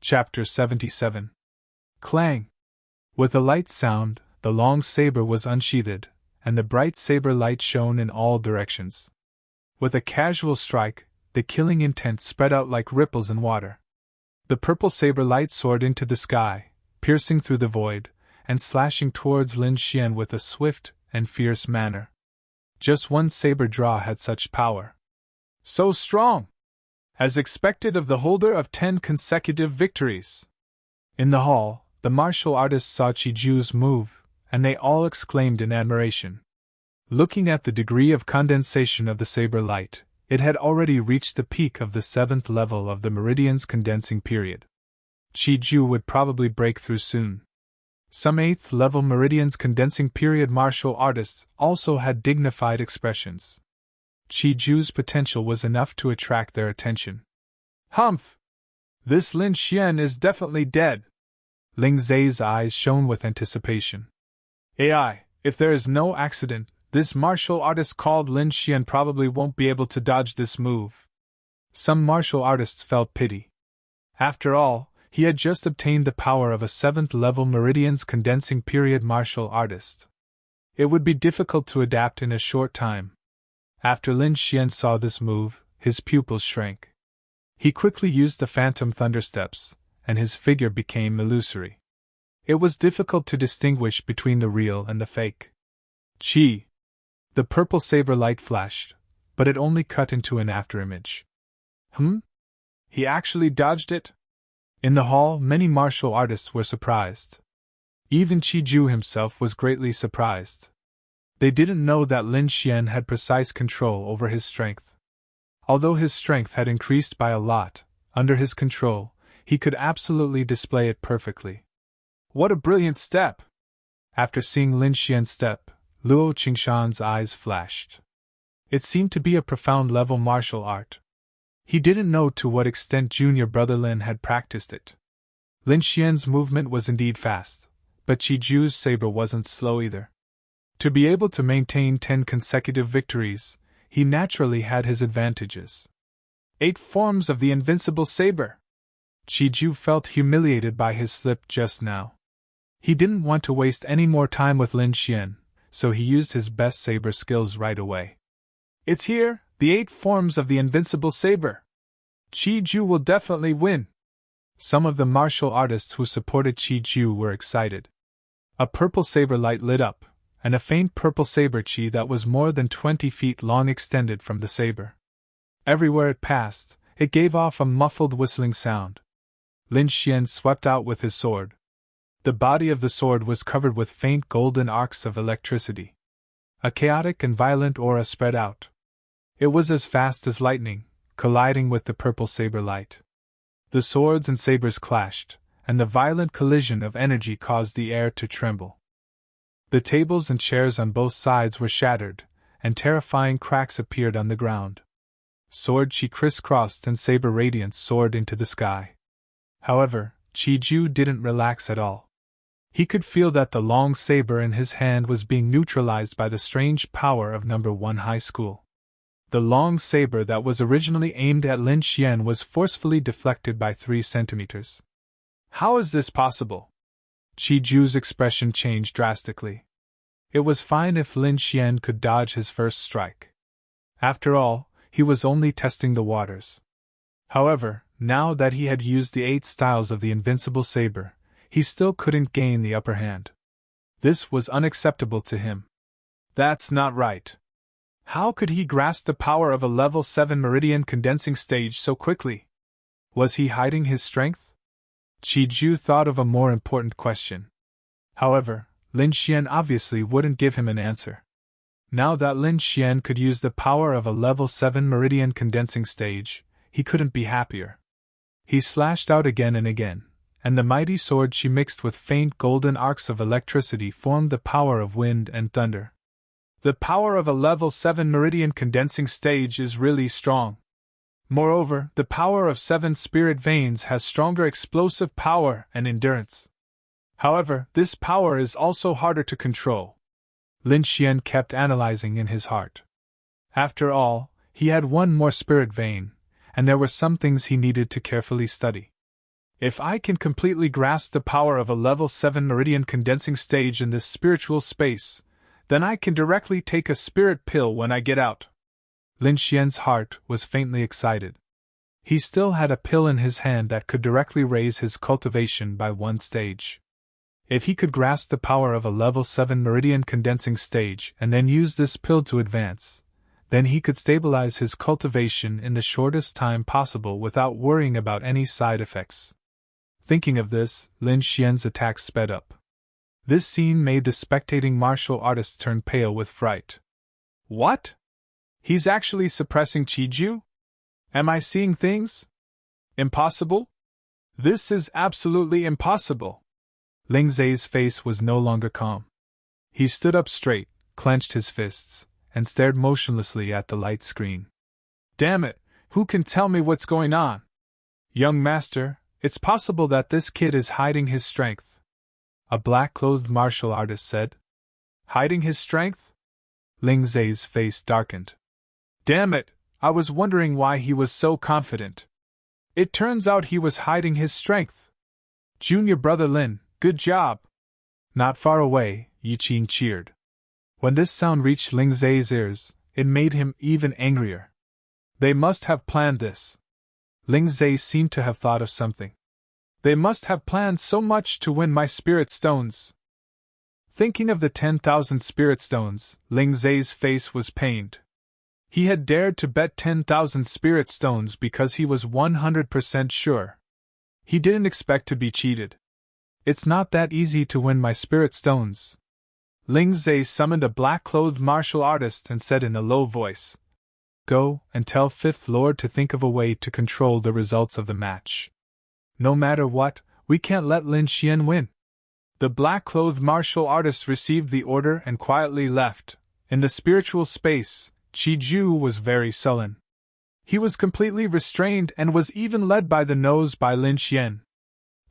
Chapter 77. Clang! With a light sound, the long saber was unsheathed, and the bright saber light shone in all directions. With a casual strike, the killing intent spread out like ripples in water. The purple saber light soared into the sky, piercing through the void, and slashing towards Lin Xian with a swift and fierce manner. Just one saber draw had such power. So strong! As expected of the holder of 10 consecutive victories. In the hall, the martial artists saw Qiju's move, and they all exclaimed in admiration. Looking at the degree of condensation of the saber light, it had already reached the peak of the 7th level of the meridian's condensing period. Qiju would probably break through soon. Some 8th level meridian's condensing period martial artists also had dignified expressions. Qiju's potential was enough to attract their attention. Humph! This Lin Xian is definitely dead. Ling Zai's eyes shone with anticipation. AI, if there is no accident, this martial artist called Lin Xian probably won't be able to dodge this move. Some martial artists felt pity. After all, he had just obtained the power of a 7th level meridian's condensing period martial artist. It would be difficult to adapt in a short time. After Lin Xian saw this move, his pupils shrank. He quickly used the phantom thundersteps, and his figure became illusory. It was difficult to distinguish between the real and the fake. Qi! The purple saber light flashed, but it only cut into an afterimage. He actually dodged it? In the hall, many martial artists were surprised. Even Qiju himself was greatly surprised. They didn't know that Lin Xian had precise control over his strength. Although his strength had increased by a lot, under his control, he could absolutely display it perfectly. What a brilliant step! After seeing Lin Xian's step, Luo Qingshan's eyes flashed. It seemed to be a profound level martial art. He didn't know to what extent junior brother Lin had practiced it. Lin Xian's movement was indeed fast, but Qiju's saber wasn't slow either. To be able to maintain 10 consecutive victories, he naturally had his advantages. 8 forms of the invincible saber! Qiju felt humiliated by his slip just now. He didn't want to waste any more time with Lin Xian, so he used his best saber skills right away. It's here, the 8 forms of the invincible saber! Qiju will definitely win! Some of the martial artists who supported Qiju were excited. A purple saber light lit up, and a faint purple saber qi that was more than 20 feet long extended from the saber. Everywhere it passed, it gave off a muffled whistling sound. Lin Xian swept out with his sword. The body of the sword was covered with faint golden arcs of electricity. A chaotic and violent aura spread out. It was as fast as lightning, colliding with the purple saber light. The swords and sabers clashed, and the violent collision of energy caused the air to tremble. The tables and chairs on both sides were shattered, and terrifying cracks appeared on the ground. Sword qi crisscrossed and saber radiance soared into the sky. However, Qiju didn't relax at all. He could feel that the long saber in his hand was being neutralized by the strange power of No. 1 High School. The long saber that was originally aimed at Lin Xian was forcefully deflected by 3 centimeters. How is this possible? Qiju's expression changed drastically. It was fine if Lin Xian could dodge his first strike. After all, he was only testing the waters. However, now that he had used the 8 styles of the invincible saber, he still couldn't gain the upper hand. This was unacceptable to him. That's not right. How could he grasp the power of a level 7 meridian condensing stage so quickly? Was he hiding his strength? Qiju thought of a more important question. However, Lin Xian obviously wouldn't give him an answer. Now that Lin Xian could use the power of a level 7 meridian condensing stage, he couldn't be happier. He slashed out again and again, and the mighty sword she mixed with faint golden arcs of electricity formed the power of wind and thunder. The power of a level 7 meridian condensing stage is really strong. Moreover, the power of 7 spirit veins has stronger explosive power and endurance. However, this power is also harder to control. Lin Xian kept analyzing in his heart. After all, he had 1 more spirit vein, and there were some things he needed to carefully study. If I can completely grasp the power of a level 7 meridian condensing stage in this spiritual space, then I can directly take a spirit pill when I get out. Lin Xian's heart was faintly excited. He still had a pill in his hand that could directly raise his cultivation by 1 stage. If he could grasp the power of a level 7 meridian condensing stage and then use this pill to advance, then he could stabilize his cultivation in the shortest time possible without worrying about any side effects. Thinking of this, Lin Xian's attack sped up. This scene made the spectating martial artists turn pale with fright. What? He's actually suppressing Qiju? Am I seeing things? Impossible? This is absolutely impossible. Ling Zai's face was no longer calm. He stood up straight, clenched his fists, and stared motionlessly at the light screen. Damn it, who can tell me what's going on? Young master, it's possible that this kid is hiding his strength. A black-clothed martial artist said. Hiding his strength? Ling Zai's face darkened. Damn it, I was wondering why he was so confident. It turns out he was hiding his strength. Junior brother Lin, good job. Not far away, Yi Qin cheered. When this sound reached Ling Zai's ears, it made him even angrier. They must have planned this. Ling Zai seemed to have thought of something. They must have planned so much to win my spirit stones. Thinking of the 10,000 spirit stones, Ling Zai's face was pained. He had dared to bet 10,000 spirit stones because he was 100% sure. He didn't expect to be cheated. It's not that easy to win my spirit stones. Ling Zai summoned a black-clothed martial artist and said in a low voice, Go and tell Fifth Lord to think of a way to control the results of the match. No matter what, we can't let Lin Xian win. The black-clothed martial artist received the order and quietly left. In the spiritual space, Qiju was very sullen. He was completely restrained and was even led by the nose by Lin Xian.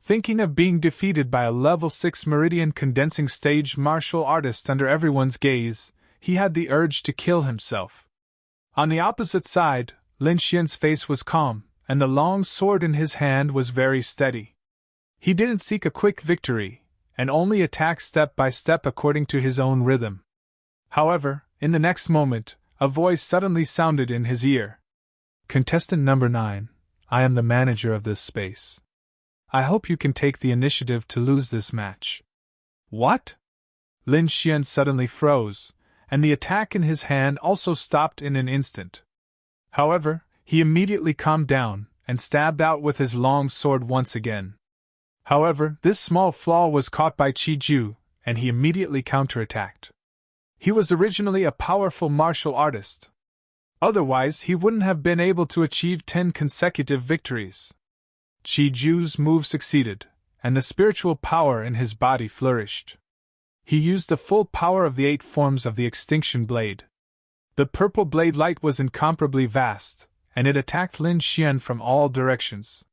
Thinking of being defeated by a level 6 meridian condensing stage martial artist under everyone's gaze, he had the urge to kill himself. On the opposite side, Lin Xian's face was calm, and the long sword in his hand was very steady. He didn't seek a quick victory, and only attacked step by step according to his own rhythm. However, in the next moment, a voice suddenly sounded in his ear. Contestant number 9, I am the manager of this space. I hope you can take the initiative to lose this match. What? Lin Xian suddenly froze, and the attack in his hand also stopped in an instant. However, he immediately calmed down and stabbed out with his long sword once again. However, this small flaw was caught by Qiju, and he immediately counterattacked. He was originally a powerful martial artist. Otherwise, he wouldn't have been able to achieve 10 consecutive victories. Qiju's move succeeded, and the spiritual power in his body flourished. He used the full power of the 8 forms of the extinction blade. The purple blade light was incomparably vast, and it attacked Lin Xian from all directions.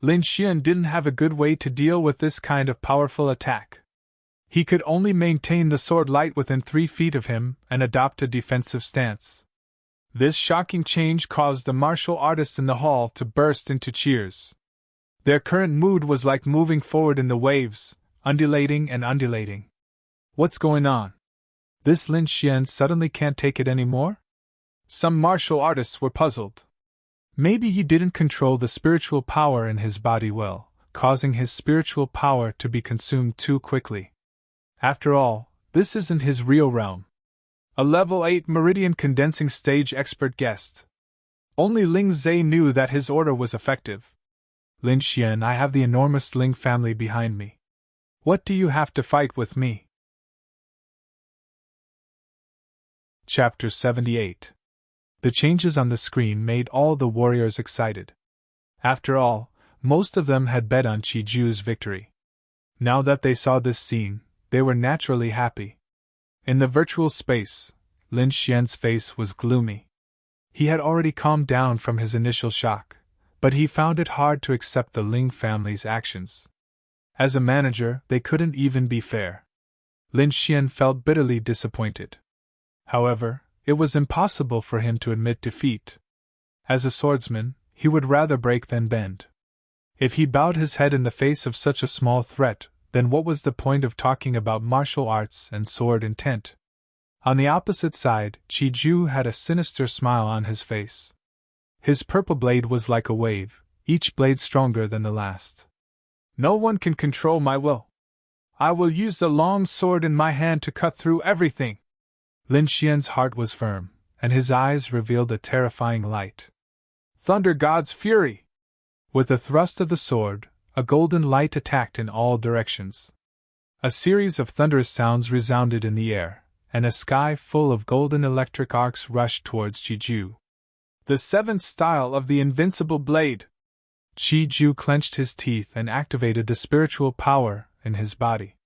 Lin Xian didn't have a good way to deal with this kind of powerful attack. He could only maintain the sword light within 3 feet of him and adopt a defensive stance. This shocking change caused the martial artists in the hall to burst into cheers. Their current mood was like moving forward in the waves, undulating and undulating. What's going on? This Lin Xian suddenly can't take it anymore? Some martial artists were puzzled. Maybe he didn't control the spiritual power in his body well, causing his spiritual power to be consumed too quickly. After all, this isn't his real realm. A level 8 meridian condensing stage expert guest. Only Ling Zai knew that his order was effective. Lin Xian, I have the enormous Ling family behind me. What do you have to fight with me? Chapter 78. The changes on the screen made all the warriors excited. After all, most of them had bet on Qiju's victory. Now that they saw this scene, they were naturally happy. In the virtual space, Lin Xian's face was gloomy. He had already calmed down from his initial shock, but he found it hard to accept the Ling family's actions. As a manager, they couldn't even be fair. Lin Xian felt bitterly disappointed. However, it was impossible for him to admit defeat. As a swordsman, he would rather break than bend. If he bowed his head in the face of such a small threat, then what was the point of talking about martial arts and sword intent? On the opposite side, Chi-Ju had a sinister smile on his face. His purple blade was like a wave, each blade stronger than the last. No one can control my will. I will use the long sword in my hand to cut through everything. Lin Xian's heart was firm, and his eyes revealed a terrifying light. Thunder God's fury! With a thrust of the sword, a golden light attacked in all directions. A series of thunderous sounds resounded in the air, and a sky full of golden electric arcs rushed towards Chi-Ju. The seventh style of the invincible blade! Chi-Ju clenched his teeth and activated the spiritual power in his body.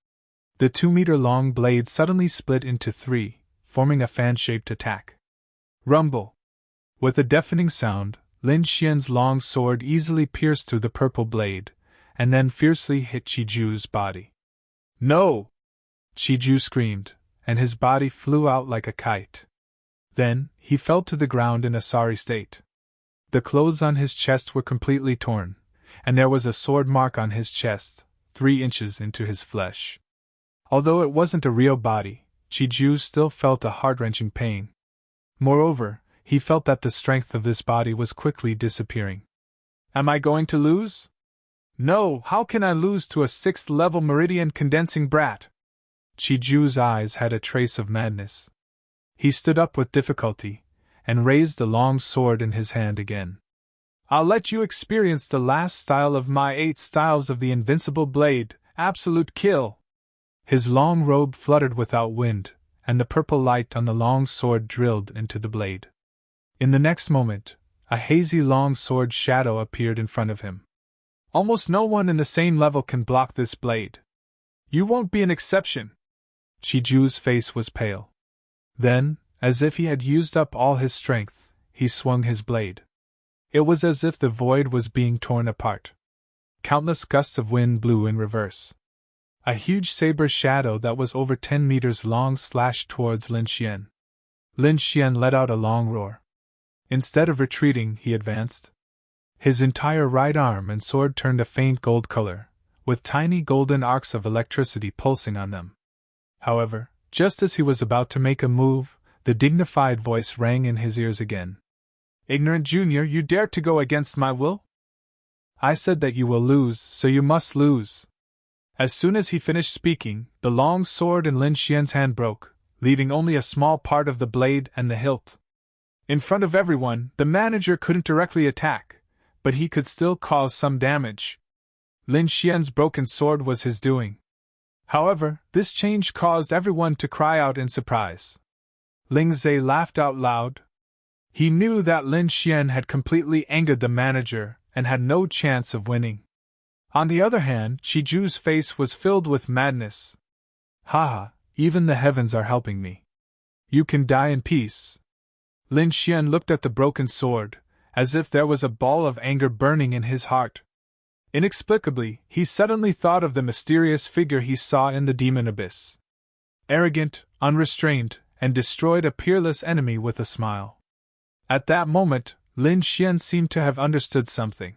The 2-meter-long blade suddenly split into 3, forming a fan-shaped attack. Rumble! With a deafening sound, Lin Xian's long sword easily pierced through the purple blade, and then fiercely hit Chi-Ju's body. No! Chi-Ju screamed, and his body flew out like a kite. Then, he fell to the ground in a sorry state. The clothes on his chest were completely torn, and there was a sword mark on his chest, 3 inches into his flesh. Although it wasn't a real body, Chi-Ju still felt a heart-wrenching pain. Moreover, he felt that the strength of this body was quickly disappearing. Am I going to lose? No, how can I lose to a 6th-level meridian condensing brat? Chi-Ju's eyes had a trace of madness. He stood up with difficulty, and raised the long sword in his hand again. I'll let you experience the last style of my 8 styles of the invincible blade, absolute kill. His long robe fluttered without wind, and the purple light on the long sword drilled into the blade. In the next moment, a hazy long sword shadow appeared in front of him. Almost no one in the same level can block this blade. You won't be an exception. Chi-Ju's face was pale. Then, as if he had used up all his strength, he swung his blade. It was as if the void was being torn apart. Countless gusts of wind blew in reverse. A huge saber shadow that was over 10 meters long slashed towards Lin Xian. Lin Xian let out a long roar. Instead of retreating, he advanced. His entire right arm and sword turned a faint gold color, with tiny golden arcs of electricity pulsing on them. However, just as he was about to make a move, the dignified voice rang in his ears again. Ignorant junior, you dare to go against my will? I said that you will lose, so you must lose. As soon as he finished speaking, the long sword in Lin Xian's hand broke, leaving only a small part of the blade and the hilt. In front of everyone, the manager couldn't directly attack, but he could still cause some damage. Lin Xian's broken sword was his doing. However, this change caused everyone to cry out in surprise. Ling Zhe laughed out loud. He knew that Lin Xian had completely angered the manager and had no chance of winning. On the other hand, Chi-Ju's face was filled with madness. Haha, even the heavens are helping me. You can die in peace. Lin Xian looked at the broken sword, as if there was a ball of anger burning in his heart. Inexplicably, he suddenly thought of the mysterious figure he saw in the demon abyss. Arrogant, unrestrained, and destroyed a peerless enemy with a smile. At that moment, Lin Xian seemed to have understood something.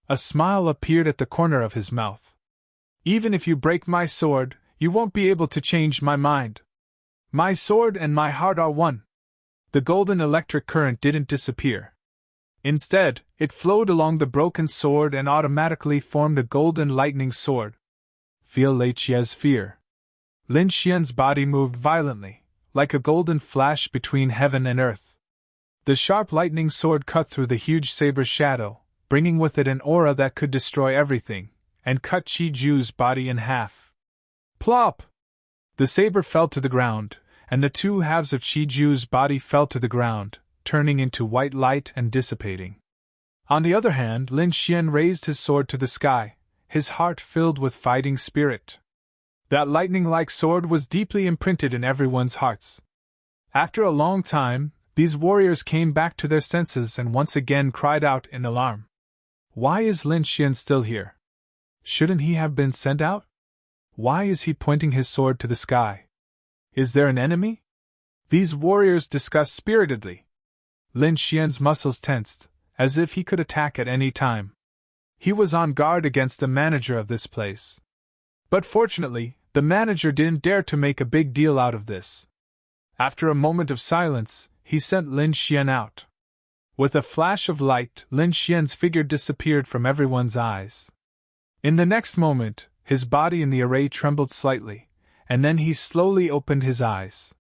A smile appeared at the corner of his mouth. Even if you break my sword, you won't be able to change my mind. My sword and my heart are one. The golden electric current didn't disappear. Instead, it flowed along the broken sword and automatically formed a golden lightning sword. Feel Lei Chia's fear. Lin Xian's body moved violently, like a golden flash between heaven and earth. The sharp lightning sword cut through the huge saber shadow, bringing with it an aura that could destroy everything, and cut Chi-Ju's body in half. Plop! The saber fell to the ground, and the 2 halves of Chi-Ju's body fell to the ground, turning into white light and dissipating. On the other hand, Lin Xian raised his sword to the sky, his heart filled with fighting spirit. That lightning-like sword was deeply imprinted in everyone's hearts. After a long time, these warriors came back to their senses and once again cried out in alarm. Why is Lin Xian still here? Shouldn't he have been sent out? Why is he pointing his sword to the sky? Is there an enemy? These warriors discussed spiritedly. Lin Xian's muscles tensed, as if he could attack at any time. he was on guard against the manager of this place. But fortunately, the manager didn't dare to make a big deal out of this. After a moment of silence, he sent Lin Xian out. With a flash of light, Lin Xian's figure disappeared from everyone's eyes. In the next moment, his body in the array trembled slightly, and then he slowly opened his eyes.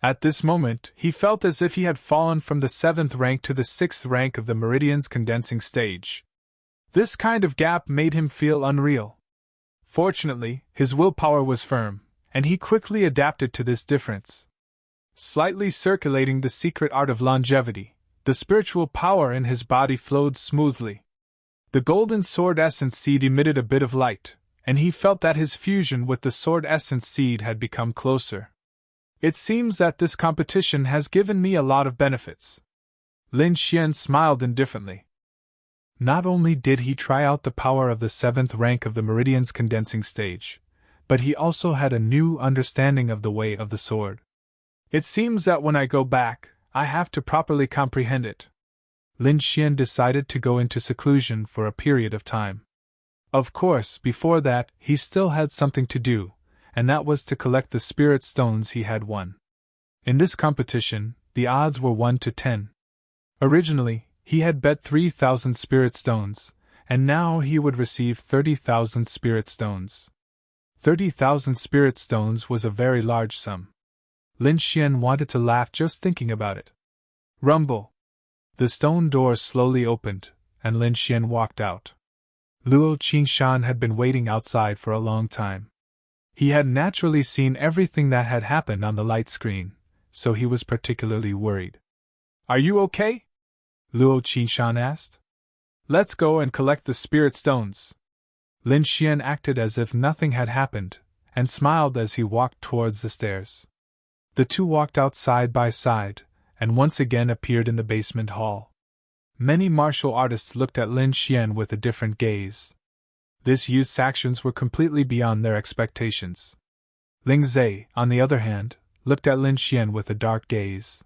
At this moment, he felt as if he had fallen from the 7th rank to the 6th rank of the Meridian's condensing stage. This kind of gap made him feel unreal. Fortunately, his willpower was firm, and he quickly adapted to this difference. Slightly circulating the secret art of longevity, the spiritual power in his body flowed smoothly. The golden sword essence seed emitted a bit of light, and he felt that his fusion with the sword essence seed had become closer. It seems that this competition has given me a lot of benefits. Lin Xian smiled indifferently. Not only did he try out the power of the 7th rank of the Meridian's condensing stage, but he also had a new understanding of the way of the sword. It seems that when I go back, I have to properly comprehend it. Lin Xian decided to go into seclusion for a period of time. Of course, before that, he still had something to do, and that was to collect the spirit stones he had won. In this competition, the odds were 1 to 10. Originally, he had bet 3,000 spirit stones, and now he would receive 30,000 spirit stones. 30,000 spirit stones was a very large sum. Lin Xian wanted to laugh just thinking about it. Rumble! The stone door slowly opened, and Lin Xian walked out. Luo Qingshan had been waiting outside for a long time. He had naturally seen everything that had happened on the light screen, so he was particularly worried. Are you okay? Luo Qingshan asked. Let's go and collect the spirit stones. Lin Xian acted as if nothing had happened, and smiled as he walked towards the stairs. The two walked out side by side, and once again appeared in the basement hall. Many martial artists looked at Lin Xian with a different gaze. This youth's actions were completely beyond their expectations. Ling Zhe, on the other hand, looked at Lin Xian with a dark gaze.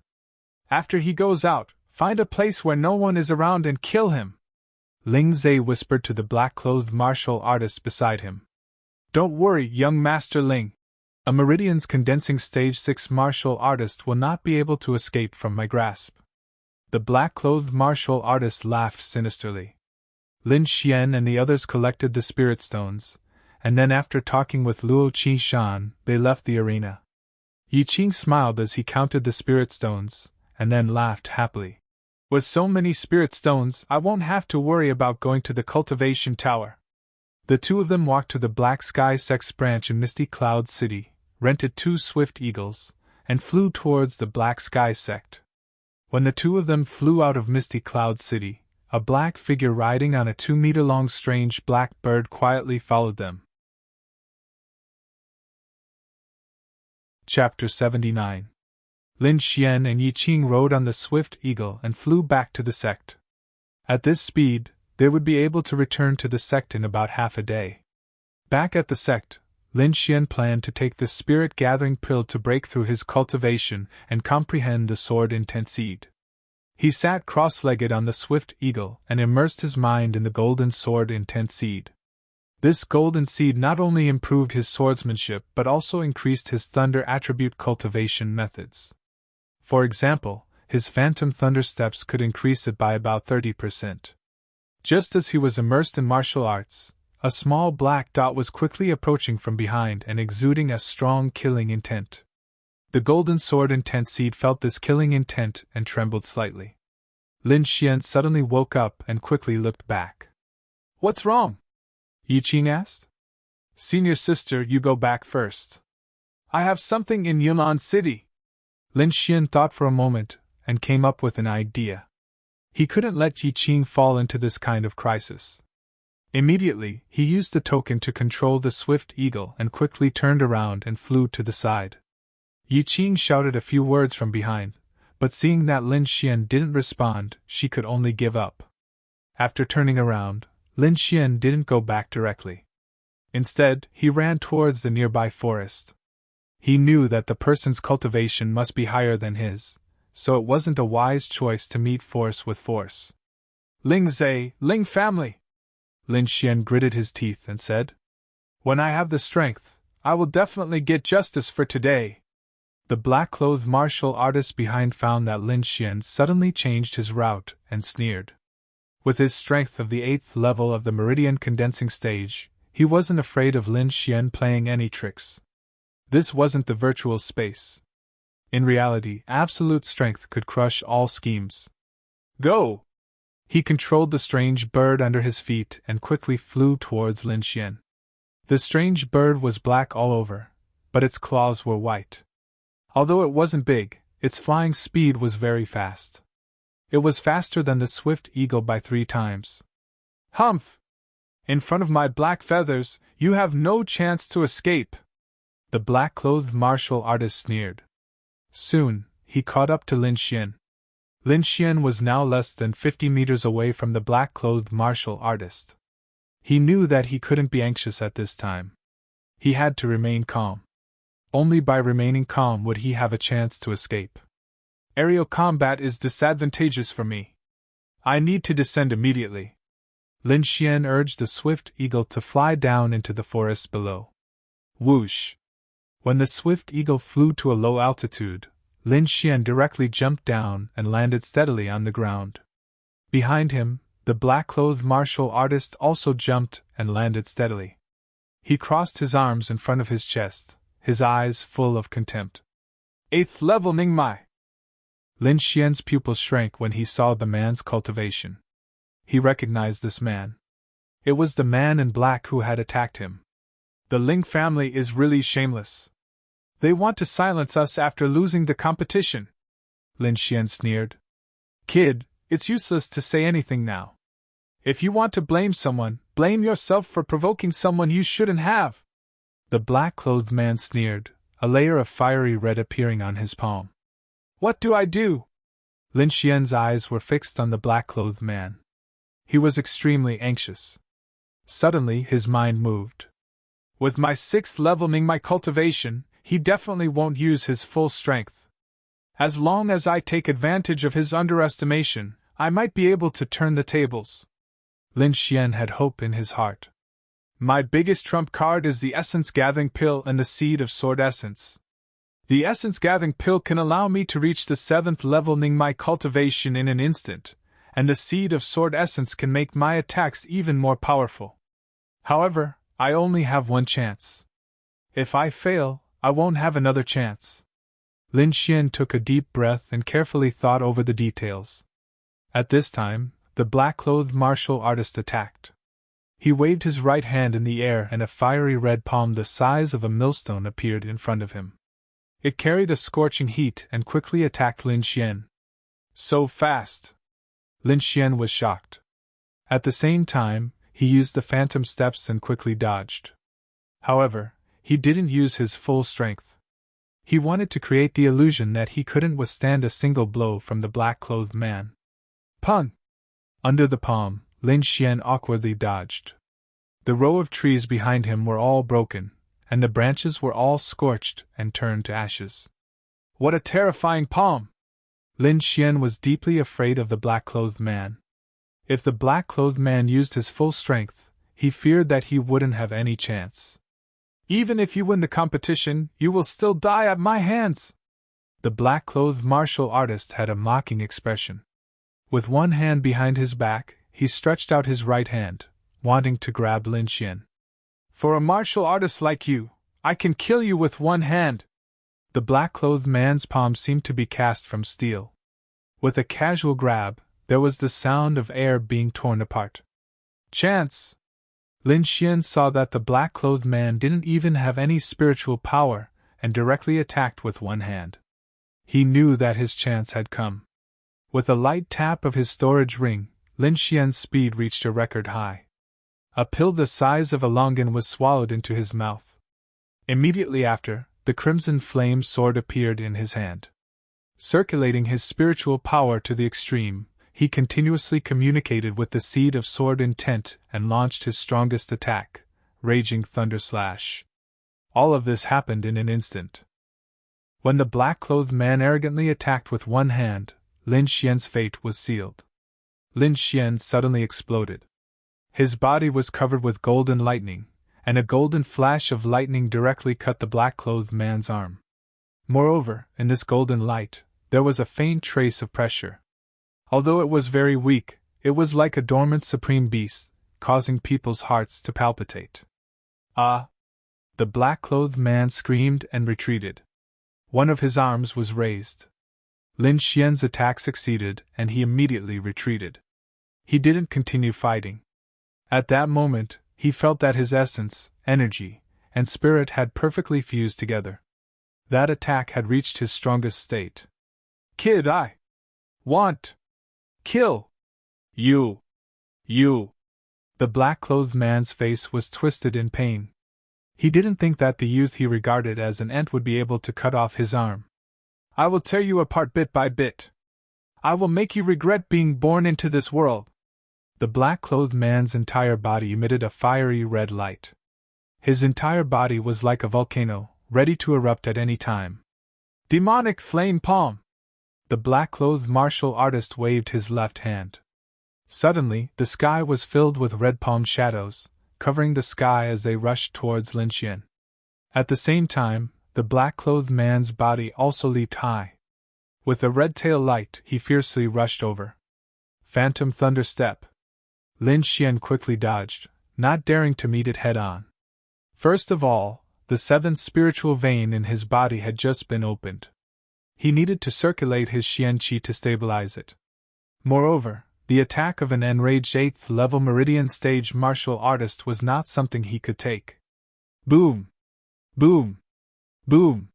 After he goes out, find a place where no one is around and kill him. Ling Zhe whispered to the black-clothed martial artist beside him. Don't worry, young Master Ling. A Meridian's condensing stage 6 martial artist will not be able to escape from my grasp. The black-clothed martial artist laughed sinisterly. Lin Xian and the others collected the spirit stones, and then after talking with Luo Qingshan, they left the arena. Yi Qing smiled as he counted the spirit stones, and then laughed happily. With so many spirit stones, I won't have to worry about going to the cultivation tower. The two of them walked to the Black Sky Sect's branch in Misty Cloud City, rented 2 swift eagles, and flew towards the Black Sky Sect. When the two of them flew out of Misty Cloud City, a black figure riding on a 2-meter-long strange black bird quietly followed them. Chapter 79. Lin Xian and Yi Qing rode on the swift eagle and flew back to the sect. At this speed, they would be able to return to the sect in about half a day. Back at the sect, Lin Xian planned to take the spirit-gathering pill to break through his cultivation and comprehend the sword intent seed. He sat cross-legged on the swift eagle and immersed his mind in the golden sword intent seed. This golden seed not only improved his swordsmanship but also increased his thunder attribute cultivation methods. For example, his phantom thunder steps could increase it by about 30%. Just as he was immersed in martial arts, a small black dot was quickly approaching from behind and exuding a strong killing intent. The golden sword intent seed felt this killing intent and trembled slightly. Lin Xian suddenly woke up and quickly looked back. What's wrong? Yi Qing asked. Senior sister, you go back first. I have something in Yunnan City. Lin Xian thought for a moment and came up with an idea. He couldn't let Yi Qing fall into this kind of crisis. Immediately, he used the token to control the swift eagle and quickly turned around and flew to the side. Yi Qing shouted a few words from behind, but seeing that Lin Xian didn't respond, she could only give up. After turning around, Lin Xian didn't go back directly. Instead, he ran towards the nearby forest. He knew that the person's cultivation must be higher than his, so it wasn't a wise choice to meet force with force. Ling Zhe, Ling family! Lin Xian gritted his teeth and said. When I have the strength, I will definitely get justice for today. The black-clothed martial artist behind found that Lin Xian suddenly changed his route and sneered. With his strength of the 8th level of the meridian condensing stage, he wasn't afraid of Lin Xian playing any tricks. This wasn't the virtual space. In reality, absolute strength could crush all schemes. Go! He controlled the strange bird under his feet and quickly flew towards Lin Xian. The strange bird was black all over, but its claws were white. Although it wasn't big, its flying speed was very fast. It was faster than the swift eagle by 3 times. Humph! In front of my black feathers, you have no chance to escape! The black-clothed martial artist sneered. Soon, he caught up to Lin Xian. Lin Xian was now less than 50 meters away from the black-clothed martial artist. He knew that he couldn't be anxious at this time. He had to remain calm. Only by remaining calm would he have a chance to escape. Aerial combat is disadvantageous for me. I need to descend immediately. Lin Xian urged the swift eagle to fly down into the forest below. Whoosh! When the swift eagle flew to a low altitude, Lin Xian directly jumped down and landed steadily on the ground. Behind him, the black-clothed martial artist also jumped and landed steadily. He crossed his arms in front of his chest, his eyes full of contempt. 8th level Ningmai! Lin Xian's pupils shrank when he saw the man's cultivation. He recognized this man. It was the man in black who had attacked him. The Ling family is really shameless. They want to silence us after losing the competition. Lin Xian sneered. Kid, it's useless to say anything now. If you want to blame someone, blame yourself for provoking someone you shouldn't have. The black-clothed man sneered, a layer of fiery red appearing on his palm. What do I do? Lin Xian's eyes were fixed on the black-clothed man. He was extremely anxious. Suddenly his mind moved. With my 6th level Ningmai cultivation, he definitely won't use his full strength. As long as I take advantage of his underestimation, I might be able to turn the tables. Lin Xian had hope in his heart. My biggest trump card is the Essence Gathering Pill and the Seed of Sword Essence. The Essence Gathering Pill can allow me to reach the 7th level Ningmai cultivation in an instant, and the Seed of Sword Essence can make my attacks even more powerful. However, I only have one chance. If I fail, I won't have another chance. Lin Xian took a deep breath and carefully thought over the details. At this time, the black-clothed martial artist attacked. He waved his right hand in the air and a fiery red palm the size of a millstone appeared in front of him. It carried a scorching heat and quickly attacked Lin Xian. So fast! Lin Xian was shocked. At the same time, he used the phantom steps and quickly dodged. However, he didn't use his full strength. He wanted to create the illusion that he couldn't withstand a single blow from the black-clothed man. Pun! Under the palm, Lin Xian awkwardly dodged. The row of trees behind him were all broken, and the branches were all scorched and turned to ashes. What a terrifying palm! Lin Xian was deeply afraid of the black-clothed man. If the black-clothed man used his full strength, he feared that he wouldn't have any chance. Even if you win the competition, you will still die at my hands! The black-clothed martial artist had a mocking expression. With one hand behind his back, he stretched out his right hand, wanting to grab Lin Xian. For a martial artist like you, I can kill you with one hand! The black-clothed man's palm seemed to be cast from steel. With a casual grab, there was the sound of air being torn apart. Chance! Lin Xian saw that the black-clothed man didn't even have any spiritual power, and directly attacked with one hand. He knew that his chance had come. With a light tap of his storage ring, Lin Xian's speed reached a record high. A pill the size of a longan was swallowed into his mouth. Immediately after, the crimson flame sword appeared in his hand. Circulating his spiritual power to the extreme, he continuously communicated with the Seed of Sword intent and launched his strongest attack, Raging Thunder Slash. All of this happened in an instant. When the black-clothed man arrogantly attacked with one hand, Lin Xian's fate was sealed. Lin Xian suddenly exploded. His body was covered with golden lightning, and a golden flash of lightning directly cut the black-clothed man's arm. Moreover, in this golden light, there was a faint trace of pressure. Although it was very weak, it was like a dormant supreme beast, causing people's hearts to palpitate. Ah! The black-clothed man screamed and retreated. One of his arms was raised. Lin Xian's attack succeeded, and he immediately retreated. He didn't continue fighting. At that moment, he felt that his essence, energy, and spirit had perfectly fused together. That attack had reached his strongest state. Kid, I want kill you. The black-clothed man's face was twisted in pain. He didn't think that the youth he regarded as an ant would be able to cut off his arm. I will tear you apart bit by bit. I will make you regret being born into this world. The black-clothed man's entire body emitted a fiery red light. His entire body was like a volcano, ready to erupt at any time. Demonic flame palm! The black-clothed martial artist waved his left hand. Suddenly, the sky was filled with red palm shadows, covering the sky as they rushed towards Lin Xian. At the same time, the black-clothed man's body also leaped high. With a red tail light, he fiercely rushed over. Phantom thunder step. Lin Xian quickly dodged, not daring to meet it head-on. First of all, the seventh spiritual vein in his body had just been opened. He needed to circulate his Xian Qi to stabilize it. Moreover, the attack of an enraged 8th-level Meridian stage martial artist was not something he could take. Boom! Boom! Boom!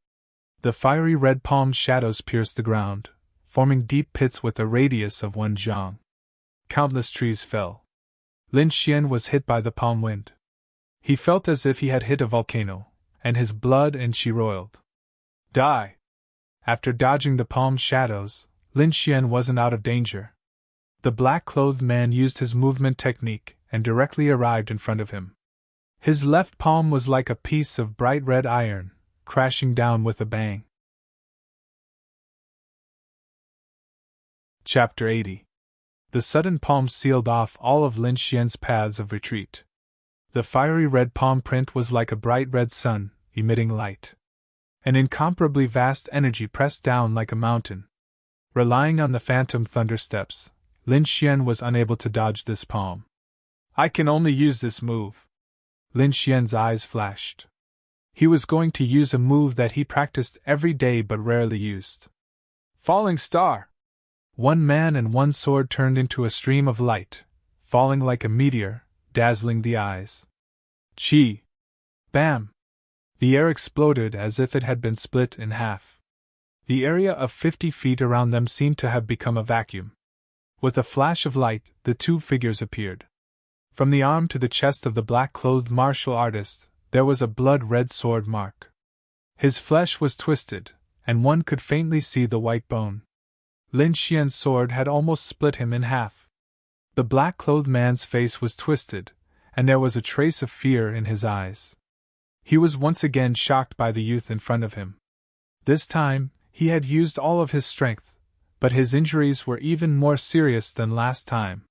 The fiery red palm shadows pierced the ground, forming deep pits with a radius of 1 zhang. Countless trees fell. Lin Xian was hit by the palm wind. He felt as if he had hit a volcano, and his blood and qi roiled. Die! After dodging the palm shadows, Lin Xian wasn't out of danger. The black-clothed man used his movement technique and directly arrived in front of him. His left palm was like a piece of bright red iron, crashing down with a bang. Chapter 80. The sudden palm sealed off all of Lin Xian's paths of retreat. The fiery red palm print was like a bright red sun, emitting light. An incomparably vast energy pressed down like a mountain. Relying on the phantom thunder steps, Lin Xian was unable to dodge this palm. I can only use this move. Lin Xian's eyes flashed. He was going to use a move that he practiced every day but rarely used. Falling star! One man and one sword turned into a stream of light, falling like a meteor, dazzling the eyes. Chi! Bam! The air exploded as if it had been split in half. The area of 50 feet around them seemed to have become a vacuum. With a flash of light, the two figures appeared. From the arm to the chest of the black-clothed martial artist, there was a blood-red sword mark. His flesh was twisted, and one could faintly see the white bone. Lin Xian's sword had almost split him in half. The black-clothed man's face was twisted, and there was a trace of fear in his eyes. He was once again shocked by the youth in front of him. This time, he had used all of his strength, but his injuries were even more serious than last time.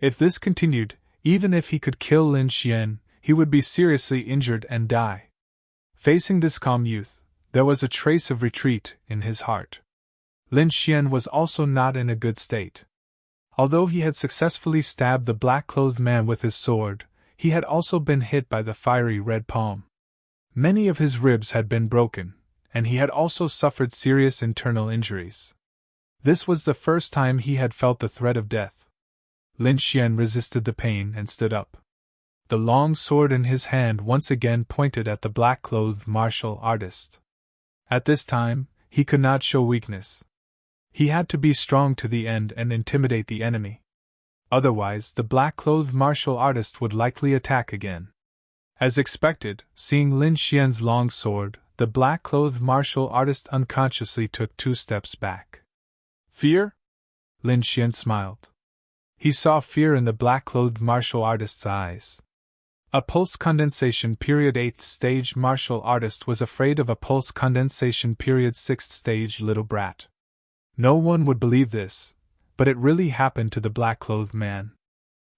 If this continued, even if he could kill Lin Xian, he would be seriously injured and die. Facing this calm youth, there was a trace of retreat in his heart. Lin Xian was also not in a good state. Although he had successfully stabbed the black-clothed man with his sword, he had also been hit by the fiery red palm. Many of his ribs had been broken, and he had also suffered serious internal injuries. This was the first time he had felt the threat of death. Lin Xian resisted the pain and stood up. The long sword in his hand once again pointed at the black-clothed martial artist. At this time, he could not show weakness. He had to be strong to the end and intimidate the enemy. Otherwise, the black-clothed martial artist would likely attack again. As expected, seeing Lin Xian's long sword, the black-clothed martial artist unconsciously took 2 steps back. Fear? Lin Xian smiled. He saw fear in the black-clothed martial artist's eyes. A pulse condensation period 8th stage martial artist was afraid of a pulse condensation period 6th stage little brat. No one would believe this, but it really happened to the black-clothed man.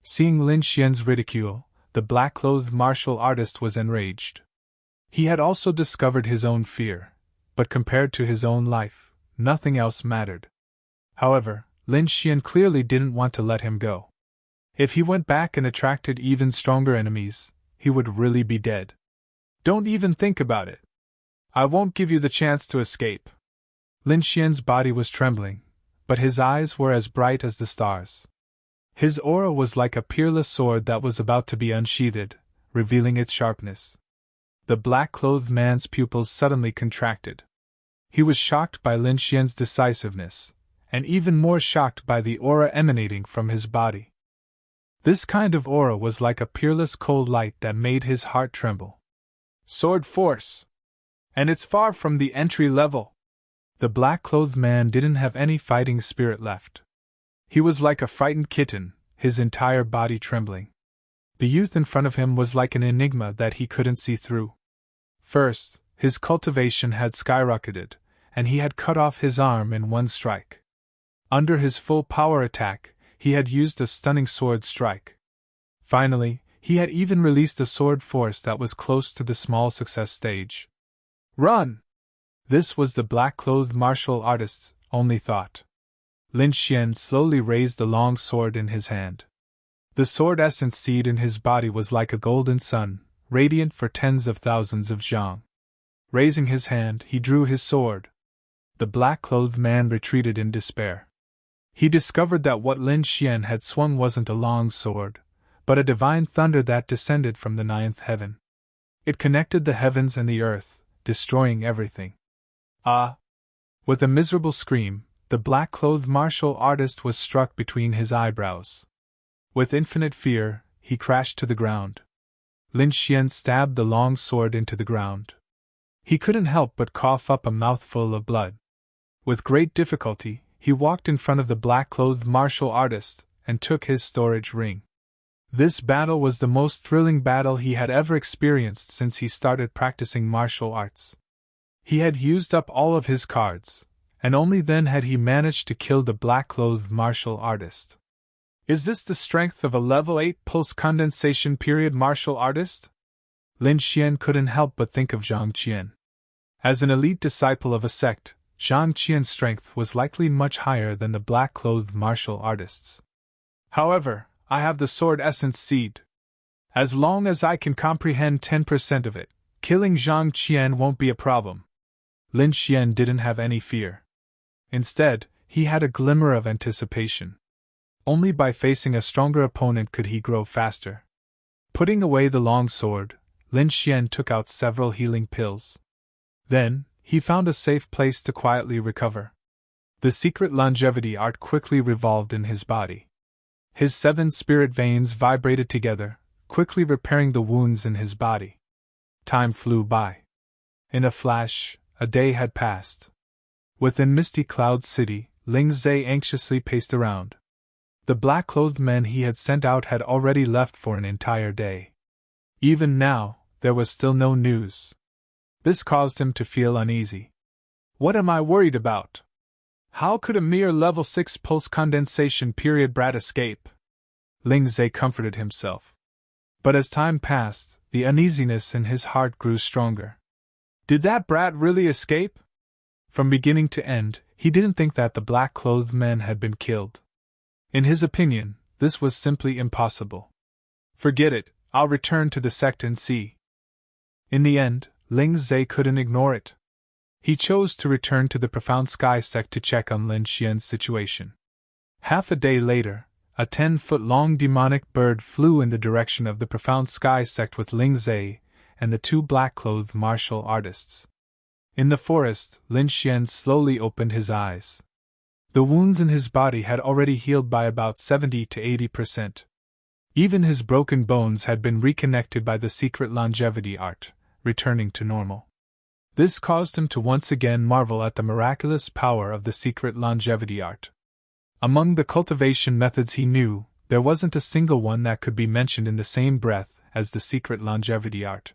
Seeing Lin Xian's ridicule, the black-clothed martial artist was enraged. He had also discovered his own fear, but compared to his own life, nothing else mattered. However, Lin Xian clearly didn't want to let him go. If he went back and attracted even stronger enemies, he would really be dead. Don't even think about it. I won't give you the chance to escape. Lin Xian's body was trembling, but his eyes were as bright as the stars. His aura was like a peerless sword that was about to be unsheathed, revealing its sharpness. The black-clothed man's pupils suddenly contracted. He was shocked by Lin Xian's decisiveness, and even more shocked by the aura emanating from his body. This kind of aura was like a peerless cold light that made his heart tremble. Sword force! And it's far from the entry level. The black-clothed man didn't have any fighting spirit left. He was like a frightened kitten, his entire body trembling. The youth in front of him was like an enigma that he couldn't see through. First, his cultivation had skyrocketed, and he had cut off his arm in one strike. Under his full power attack, he had used a stunning sword strike. Finally, he had even released a sword force that was close to the small success stage. Run! This was the black-clothed martial artist's only thought. Lin Xian slowly raised the long sword in his hand. The sword essence seed in his body was like a golden sun, radiant for tens of thousands of zhang. Raising his hand, he drew his sword. The black-clothed man retreated in despair. He discovered that what Lin Xian had swung wasn't a long sword, but a divine thunder that descended from the ninth heaven. It connected the heavens and the earth, destroying everything. Ah! With a miserable scream, the black-clothed martial artist was struck between his eyebrows. With infinite fear, he crashed to the ground. Lin Xian stabbed the long sword into the ground. He couldn't help but cough up a mouthful of blood. With great difficulty, he walked in front of the black-clothed martial artist and took his storage ring. This battle was the most thrilling battle he had ever experienced since he started practicing martial arts. He had used up all of his cards, and only then had he managed to kill the black-clothed martial artist. Is this the strength of a level 8 pulse condensation period martial artist? Lin Xian couldn't help but think of Zhang Qian. As an elite disciple of a sect, Zhang Qian's strength was likely much higher than the black-clothed martial artist's. However, I have the sword essence seed. As long as I can comprehend 10% of it, killing Zhang Qian won't be a problem. Lin Xian didn't have any fear. Instead, he had a glimmer of anticipation. Only by facing a stronger opponent could he grow faster. Putting away the long sword, Lin Xian took out several healing pills. Then, he found a safe place to quietly recover. The secret longevity art quickly revolved in his body. His 7 spirit veins vibrated together, quickly repairing the wounds in his body. Time flew by. In a flash, a day had passed. Within Misty Cloud City, Ling Zhe anxiously paced around. The black-clothed men he had sent out had already left for an entire day. Even now, there was still no news. This caused him to feel uneasy. What am I worried about? How could a mere level 6 pulse condensation period brat escape? Ling Zhe comforted himself. But as time passed, the uneasiness in his heart grew stronger. Did that brat really escape? From beginning to end, he didn't think that the black-clothed men had been killed. In his opinion, this was simply impossible. Forget it, I'll return to the sect and see. In the end, Ling Zhe couldn't ignore it. He chose to return to the Profound Sky sect to check on Lin Xian's situation. Half a day later, a 10-foot-long demonic bird flew in the direction of the Profound Sky sect with Ling Zhe and the 2 black-clothed martial artists. In the forest, Lin Xian slowly opened his eyes. The wounds in his body had already healed by about 70 to 80%. Even his broken bones had been reconnected by the secret longevity art, returning to normal. This caused him to once again marvel at the miraculous power of the secret longevity art. Among the cultivation methods he knew, there wasn't a single one that could be mentioned in the same breath as the secret longevity art.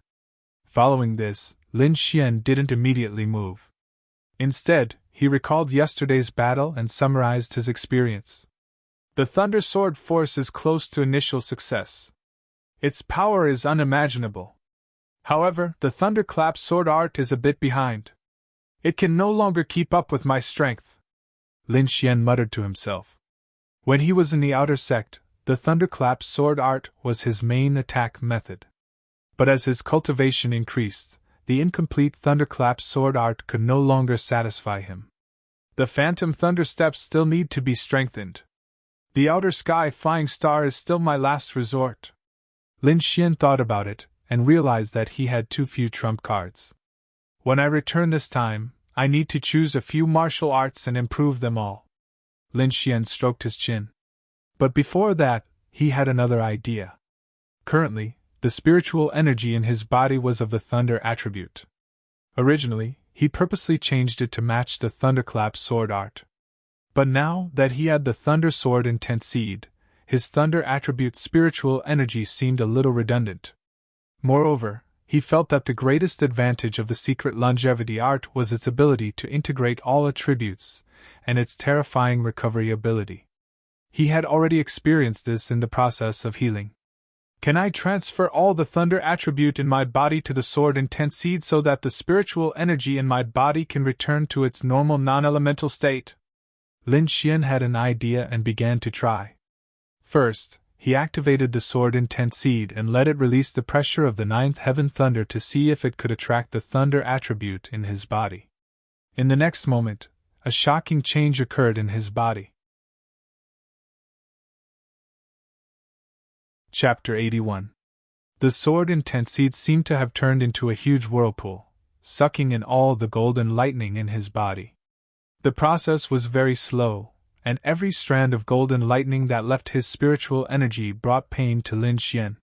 Following this, Lin Xian didn't immediately move. Instead, he recalled yesterday's battle and summarized his experience. The Thunder Sword force is close to initial success. Its power is unimaginable. However, the Thunderclap sword art is a bit behind. It can no longer keep up with my strength, Lin Xian muttered to himself. When he was in the outer sect, the Thunderclap sword art was his main attack method. But as his cultivation increased, the incomplete Thunderclap sword art could no longer satisfy him. The Phantom Thunder Steps still need to be strengthened. The Outer Sky Flying Star is still my last resort. Lin Xian thought about it, and realized that he had too few trump cards. When I return this time, I need to choose a few martial arts and improve them all. Lin Xian stroked his chin. But before that, he had another idea. Currently, the spiritual energy in his body was of the thunder attribute. Originally, he purposely changed it to match the Thunderclap sword art. But now that he had the Thunder Sword Intent Seed, his thunder attribute spiritual energy seemed a little redundant. Moreover, he felt that the greatest advantage of the secret longevity art was its ability to integrate all attributes, and its terrifying recovery ability. He had already experienced this in the process of healing. Can I transfer all the thunder attribute in my body to the sword Intent Seed so that the spiritual energy in my body can return to its normal non-elemental state? Lin Xian had an idea and began to try. First, he activated the sword Intent Seed and let it release the pressure of the ninth heaven thunder to see if it could attract the thunder attribute in his body. In the next moment, a shocking change occurred in his body. Chapter 81. The sword Intent Seed seemed to have turned into a huge whirlpool, sucking in all the golden lightning in his body. The process was very slow, and every strand of golden lightning that left his spiritual energy brought pain to Lin Xian.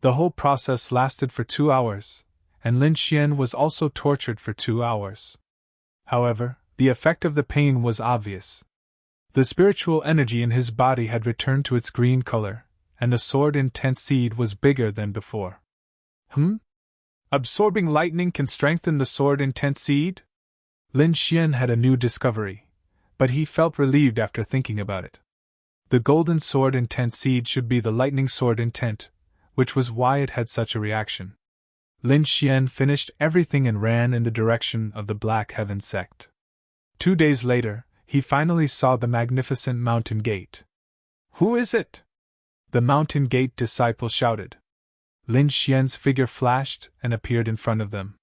The whole process lasted for 2 hours, and Lin Xian was also tortured for 2 hours. However, the effect of the pain was obvious. The spiritual energy in his body had returned to its green color, and the sword Intent Seed was bigger than before. Absorbing lightning can strengthen the sword Intent Seed? Lin Xian had a new discovery, but he felt relieved after thinking about it. The golden sword Intent Seed should be the lightning sword Intent, which was why it had such a reaction. Lin Xian finished everything and ran in the direction of the Black Heaven sect. 2 days later, he finally saw the magnificent mountain gate. Who is it? The mountain gate disciple shouted. Lin Xian's figure flashed and appeared in front of them.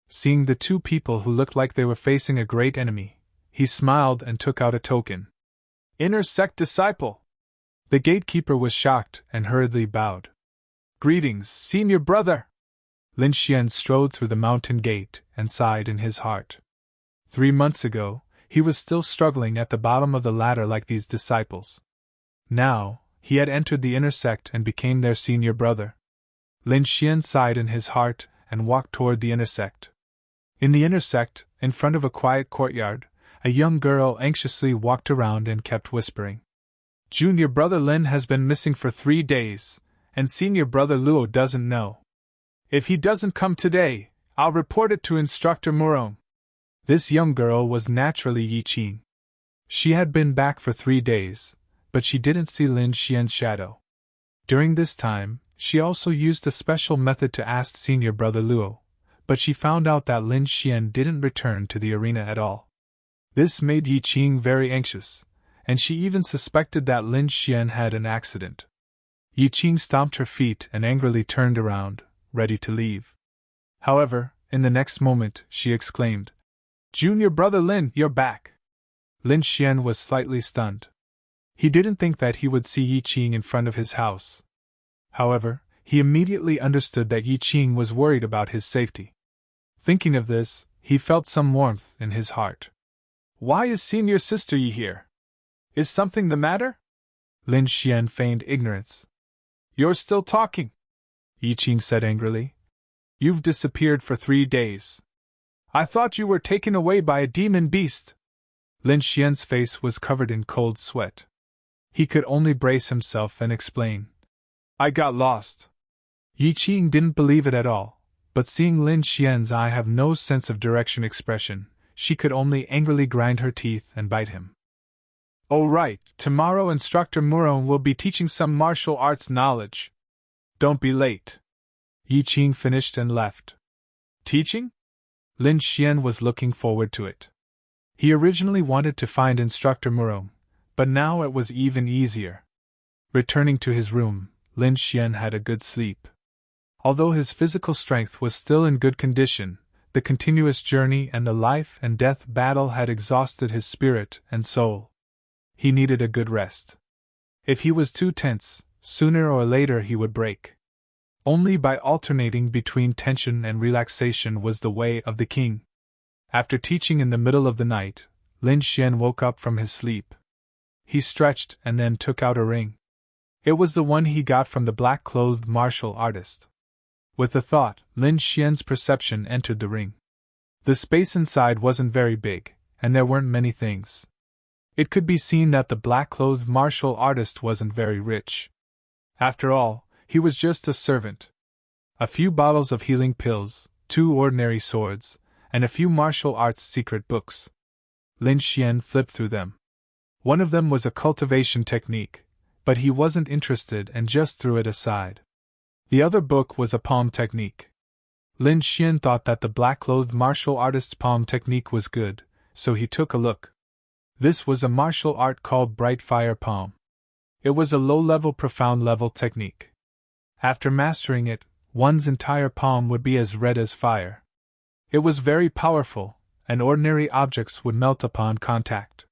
Seeing the 2 people who looked like they were facing a great enemy, he smiled and took out a token. Inner sect disciple! The gatekeeper was shocked and hurriedly bowed. Greetings, senior brother! Lin Xian strode through the mountain gate and sighed in his heart. 3 months ago, he was still struggling at the bottom of the ladder like these disciples. Now, he had entered the inner sect and became their senior brother. Lin Xian sighed in his heart and walked toward the inner sect. In the inner sect, in front of a quiet courtyard, a young girl anxiously walked around and kept whispering. Junior brother Lin has been missing for 3 days, and senior brother Luo doesn't know. If he doesn't come today, I'll report it to Instructor Murong. This young girl was naturally Yi Qing. She had been back for 3 days, but she didn't see Lin Xian's shadow. During this time, she also used a special method to ask senior brother Luo, but she found out that Lin Xian didn't return to the arena at all. This made Yi Qing very anxious, and she even suspected that Lin Xian had an accident. Yi Qing stomped her feet and angrily turned around, ready to leave. However, in the next moment, she exclaimed, Junior brother Lin, you're back! Lin Xian was slightly stunned. He didn't think that he would see Yi Qing in front of his house. However, he immediately understood that Yi Qing was worried about his safety. Thinking of this, he felt some warmth in his heart. Why is senior sister Yi here? Is something the matter? Lin Xian feigned ignorance. You're still talking, Yi Qing said angrily. You've disappeared for 3 days. I thought you were taken away by a demon beast. Lin Xian's face was covered in cold sweat. He could only brace himself and explain. I got lost. Yi Qing didn't believe it at all, but seeing Lin Xian's eye have no sense of direction expression, she could only angrily grind her teeth and bite him. Oh right, tomorrow Instructor Muron will be teaching some martial arts knowledge. Don't be late. Yi Qing finished and left. Teaching? Lin Xian was looking forward to it. He originally wanted to find Instructor Muron, but now it was even easier. Returning to his room, Lin Xian had a good sleep. Although his physical strength was still in good condition, the continuous journey and the life and death battle had exhausted his spirit and soul. He needed a good rest. If he was too tense, sooner or later he would break. Only by alternating between tension and relaxation was the way of the king. After teaching in the middle of the night, Lin Xian woke up from his sleep. He stretched and then took out a ring. It was the one he got from the black-clothed martial artist. With a thought, Lin Xian's perception entered the ring. The space inside wasn't very big, and there weren't many things. It could be seen that the black-clothed martial artist wasn't very rich. After all, he was just a servant. A few bottles of healing pills, 2 ordinary swords, and a few martial arts secret books. Lin Xian flipped through them. One of them was a cultivation technique, but he wasn't interested and just threw it aside. The other book was a palm technique. Lin Xian thought that the black-clothed martial artist's palm technique was good, so he took a look. This was a martial art called Bright Fire Palm. It was a low-level profound-level technique. After mastering it, one's entire palm would be as red as fire. It was very powerful, and ordinary objects would melt upon contact.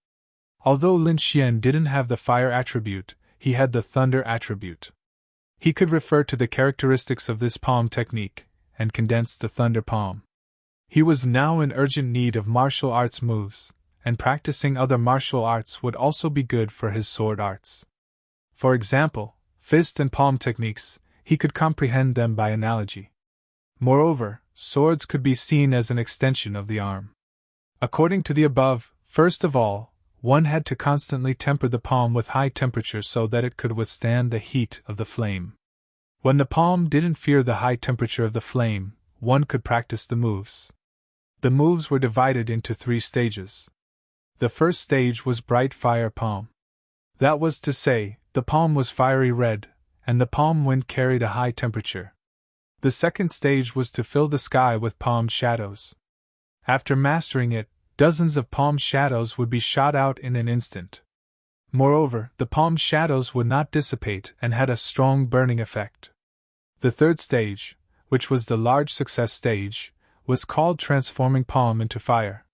Although Lin Xian didn't have the fire attribute, he had the thunder attribute. He could refer to the characteristics of this palm technique, and condense the thunder palm. He was now in urgent need of martial arts moves, and practicing other martial arts would also be good for his sword arts. For example, fist and palm techniques, he could comprehend them by analogy. Moreover, swords could be seen as an extension of the arm. According to the above, first of all, one had to constantly temper the palm with high temperature so that it could withstand the heat of the flame. When the palm didn't fear the high temperature of the flame, one could practice the moves. The moves were divided into 3 stages. The first stage was bright fire palm. That was to say, the palm was fiery red, and the palm wind carried a high temperature. The second stage was to fill the sky with palm shadows. After mastering it, dozens of palm shadows would be shot out in an instant. Moreover, the palm shadows would not dissipate and had a strong burning effect. The third stage, which was the large success stage, was called transforming palm into fire.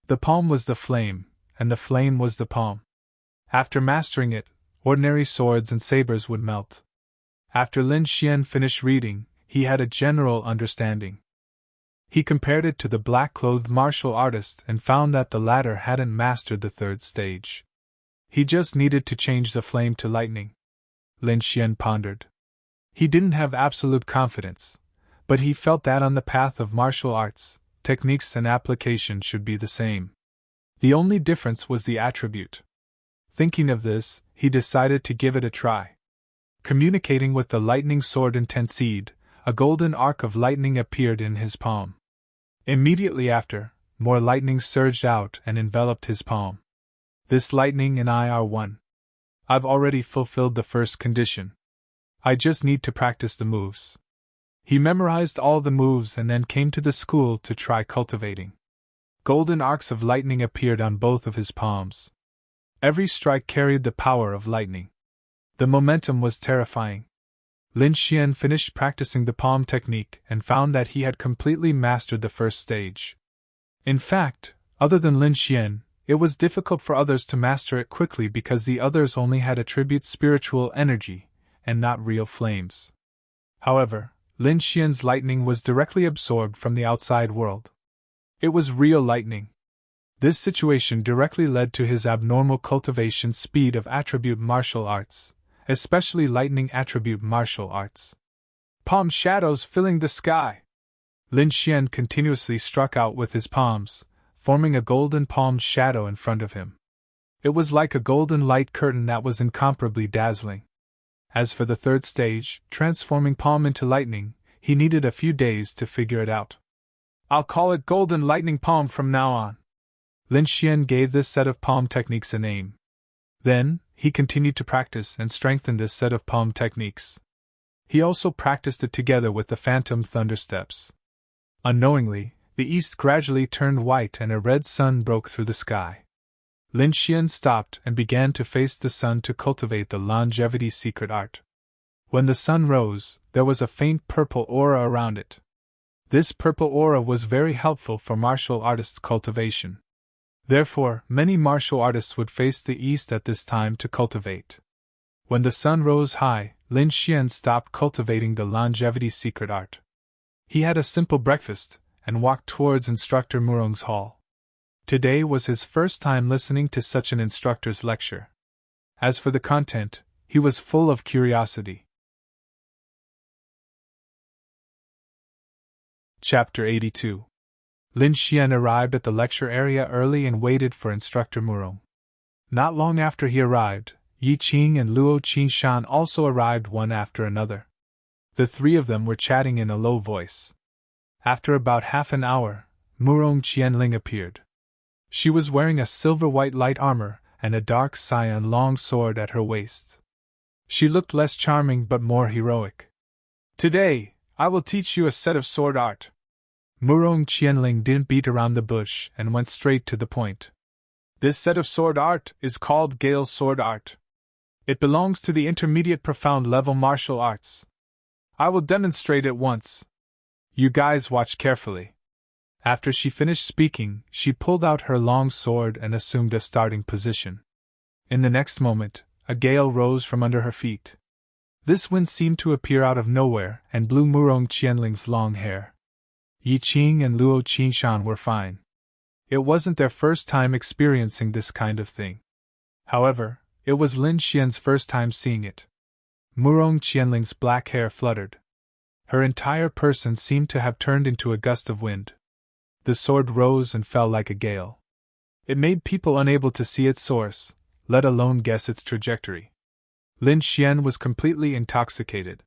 The palm was the flame, and the flame was the palm. After mastering it, ordinary swords and sabers would melt. After Lin Xian finished reading, he had a general understanding. He compared it to the black-clothed martial artist and found that the latter hadn't mastered the third stage. He just needed to change the flame to lightning. Lin Xian pondered. He didn't have absolute confidence, but he felt that on the path of martial arts, techniques and application should be the same. The only difference was the attribute. Thinking of this, he decided to give it a try. Communicating with the lightning sword Intenseed, a golden arc of lightning appeared in his palm. Immediately after, more lightning surged out and enveloped his palm. This lightning and I are one. I've already fulfilled the first condition. I just need to practice the moves. He memorized all the moves and then came to the school to try cultivating. Golden arcs of lightning appeared on both of his palms. Every strike carried the power of lightning. The momentum was terrifying. Lin Xian finished practicing the palm technique and found that he had completely mastered the first stage. In fact, other than Lin Xian, it was difficult for others to master it quickly because the others only had attribute spiritual energy, and not real flames. However, Lin Xian's lightning was directly absorbed from the outside world. It was real lightning. This situation directly led to his abnormal cultivation speed of attribute martial arts, especially lightning attribute martial arts. Palm shadows filling the sky. Lin Xian continuously struck out with his palms, forming a golden palm shadow in front of him. It was like a golden light curtain that was incomparably dazzling. As for the third stage, transforming palm into lightning, he needed a few days to figure it out. I'll call it Golden Lightning Palm from now on. Lin Xian gave this set of palm techniques a name. Then, he continued to practice and strengthen this set of palm techniques. He also practiced it together with the phantom thunder steps. Unknowingly, the east gradually turned white and a red sun broke through the sky. Lin Xian stopped and began to face the sun to cultivate the longevity secret art. When the sun rose, there was a faint purple aura around it. This purple aura was very helpful for martial artists' cultivation. Therefore, many martial artists would face the east at this time to cultivate. When the sun rose high, Lin Xian stopped cultivating the longevity secret art. He had a simple breakfast and walked towards Instructor Murong's hall. Today was his first time listening to such an instructor's lecture. As for the content, he was full of curiosity. Chapter 82. Lin Xian arrived at the lecture area early and waited for Instructor Murong. Not long after he arrived, Yi Qing and Luo Qingshan also arrived one after another. The three of them were chatting in a low voice. After about half an hour, Murong Qianling appeared. She was wearing a silver-white light armor and a dark cyan long sword at her waist. She looked less charming but more heroic. "Today, I will teach you a set of sword art." Murong Qianling didn't beat around the bush and went straight to the point. "This set of sword art is called Gale Sword Art. It belongs to the intermediate profound level martial arts. I will demonstrate it once. You guys watch carefully." After she finished speaking, she pulled out her long sword and assumed a starting position. In the next moment, a gale rose from under her feet. This wind seemed to appear out of nowhere and blew Murong Qianling's long hair. Yi Qing and Luo Qingshan were fine. It wasn't their first time experiencing this kind of thing. However, it was Lin Xian's first time seeing it. Murong Qianling's black hair fluttered. Her entire person seemed to have turned into a gust of wind. The sword rose and fell like a gale. It made people unable to see its source, let alone guess its trajectory. Lin Xian was completely intoxicated.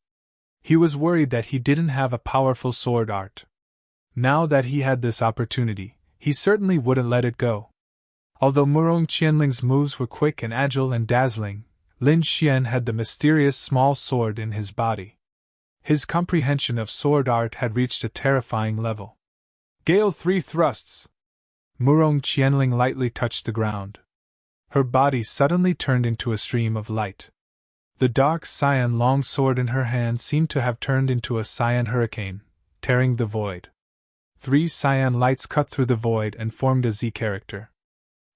He was worried that he didn't have a powerful sword art. Now that he had this opportunity, he certainly wouldn't let it go. Although Murong Qianling's moves were quick and agile and dazzling, Lin Xian had the mysterious small sword in his body. His comprehension of sword art had reached a terrifying level. "Gale 3 thrusts!" Murong Qianling lightly touched the ground. Her body suddenly turned into a stream of light. The dark cyan long sword in her hand seemed to have turned into a cyan hurricane, tearing the void. 3 cyan lights cut through the void and formed a Z character.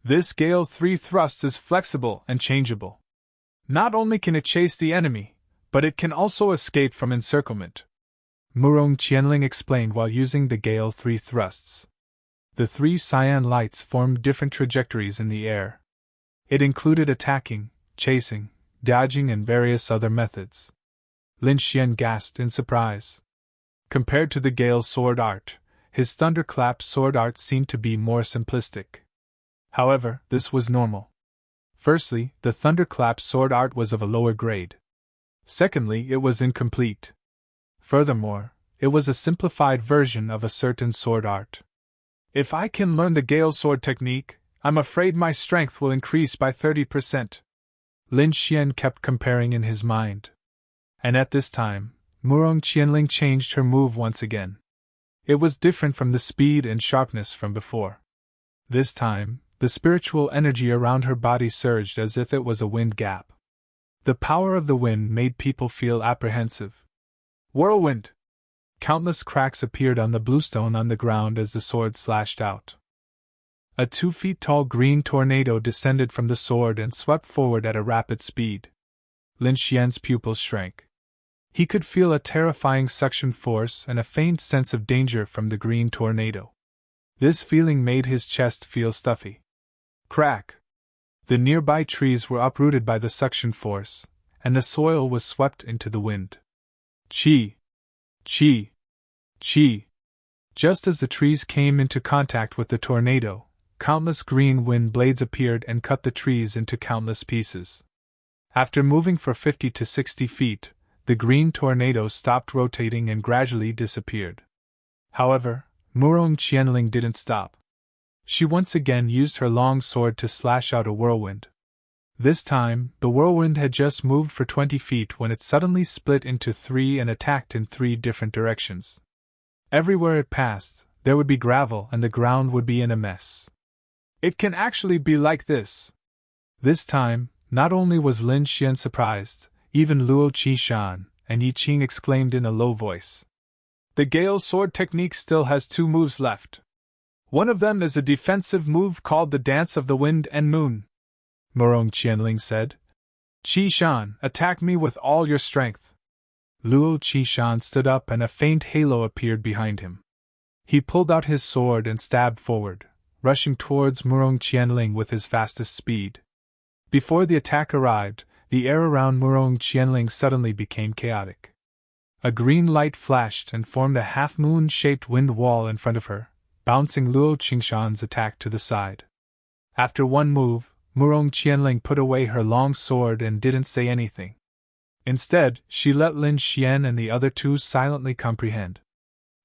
This Gale 3 thrust is flexible and changeable. Not only can it chase the enemy, but it can also escape from encirclement. Murong Qianling explained while using the Gale 3 thrusts. The 3 cyan lights formed different trajectories in the air. It included attacking, chasing, dodging and various other methods. Lin Xian gasped in surprise. Compared to the Gale sword art, his thunderclap sword art seemed to be more simplistic. However, this was normal. Firstly, the thunderclap sword art was of a lower grade. Secondly, it was incomplete. Furthermore, it was a simplified version of a certain sword art. If I can learn the Gale sword technique, I'm afraid my strength will increase by 30%. Lin Xian kept comparing in his mind. And at this time, Murong Qianling changed her move once again. It was different from the speed and sharpness from before. This time, the spiritual energy around her body surged as if it was a wind gap. The power of the wind made people feel apprehensive. Whirlwind! Countless cracks appeared on the bluestone on the ground as the sword slashed out. A 2 feet tall green tornado descended from the sword and swept forward at a rapid speed. Lin Xian's pupils shrank. He could feel a terrifying suction force and a faint sense of danger from the green tornado. This feeling made his chest feel stuffy. Crack! The nearby trees were uprooted by the suction force, and the soil was swept into the wind. Chi! Chi! Chi! Just as the trees came into contact with the tornado, countless green wind blades appeared and cut the trees into countless pieces. After moving for 50 to 60 feet, the green tornado stopped rotating and gradually disappeared. However, Murong Qianling didn't stop. She once again used her long sword to slash out a whirlwind. This time, the whirlwind had just moved for 20 feet when it suddenly split into three and attacked in three different directions. Everywhere it passed, there would be gravel and the ground would be in a mess. It can actually be like this. This time, not only was Lin Xian surprised, even Luo Qishan and Yi Qing exclaimed in a low voice. The Gale Sword technique still has two moves left. One of them is a defensive move called the Dance of the Wind and Moon. Murong Qianling said. Qishan, attack me with all your strength. Luo Qishan stood up and a faint halo appeared behind him. He pulled out his sword and stabbed forward, rushing towards Murong Qianling with his fastest speed. Before the attack arrived, the air around Murong Qianling suddenly became chaotic. A green light flashed and formed a half-moon-shaped wind wall in front of her, bouncing Luo Qingshan's attack to the side. After one move, Murong Qianling put away her long sword and didn't say anything. Instead, she let Lin Xian and the other two silently comprehend.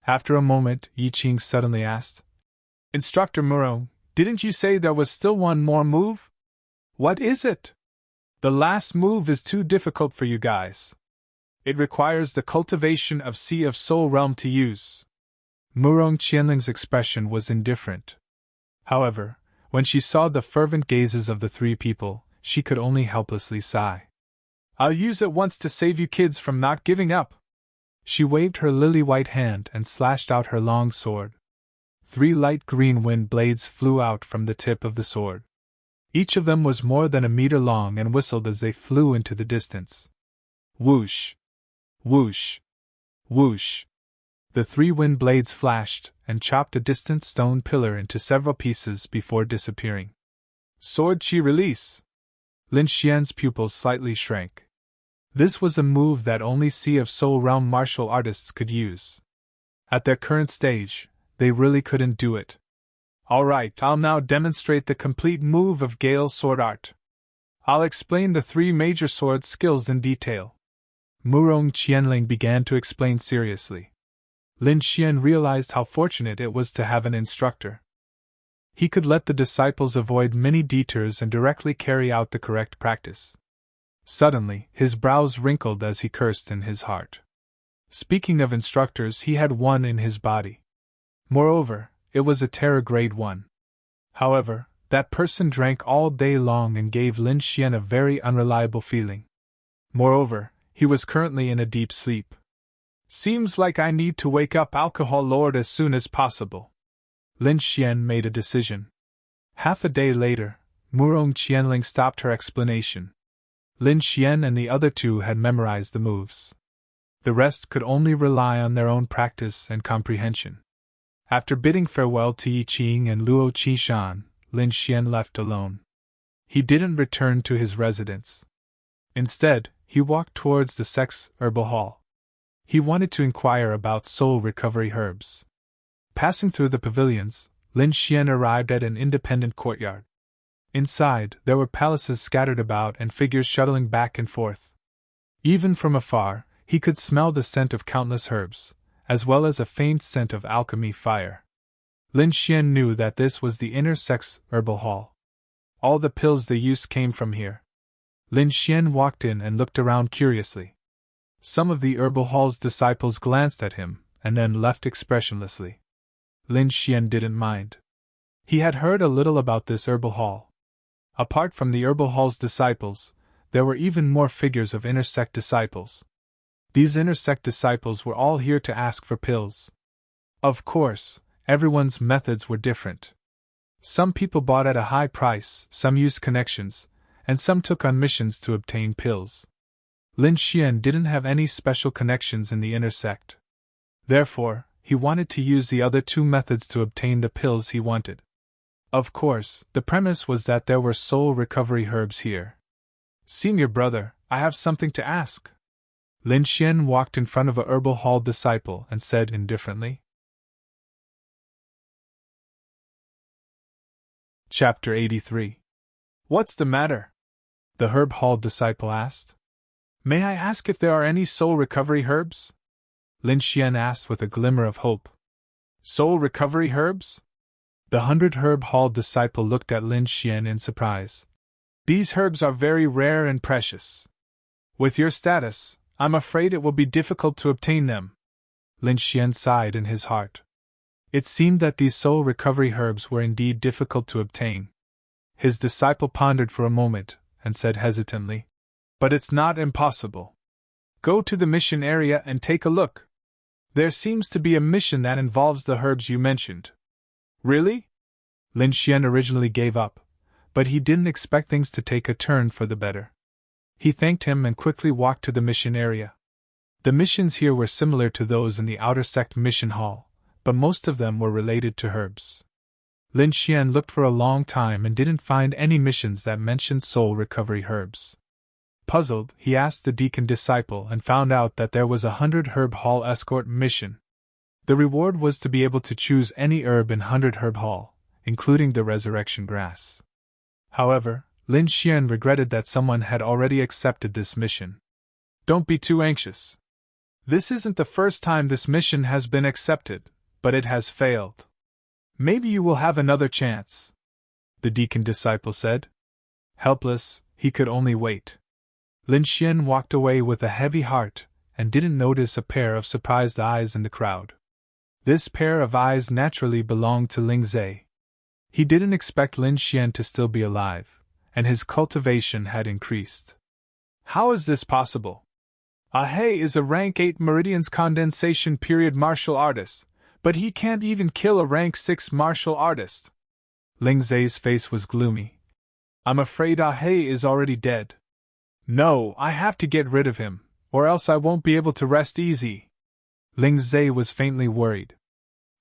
After a moment, Yi Qing suddenly asked, Instructor Murong, didn't you say there was still one more move? What is it? The last move is too difficult for you guys. It requires the cultivation of Sea of Soul Realm to use. Murong Qianling's expression was indifferent. However, when she saw the fervent gazes of the three people, she could only helplessly sigh. I'll use it once to save you kids from not giving up. She waved her lily-white hand and slashed out her long sword. 3 light green wind blades flew out from the tip of the sword. Each of them was more than a meter long and whistled as they flew into the distance. Whoosh! Whoosh! Whoosh! The 3 wind blades flashed and chopped a distant stone pillar into several pieces before disappearing. Sword chi release! Lin Xian's pupils slightly shrank. This was a move that only Sea of Soul Realm martial artists could use. At their current stage, they really couldn't do it. Alright, I'll now demonstrate the complete move of Gale Sword Art. I'll explain the 3 major sword skills in detail. Murong Qianling began to explain seriously. Lin Xian realized how fortunate it was to have an instructor. He could let the disciples avoid many detours and directly carry out the correct practice. Suddenly, his brows wrinkled as he cursed in his heart. Speaking of instructors, he had one in his body. Moreover, it was a Terra Grade 1. However, that person drank all day long and gave Lin Xian a very unreliable feeling. Moreover, he was currently in a deep sleep. Seems like I need to wake up Alcohol Lord as soon as possible. Lin Xian made a decision. Half a day later, Murong Qianling stopped her explanation. Lin Xian and the other 2 had memorized the moves. The rest could only rely on their own practice and comprehension. After bidding farewell to Yi Qing and Luo Qishan, Lin Xian left alone. He didn't return to his residence. Instead, he walked towards the Sex Herbal Hall. He wanted to inquire about soul recovery herbs. Passing through the pavilions, Lin Xian arrived at an independent courtyard. Inside, there were palaces scattered about and figures shuttling back and forth. Even from afar, he could smell the scent of countless herbs, as well as a faint scent of alchemy fire. Lin Xian knew that this was the inner Sex Herbal Hall. All the pills they used came from here. Lin Xian walked in and looked around curiously. Some of the Herbal Hall's disciples glanced at him, and then left expressionlessly. Lin Xian didn't mind. He had heard a little about this Herbal Hall. Apart from the Herbal Hall's disciples, there were even more figures of inner sect disciples. These inner sect disciples were all here to ask for pills. Of course, everyone's methods were different. Some people bought at a high price, some used connections, and some took on missions to obtain pills. Lin Xian didn't have any special connections in the inner sect. Therefore, he wanted to use the other 2 methods to obtain the pills he wanted. Of course, the premise was that there were soul recovery herbs here. Senior brother, I have something to ask. Lin Xian walked in front of a Herbal Hall disciple and said indifferently. Chapter 83. What's the matter? The Herb Hall disciple asked. May I ask if there are any soul recovery herbs? Lin Xian asked with a glimmer of hope. Soul recovery herbs? The 100 Herb Hall disciple looked at Lin Xian in surprise. These herbs are very rare and precious. With your status, I'm afraid it will be difficult to obtain them. Lin Xian sighed in his heart. It seemed that these soul recovery herbs were indeed difficult to obtain. His disciple pondered for a moment, and said hesitantly, "But it's not impossible. Go to the mission area and take a look. There seems to be a mission that involves the herbs you mentioned." "Really?" Lin Xian originally gave up, but he didn't expect things to take a turn for the better. He thanked him and quickly walked to the mission area. The missions here were similar to those in the outer sect mission hall, but most of them were related to herbs. Lin Xian looked for a long time and didn't find any missions that mentioned soul recovery herbs. Puzzled, he asked the deacon disciple and found out that there was a 100-herb hall escort mission. The reward was to be able to choose any herb in 100-herb hall, including the resurrection grass. However, Lin Xian regretted that someone had already accepted this mission. "Don't be too anxious. This isn't the first time this mission has been accepted, but it has failed. Maybe you will have another chance," the deacon disciple said. Helpless, he could only wait. Lin Xian walked away with a heavy heart and didn't notice a pair of surprised eyes in the crowd. This pair of eyes naturally belonged to Ling Zhe. He didn't expect Lin Xian to still be alive, and his cultivation had increased. "How is this possible? Ahei is a rank 8 Meridian's condensation period martial artist, but he can't even kill a rank 6 martial artist." Ling Zhe's face was gloomy. "I'm afraid Ahei is already dead. No, I have to get rid of him, or else I won't be able to rest easy." Ling Zhe was faintly worried.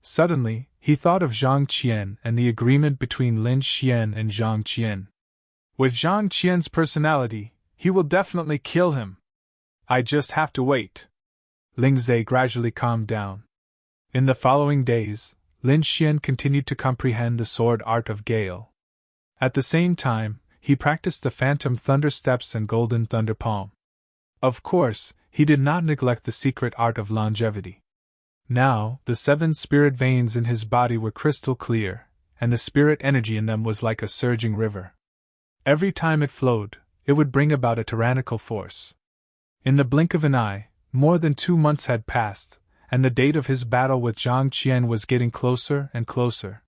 Suddenly, he thought of Zhang Qian and the agreement between Lin Xian and Zhang Qian. With Zhang Qian's personality, he will definitely kill him. I just have to wait. Ling Zhe gradually calmed down. In the following days, Lin Xian continued to comprehend the sword art of Gale. At the same time, he practiced the phantom thunder steps and golden thunder palm. Of course, he did not neglect the secret art of longevity. Now, the 7 spirit veins in his body were crystal clear, and the spirit energy in them was like a surging river. Every time it flowed, it would bring about a tyrannical force. In the blink of an eye, more than 2 months had passed, and the date of his battle with Zhang Qian was getting closer and closer.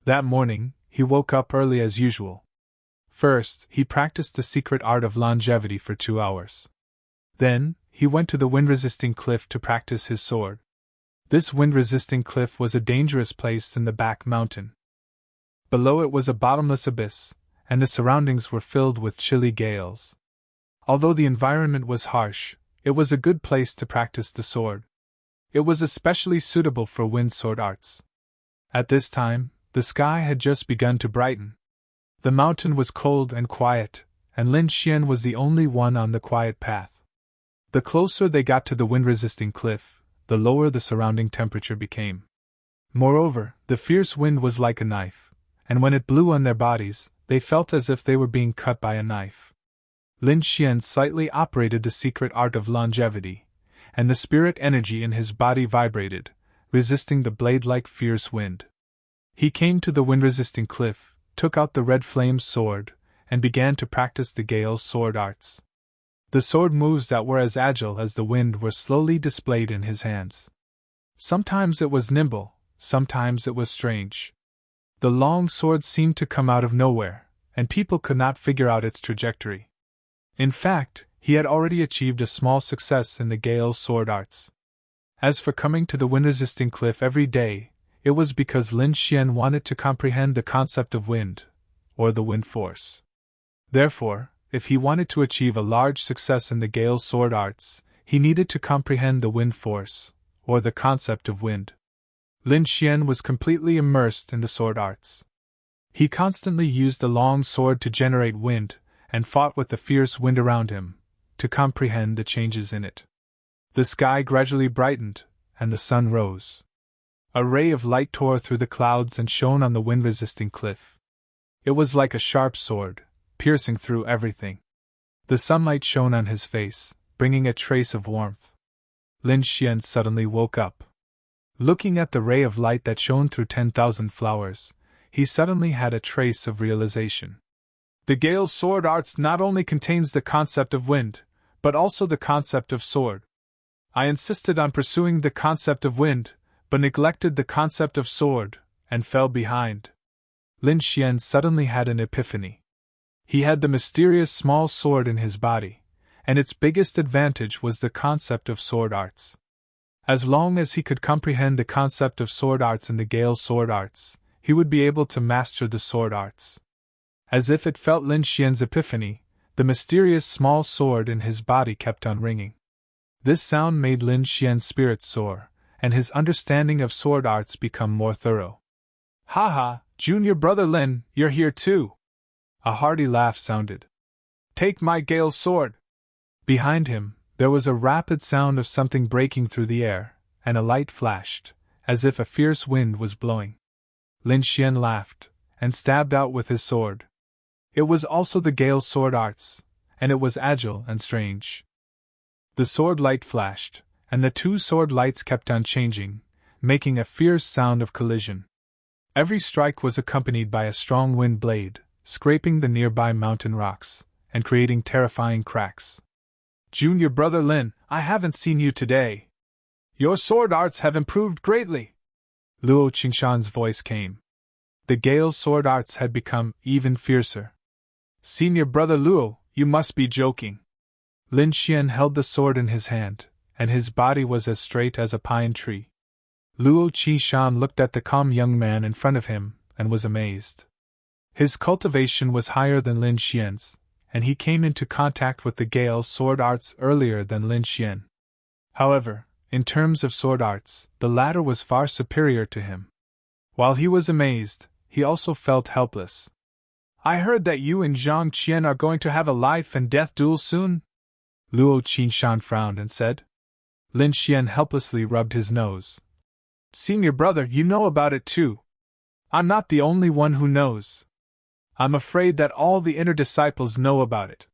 That morning, he woke up early as usual. First, he practiced the secret art of longevity for 2 hours. Then, he went to the wind-resisting cliff to practice his sword. This wind-resisting cliff was a dangerous place in the back mountain. Below it was a bottomless abyss, and the surroundings were filled with chilly gales. Although the environment was harsh, it was a good place to practice the sword. It was especially suitable for wind sword arts. At this time, the sky had just begun to brighten. The mountain was cold and quiet, and Lin Xian was the only one on the quiet path. The closer they got to the wind-resisting cliff, the lower the surrounding temperature became. Moreover, the fierce wind was like a knife, and when it blew on their bodies, they felt as if they were being cut by a knife. Lin Xian slightly operated the secret art of longevity, and the spirit energy in his body vibrated, resisting the blade-like fierce wind. He came to the wind-resisting cliff, took out the red flame sword, and began to practice the Gale's sword arts. The sword moves that were as agile as the wind were slowly displayed in his hands. Sometimes it was nimble, sometimes it was strange. The long sword seemed to come out of nowhere, and people could not figure out its trajectory. In fact, he had already achieved a small success in the Gale's sword arts. As for coming to the wind-resisting cliff every day, it was because Lin Xian wanted to comprehend the concept of wind, or the wind force. Therefore, if he wanted to achieve a large success in the Gale's sword arts, he needed to comprehend the wind force, or the concept of wind. Lin Xian was completely immersed in the sword arts. He constantly used the long sword to generate wind, and fought with the fierce wind around him, to comprehend the changes in it. The sky gradually brightened, and the sun rose. A ray of light tore through the clouds and shone on the wind-resisting cliff. It was like a sharp sword, piercing through everything. The sunlight shone on his face, bringing a trace of warmth. Lin Xian suddenly woke up. Looking at the ray of light that shone through 10,000 flowers, he suddenly had a trace of realization. The Gale's sword arts not only contains the concept of wind, but also the concept of sword. I insisted on pursuing the concept of wind, but neglected the concept of sword, and fell behind. Lin Xian suddenly had an epiphany. He had the mysterious small sword in his body, and its biggest advantage was the concept of sword arts. As long as he could comprehend the concept of sword arts in the Gale's sword arts, he would be able to master the sword arts. As if it felt Lin Xian's epiphany, the mysterious small sword in his body kept on ringing. This sound made Lin Xian's spirits soar, and his understanding of sword arts become more thorough. "Ha ha, junior brother Lin, you're here too!" A hearty laugh sounded. "Take my Gale's sword!" Behind him, there was a rapid sound of something breaking through the air, and a light flashed, as if a fierce wind was blowing. Lin Xian laughed, and stabbed out with his sword. It was also the Gale's sword arts, and it was agile and strange. The sword light flashed, and the two sword lights kept on changing, making a fierce sound of collision. Every strike was accompanied by a strong wind blade, scraping the nearby mountain rocks, and creating terrifying cracks. "Junior brother Lin, I haven't seen you today. Your sword arts have improved greatly." Luo Qingshan's voice came. The Gale's sword arts had become even fiercer. "Senior brother Luo, you must be joking." Lin Xian held the sword in his hand, and his body was as straight as a pine tree. Luo Qingshan looked at the calm young man in front of him, and was amazed. His cultivation was higher than Lin Xian's, and he came into contact with the Gale's sword arts earlier than Lin Xian. However, in terms of sword arts, the latter was far superior to him. While he was amazed, he also felt helpless. "I heard that you and Zhang Qian are going to have a life and death duel soon?" Luo Qingshan frowned and said. Lin Xian helplessly rubbed his nose. "Senior brother, you know about it too. I'm not the only one who knows. I'm afraid that all the inner disciples know about it,"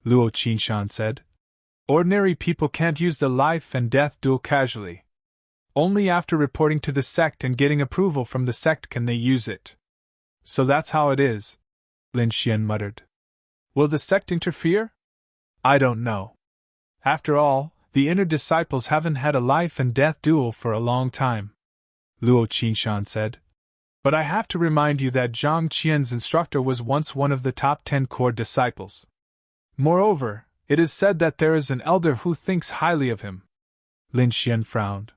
Luo Qingshan said. "Ordinary people can't use the life and death duel casually. Only after reporting to the sect and getting approval from the sect can they use it. So that's how it is," Lin Xian muttered. "Will the sect interfere? I don't know. After all, the inner disciples haven't had a life and death duel for a long time," Luo Qingshan said. "But I have to remind you that Zhang Qian's instructor was once one of the top 10 core disciples. Moreover, it is said that there is an elder who thinks highly of him." Lin Xian frowned.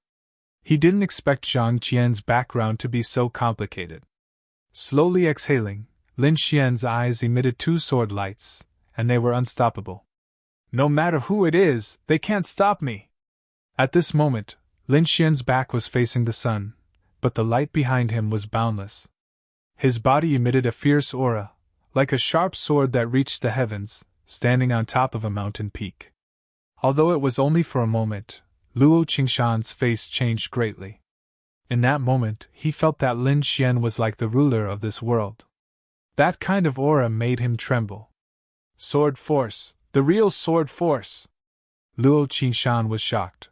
He didn't expect Zhang Qian's background to be so complicated. Slowly exhaling, Lin Xian's eyes emitted two sword lights, and they were unstoppable. "No matter who it is, they can't stop me." At this moment, Lin Xian's back was facing the sun, but the light behind him was boundless. His body emitted a fierce aura, like a sharp sword that reached the heavens, standing on top of a mountain peak. Although it was only for a moment, Luo Qingshan's face changed greatly. In that moment, he felt that Lin Xian was like the ruler of this world. That kind of aura made him tremble. "Sword force, the real sword force!" Luo Qingshan was shocked.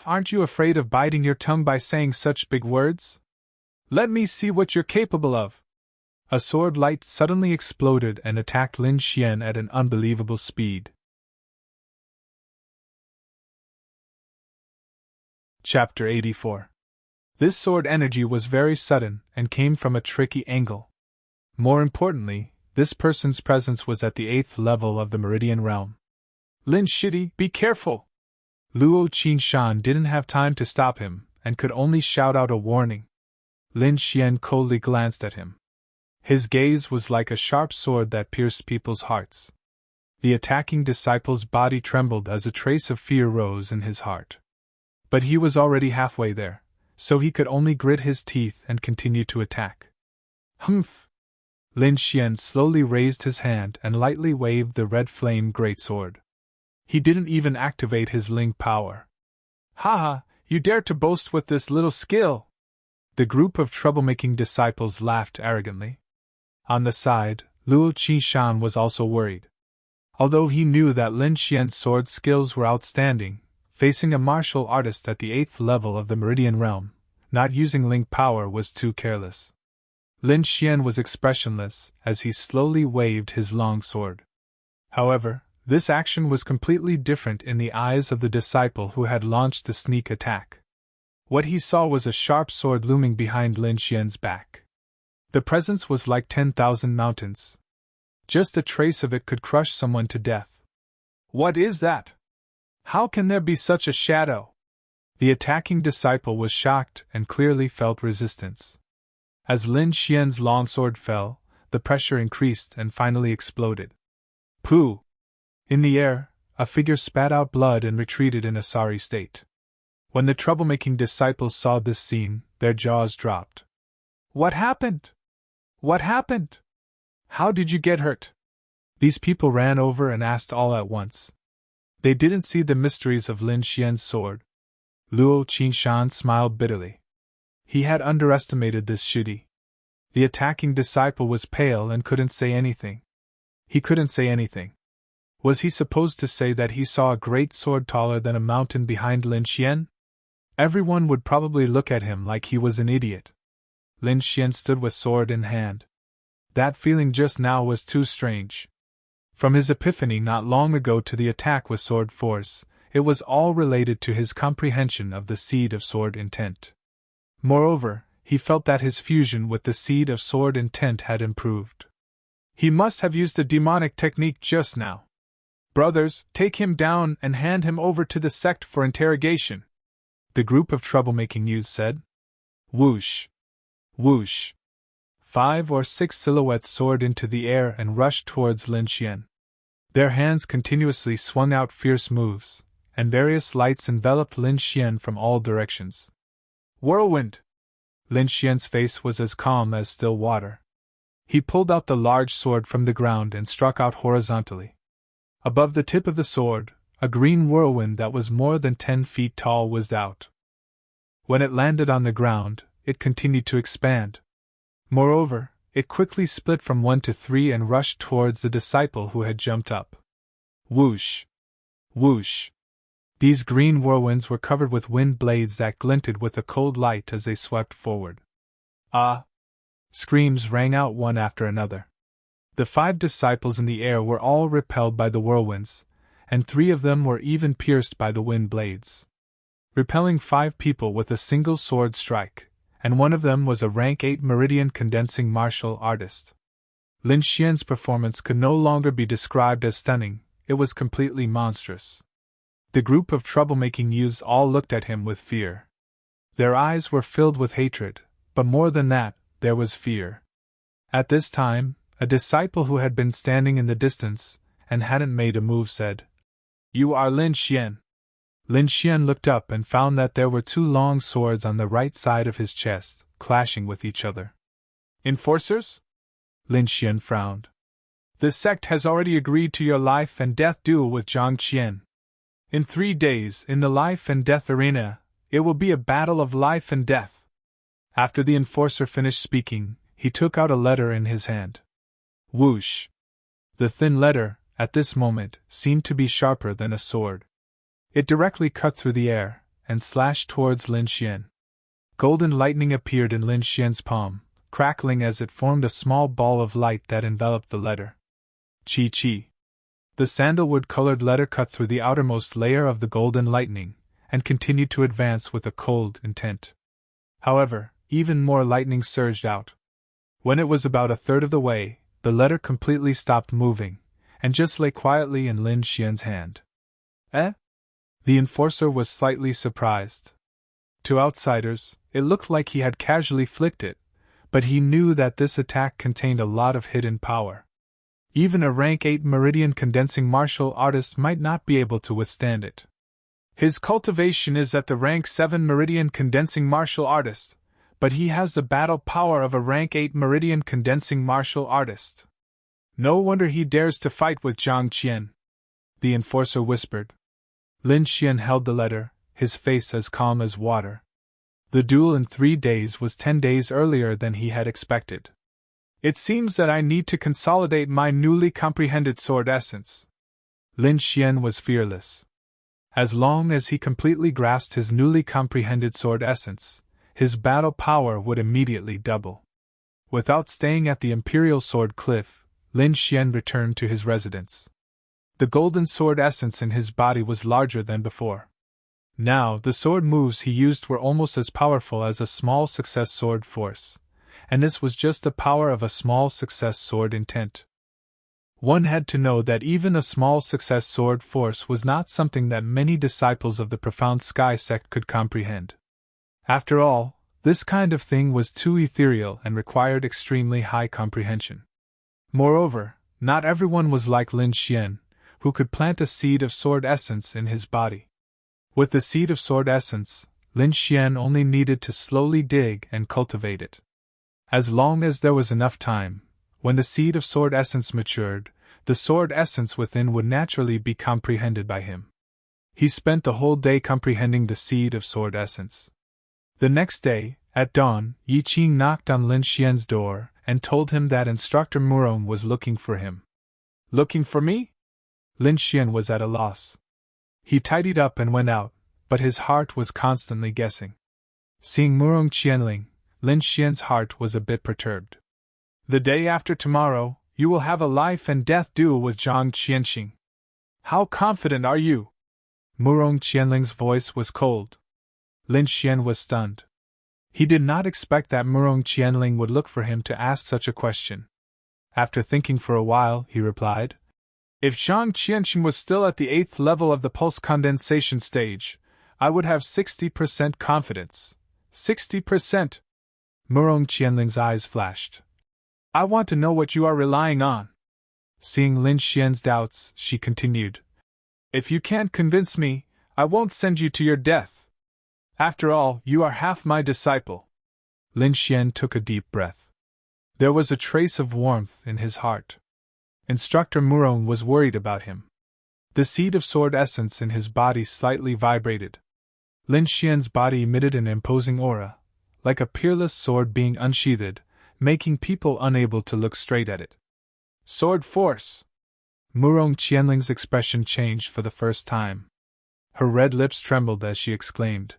Aren't you afraid of biting your tongue by saying such big words? Let me see what you're capable of." A sword light suddenly exploded and attacked Lin Xian at an unbelievable speed. Chapter 84. This sword energy was very sudden and came from a tricky angle. More importantly, this person's presence was at the 8th level of the Meridian Realm. "Lin Shidi, be careful!" Luo Qingshan didn't have time to stop him, and could only shout out a warning. Lin Xian coldly glanced at him. His gaze was like a sharp sword that pierced people's hearts. The attacking disciple's body trembled as a trace of fear rose in his heart. But he was already halfway there, so he could only grit his teeth and continue to attack. "Humph!" Lin Xian slowly raised his hand and lightly waved the red flame greatsword. He didn't even activate his Ling power. "Ha! You dare to boast with this little skill!" The group of troublemaking disciples laughed arrogantly. On the side, Luo Qingshan was also worried. Although he knew that Lin Xian's sword skills were outstanding, facing a martial artist at the 8th level of the Meridian Realm, not using Ling power was too careless. Lin Xian was expressionless as he slowly waved his long sword. However, this action was completely different in the eyes of the disciple who had launched the sneak attack. What he saw was a sharp sword looming behind Lin Xian's back. The presence was like 10,000 mountains. Just a trace of it could crush someone to death. What is that? How can there be such a shadow? The attacking disciple was shocked and clearly felt resistance. As Lin Xian's longsword fell, the pressure increased and finally exploded. Pooh! In the air, a figure spat out blood and retreated in a sorry state. When the troublemaking disciples saw this scene, their jaws dropped. What happened? What happened? How did you get hurt? These people ran over and asked all at once. They didn't see the mysteries of Lin Xian's sword. Luo Qingshan smiled bitterly. He had underestimated this shidi. The attacking disciple was pale and couldn't say anything. He couldn't say anything. Was he supposed to say that he saw a great sword taller than a mountain behind Lin Xian? Everyone would probably look at him like he was an idiot. Lin Xian stood with sword in hand. That feeling just now was too strange. From his epiphany not long ago to the attack with sword force, it was all related to his comprehension of the seed of sword intent. Moreover, he felt that his fusion with the seed of sword intent had improved. He must have used a demonic technique just now. Brothers, take him down and hand him over to the sect for interrogation, the group of troublemaking youths said. Whoosh! Whoosh! 5 or 6 silhouettes soared into the air and rushed towards Lin Xian. Their hands continuously swung out fierce moves, and various lights enveloped Lin Xian from all directions. Whirlwind! Lin Xian's face was as calm as still water. He pulled out the large sword from the ground and struck out horizontally. Above the tip of the sword, a green whirlwind that was more than 10 feet tall whizzed out. When it landed on the ground, it continued to expand. Moreover, it quickly split from 1 to 3 and rushed towards the disciple who had jumped up. Whoosh! Whoosh! These green whirlwinds were covered with wind blades that glinted with a cold light as they swept forward. Ah! Screams rang out one after another. The 5 disciples in the air were all repelled by the whirlwinds, and 3 of them were even pierced by the wind blades. Repelling 5 people with a single sword strike, and one of them was a rank 8 meridian condensing martial artist. Lin Xian's performance could no longer be described as stunning, it was completely monstrous. The group of troublemaking youths all looked at him with fear. Their eyes were filled with hatred, but more than that, there was fear. At this time, a disciple who had been standing in the distance, and hadn't made a move said, "You are Lin Xian." Lin Xian looked up and found that there were 2 long swords on the right side of his chest, clashing with each other. Enforcers? Lin Xian frowned. The sect has already agreed to your life and death duel with Zhang Qian. In 3 days, in the life and death arena, it will be a battle of life and death. After the enforcer finished speaking, he took out a letter in his hand. Whoosh! The thin letter, at this moment, seemed to be sharper than a sword. It directly cut through the air, and slashed towards Lin Xian. Golden lightning appeared in Lin Xian's palm, crackling as it formed a small ball of light that enveloped the letter. Chi-chi! The sandalwood-colored letter cut through the outermost layer of the golden lightning, and continued to advance with a cold intent. However, even more lightning surged out. When it was about a third of the way, the letter completely stopped moving, and just lay quietly in Lin Xian's hand. Eh? The enforcer was slightly surprised. To outsiders, it looked like he had casually flicked it, but he knew that this attack contained a lot of hidden power. Even a rank 8 meridian condensing martial artist might not be able to withstand it. His cultivation is at the rank 7 meridian condensing martial artist, but he has the battle power of a rank 8 meridian condensing martial artist. No wonder he dares to fight with Zhang Qian, the enforcer whispered. Lin Xian held the letter, his face as calm as water. The duel in 3 days was 10 days earlier than he had expected. It seems that I need to consolidate my newly comprehended sword essence. Lin Xian was fearless. As long as he completely grasped his newly comprehended sword essence, his battle power would immediately double. Without staying at the Imperial Sword Cliff, Lin Xian returned to his residence. The golden sword essence in his body was larger than before. Now, the sword moves he used were almost as powerful as a small success sword force, and this was just the power of a small success sword intent. One had to know that even a small success sword force was not something that many disciples of the profound sky sect could comprehend. After all, this kind of thing was too ethereal and required extremely high comprehension. Moreover, not everyone was like Lin Xian, who could plant a seed of sword essence in his body. With the seed of sword essence, Lin Xian only needed to slowly dig and cultivate it. As long as there was enough time, when the seed of sword essence matured, the sword essence within would naturally be comprehended by him. He spent the whole day comprehending the seed of sword essence. The next day, at dawn, Yi Qing knocked on Lin Xian's door and told him that Instructor Murong was looking for him. "Looking for me?" Lin Xian was at a loss. He tidied up and went out, but his heart was constantly guessing. Seeing Murong Qianling, Lin Xian's heart was a bit perturbed. "The day after tomorrow, you will have a life and death duel with Zhang Qianxing. How confident are you?" Murong Qianling's voice was cold. Lin Xian was stunned. He did not expect that Murong Qianling would look for him to ask such a question. After thinking for a while, he replied, "If Zhang Qianxing was still at the 8th level of the pulse condensation stage, I would have 60% confidence." 60%? Murong Qianling's eyes flashed. "I want to know what you are relying on." Seeing Lin Xian's doubts, she continued, "If you can't convince me, I won't send you to your death. After all, you are half my disciple." Lin Xian took a deep breath. There was a trace of warmth in his heart. Instructor Murong was worried about him. The seed of sword essence in his body slightly vibrated. Lin Xian's body emitted an imposing aura, like a peerless sword being unsheathed, making people unable to look straight at it. "Sword force!" Murong Qianling's expression changed for the first time. Her red lips trembled as she exclaimed,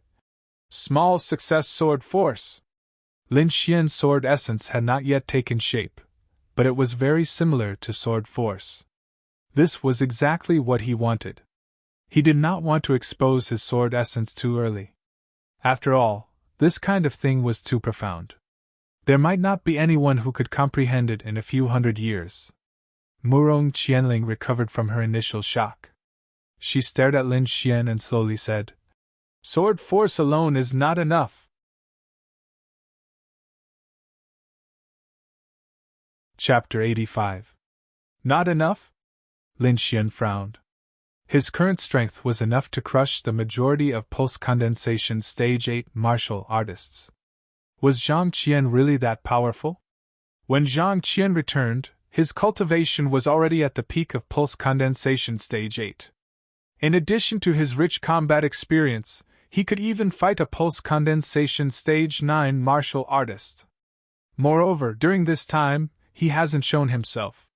"Small success sword force!" Lin Xian's sword essence had not yet taken shape, but it was very similar to sword force. This was exactly what he wanted. He did not want to expose his sword essence too early. After all, this kind of thing was too profound. There might not be anyone who could comprehend it in a few hundred years. Murong Qianling recovered from her initial shock. She stared at Lin Xian and slowly said, "Sword force alone is not enough." Chapter 85. Not enough? Lin Xian frowned. His current strength was enough to crush the majority of pulse condensation stage 8 martial artists. Was Zhang Qian really that powerful? When Zhang Qian returned, his cultivation was already at the peak of pulse condensation stage 8. In addition to his rich combat experience, he could even fight a pulse condensation stage 9 martial artist. Moreover, during this time, he hasn't shown himself.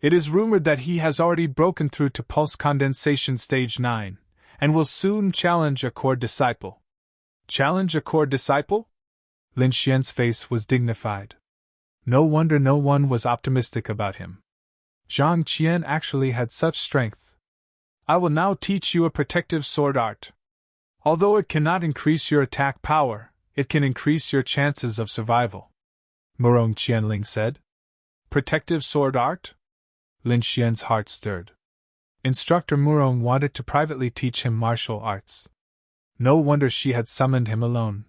It is rumored that he has already broken through to pulse condensation stage 9, and will soon challenge a core disciple. Challenge a core disciple? Lin Xian's face was dignified. No wonder no one was optimistic about him. Zhang Qian actually had such strength. "I will now teach you a protective sword art. Although it cannot increase your attack power, it can increase your chances of survival," Murong Qianling said. "Protective sword art?" Lin Xian's heart stirred. Instructor Murong wanted to privately teach him martial arts. No wonder she had summoned him alone.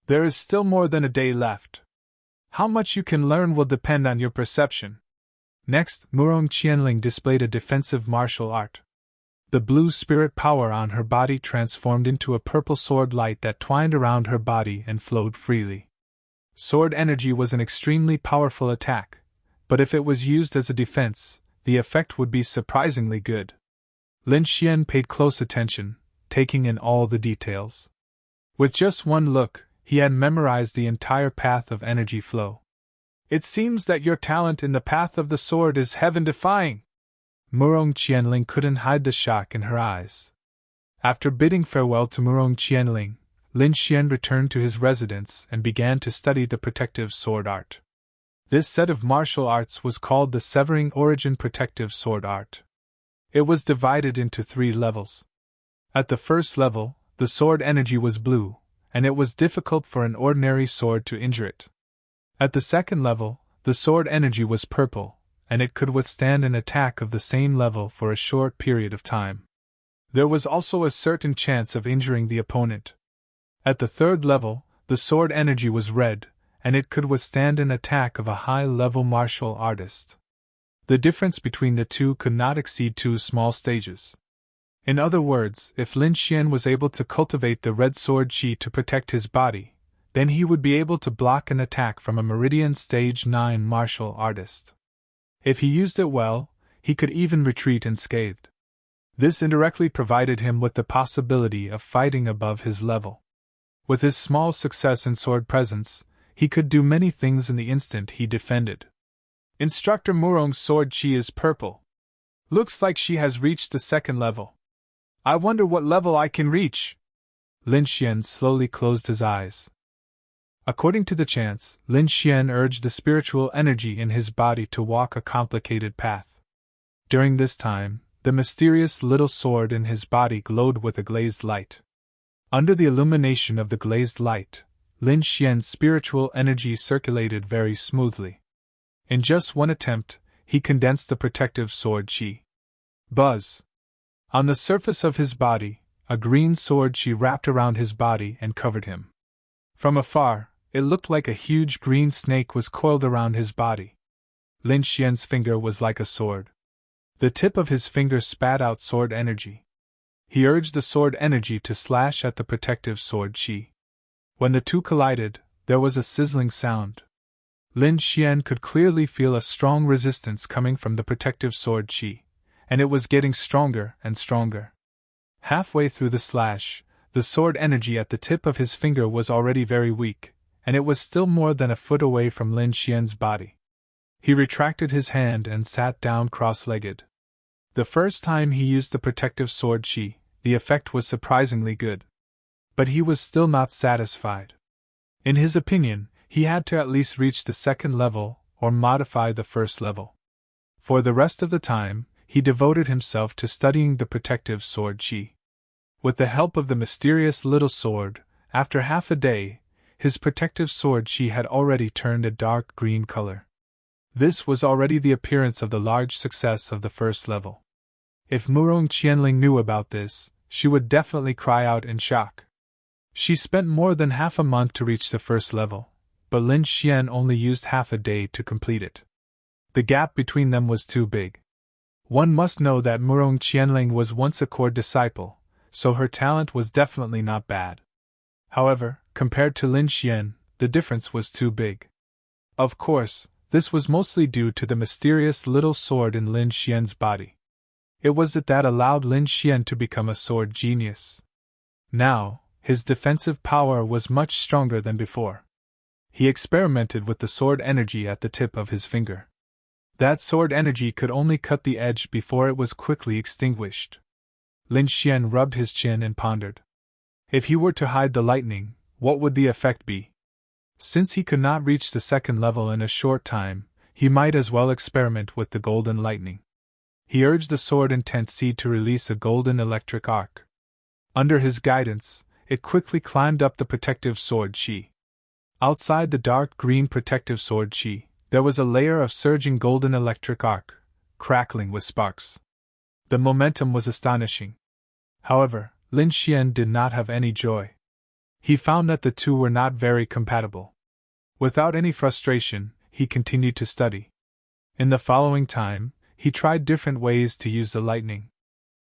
There is still more than a day left. How much you can learn will depend on your perception. Next, Murong Qianling displayed a defensive martial art. The blue spirit power on her body transformed into a purple sword light that twined around her body and flowed freely. Sword energy was an extremely powerful attack, but if it was used as a defense, the effect would be surprisingly good. Lin Xian paid close attention, taking in all the details. With just one look, he had memorized the entire path of energy flow. "It seems that your talent in the path of the sword is heaven-defying." Murong Qianling couldn't hide the shock in her eyes. After bidding farewell to Murong Qianling, Lin Xian returned to his residence and began to study the protective sword art. This set of martial arts was called the Severing Origin Protective Sword Art. It was divided into 3 levels. At the first level, the sword energy was blue, and it was difficult for an ordinary sword to injure it. At the second level, the sword energy was purple, and it could withstand an attack of the same level for a short period of time. There was also a certain chance of injuring the opponent. At the third level, the sword energy was red, and it could withstand an attack of a high-level martial artist. The difference between the two could not exceed 2 small stages. In other words, if Lin Xian was able to cultivate the red sword qi to protect his body, then he would be able to block an attack from a Meridian Stage 9 martial artist. If he used it well, he could even retreat unscathed. This indirectly provided him with the possibility of fighting above his level. With his small success in sword presence, he could do many things in the instant he defended. Instructor Murong's sword qi is purple. Looks like she has reached the second level. I wonder what level I can reach. Lin Xian slowly closed his eyes. According to the chants, Lin Xian urged the spiritual energy in his body to walk a complicated path. During this time, the mysterious little sword in his body glowed with a glazed light. Under the illumination of the glazed light, Lin Xian's spiritual energy circulated very smoothly. In just one attempt, he condensed the protective sword qi. Buzz! On the surface of his body, a green sword qi wrapped around his body and covered him. From afar, it looked like a huge green snake was coiled around his body. Lin Xian's finger was like a sword. The tip of his finger spat out sword energy. He urged the sword energy to slash at the protective sword qi. When the two collided, there was a sizzling sound. Lin Xian could clearly feel a strong resistance coming from the protective sword qi, and it was getting stronger and stronger. Halfway through the slash, the sword energy at the tip of his finger was already very weak, and it was still more than a foot away from Lin Xian's body. He retracted his hand and sat down cross-legged. The first time he used the protective sword qi, the effect was surprisingly good. But he was still not satisfied. In his opinion, he had to at least reach the second level or modify the first level. For the rest of the time, he devoted himself to studying the protective sword qi. With the help of the mysterious little sword, after half a day, his protective sword qi had already turned a dark green color. This was already the appearance of the large success of the first level. If Murong Qianling knew about this, she would definitely cry out in shock. She spent more than half a month to reach the first level, but Lin Xian only used half a day to complete it. The gap between them was too big. One must know that Murong Qianling was once a core disciple, so her talent was definitely not bad. However, compared to Lin Xian, the difference was too big. Of course, this was mostly due to the mysterious little sword in Lin Xian's body. It was it that allowed Lin Xian to become a sword genius. Now, his defensive power was much stronger than before. He experimented with the sword energy at the tip of his finger. That sword energy could only cut the edge before it was quickly extinguished. Lin Xian rubbed his chin and pondered. If he were to hide the lightning, what would the effect be? Since he could not reach the second level in a short time, he might as well experiment with the golden lightning. He urged the sword intent seed to release a golden electric arc. Under his guidance, it quickly climbed up the protective sword qi. Outside the dark green protective sword qi, there was a layer of surging golden electric arc, crackling with sparks. The momentum was astonishing. However, Lin Xian did not have any joy. He found that the two were not very compatible. Without any frustration, he continued to study. In the following time, he tried different ways to use the lightning.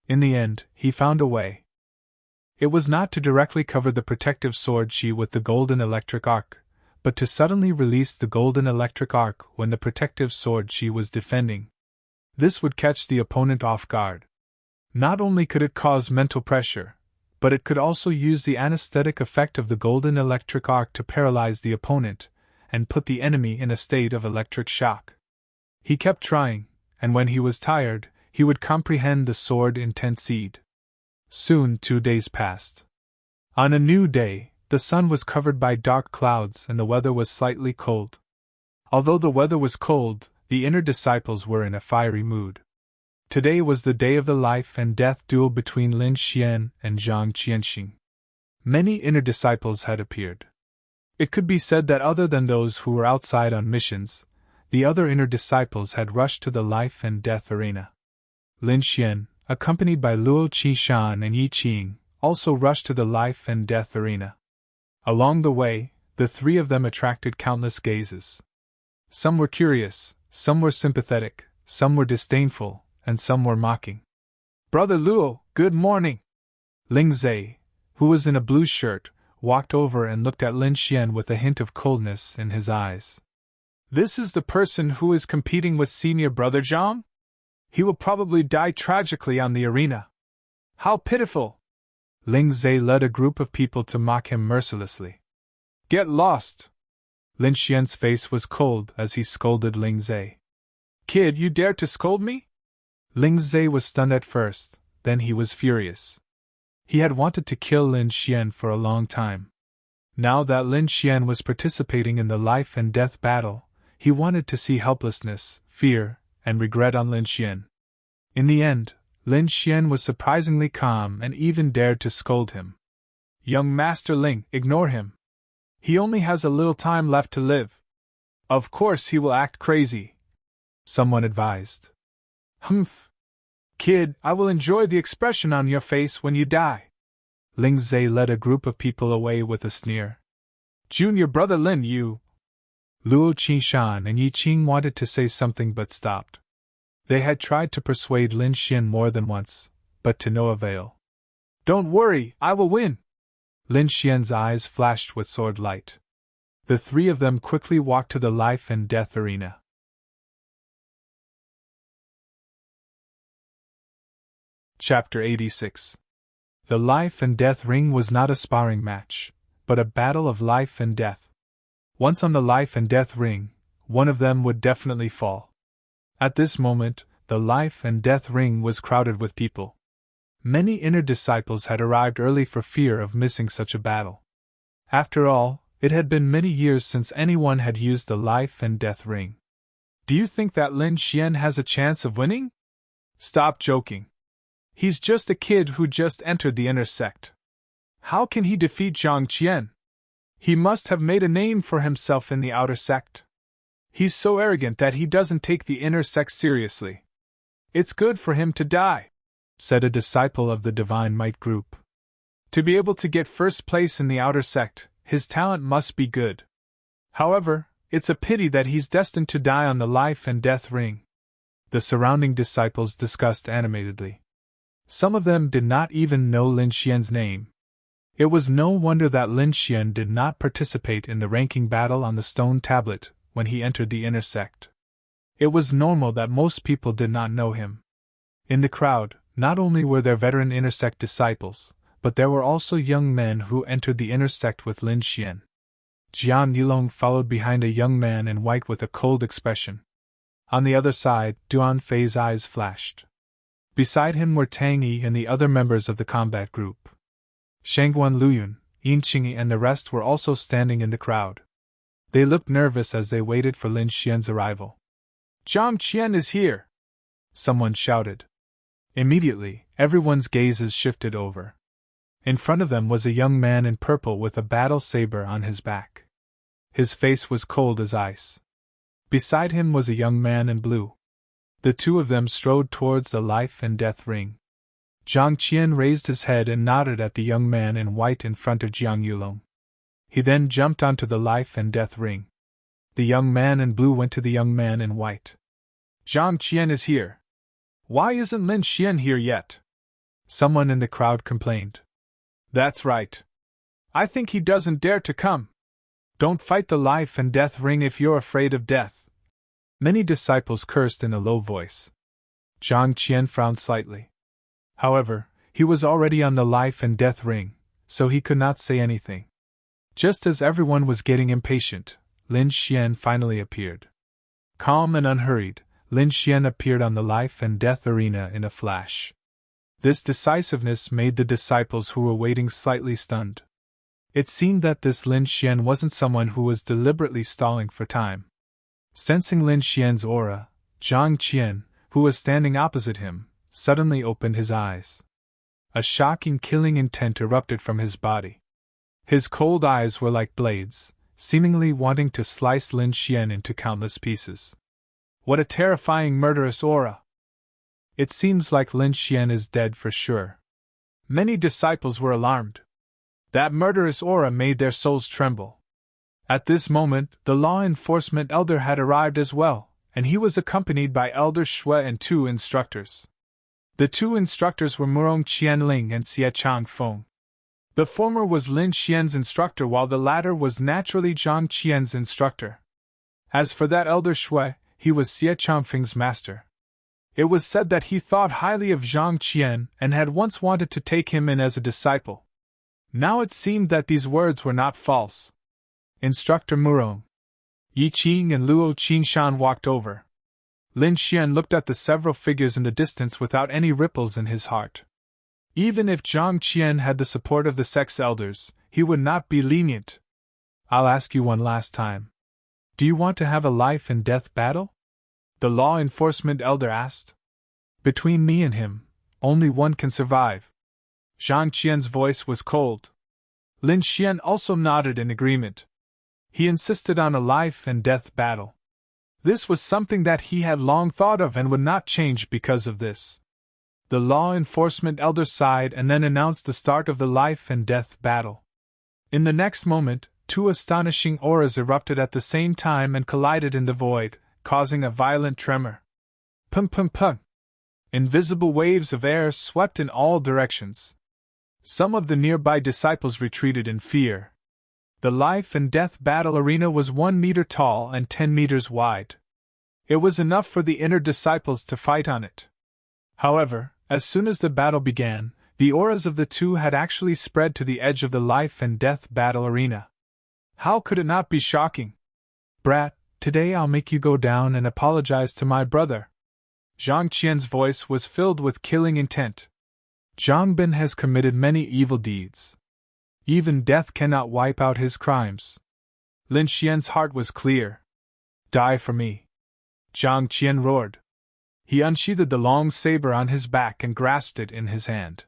In the end, he found a way. It was not to directly cover the protective sword qi with the golden electric arc, but to suddenly release the golden electric arc when the protective sword qi was defending. This would catch the opponent off guard. Not only could it cause mental pressure, but it could also use the anesthetic effect of the golden electric arc to paralyze the opponent and put the enemy in a state of electric shock. He kept trying, and when he was tired, he would comprehend the sword intent seed. Soon 2 days passed. On a new day, the sun was covered by dark clouds and the weather was slightly cold. Although the weather was cold, the inner disciples were in a fiery mood. Today was the day of the life and death duel between Lin Xian and Zhang Qianxing. Many inner disciples had appeared. It could be said that other than those who were outside on missions, the other inner disciples had rushed to the life and death arena. Lin Xian, accompanied by Luo Qishan and Yi Qing, also rushed to the life and death arena. Along the way, the three of them attracted countless gazes. Some were curious, some were sympathetic, some were disdainful, and some were mocking. "Brother Luo, good morning!" Ling Zhe, who was in a blue shirt, walked over and looked at Lin Xian with a hint of coldness in his eyes. "This is the person who is competing with senior brother Zhang? He will probably die tragically on the arena. How pitiful!" Ling Zhe led a group of people to mock him mercilessly. "Get lost!" Lin Xian's face was cold as he scolded Ling Zhe. "Kid, you dare to scold me?" Ling Zhe was stunned at first, then he was furious. He had wanted to kill Lin Xian for a long time. Now that Lin Xian was participating in the life and death battle, he wanted to see helplessness, fear, and regret on Lin Xian. In the end, Lin Xian was surprisingly calm and even dared to scold him. "Young Master Ling, ignore him. He only has a little time left to live. Of course he will act crazy," someone advised. "Humph! Kid, I will enjoy the expression on your face when you die." Ling Zhe led a group of people away with a sneer. "Junior brother Lin, you..." Luo Qishan and Yi Qing wanted to say something but stopped. They had tried to persuade Lin Xian more than once, but to no avail. "Don't worry, I will win!" Lin Xian's eyes flashed with sword light. The three of them quickly walked to the life and death arena. Chapter 86. The life and death ring was not a sparring match, but a battle of life and death. Once on the life and death ring, one of them would definitely fall. At this moment, the life and death ring was crowded with people. Many inner disciples had arrived early for fear of missing such a battle. After all, it had been many years since anyone had used the life and death ring. "Do you think that Lin Xian has a chance of winning? Stop joking. He's just a kid who just entered the inner sect. How can he defeat Zhang Qian? He must have made a name for himself in the outer sect. He's so arrogant that he doesn't take the inner sect seriously. It's good for him to die," said a disciple of the Divine Might group. "To be able to get first place in the outer sect, his talent must be good. However, it's a pity that he's destined to die on the life and death ring." The surrounding disciples discussed animatedly. Some of them did not even know Lin Xian's name. It was no wonder that Lin Xian did not participate in the ranking battle on the stone tablet when he entered the inner sect. It was normal that most people did not know him. In the crowd, not only were there veteran inner sect disciples, but there were also young men who entered the inner sect with Lin Xian. Jiang Yilong followed behind a young man in white with a cold expression. On the other side, Duan Fei's eyes flashed. Beside him were Tang Yi and the other members of the combat group. Shangguan Luyun, Yin Qingyi and the rest were also standing in the crowd. They looked nervous as they waited for Lin Xian's arrival. "Zhang Qian is here!" someone shouted. Immediately, everyone's gazes shifted over. In front of them was a young man in purple with a battle saber on his back. His face was cold as ice. Beside him was a young man in blue. The two of them strode towards the life and death ring. Zhang Qian raised his head and nodded at the young man in white in front of Jiang Yulong. He then jumped onto the life and death ring. The young man in blue went to the young man in white. "Zhang Qian is here. Why isn't Lin Xian here yet?" someone in the crowd complained. "That's right. I think he doesn't dare to come. Don't fight the life and death ring if you're afraid of death." Many disciples cursed in a low voice. Zhang Qian frowned slightly. However, he was already on the life and death ring, so he could not say anything. Just as everyone was getting impatient, Lin Xian finally appeared. Calm and unhurried, Lin Xian appeared on the life and death arena in a flash. This decisiveness made the disciples who were waiting slightly stunned. It seemed that this Lin Xian wasn't someone who was deliberately stalling for time. Sensing Lin Xian's aura, Zhang Qian, who was standing opposite him, suddenly opened his eyes. A shocking killing intent erupted from his body. His cold eyes were like blades, seemingly wanting to slice Lin Xian into countless pieces. What a terrifying murderous aura! It seems like Lin Xian is dead for sure. Many disciples were alarmed. That murderous aura made their souls tremble. At this moment, the law enforcement elder had arrived as well, and he was accompanied by Elder Shui and 2 instructors. The 2 instructors were Murong Qianling and Xie Changfeng. The former was Lin Xian's instructor while the latter was naturally Zhang Qian's instructor. As for that Elder Shui, he was Xie Changfeng's master. It was said that he thought highly of Zhang Qian and had once wanted to take him in as a disciple. Now it seemed that these words were not false. Instructor Murong, Yi Qing and Luo Qingshan walked over. Lin Xian looked at the several figures in the distance without any ripples in his heart. Even if Zhang Qian had the support of the sex elders, he would not be lenient. I'll ask you one last time. Do you want to have a life and death battle? The law enforcement elder asked. Between me and him, only one can survive. Zhang Qian's voice was cold. Lin Xian also nodded in agreement. He insisted on a life and death battle. This was something that he had long thought of and would not change because of this. The law enforcement elder sighed and then announced the start of the life and death battle. In the next moment, 2 astonishing auras erupted at the same time and collided in the void, causing a violent tremor. Pum pum pum! Invisible waves of air swept in all directions. Some of the nearby disciples retreated in fear. The life and death battle arena was 1 meter tall and 10 meters wide. It was enough for the inner disciples to fight on it. However, as soon as the battle began, the auras of the 2 had actually spread to the edge of the life and death battle arena. How could it not be shocking? Brat, today I'll make you go down and apologize to my brother. Zhang Qian's voice was filled with killing intent. Zhang Bin has committed many evil deeds. Even death cannot wipe out his crimes. Lin Xian's heart was clear. Die for me. Zhang Qian roared. He unsheathed the long saber on his back and grasped it in his hand.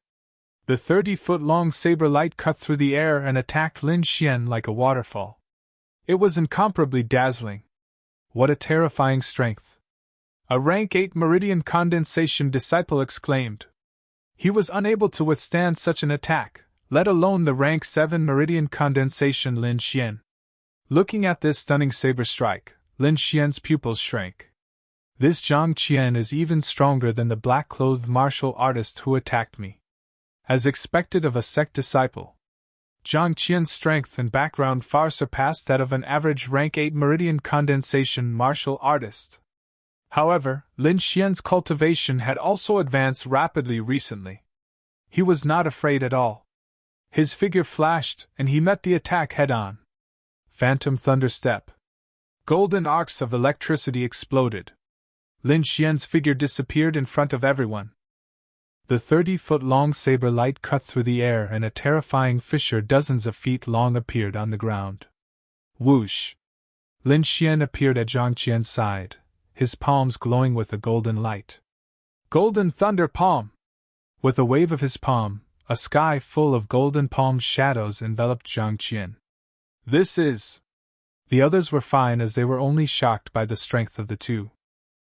The 30-foot-long saber light cut through the air and attacked Lin Xian like a waterfall. It was incomparably dazzling. What a terrifying strength! A rank 8 meridian condensation disciple exclaimed. He was unable to withstand such an attack, let alone the rank 7 meridian condensation Lin Xian. Looking at this stunning saber strike, Lin Xian's pupils shrank. This Zhang Qian is even stronger than the black-clothed martial artist who attacked me. As expected of a sect disciple, Zhang Qian's strength and background far surpassed that of an average rank 8 meridian condensation martial artist. However, Lin Xian's cultivation had also advanced rapidly recently. He was not afraid at all. His figure flashed, and he met the attack head-on. Phantom thunder step. Golden arcs of electricity exploded. Lin Xian's figure disappeared in front of everyone. The 30-foot-long saber light cut through the air and a terrifying fissure dozens of feet long appeared on the ground. Whoosh! Lin Xian appeared at Zhang Qian's side, his palms glowing with a golden light. Golden thunder palm! With a wave of his palm, a sky full of golden palm shadows enveloped Zhang Qian. This is... The others were fine as they were only shocked by the strength of the 2.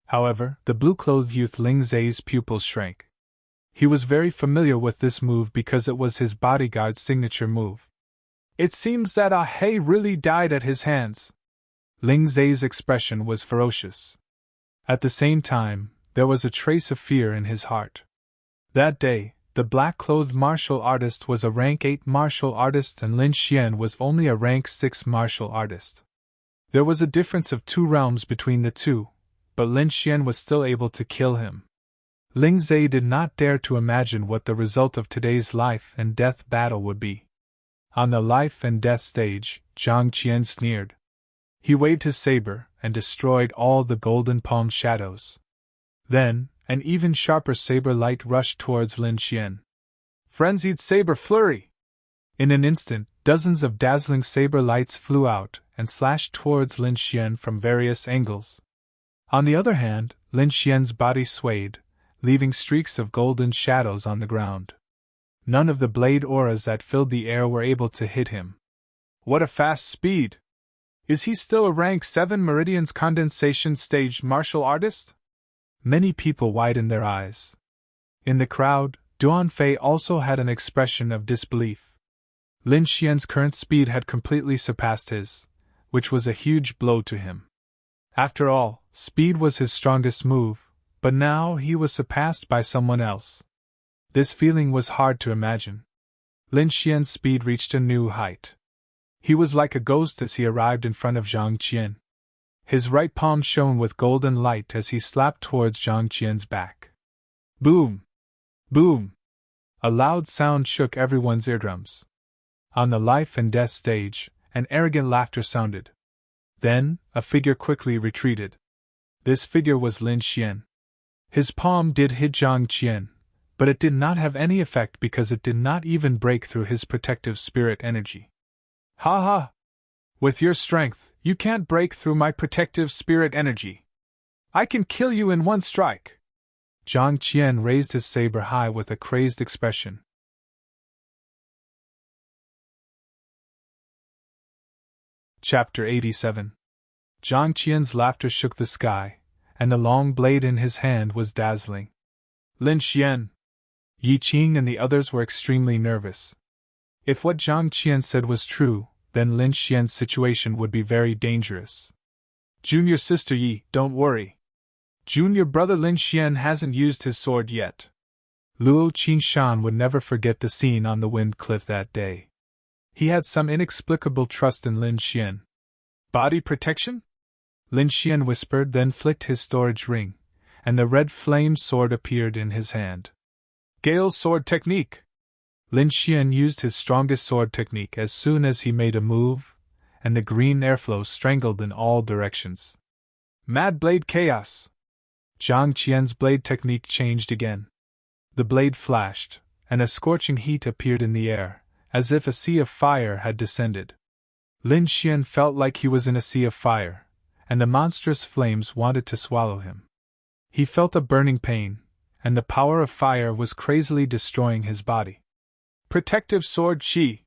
However, the blue-clothed youth Ling Zai's pupils shrank. He was very familiar with this move because it was his bodyguard's signature move. It seems that Ah He really died at his hands. Ling Zai's expression was ferocious. At the same time, there was a trace of fear in his heart. That day, the black-clothed martial artist was a rank 8 martial artist and Lin Xian was only a rank 6 martial artist. There was a difference of 2 realms between the 2, but Lin Xian was still able to kill him. Ling Zai did not dare to imagine what the result of today's life and death battle would be. On the life and death stage, Zhang Qian sneered. He waved his saber and destroyed all the golden palm shadows. Then, an even sharper saber light rushed towards Lin Xian. Frenzied saber flurry! In an instant, Dozens of dazzling saber lights flew out and slashed towards Lin Xian from various angles. On the other hand, Lin Xian's body swayed, leaving streaks of golden shadows on the ground. None of the blade auras that filled the air were able to hit him. What a fast speed! Is he still a rank 7 Meridians condensation staged martial artist? Many people widened their eyes. In the crowd, Duan Fei also had an expression of disbelief. Lin Xian's current speed had completely surpassed his, which was a huge blow to him. After all, speed was his strongest move, but now he was surpassed by someone else. This feeling was hard to imagine. Lin Xian's speed reached a new height. He was like a ghost as he arrived in front of Zhang Qian. His right palm shone with golden light as he slapped towards Zhang Qian's back. Boom! Boom! A loud sound shook everyone's eardrums. On the life and death stage, an arrogant laughter sounded. Then, a figure quickly retreated. This figure was Lin Xian. His palm did hit Zhang Qian, but it did not have any effect because it did not even break through his protective spirit energy. Ha ha! With your strength, you can't break through my protective spirit energy. I can kill you in one strike. Zhang Qian raised his saber high with a crazed expression. Chapter 87. Zhang Qian's laughter shook the sky, and the long blade in his hand was dazzling. Lin Xian! Yi Qing and the others were extremely nervous. If what Zhang Qian said was true, then Lin Xian's situation would be very dangerous. Junior sister Yi, don't worry. Junior brother Lin Xian hasn't used his sword yet. Luo Qingshan would never forget the scene on the wind cliff that day. He had some inexplicable trust in Lin Xian. Body protection? Lin Xian whispered, then flicked his storage ring, and the red flame sword appeared in his hand. Gale's sword technique! Lin Xian used his strongest sword technique as soon as he made a move, and the green airflow strangled in all directions. Mad Blade Chaos! Zhang Qian's blade technique changed again. The blade flashed, and a scorching heat appeared in the air, as if a sea of fire had descended. Lin Xian felt like he was in a sea of fire, and the monstrous flames wanted to swallow him. He felt a burning pain, and the power of fire was crazily destroying his body. Protective sword Qi!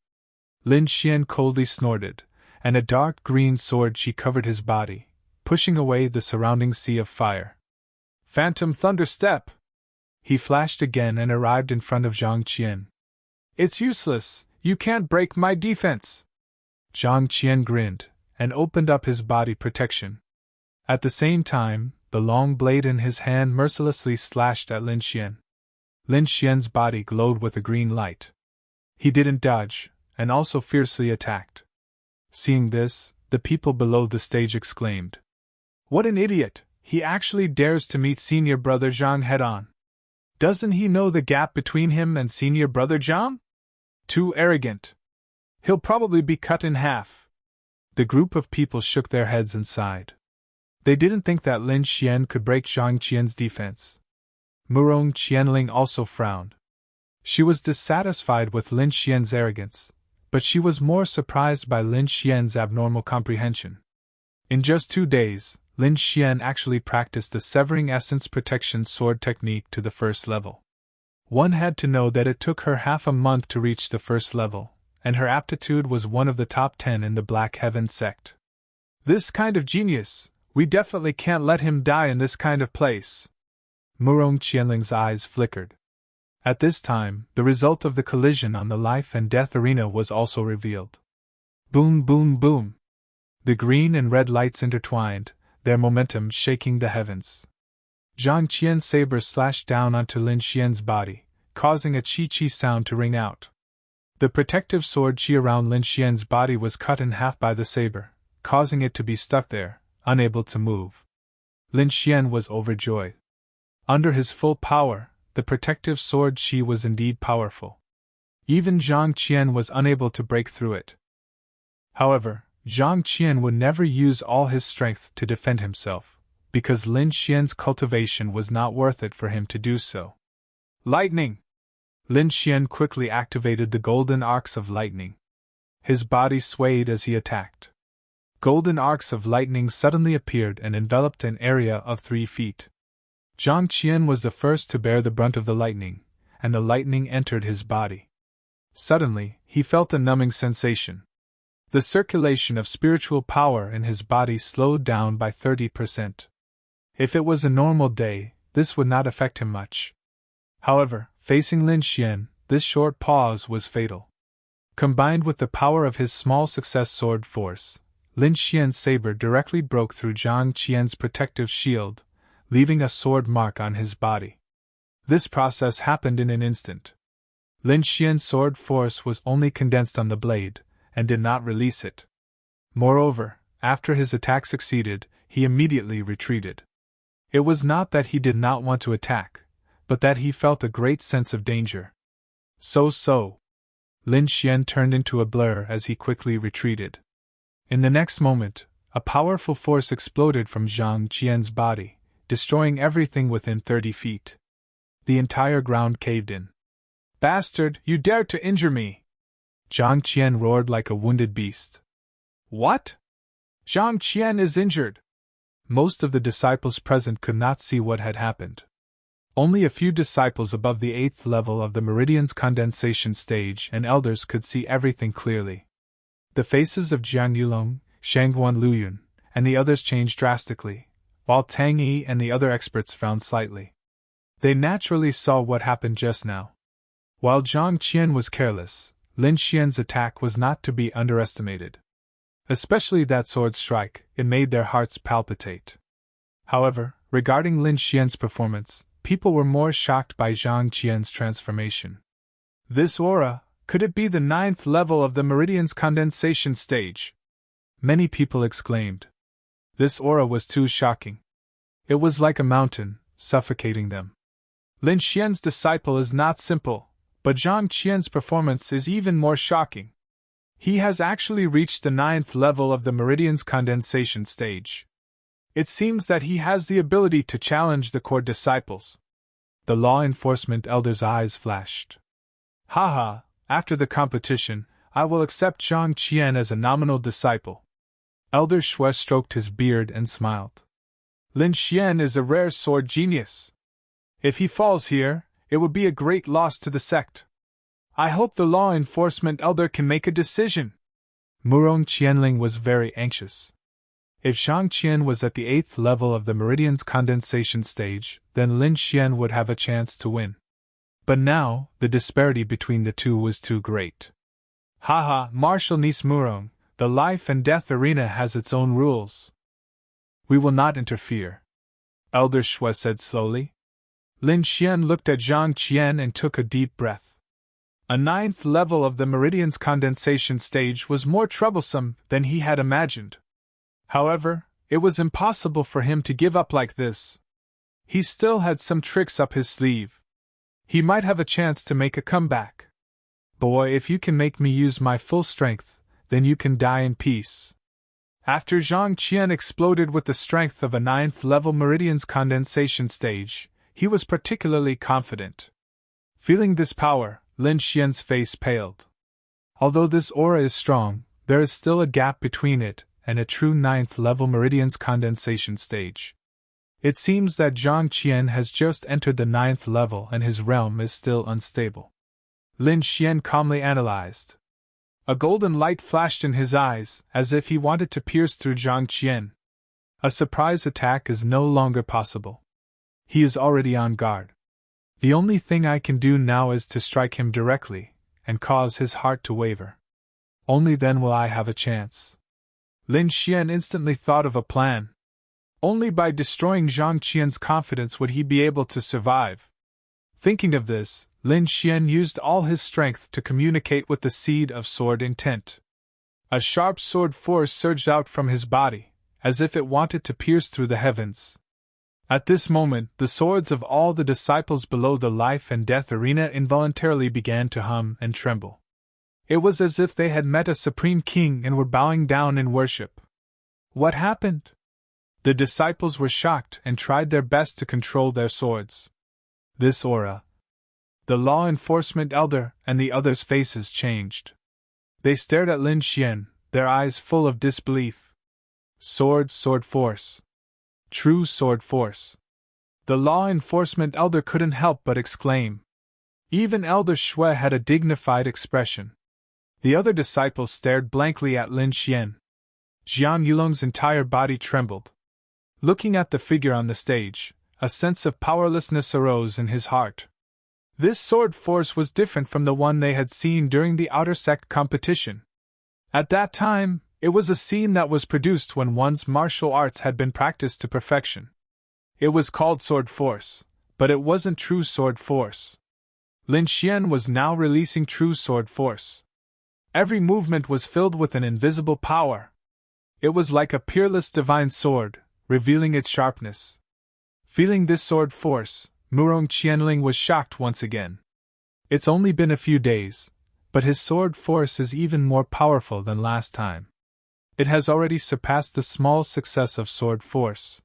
Lin Xian coldly snorted, and a dark green sword Qi covered his body, pushing away the surrounding sea of fire. Phantom Thunder Step! He flashed again and arrived in front of Zhang Qian. It's useless, you can't break my defense! Zhang Qian grinned, and opened up his body protection. At the same time, the long blade in his hand mercilessly slashed at Lin Xian. Lin Xian's body glowed with a green light. He didn't dodge, and also fiercely attacked. Seeing this, the people below the stage exclaimed, "What an idiot! He actually dares to meet senior brother Zhang head-on. Doesn't he know the gap between him and senior brother Zhang? Too arrogant. He'll probably be cut in half." The group of people shook their heads and sighed. They didn't think that Lin Xian could break Zhang Qian's defense. Murong Qianling also frowned. She was dissatisfied with Lin Xian's arrogance, but she was more surprised by Lin Xian's abnormal comprehension. In just 2 days, Lin Xian actually practiced the Severing Essence Protection Sword technique to the first level. One had to know that it took her half a month to reach the first level, and her aptitude was one of the top 10 in the Black Heaven sect. This kind of genius, we definitely can't let him die in this kind of place. Murong Qianling's eyes flickered. At this time, the result of the collision on the life and death arena was also revealed. Boom, boom, boom. The green and red lights intertwined, their momentum shaking the heavens. Zhang Qian's saber slashed down onto Lin Xian's body, causing a chi-chi sound to ring out. The protective sword Qi around Lin Xian's body was cut in half by the saber, causing it to be stuck there, unable to move. Lin Xian was overjoyed. Under his full power, the protective sword Qi was indeed powerful. Even Zhang Qian was unable to break through it. However, Zhang Qian would never use all his strength to defend himself, because Lin Xian's cultivation was not worth it for him to do so. Lightning! Lin Xian quickly activated the golden arcs of lightning. His body swayed as he attacked. Golden arcs of lightning suddenly appeared and enveloped an area of 3 feet. Zhang Qian was the first to bear the brunt of the lightning, and the lightning entered his body. Suddenly, he felt a numbing sensation. The circulation of spiritual power in his body slowed down by 30%. If it was a normal day, this would not affect him much. However, facing Lin Xian, this short pause was fatal. Combined with the power of his small success sword force, Lin Xian's saber directly broke through Zhang Qian's protective shield, leaving a sword mark on his body. This process happened in an instant. Lin Xian's sword force was only condensed on the blade, and did not release it. Moreover, after his attack succeeded, he immediately retreated. It was not that he did not want to attack, but that he felt a great sense of danger. So. Lin Xian turned into a blur as he quickly retreated. In the next moment, a powerful force exploded from Zhang Qian's body, destroying everything within 30 feet. The entire ground caved in. "Bastard, you dared to injure me!" Zhang Qian roared like a wounded beast. "What? Zhang Qian is injured!" Most of the disciples present could not see what had happened. Only a few disciples above the 8th level of the meridian's condensation stage and elders could see everything clearly. The faces of Jiang Yulong, Shangguan Luyun, and the others changed drastically, while Tang Yi and the other experts frowned slightly. They naturally saw what happened just now. While Zhang Qian was careless, Lin Xian's attack was not to be underestimated. Especially that sword strike, it made their hearts palpitate. However, regarding Lin Xian's performance, people were more shocked by Zhang Qian's transformation. This aura, could it be the 9th level of the meridian's condensation stage? Many people exclaimed. This aura was too shocking. It was like a mountain, suffocating them. Lin Xian's disciple is not simple, but Zhang Qian's performance is even more shocking. He has actually reached the 9th level of the meridian's condensation stage. It seems that he has the ability to challenge the core disciples. The law enforcement elder's eyes flashed. Haha, after the competition, I will accept Zhang Qian as a nominal disciple. Elder Shui stroked his beard and smiled. Lin Xian is a rare sword genius. If he falls here, it would be a great loss to the sect. I hope the law enforcement elder can make a decision. Murong Qianling was very anxious. If Zhang Qian was at the 8th level of the meridian's condensation stage, then Lin Xian would have a chance to win. But now, the disparity between the two was too great. Haha, Marshal Niece Murong, the life and death arena has its own rules. We will not interfere. Elder Shui said slowly. Lin Xian looked at Zhang Qian and took a deep breath. A 9th level of the meridian's condensation stage was more troublesome than he had imagined. However, it was impossible for him to give up like this. He still had some tricks up his sleeve. He might have a chance to make a comeback. Boy, if you can make me use my full strength, then you can die in peace. After Zhang Qian exploded with the strength of a 9th level meridian's condensation stage, he was particularly confident. Feeling this power, Lin Xian's face paled. Although this aura is strong, there is still a gap between it and a true 9th level meridian's condensation stage. It seems that Zhang Qian has just entered the 9th level and his realm is still unstable. Lin Xian calmly analyzed. A golden light flashed in his eyes, as if he wanted to pierce through Zhang Qian. A surprise attack is no longer possible. He is already on guard. The only thing I can do now is to strike him directly, and cause his heart to waver. Only then will I have a chance. Lin Xian instantly thought of a plan. Only by destroying Zhang Qian's confidence would he be able to survive. Thinking of this, Lin Xian used all his strength to communicate with the seed of sword intent. A sharp sword force surged out from his body, as if it wanted to pierce through the heavens. At this moment, the swords of all the disciples below the life and death arena involuntarily began to hum and tremble. It was as if they had met a supreme king and were bowing down in worship. What happened? The disciples were shocked and tried their best to control their swords. This aura. The law enforcement elder and the others' faces changed. They stared at Lin Xian, their eyes full of disbelief. Sword force. True sword force. The law enforcement elder couldn't help but exclaim. Even Elder Shui had a dignified expression. The other disciples stared blankly at Lin Xian. Jiang Yulong's entire body trembled. Looking at the figure on the stage, a sense of powerlessness arose in his heart. This sword force was different from the one they had seen during the outer sect competition. At that time, it was a scene that was produced when one's martial arts had been practiced to perfection. It was called sword force, but it wasn't true sword force. Lin Xian was now releasing true sword force. Every movement was filled with an invisible power. It was like a peerless divine sword, revealing its sharpness. Feeling this sword force, Murong Qianling was shocked once again. It's only been a few days, but his sword force is even more powerful than last time. It has already surpassed the small success of sword force.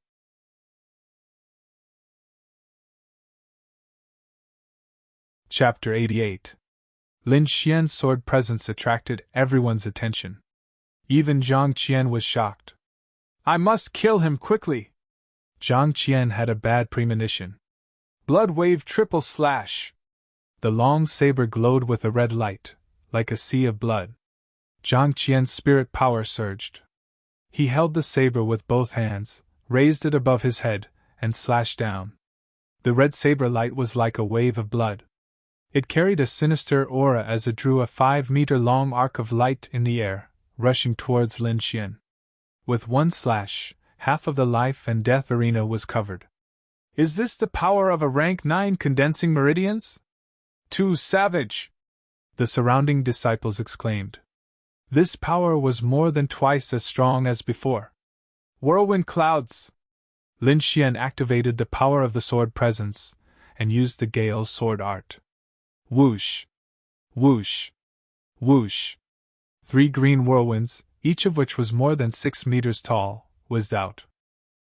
Chapter 88. Lin Xian's sword presence attracted everyone's attention. Even Zhang Qian was shocked. I must kill him quickly! Zhang Qian had a bad premonition. Blood wave triple slash! The long saber glowed with a red light, like a sea of blood. Zhang Qian's spirit power surged. He held the saber with both hands, raised it above his head, and slashed down. The red saber light was like a wave of blood. It carried a sinister aura as it drew a 5-meter-long arc of light in the air, rushing towards Lin Xian. With one slash, half of the life and death arena was covered. Is this the power of a rank 9 condensing meridians? Too savage! The surrounding disciples exclaimed. This power was more than twice as strong as before. Whirlwind clouds! Lin Xian activated the power of the sword presence, and used the Gale's sword art. Whoosh! Whoosh! Whoosh! 3 green whirlwinds, each of which was more than 6 meters tall, whizzed out.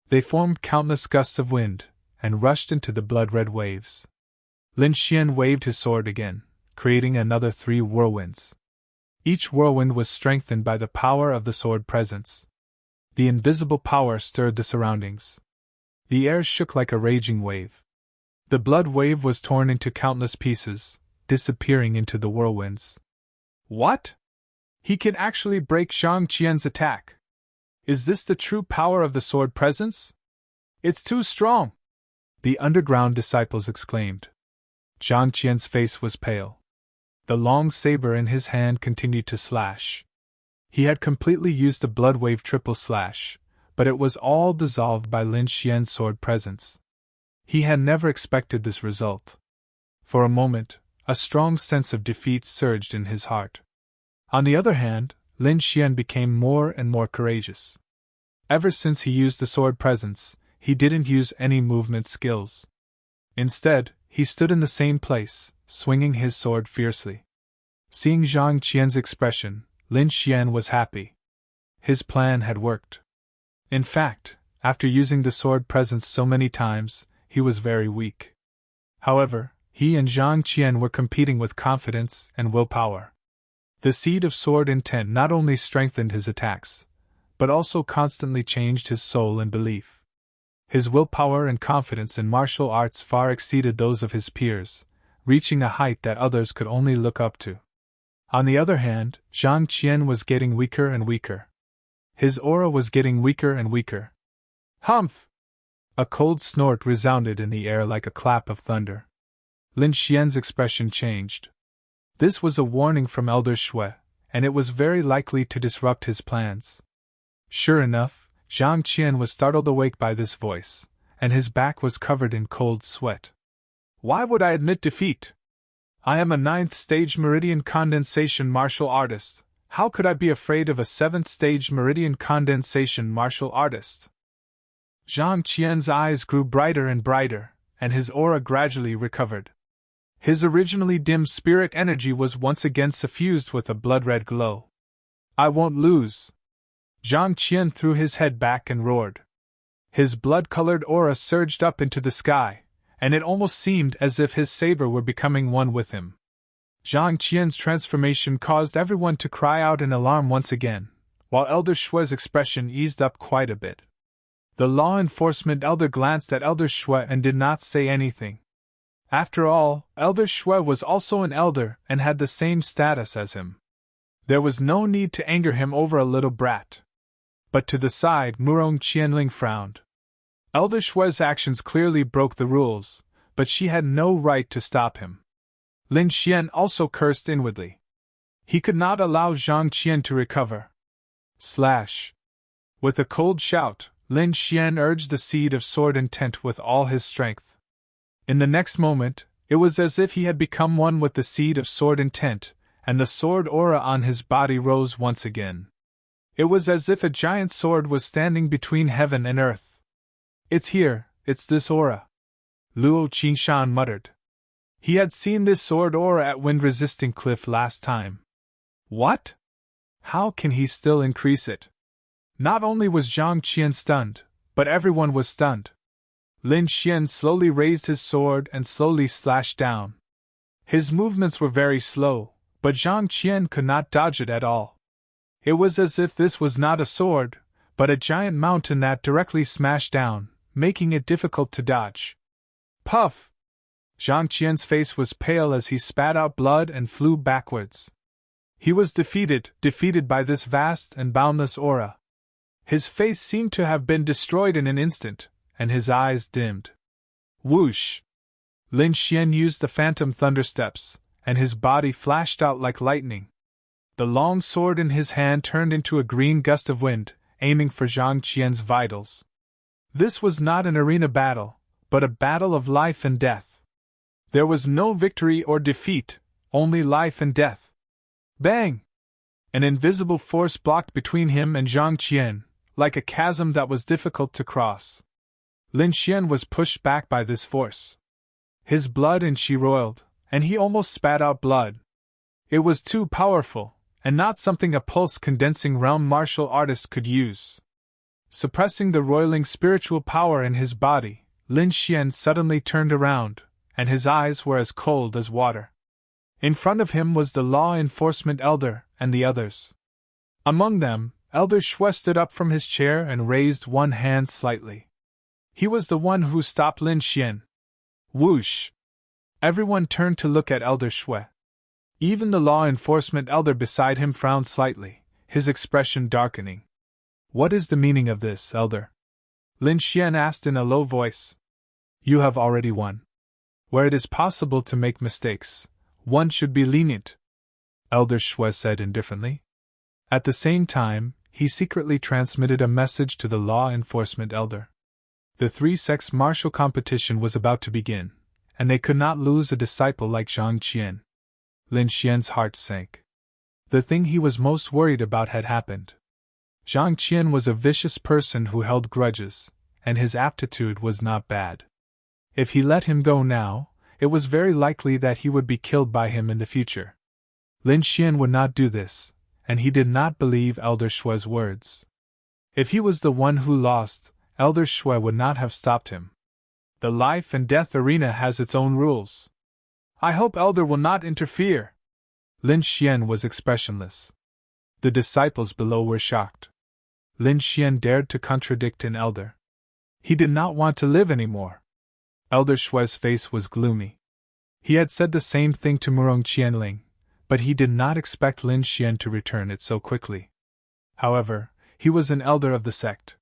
They formed countless gusts of wind, and rushed into the blood-red waves. Lin Xian waved his sword again, creating another 3 whirlwinds. Each whirlwind was strengthened by the power of the sword presence. The invisible power stirred the surroundings. The air shook like a raging wave. The blood wave was torn into countless pieces, disappearing into the whirlwinds. What? He can actually break Zhang Qian's attack. Is this the true power of the sword presence? It's too strong! The underground disciples exclaimed. Zhang Qian's face was pale. The long saber in his hand continued to slash. He had completely used the blood wave triple slash, but it was all dissolved by Lin Xian's sword presence. He had never expected this result. For a moment, a strong sense of defeat surged in his heart. On the other hand, Lin Xian became more and more courageous. Ever since he used the sword presence, he didn't use any movement skills. Instead, he stood in the same place, swinging his sword fiercely. Seeing Zhang Qian's expression, Lin Xian was happy. His plan had worked. In fact, after using the sword presence so many times, he was very weak. However, he and Zhang Qian were competing with confidence and willpower. The seed of sword intent not only strengthened his attacks, but also constantly changed his soul and belief. His willpower and confidence in martial arts far exceeded those of his peers, reaching a height that others could only look up to. On the other hand, Zhang Qian was getting weaker and weaker. His aura was getting weaker and weaker. Humph! A cold snort resounded in the air like a clap of thunder. Lin Xian's expression changed. This was a warning from Elder Shui, and it was very likely to disrupt his plans. Sure enough, Zhang Qian was startled awake by this voice, and his back was covered in cold sweat. Why would I admit defeat? I am a 9th-stage meridian condensation martial artist. How could I be afraid of a 7th-stage meridian condensation martial artist? Zhang Qian's eyes grew brighter and brighter, and his aura gradually recovered. His originally dim spirit energy was once again suffused with a blood-red glow. I won't lose! Zhang Qian threw his head back and roared. His blood-colored aura surged up into the sky, and it almost seemed as if his saber were becoming one with him. Zhang Qian's transformation caused everyone to cry out in alarm once again, while Elder Shue's expression eased up quite a bit. The law enforcement elder glanced at Elder Shue and did not say anything. After all, Elder Shue was also an elder and had the same status as him. There was no need to anger him over a little brat. But to the side, Murong Qianling frowned. Elder Shue's actions clearly broke the rules, but she had no right to stop him. Lin Xian also cursed inwardly. He could not allow Zhang Qian to recover. With a cold shout, Lin Xian urged the seed of sword intent with all his strength. In the next moment, it was as if he had become one with the seed of sword intent, and the sword aura on his body rose once again. It was as if a giant sword was standing between heaven and earth. "It's here, it's this aura," Luo Qingshan muttered. He had seen this sword aura at wind-resisting cliff last time. What? How can he still increase it? Not only was Zhang Qian stunned, but everyone was stunned. Lin Xian slowly raised his sword and slowly slashed down. His movements were very slow, but Zhang Qian could not dodge it at all. It was as if this was not a sword, but a giant mountain that directly smashed down, making it difficult to dodge. Puff! Zhang Qian's face was pale as he spat out blood and flew backwards. He was defeated by this vast and boundless aura. His face seemed to have been destroyed in an instant, and his eyes dimmed. Whoosh! Lin Xian used the phantom thunder steps, and his body flashed out like lightning. The long sword in his hand turned into a green gust of wind, aiming for Zhang Qian's vitals. This was not an arena battle, but a battle of life and death. There was no victory or defeat, only life and death. Bang! An invisible force blocked between him and Zhang Qian, like a chasm that was difficult to cross. Lin Xian was pushed back by this force. His blood and qi roiled, and he almost spat out blood. It was too powerful, and not something a pulse-condensing realm martial artist could use. Suppressing the roiling spiritual power in his body, Lin Xian suddenly turned around, and his eyes were as cold as water. In front of him was the law enforcement elder and the others. Among them, Elder Shue stood up from his chair and raised one hand slightly. He was the one who stopped Lin Xian. Whoosh! Everyone turned to look at Elder Shue. Even the law enforcement elder beside him frowned slightly, his expression darkening. What is the meaning of this, elder? Lin Xian asked in a low voice. You have already won. Where it is possible to make mistakes, one should be lenient, Elder Shue said indifferently. At the same time, he secretly transmitted a message to the law enforcement elder. The three-sex martial competition was about to begin, and they could not lose a disciple like Zhang Qian. Lin Xian's heart sank. The thing he was most worried about had happened. Zhang Qian was a vicious person who held grudges, and his aptitude was not bad. If he let him go now, it was very likely that he would be killed by him in the future. Lin Xian would not do this, and he did not believe Elder Shue's words. If he was the one who lost, Elder Shue would not have stopped him. The life and death arena has its own rules. I hope Elder will not interfere. Lin Xian was expressionless. The disciples below were shocked. Lin Xian dared to contradict an elder. He did not want to live anymore. Elder Shue's face was gloomy. He had said the same thing to Murong Qianling, but he did not expect Lin Xian to return it so quickly. However, he was an elder of the sect.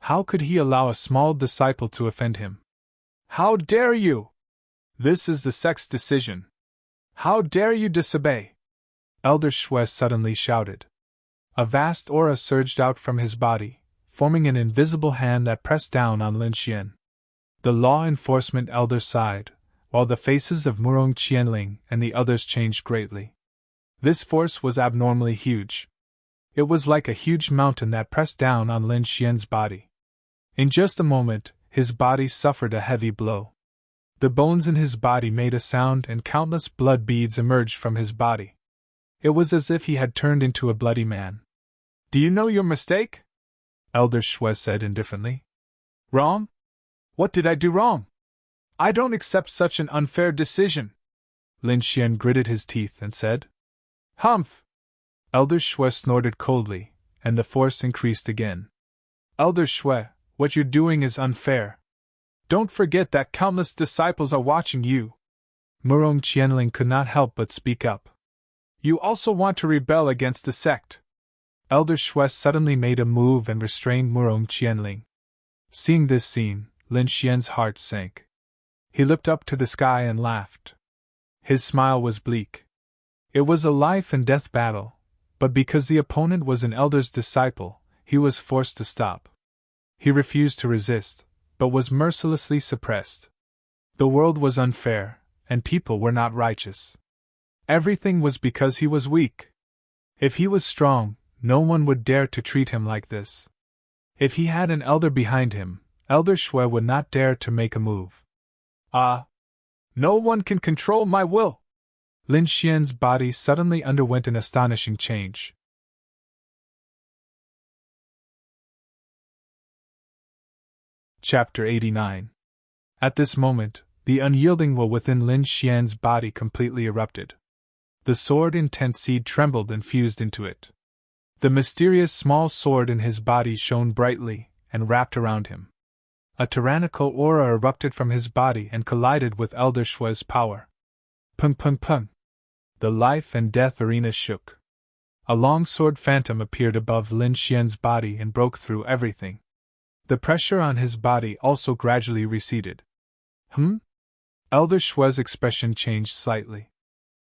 How could he allow a small disciple to offend him? How dare you! This is the sect's decision. How dare you disobey! Elder Shue suddenly shouted. A vast aura surged out from his body, forming an invisible hand that pressed down on Lin Xian. The law enforcement elder sighed, while the faces of Murong Qianling and the others changed greatly. This force was abnormally huge. It was like a huge mountain that pressed down on Lin Xian's body. In just a moment, his body suffered a heavy blow. The bones in his body made a sound and countless blood beads emerged from his body. It was as if he had turned into a bloody man. Do you know your mistake? Elder Shue said indifferently. Wrong? What did I do wrong? I don't accept such an unfair decision. Lin Xian gritted his teeth and said. Humph! Elder Shui snorted coldly, and the force increased again. Elder Shui, what you're doing is unfair. Don't forget that countless disciples are watching you. Murong Qianling could not help but speak up. You also want to rebel against the sect. Elder Shui suddenly made a move and restrained Murong Qianling. Seeing this scene, Lin Xian's heart sank. He looked up to the sky and laughed. His smile was bleak. It was a life and death battle, but because the opponent was an elder's disciple, he was forced to stop. He refused to resist, but was mercilessly suppressed. The world was unfair, and people were not righteous. Everything was because he was weak. If he was strong, no one would dare to treat him like this. If he had an elder behind him, Elder Shui would not dare to make a move. No one can control my will. Lin Xian's body suddenly underwent an astonishing change. Chapter 89. At this moment, the unyielding will within Lin Xian's body completely erupted. The sword intent seed trembled and fused into it. The mysterious small sword in his body shone brightly and wrapped around him. A tyrannical aura erupted from his body and collided with Elder Shui's power. Pung pung pung. The life and death arena shook. A long sword phantom appeared above Lin Xian's body and broke through everything. The pressure on his body also gradually receded. Elder Shui's expression changed slightly.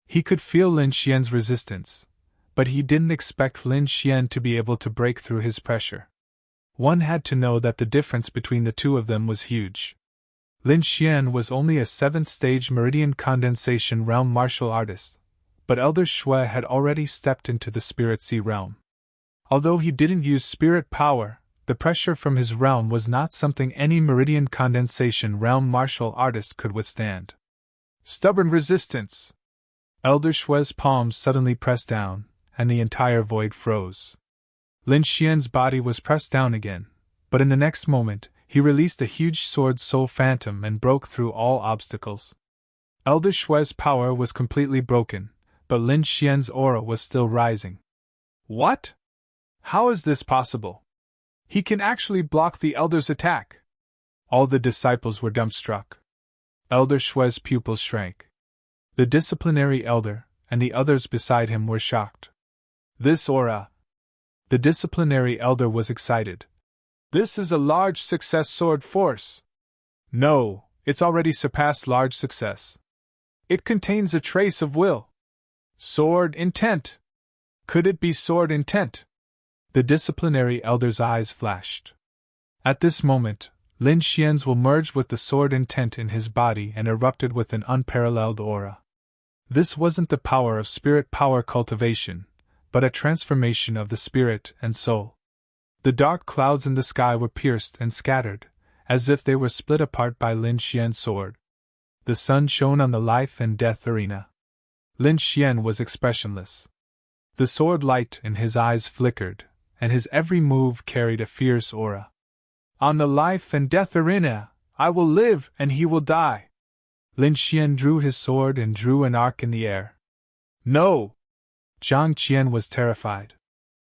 He could feel Lin Xian's resistance, but he didn't expect Lin Xian to be able to break through his pressure. One had to know that the difference between the two of them was huge. Lin Xian was only a 7th-stage meridian condensation realm martial artist, but Elder Shui had already stepped into the Spirit Sea realm. Although he didn't use spirit power, the pressure from his realm was not something any meridian condensation realm martial artist could withstand. Stubborn resistance! Elder Shui's palms suddenly pressed down, and the entire void froze. Lin Xian's body was pressed down again, but in the next moment, he released a huge sword soul phantom and broke through all obstacles. Elder Shui's power was completely broken, but Lin Xian's aura was still rising. What? How is this possible? He can actually block the Elder's attack! All the disciples were dumbstruck. Elder Shui's pupils shrank. The disciplinary elder, and the others beside him were shocked. This aura! The disciplinary elder was excited. This is a large success sword force! No, it's already surpassed large success. It contains a trace of will. Sword intent! Could it be sword intent? The disciplinary elder's eyes flashed. At this moment, Lin Xian's will merged with the sword intent in his body and erupted with an unparalleled aura. This wasn't the power of spirit power cultivation, but a transformation of the spirit and soul. The dark clouds in the sky were pierced and scattered, as if they were split apart by Lin Xian's sword. The sun shone on the life and death arena. Lin Xian was expressionless. The sword light in his eyes flickered, and his every move carried a fierce aura. On the life and death arena, I will live and he will die. Lin Xian drew his sword and drew an arc in the air. No! Zhang Qian was terrified.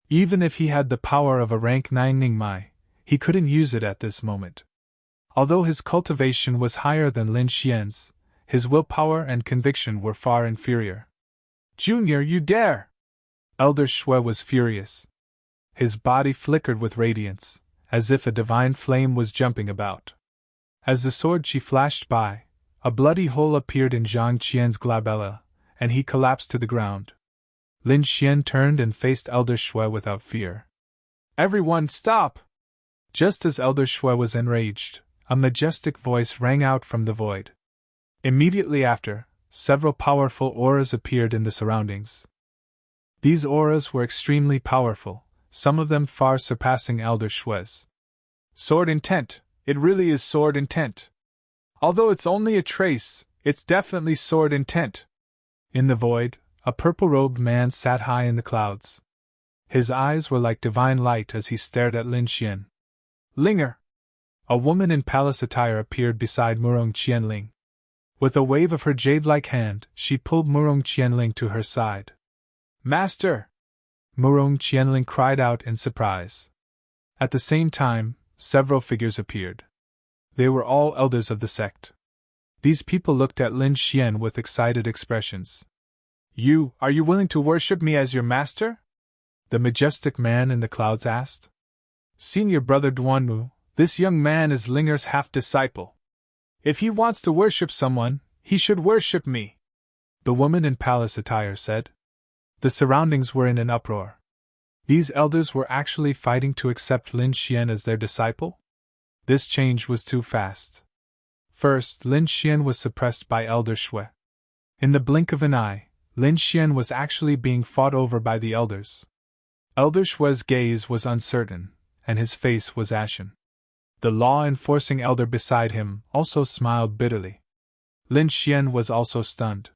Even if he had the power of a rank 9 Ningmai, he couldn't use it at this moment. Although his cultivation was higher than Lin Xian's, his willpower and conviction were far inferior. Junior, you dare! Elder Shui was furious. His body flickered with radiance, as if a divine flame was jumping about. As the sword chi flashed by, a bloody hole appeared in Zhang Qian's glabella, and he collapsed to the ground. Lin Xian turned and faced Elder Shui without fear. Everyone stop! Just as Elder Shui was enraged, a majestic voice rang out from the void. Immediately after, several powerful auras appeared in the surroundings. These auras were extremely powerful, some of them far surpassing Elder Shui's. Sword intent, it really is sword intent. Although it's only a trace, it's definitely sword intent. In the void, a purple-robed man sat high in the clouds. His eyes were like divine light as he stared at Lin Xian. Linger! A woman in palace attire appeared beside Murong Qianling. With a wave of her jade-like hand, she pulled Murong Qianling to her side. "Master!" Murong Qianling cried out in surprise. At the same time, several figures appeared. They were all elders of the sect. These people looked at Lin Xian with excited expressions. Are you willing to worship me as your master?" the majestic man in the clouds asked. "Senior brother Duanmu, this young man is Linger's half-disciple. If he wants to worship someone, he should worship me," the woman in palace attire said. The surroundings were in an uproar. These elders were actually fighting to accept Lin Xian as their disciple? This change was too fast. First, Lin Xian was suppressed by Elder Shui. In the blink of an eye, Lin Xian was actually being fought over by the elders. Elder Shui's gaze was uncertain, and his face was ashen. The law-enforcing elder beside him also smiled bitterly. Lin Xian was also stunned.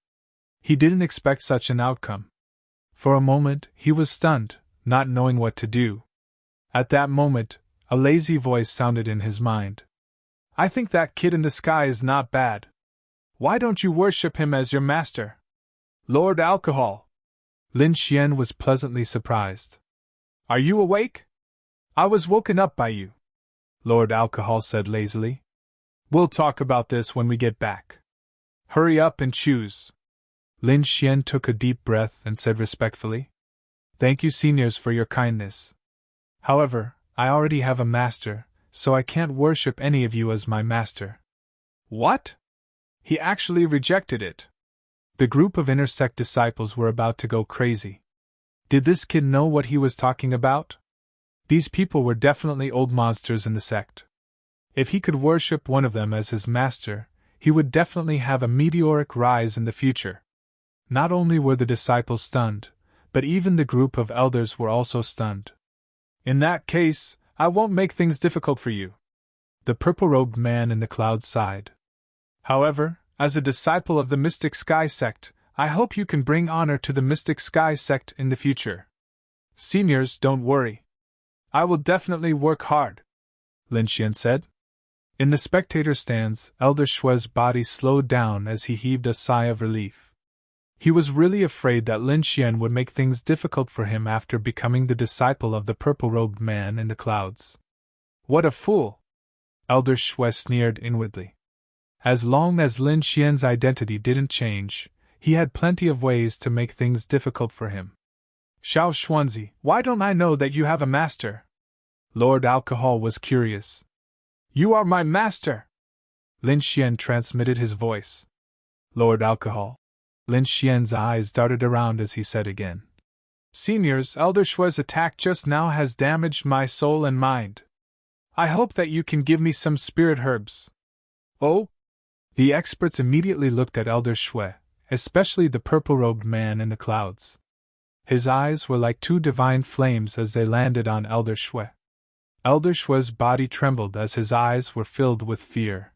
He didn't expect such an outcome. For a moment, he was stunned, not knowing what to do. At that moment, a lazy voice sounded in his mind. "I think that kid in the sky is not bad. Why don't you worship him as your master?" "Lord Alcohol!" Lin Xian was pleasantly surprised. "Are you awake? I was woken up by you," Lord Alcohol said lazily. "We'll talk about this when we get back. Hurry up and choose." Lin Xian took a deep breath and said respectfully, "Thank you, seniors, for your kindness. However, I already have a master, so I can't worship any of you as my master." "What?" He actually rejected it. The group of inner sect disciples were about to go crazy. Did this kid know what he was talking about? These people were definitely old monsters in the sect. If he could worship one of them as his master, he would definitely have a meteoric rise in the future. Not only were the disciples stunned, but even the group of elders were also stunned. "In that case, I won't make things difficult for you," the purple-robed man in the clouds sighed. "However, as a disciple of the Mystic Sky sect, I hope you can bring honor to the Mystic Sky sect in the future. Seniors, don't worry. I will definitely work hard," Lin Xian said. In the spectator stands, Elder Shui's body slowed down as he heaved a sigh of relief. He was really afraid that Lin Xian would make things difficult for him after becoming the disciple of the purple-robed man in the clouds. "What a fool!" Elder Shui sneered inwardly. As long as Lin Xian's identity didn't change, he had plenty of ways to make things difficult for him. "Xiao Xuanzi, why don't I know that you have a master?" Lord Alcohol was curious. "You are my master!" Lin Xian transmitted his voice. "Lord Alcohol." Lin Xian's eyes darted around as he said again. "Seniors, Elder Shui's attack just now has damaged my soul and mind. I hope that you can give me some spirit herbs." "Oh?" The experts immediately looked at Elder Shui, especially the purple-robed man in the clouds. His eyes were like two divine flames as they landed on Elder Shui. Elder Shui's body trembled as his eyes were filled with fear.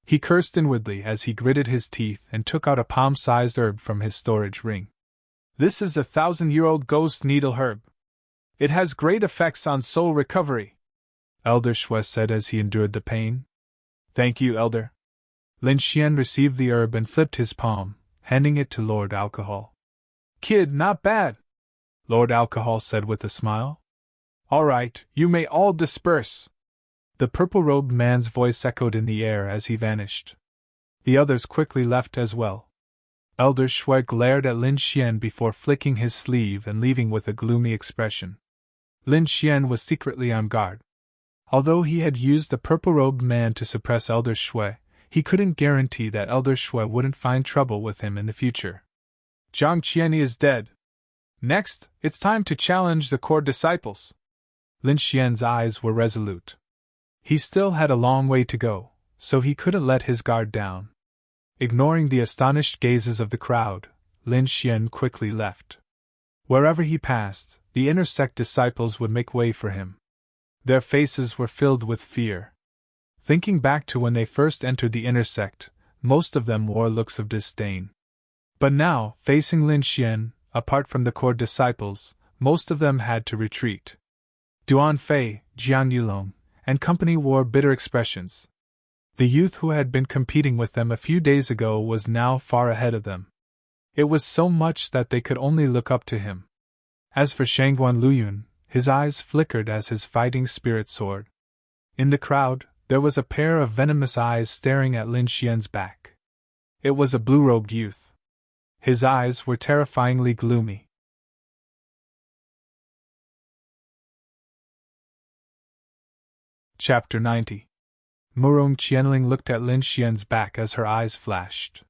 He cursed inwardly as he gritted his teeth and took out a palm-sized herb from his storage ring. "This is a 1,000-year-old ghost needle herb. It has great effects on soul recovery," Elder Shui said as he endured the pain. "Thank you, Elder." Lin Xian received the herb and flipped his palm, handing it to Lord Alcohol. "Kid, not bad," Lord Alcohol said with a smile. "All right, you may all disperse." The purple-robed man's voice echoed in the air as he vanished. The others quickly left as well. Elder Shui glared at Lin Xian before flicking his sleeve and leaving with a gloomy expression. Lin Xian was secretly on guard. Although he had used the purple-robed man to suppress Elder Shui, he couldn't guarantee that Elder Shui wouldn't find trouble with him in the future. Zhang Qianyi is dead. Next, it's time to challenge the core disciples. Lin Xian's eyes were resolute. He still had a long way to go, so he couldn't let his guard down. Ignoring the astonished gazes of the crowd, Lin Xian quickly left. Wherever he passed, the inner sect disciples would make way for him. Their faces were filled with fear. Thinking back to when they first entered the inner sect, most of them wore looks of disdain. But now, facing Lin Xian, apart from the core disciples, most of them had to retreat. Duan Fei, Jiang Yulong, and company wore bitter expressions. The youth who had been competing with them a few days ago was now far ahead of them. It was so much that they could only look up to him. As for Shangguan Luyun, his eyes flickered as his fighting spirit soared. In the crowd, there was a pair of venomous eyes staring at Lin Xian's back. It was a blue-robed youth. His eyes were terrifyingly gloomy. Chapter 90. Murong Qianling looked at Lin Xian's back as her eyes flashed.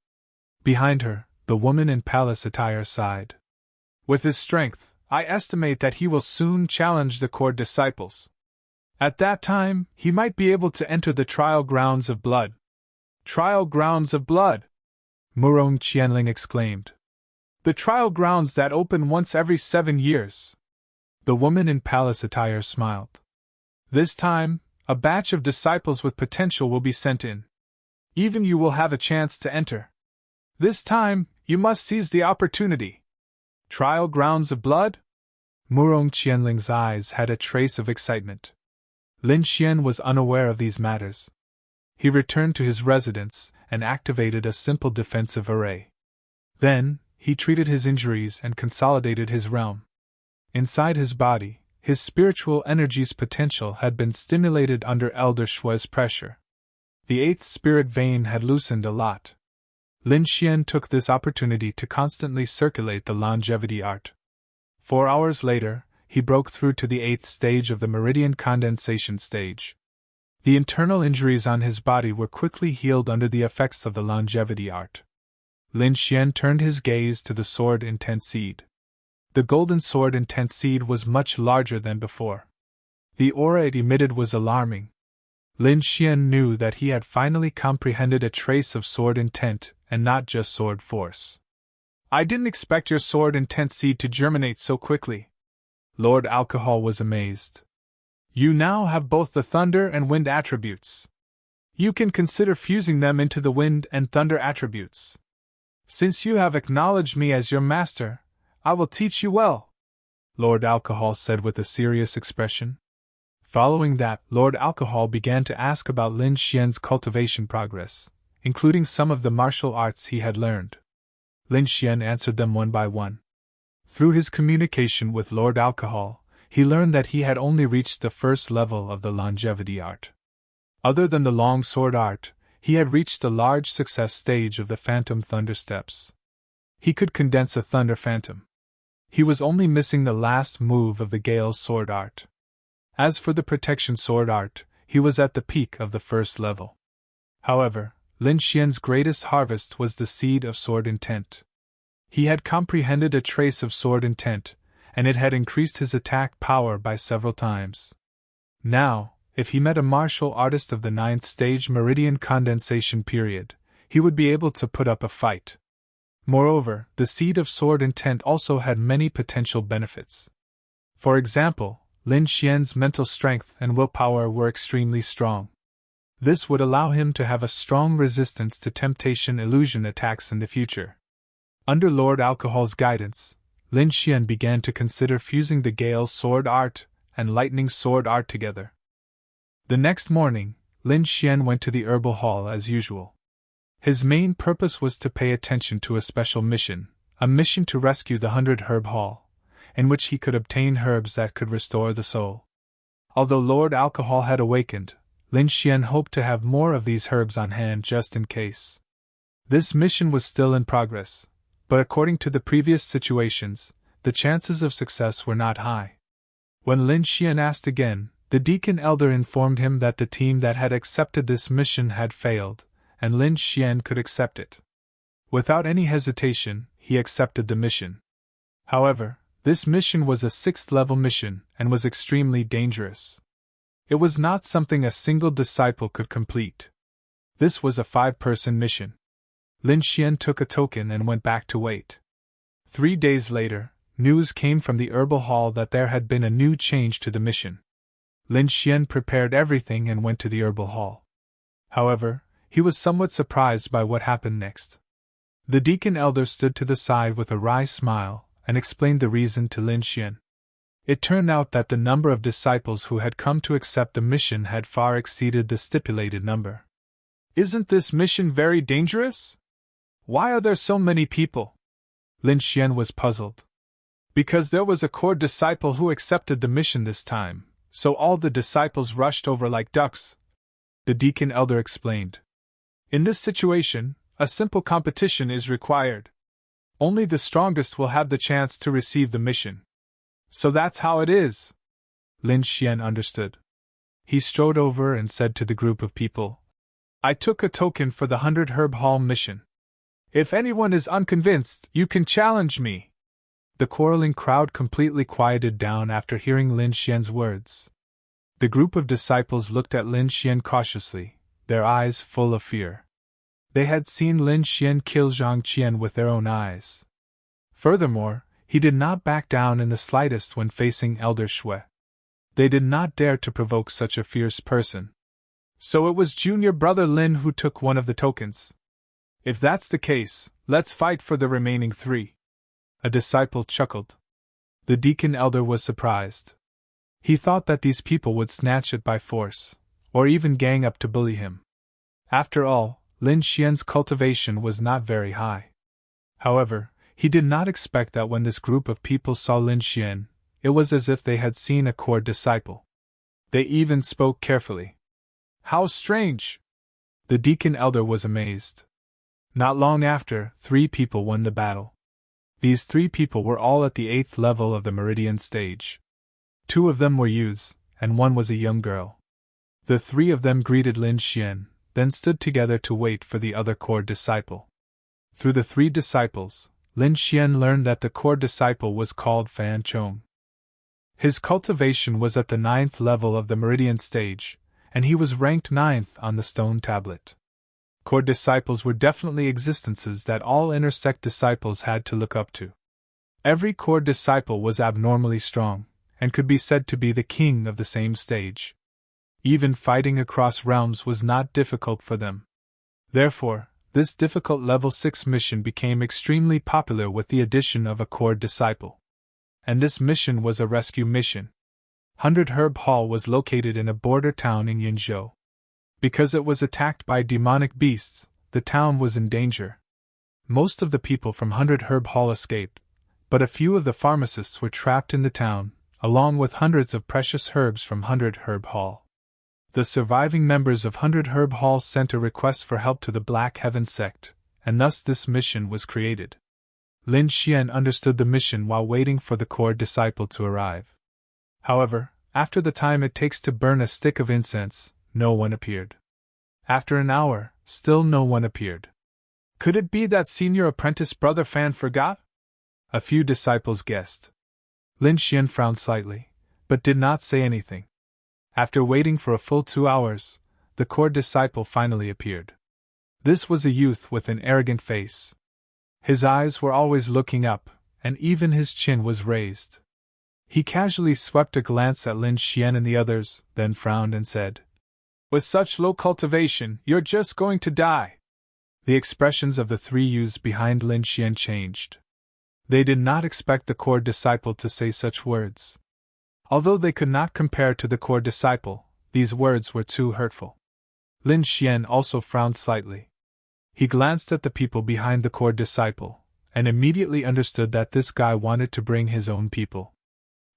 Behind her, the woman in palace attire sighed. With his strength, I estimate that he will soon challenge the court disciples. At that time, he might be able to enter the trial grounds of blood. Trial grounds of blood! Murong Qianling exclaimed. The trial grounds that open once every 7 years. The woman in palace attire smiled. This time, a batch of disciples with potential will be sent in. Even you will have a chance to enter. This time, you must seize the opportunity. Trial grounds of blood? Murong Qianling's eyes had a trace of excitement. Lin Xian was unaware of these matters. He returned to his residence and activated a simple defensive array. Then, he treated his injuries and consolidated his realm. Inside his body, his spiritual energy's potential had been stimulated under Elder Shui's pressure. The 8th spirit vein had loosened a lot. Lin Xian took this opportunity to constantly circulate the longevity art. 4 hours later, he broke through to the 8th stage of the meridian condensation stage. The internal injuries on his body were quickly healed under the effects of the longevity art. Lin Xian turned his gaze to the sword intent seed. The golden sword intent seed was much larger than before. The aura it emitted was alarming. Lin Xian knew that he had finally comprehended a trace of sword intent, and not just sword force. I didn't expect your sword intent seed to germinate so quickly. Lord Alcohol was amazed. You now have both the thunder and wind attributes. You can consider fusing them into the wind and thunder attributes. Since you have acknowledged me as your master, I will teach you well, Lord Alcohol said with a serious expression. Following that, Lord Alcohol began to ask about Lin Xian's cultivation progress, including some of the martial arts he had learned. Lin Xian answered them one by one. Through his communication with Lord Alcohol, he learned that he had only reached the first level of the longevity art. Other than the long sword art, he had reached the large success stage of the phantom thunder steps. He could condense a thunder phantom. He was only missing the last move of the Gale's sword art. As for the protection sword art, he was at the peak of the first level. However, Lin Xian's greatest harvest was the seed of sword intent. He had comprehended a trace of sword intent, and it had increased his attack power by several times. Now, if he met a martial artist of the 9th stage meridian condensation period, he would be able to put up a fight. Moreover, the seed of sword intent also had many potential benefits. For example, Lin Xian's mental strength and willpower were extremely strong. This would allow him to have a strong resistance to temptation illusion attacks in the future. Under Lord Alcohol's guidance, Lin Xian began to consider fusing the Gale's sword art and lightning sword art together. The next morning, Lin Xian went to the herbal hall as usual. His main purpose was to pay attention to a special mission, a mission to rescue the 100 Herb Hall, in which he could obtain herbs that could restore the soul. Although Lord Alcohol had awakened, Lin Xian hoped to have more of these herbs on hand just in case. This mission was still in progress, but according to the previous situations, the chances of success were not high. When Lin Xian asked again, the Deacon Elder informed him that the team that had accepted this mission had failed, and Lin Xian could accept it. Without any hesitation, he accepted the mission. However, this mission was a 6th-level mission and was extremely dangerous. It was not something a single disciple could complete. This was a 5-person mission. Lin Xian took a token and went back to wait. 3 days later, news came from the herbal hall that there had been a new change to the mission. Lin Xian prepared everything and went to the herbal hall. However, he was somewhat surprised by what happened next. The Deacon Elder stood to the side with a wry smile and explained the reason to Lin Xian. It turned out that the number of disciples who had come to accept the mission had far exceeded the stipulated number. Isn't this mission very dangerous? Why are there so many people? Lin Xian was puzzled. Because there was a core disciple who accepted the mission this time, so all the disciples rushed over like ducks, the deacon elder explained. In this situation, a simple competition is required. Only the strongest will have the chance to receive the mission. So that's how it is. Lin Xian understood. He strode over and said to the group of people, I took a token for the 100 Herb Hall mission. If anyone is unconvinced, you can challenge me. The quarreling crowd completely quieted down after hearing Lin Xian's words. The group of disciples looked at Lin Xian cautiously, their eyes full of fear. They had seen Lin Xian kill Zhang Qian with their own eyes. Furthermore, he did not back down in the slightest when facing Elder Shui. They did not dare to provoke such a fierce person. So it was junior brother Lin who took one of the tokens. If that's the case, let's fight for the remaining 3. A disciple chuckled. The deacon elder was surprised. He thought that these people would snatch it by force, or even gang up to bully him. After all, Lin Xian's cultivation was not very high. However, he did not expect that when this group of people saw Lin Xian, it was as if they had seen a core disciple. They even spoke carefully. How strange! The deacon elder was amazed. Not long after, 3 people won the battle. These 3 people were all at the 8th level of the Meridian stage. 2 of them were youths, and 1 was a young girl. The 3 of them greeted Lin Xian, then stood together to wait for the other core disciple. Through the 3 disciples, Lin Xian learned that the core disciple was called Fan Chong. His cultivation was at the 9th level of the Meridian stage, and he was ranked 9th on the stone tablet. Core disciples were definitely existences that all inner sect disciples had to look up to. Every core disciple was abnormally strong, and could be said to be the king of the same stage. Even fighting across realms was not difficult for them. Therefore, this difficult level 6 mission became extremely popular with the addition of a core disciple. And this mission was a rescue mission. 100 Herb Hall was located in a border town in Yinzhou. Because it was attacked by demonic beasts, the town was in danger. Most of the people from 100 Herb Hall escaped, but a few of the pharmacists were trapped in the town, along with hundreds of precious herbs from 100 Herb Hall. The surviving members of 100 Herb Hall sent a request for help to the Black Heaven sect, and thus this mission was created. Lin Xian understood the mission while waiting for the core disciple to arrive. However, after the time it takes to burn a stick of incense, no one appeared. After an hour, still no one appeared. Could it be that senior apprentice brother Fan forgot? A few disciples guessed. Lin Xian frowned slightly, but did not say anything. After waiting for a full 2 hours, the core disciple finally appeared. This was a youth with an arrogant face. His eyes were always looking up, and even his chin was raised. He casually swept a glance at Lin Xian and the others, then frowned and said, "With such low cultivation, you're just going to die." The expressions of the 3 youths behind Lin Xian changed. They did not expect the core disciple to say such words. Although they could not compare to the core disciple, these words were too hurtful. Lin Xian also frowned slightly. He glanced at the people behind the core disciple, and immediately understood that this guy wanted to bring his own people.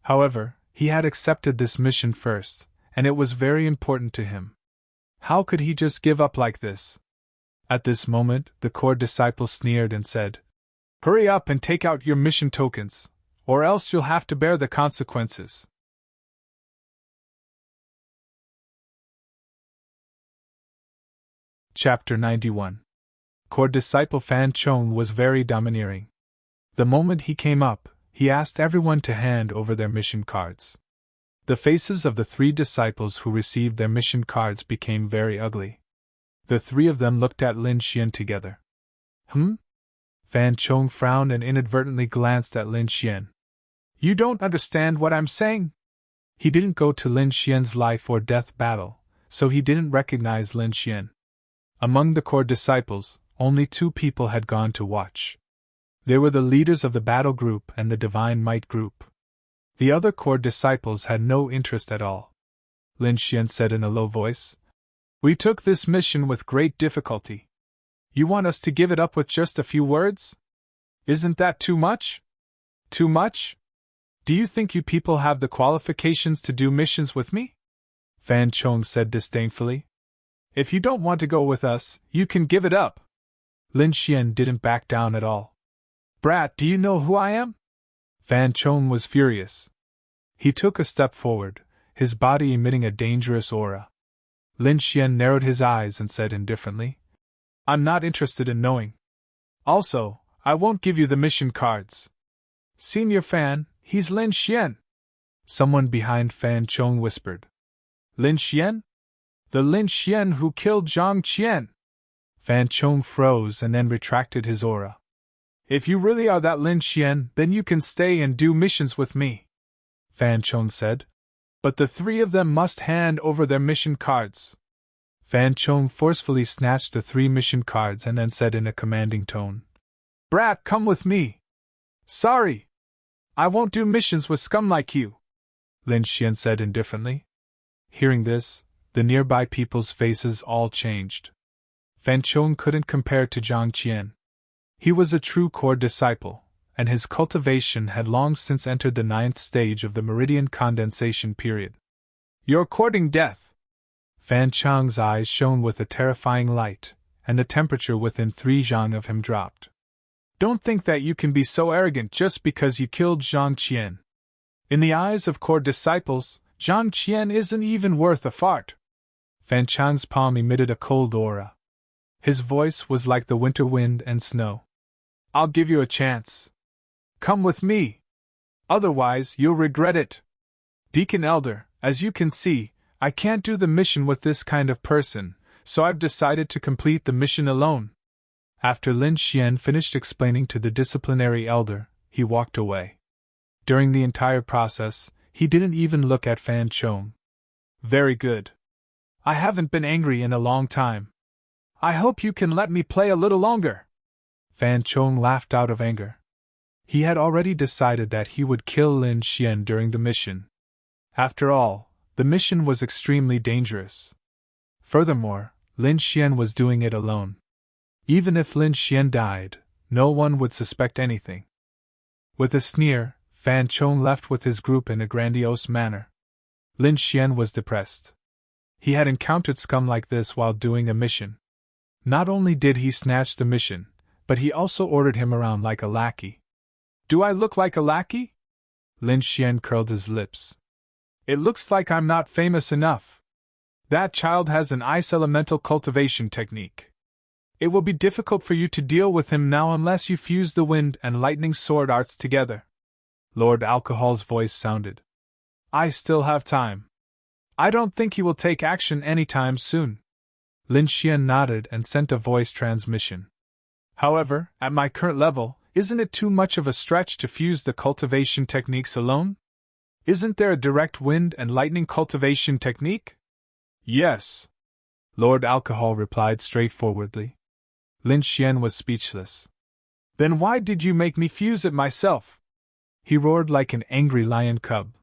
However, he had accepted this mission first, and it was very important to him. How could he just give up like this? At this moment, the core disciple sneered and said, "Hurry up and take out your mission tokens, or else you'll have to bear the consequences." Chapter 91. Core disciple Fan Chong was very domineering. The moment he came up, he asked everyone to hand over their mission cards. The faces of the 3 disciples who received their mission cards became very ugly. The 3 of them looked at Lin Xian together. Fan Chong frowned and inadvertently glanced at Lin Xian. "You don't understand what I'm saying?" He didn't go to Lin Xian's life or death battle, so he didn't recognize Lin Xian. Among the core disciples, only 2 people had gone to watch. They were the leaders of the battle group and the Divine Might group. The other core disciples had no interest at all. Lin Xian said in a low voice, We took this mission with great difficulty. You want us to give it up with just a few words? Isn't that too much? Too much? Do you think you people have the qualifications to do missions with me? Fan Chong said disdainfully. If you don't want to go with us, you can give it up. Lin Xian didn't back down at all. Brat, do you know who I am? Fan Chong was furious. He took a step forward, his body emitting a dangerous aura. Lin Xian narrowed his eyes and said indifferently, I'm not interested in knowing. Also, I won't give you the mission cards. Senior Fan, he's Lin Xian. Someone behind Fan Chong whispered. Lin Xian? The Lin Xian who killed Zhang Qian. Fan Chong froze and then retracted his aura. If you really are that Lin Xian, then you can stay and do missions with me, Fan Chong said. But the three of them must hand over their mission cards. Fan Chong forcefully snatched the 3 mission cards and then said in a commanding tone, Brat, come with me. Sorry. I won't do missions with scum like you, Lin Xian said indifferently. Hearing this, the nearby people's faces all changed. Fan Chong couldn't compare to Zhang Qian. He was a true core disciple, and his cultivation had long since entered the 9th stage of the meridian condensation period. You're courting death! Fan Chong's eyes shone with a terrifying light, and the temperature within 3 zhang of him dropped. Don't think that you can be so arrogant just because you killed Zhang Qian. In the eyes of core disciples, Zhang Qian isn't even worth a fart. Fan Chong's palm emitted a cold aura. His voice was like the winter wind and snow. I'll give you a chance. Come with me. Otherwise, you'll regret it. Deacon Elder, as you can see, I can't do the mission with this kind of person, so I've decided to complete the mission alone. After Lin Xian finished explaining to the disciplinary elder, he walked away. During the entire process, he didn't even look at Fan Chong. Very good. I haven't been angry in a long time. I hope you can let me play a little longer. Fan Chong laughed out of anger. He had already decided that he would kill Lin Xian during the mission. After all, the mission was extremely dangerous. Furthermore, Lin Xian was doing it alone. Even if Lin Xian died, no one would suspect anything. With a sneer, Fan Chong left with his group in a grandiose manner. Lin Xian was depressed. He had encountered scum like this while doing a mission. Not only did he snatch the mission, but he also ordered him around like a lackey. Do I look like a lackey? Lin Xian curled his lips. It looks like I'm not famous enough. That child has an ice elemental cultivation technique. It will be difficult for you to deal with him now unless you fuse the wind and lightning sword arts together. Lord Alcohol's voice sounded. I still have time. I don't think he will take action anytime soon. Lin Xian nodded and sent a voice transmission. However, at my current level, isn't it too much of a stretch to fuse the cultivation techniques alone? Isn't there a direct wind and lightning cultivation technique? Yes. Lord Alcohol replied straightforwardly. Lin Xian was speechless. Then why did you make me fuse it myself? He roared like an angry lion cub.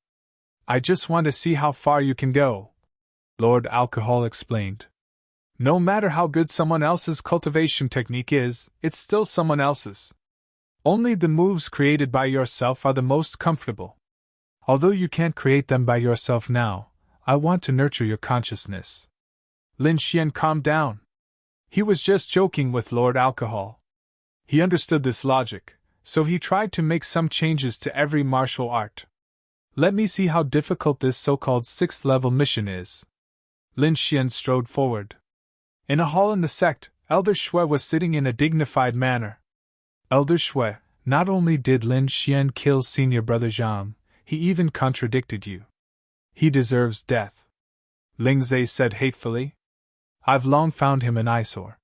I just want to see how far you can go, Lord Alcohol explained. No matter how good someone else's cultivation technique is, it's still someone else's. Only the moves created by yourself are the most comfortable. Although you can't create them by yourself now, I want to nurture your consciousness. Lin Xian calmed down. He was just joking with Lord Alcohol. He understood this logic, so he tried to make some changes to every martial art. Let me see how difficult this so-called 6th level mission is. Lin Xian strode forward. In a hall in the sect, Elder Shui was sitting in a dignified manner. Elder Shui, not only did Lin Xian kill senior brother Zhang, he even contradicted you. He deserves death. Ling Zai said hatefully. I've long found him an eyesore.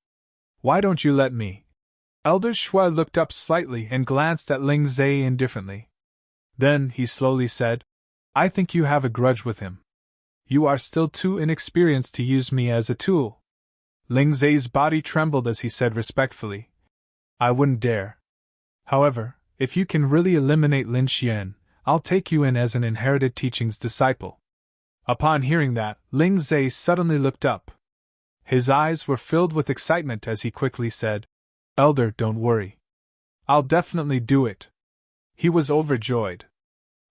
Why don't you let me? Elder Shui looked up slightly and glanced at Ling Zai indifferently. Then, he slowly said, I think you have a grudge with him. You are still too inexperienced to use me as a tool. Ling Zai's body trembled as he said respectfully, I wouldn't dare. However, if you can really eliminate Lin Xian, I'll take you in as an inherited teachings disciple. Upon hearing that, Ling Zai suddenly looked up. His eyes were filled with excitement as he quickly said, "Elder, don't worry. I'll definitely do it." He was overjoyed.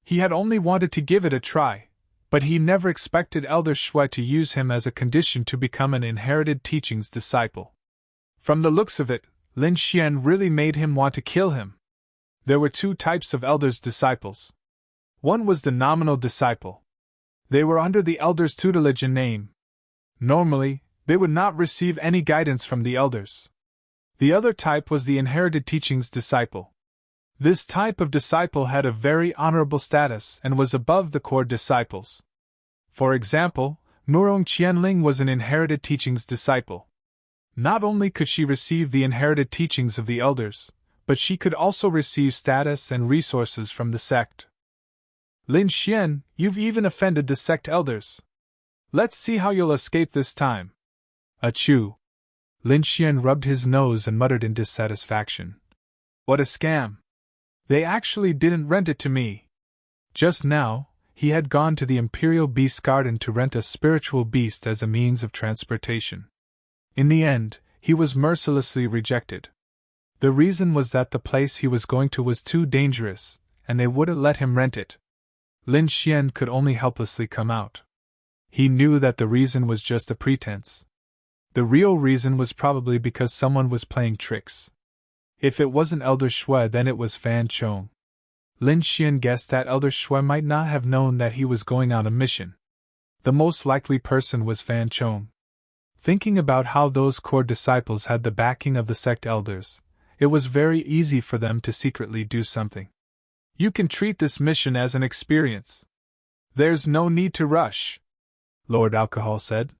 He had only wanted to give it a try, but he never expected Elder Shui to use him as a condition to become an inherited teachings disciple. From the looks of it, Lin Xian really made him want to kill him. There were two types of Elder's disciples. One was the nominal disciple. They were under the Elder's tutelage in name. Normally, they would not receive any guidance from the Elders. The other type was the inherited teachings disciple. This type of disciple had a very honorable status and was above the core disciples. For example, Murong Qianling was an inherited teachings disciple. Not only could she receive the inherited teachings of the Elders, but she could also receive status and resources from the sect. Lin Xian, you've even offended the sect Elders. Let's see how you'll escape this time. Achoo! Lin Xian rubbed his nose and muttered in dissatisfaction. What a scam! They actually didn't rent it to me. Just now, he had gone to the Imperial Beast Garden to rent a spiritual beast as a means of transportation. In the end, he was mercilessly rejected. The reason was that the place he was going to was too dangerous, and they wouldn't let him rent it. Lin Xian could only helplessly come out. He knew that the reason was just a pretense. The real reason was probably because someone was playing tricks. If it wasn't Elder Shui, then it was Fan Chong. Lin Xian guessed that Elder Shui might not have known that he was going on a mission. The most likely person was Fan Chong. Thinking about how those core disciples had the backing of the sect elders, it was very easy for them to secretly do something. You can treat this mission as an experience. There's no need to rush, Lord Alcohol said.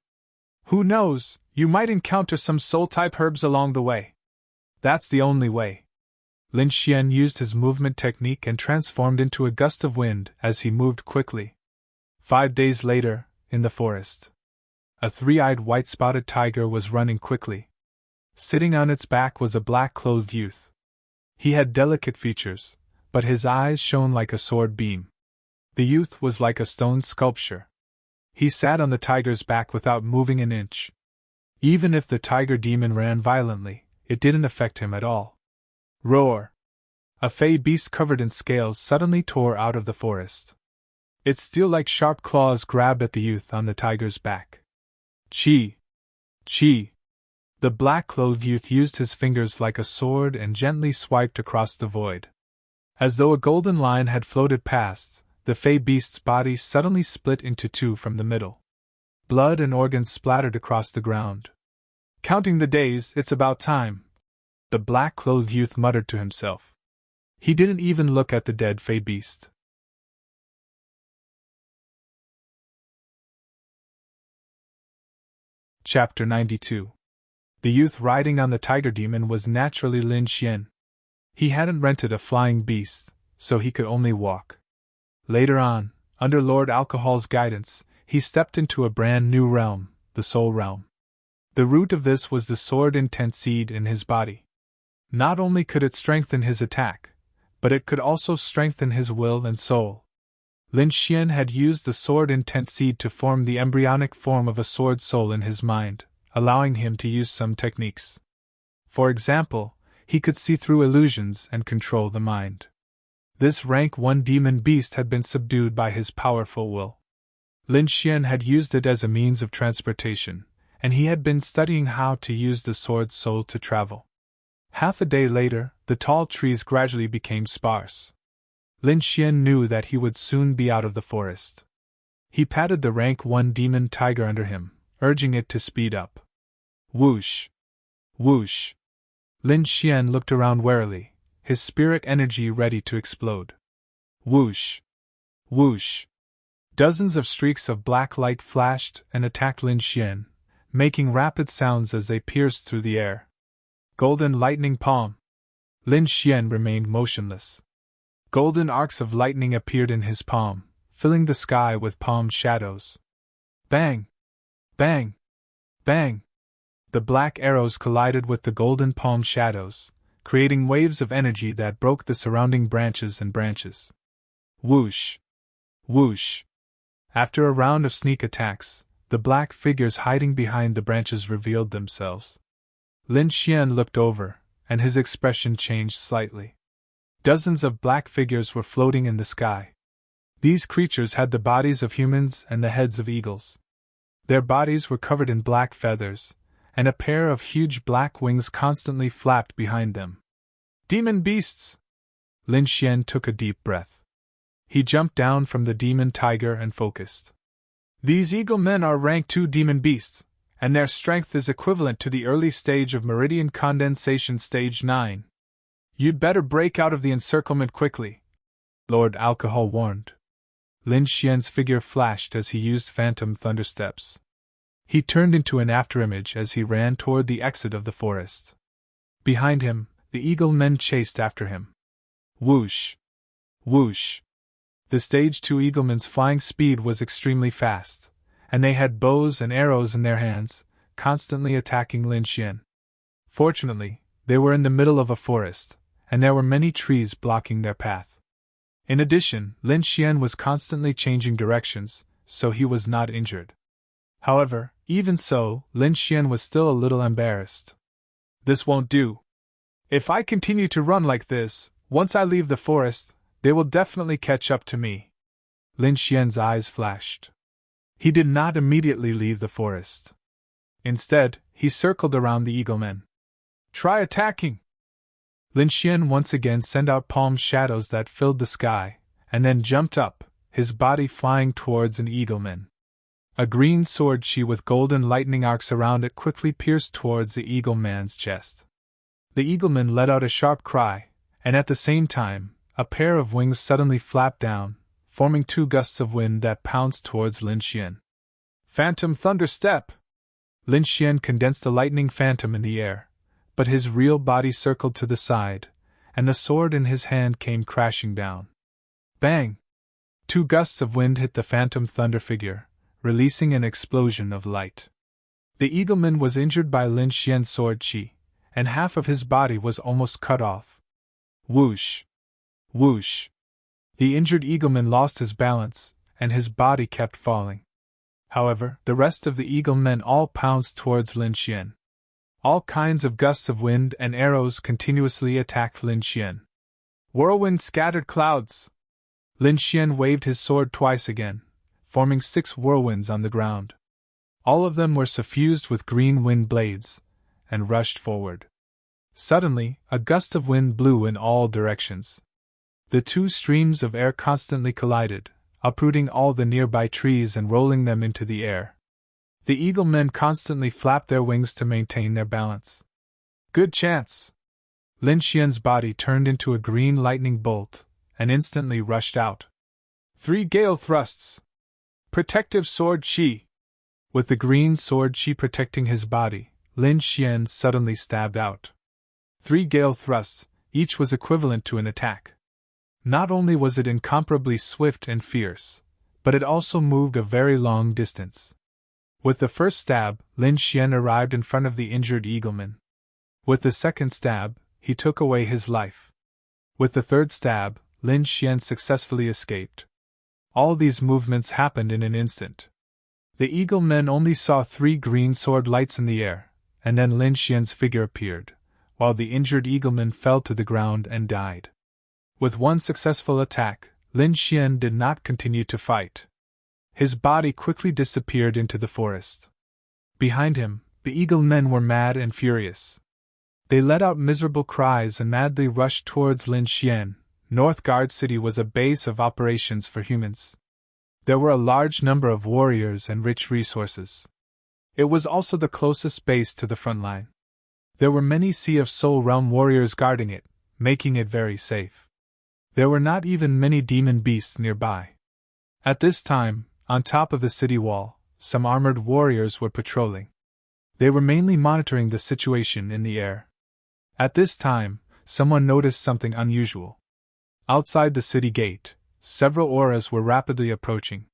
Who knows, you might encounter some soul-type herbs along the way. That's the only way. Lin Xian used his movement technique and transformed into a gust of wind as he moved quickly. 5 days later, in the forest, a three-eyed white-spotted tiger was running quickly. Sitting on its back was a black-clothed youth. He had delicate features, but his eyes shone like a sword beam. The youth was like a stone sculpture. He sat on the tiger's back without moving an inch. Even if the tiger demon ran violently, it didn't affect him at all. Roar! A fey beast covered in scales suddenly tore out of the forest. Its steel-like sharp claws grabbed at the youth on the tiger's back. Chi! Chi! The black-clothed youth used his fingers like a sword and gently swiped across the void. As though a golden line had floated past, the fey beast's body suddenly split into two from the middle. Blood and organs splattered across the ground. Counting the days, it's about time, the black-clothed youth muttered to himself. He didn't even look at the dead fey beast. Chapter 92. The youth riding on the tiger demon was naturally Lin Xian. He hadn't rented a flying beast, so he could only walk. Later on, under Lord Alcohol's guidance, he stepped into a brand new realm, the Soul Realm. The root of this was the sword intent seed in his body. Not only could it strengthen his attack, but it could also strengthen his will and soul. Lin Xian had used the sword intent seed to form the embryonic form of a sword soul in his mind, allowing him to use some techniques. For example, he could see through illusions and control the mind. This rank 1 demon beast had been subdued by his powerful will. Lin Xian had used it as a means of transportation, and he had been studying how to use the sword soul to travel. Half a day later, the tall trees gradually became sparse. Lin Xian knew that he would soon be out of the forest. He patted the rank 1 demon tiger under him, urging it to speed up. Whoosh! Whoosh! Lin Xian looked around warily, his spirit energy ready to explode. Whoosh! Whoosh! Dozens of streaks of black light flashed and attacked Lin Xian, making rapid sounds as they pierced through the air. Golden lightning palm! Lin Xian remained motionless. Golden arcs of lightning appeared in his palm, filling the sky with palm shadows. Bang! Bang! Bang! The black arrows collided with the golden palm shadows, creating waves of energy that broke the surrounding branches and branches. Whoosh! Whoosh! After a round of sneak attacks, the black figures hiding behind the branches revealed themselves. Lin Xian looked over, and his expression changed slightly. Dozens of black figures were floating in the sky. These creatures had the bodies of humans and the heads of eagles. Their bodies were covered in black feathers, and a pair of huge black wings constantly flapped behind them. Demon beasts! Lin Xian took a deep breath. He jumped down from the demon tiger and focused. These eagle men are rank 2 demon beasts, and their strength is equivalent to the early stage of meridian condensation stage 9. You'd better break out of the encirclement quickly, Lord Alcohol warned. Lin Xian's figure flashed as he used phantom thunder steps. He turned into an afterimage as he ran toward the exit of the forest. Behind him, the eagle men chased after him. Whoosh! Whoosh! The stage 2 eaglemen's flying speed was extremely fast, and they had bows and arrows in their hands, constantly attacking Lin Xian. Fortunately, they were in the middle of a forest, and there were many trees blocking their path. In addition, Lin Xian was constantly changing directions, so he was not injured. However, even so, Lin Xian was still a little embarrassed. This won't do. If I continue to run like this, once I leave the forest, they will definitely catch up to me. Lin Xian's eyes flashed. He did not immediately leave the forest. Instead, he circled around the eaglemen. Try attacking! Lin Xian once again sent out palm shadows that filled the sky, and then jumped up, his body flying towards an eagleman. A green sword chi with golden lightning arcs around it quickly pierced towards the eagleman's chest. The eagleman let out a sharp cry, and at the same time, a pair of wings suddenly flapped down, forming 2 gusts of wind that pounced towards Lin Xian. Phantom Thunder Step! Lin Xian condensed a lightning phantom in the air, but his real body circled to the side, and the sword in his hand came crashing down. Bang! 2 gusts of wind hit the phantom thunder figure, releasing an explosion of light. The eagleman was injured by Lin Xian's sword chi, and half of his body was almost cut off. Whoosh! Whoosh! The injured eagleman lost his balance, and his body kept falling. However, the rest of the eaglemen all pounced towards Lin Xian. All kinds of gusts of wind and arrows continuously attacked Lin Xian. Whirlwind scattered clouds! Lin Xian waved his sword twice again, forming 6 whirlwinds on the ground. All of them were suffused with green wind blades, and rushed forward. Suddenly, a gust of wind blew in all directions. The 2 streams of air constantly collided, uprooting all the nearby trees and rolling them into the air. The eaglemen constantly flapped their wings to maintain their balance. Good chance! Lin Xian's body turned into a green lightning bolt, and instantly rushed out. 3 gale thrusts! Protective sword chi! With the green sword chi protecting his body, Lin Xian suddenly stabbed out. 3 gale thrusts, each was equivalent to an attack. Not only was it incomparably swift and fierce, but it also moved a very long distance. With the first stab, Lin Xian arrived in front of the injured eagleman. With the second stab, he took away his life. With the third stab, Lin Xian successfully escaped. All these movements happened in an instant. The eaglemen only saw 3 green sword lights in the air, and then Lin Xian's figure appeared, while the injured eagleman fell to the ground and died. With one successful attack, Lin Xian did not continue to fight. His body quickly disappeared into the forest. Behind him, the eaglemen were mad and furious. They let out miserable cries and madly rushed towards Lin Xian. Northgard City was a base of operations for humans. There were a large number of warriors and rich resources. It was also the closest base to the front line. There were many Sea of Soul Realm warriors guarding it, making it very safe. There were not even many demon beasts nearby. At this time, on top of the city wall, some armored warriors were patrolling. They were mainly monitoring the situation in the air. At this time, someone noticed something unusual. Outside the city gate, several auras were rapidly approaching.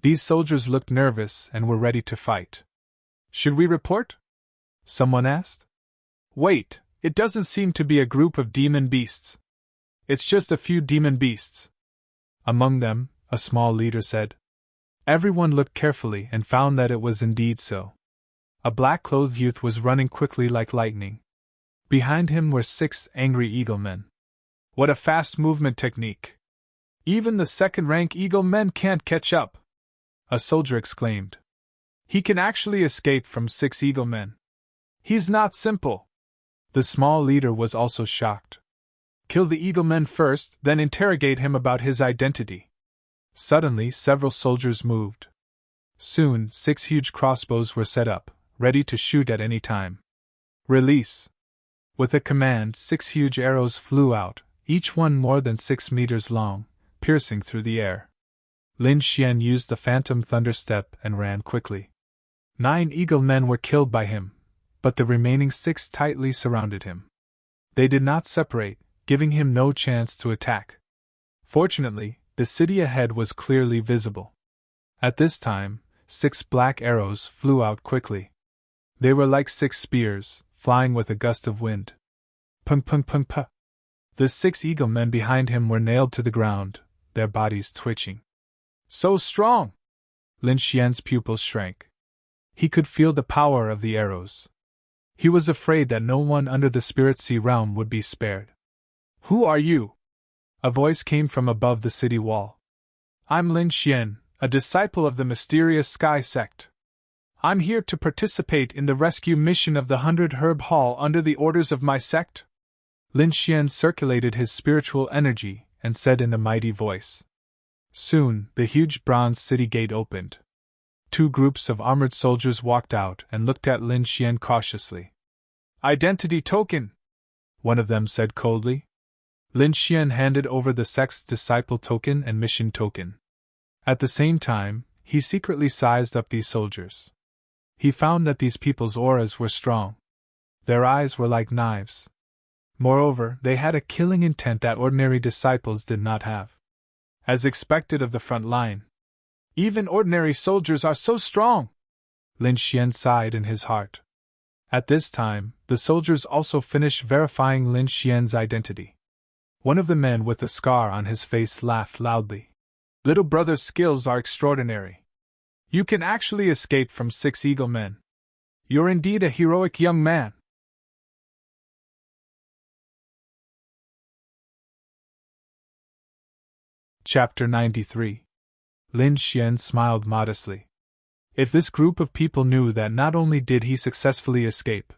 These soldiers looked nervous and were ready to fight. Should we report? Someone asked. Wait, it doesn't seem to be a group of demon beasts. It's just a few demon beasts. Among them, a small leader said. Everyone looked carefully and found that it was indeed so. A black-clothed youth was running quickly like lightning. Behind him were 6 angry eagle men. What a fast movement technique! Even the second-rank eagle men can't catch up! A soldier exclaimed. He can actually escape from 6 eagle men. He's not simple. The small leader was also shocked. Kill the eagle men first, then interrogate him about his identity. Suddenly, several soldiers moved. Soon, 6 huge crossbows were set up, ready to shoot at any time. Release! With a command, 6 huge arrows flew out, each one more than 6 meters long, piercing through the air. Lin Xian used the phantom thunderstep and ran quickly. 9 eagle men were killed by him, but the remaining 6 tightly surrounded him. They did not separate, giving him no chance to attack. Fortunately, the city ahead was clearly visible. At this time, 6 black arrows flew out quickly. They were like 6 spears, flying with a gust of wind. Pung pung pung puh. The 6 eagle men behind him were nailed to the ground, their bodies twitching. So strong! Lin Xian's pupils shrank. He could feel the power of the arrows. He was afraid that no one under the Spirit Sea realm would be spared. Who are you? A voice came from above the city wall. I'm Lin Xian, a disciple of the mysterious Sky Sect. I'm here to participate in the rescue mission of the 100 Herb Hall under the orders of my sect. Lin Xian circulated his spiritual energy and said in a mighty voice. Soon, the huge bronze city gate opened. 2 groups of armored soldiers walked out and looked at Lin Xian cautiously. Identity token, one of them said coldly. Lin Xian handed over the sect's disciple token and mission token. At the same time, he secretly sized up these soldiers. He found that these people's auras were strong. Their eyes were like knives. Moreover, they had a killing intent that ordinary disciples did not have. As expected of the front line. Even ordinary soldiers are so strong! Lin Xian sighed in his heart. At this time, the soldiers also finished verifying Lin Xian's identity. One of the men with the scar on his face laughed loudly. Little brother's skills are extraordinary. You can actually escape from 6 eagle men. You're indeed a heroic young man. Chapter 93. Lin Xian smiled modestly. If this group of people knew that not only did he successfully escape,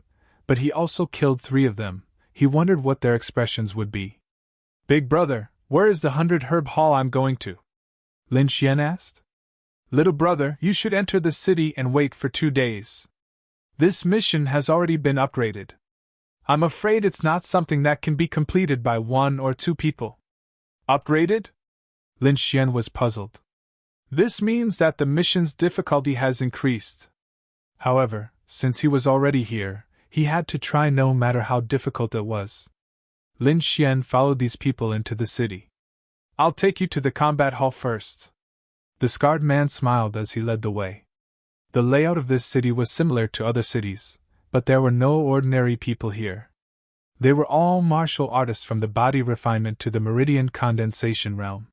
but he also killed 3 of them, he wondered what their expressions would be. Big brother, where is the 100 Herb Hall I'm going to? Lin Xian asked. Little brother, you should enter the city and wait for 2 days. This mission has already been upgraded. I'm afraid it's not something that can be completed by 1 or 2 people. Upgraded? Lin Xian was puzzled. This means that the mission's difficulty has increased. However, since he was already here, he had to try no matter how difficult it was. Lin Xian followed these people into the city. I'll take you to the combat hall first. The scarred man smiled as he led the way. The layout of this city was similar to other cities, but there were no ordinary people here. They were all martial artists from the body refinement to the meridian condensation realm.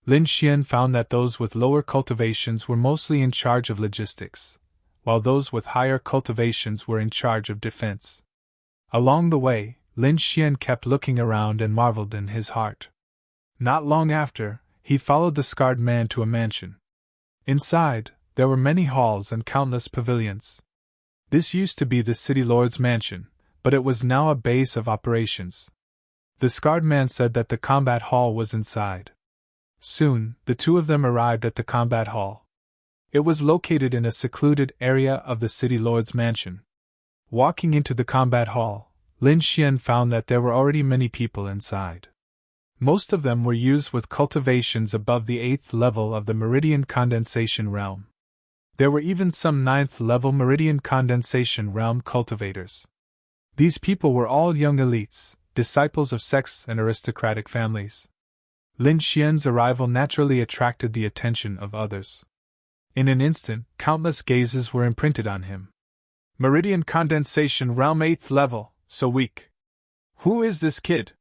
Lin Xian found that those with lower cultivations were mostly in charge of logistics, while those with higher cultivations were in charge of defense. Along the way, Lin Xian kept looking around and marveled in his heart. Not long after, he followed the scarred man to a mansion. Inside, there were many halls and countless pavilions. This used to be the city lord's mansion, but it was now a base of operations. The scarred man said that the combat hall was inside. Soon, the 2 of them arrived at the combat hall. It was located in a secluded area of the city lord's mansion. Walking into the combat hall, Lin Xian found that there were already many people inside. Most of them were used with cultivations above the 8th level of the meridian condensation realm. There were even some 9th level meridian condensation realm cultivators. These people were all young elites, disciples of sects and aristocratic families. Lin Xian's arrival naturally attracted the attention of others. In an instant, countless gazes were imprinted on him. Meridian condensation realm 8th level, so weak. Who is this kid?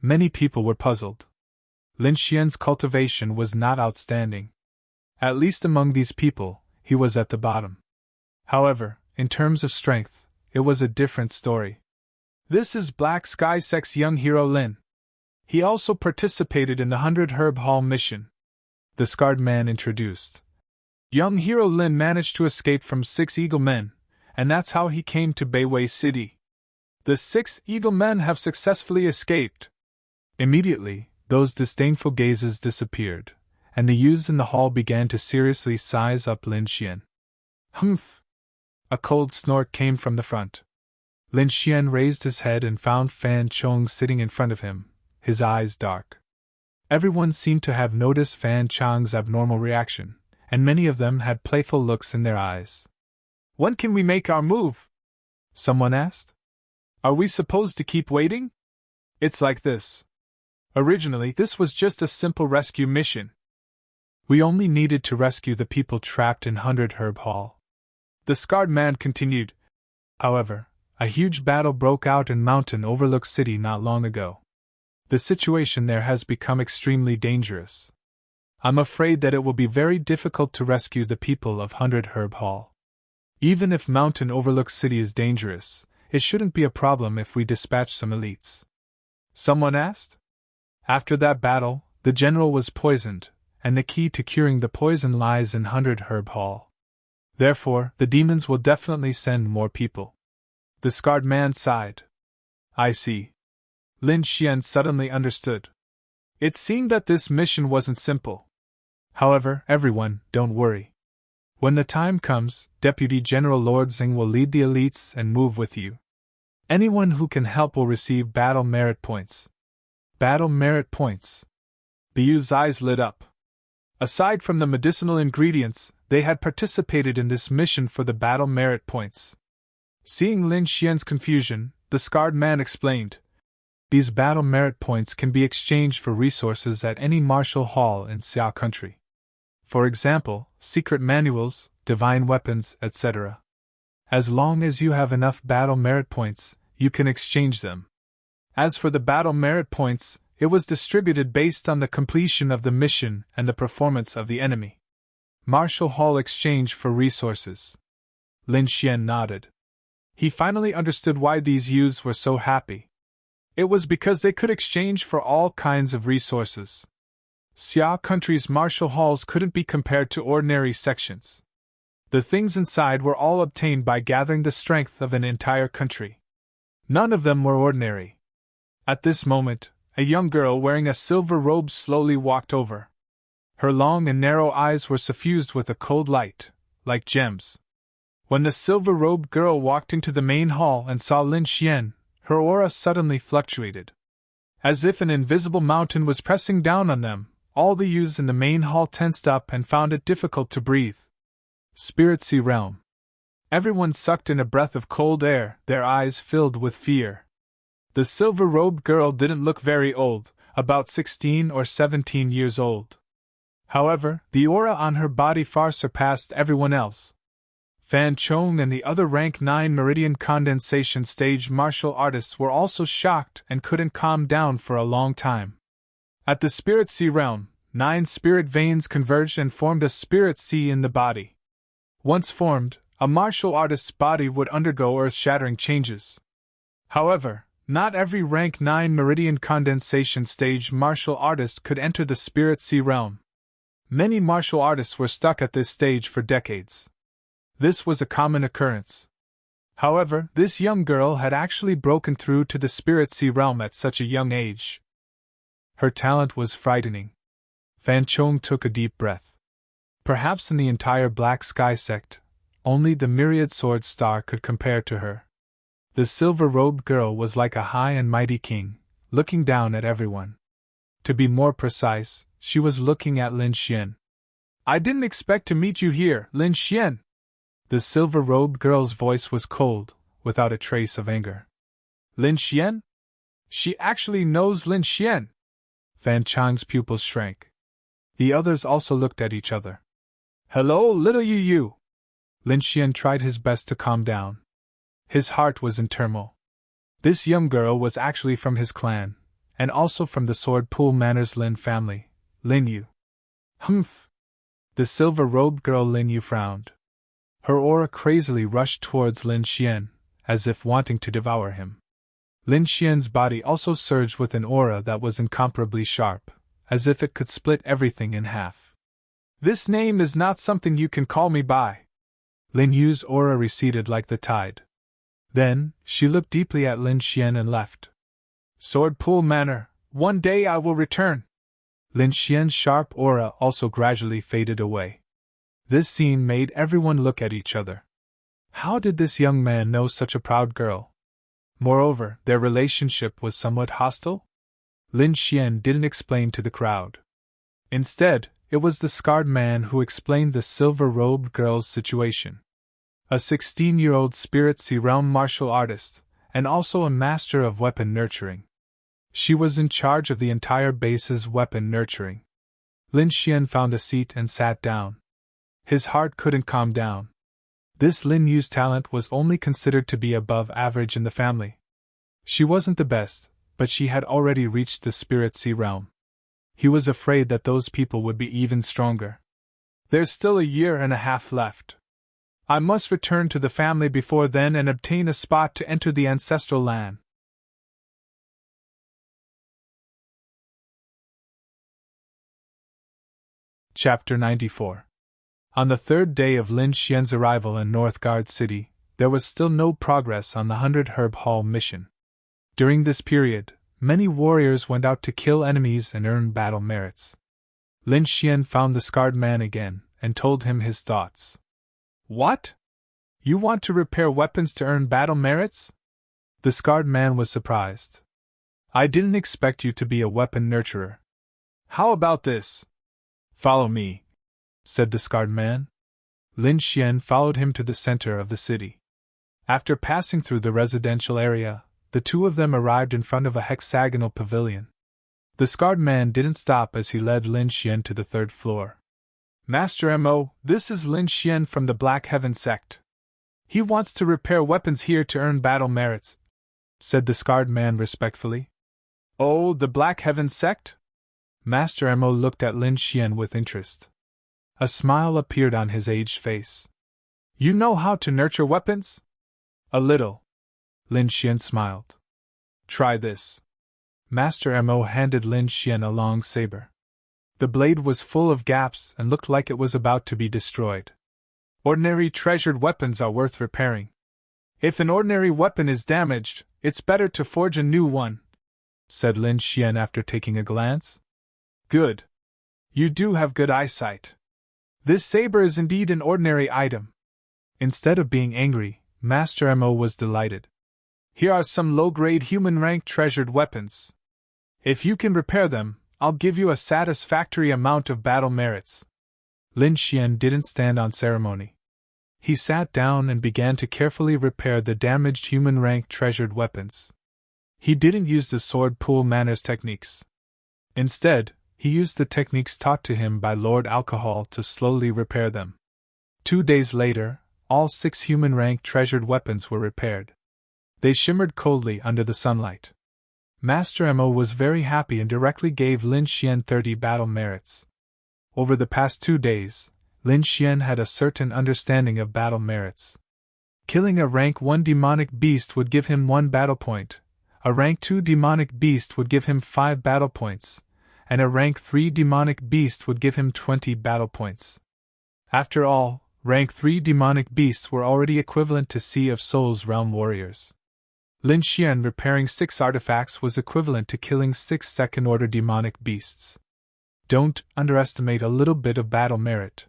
Many people were puzzled. Lin Xian's cultivation was not outstanding. At least among these people, he was at the bottom. However, in terms of strength, it was a different story. This is Black Sky Sect's young hero Lin. He also participated in the 100 Herb Hall mission. The scarred man introduced. Young hero Lin managed to escape from 6 Eagle Men, and that's how he came to Bayway City. The 6 Eagle Men have successfully escaped. Immediately, those disdainful gazes disappeared, and the youths in the hall began to seriously size up Lin Xian. Humph! A cold snort came from the front. Lin Xian raised his head and found Fan Chong sitting in front of him, his eyes dark. Everyone seemed to have noticed Fan Chong's abnormal reaction, and many of them had playful looks in their eyes. When can we make our move? Someone asked. Are we supposed to keep waiting? It's like this. Originally, this was just a simple rescue mission. We only needed to rescue the people trapped in 100 Herb Hall. The scarred man continued. However, a huge battle broke out in Mountain Overlook City not long ago. The situation there has become extremely dangerous. I'm afraid that it will be very difficult to rescue the people of 100 Herb Hall. Even if Mountain Overlook City is dangerous, it shouldn't be a problem if we dispatch some elites. Someone asked. After that battle, the general was poisoned, and the key to curing the poison lies in 100 Herb Hall. Therefore, the demons will definitely send more people. The scarred man sighed. I see. Lin Xian suddenly understood. It seemed that this mission wasn't simple. However, everyone, don't worry. When the time comes, Deputy General Lord Xing will lead the elites and move with you. Anyone who can help will receive battle merit points. Battle merit points. The youth's eyes lit up. Aside from the medicinal ingredients, they had participated in this mission for the battle merit points. Seeing Lin Xian's confusion, the scarred man explained. These battle merit points can be exchanged for resources at any martial hall in Xia country. For example, secret manuals, divine weapons, etc. As long as you have enough battle merit points, you can exchange them. As for the battle merit points, it was distributed based on the completion of the mission and the performance of the enemy. Martial hall exchange for resources. Lin Xian nodded. He finally understood why these youths were so happy. It was because they could exchange for all kinds of resources. Xia country's martial halls couldn't be compared to ordinary sections. The things inside were all obtained by gathering the strength of an entire country. None of them were ordinary. At this moment, a young girl wearing a silver robe slowly walked over. Her long and narrow eyes were suffused with a cold light, like gems. When the silver-robed girl walked into the main hall and saw Lin Xian, her aura suddenly fluctuated. As if an invisible mountain was pressing down on them, all the youths in the main hall tensed up and found it difficult to breathe. Spirit Sea Realm. Everyone sucked in a breath of cold air, their eyes filled with fear. The silver-robed girl didn't look very old, about 16 or 17 years old. However, the aura on her body far surpassed everyone else. Fan Chong and the other rank 9 Meridian Condensation Stage martial artists were also shocked and couldn't calm down for a long time. At the Spirit Sea Realm, 9 spirit veins converged and formed a spirit sea in the body. Once formed, a martial artist's body would undergo earth-shattering changes. However, not every rank 9 Meridian Condensation Stage martial artist could enter the Spirit Sea Realm. Many martial artists were stuck at this stage for decades. This was a common occurrence. However, this young girl had actually broken through to the Spirit Sea Realm at such a young age. Her talent was frightening. Fan Chong took a deep breath. Perhaps in the entire Black Sky sect, only the Myriad Sword Star could compare to her. The silver-robed girl was like a high and mighty king, looking down at everyone. To be more precise, she was looking at Lin Xian. I didn't expect to meet you here, Lin Xian. The silver-robed girl's voice was cold, without a trace of anger. Lin Xian? She actually knows Lin Xian. Fan Chang's pupils shrank. The others also looked at each other. Hello, little Yu. Lin Xian tried his best to calm down. His heart was in turmoil. This young girl was actually from his clan, and also from the Sword Pool Manners Lin family, Lin Yu. Humph! The silver-robed girl Lin Yu frowned. Her aura crazily rushed towards Lin Xian, as if wanting to devour him. Lin Xian's body also surged with an aura that was incomparably sharp, as if it could split everything in half. This name is not something you can call me by. Lin Yu's aura receded like the tide. Then, she looked deeply at Lin Xian and left. Sword Pool Manor, one day I will return. Lin Xian's sharp aura also gradually faded away. This scene made everyone look at each other. How did this young man know such a proud girl? Moreover, their relationship was somewhat hostile? Lin Xian didn't explain to the crowd. Instead, it was the scarred man who explained the silver-robed girl's situation. A 16-year-old Spirit Sea Realm martial artist, and also a master of weapon nurturing. She was in charge of the entire base's weapon nurturing. Lin Xian found a seat and sat down. His heart couldn't calm down. This Lin Yu's talent was only considered to be above average in the family. She wasn't the best, but she had already reached the Spirit Sea Realm. He was afraid that those people would be even stronger. There's still a year and a half left. I must return to the family before then and obtain a spot to enter the ancestral land. Chapter 94. On the third day of Lin Xian's arrival in Northgard City, there was still no progress on the 100 Herb Hall mission. During this period, many warriors went out to kill enemies and earn battle merits. Lin Xian found the scarred man again, and told him his thoughts. What? You want to repair weapons to earn battle merits? The scarred man was surprised. I didn't expect you to be a weapon nurturer. How about this? Follow me, said the scarred man. Lin Xian followed him to the center of the city. After passing through the residential area, the two of them arrived in front of a hexagonal pavilion. The scarred man didn't stop as he led Lin Xian to the third floor. Master Mo, this is Lin Xian from the Black Heaven sect. He wants to repair weapons here to earn battle merits, said the scarred man respectfully. Oh, the Black Heaven sect? Master Mo looked at Lin Xian with interest. A smile appeared on his aged face. You know how to nurture weapons? A little. Lin Xian smiled. Try this. Master Mo handed Lin Xian a long saber. The blade was full of gaps and looked like it was about to be destroyed. Ordinary treasured weapons are worth repairing. If an ordinary weapon is damaged, it's better to forge a new one, said Lin Xian after taking a glance. Good. You do have good eyesight. This saber is indeed an ordinary item. Instead of being angry, Master Mo was delighted. Here are some low-grade human-rank treasured weapons. If you can repair them, I'll give you a satisfactory amount of battle merits. Lin Xian didn't stand on ceremony. He sat down and began to carefully repair the damaged human-rank treasured weapons. He didn't use the sword pool manners techniques. Instead, he used the techniques taught to him by Lord Alcohol to slowly repair them. 2 days later, all 6 human-rank treasured weapons were repaired. They shimmered coldly under the sunlight. Master Mo was very happy and directly gave Lin Xian 30 battle merits. Over the past 2 days, Lin Xian had a certain understanding of battle merits. Killing a rank 1 demonic beast would give him 1 battle point, a rank 2 demonic beast would give him 5 battle points, and a rank 3 demonic beast would give him 20 battle points. After all, rank 3 demonic beasts were already equivalent to Sea of Souls realm warriors. Lin Xian repairing 6 artifacts was equivalent to killing 6 second-order demonic beasts. Don't underestimate a little bit of battle merit.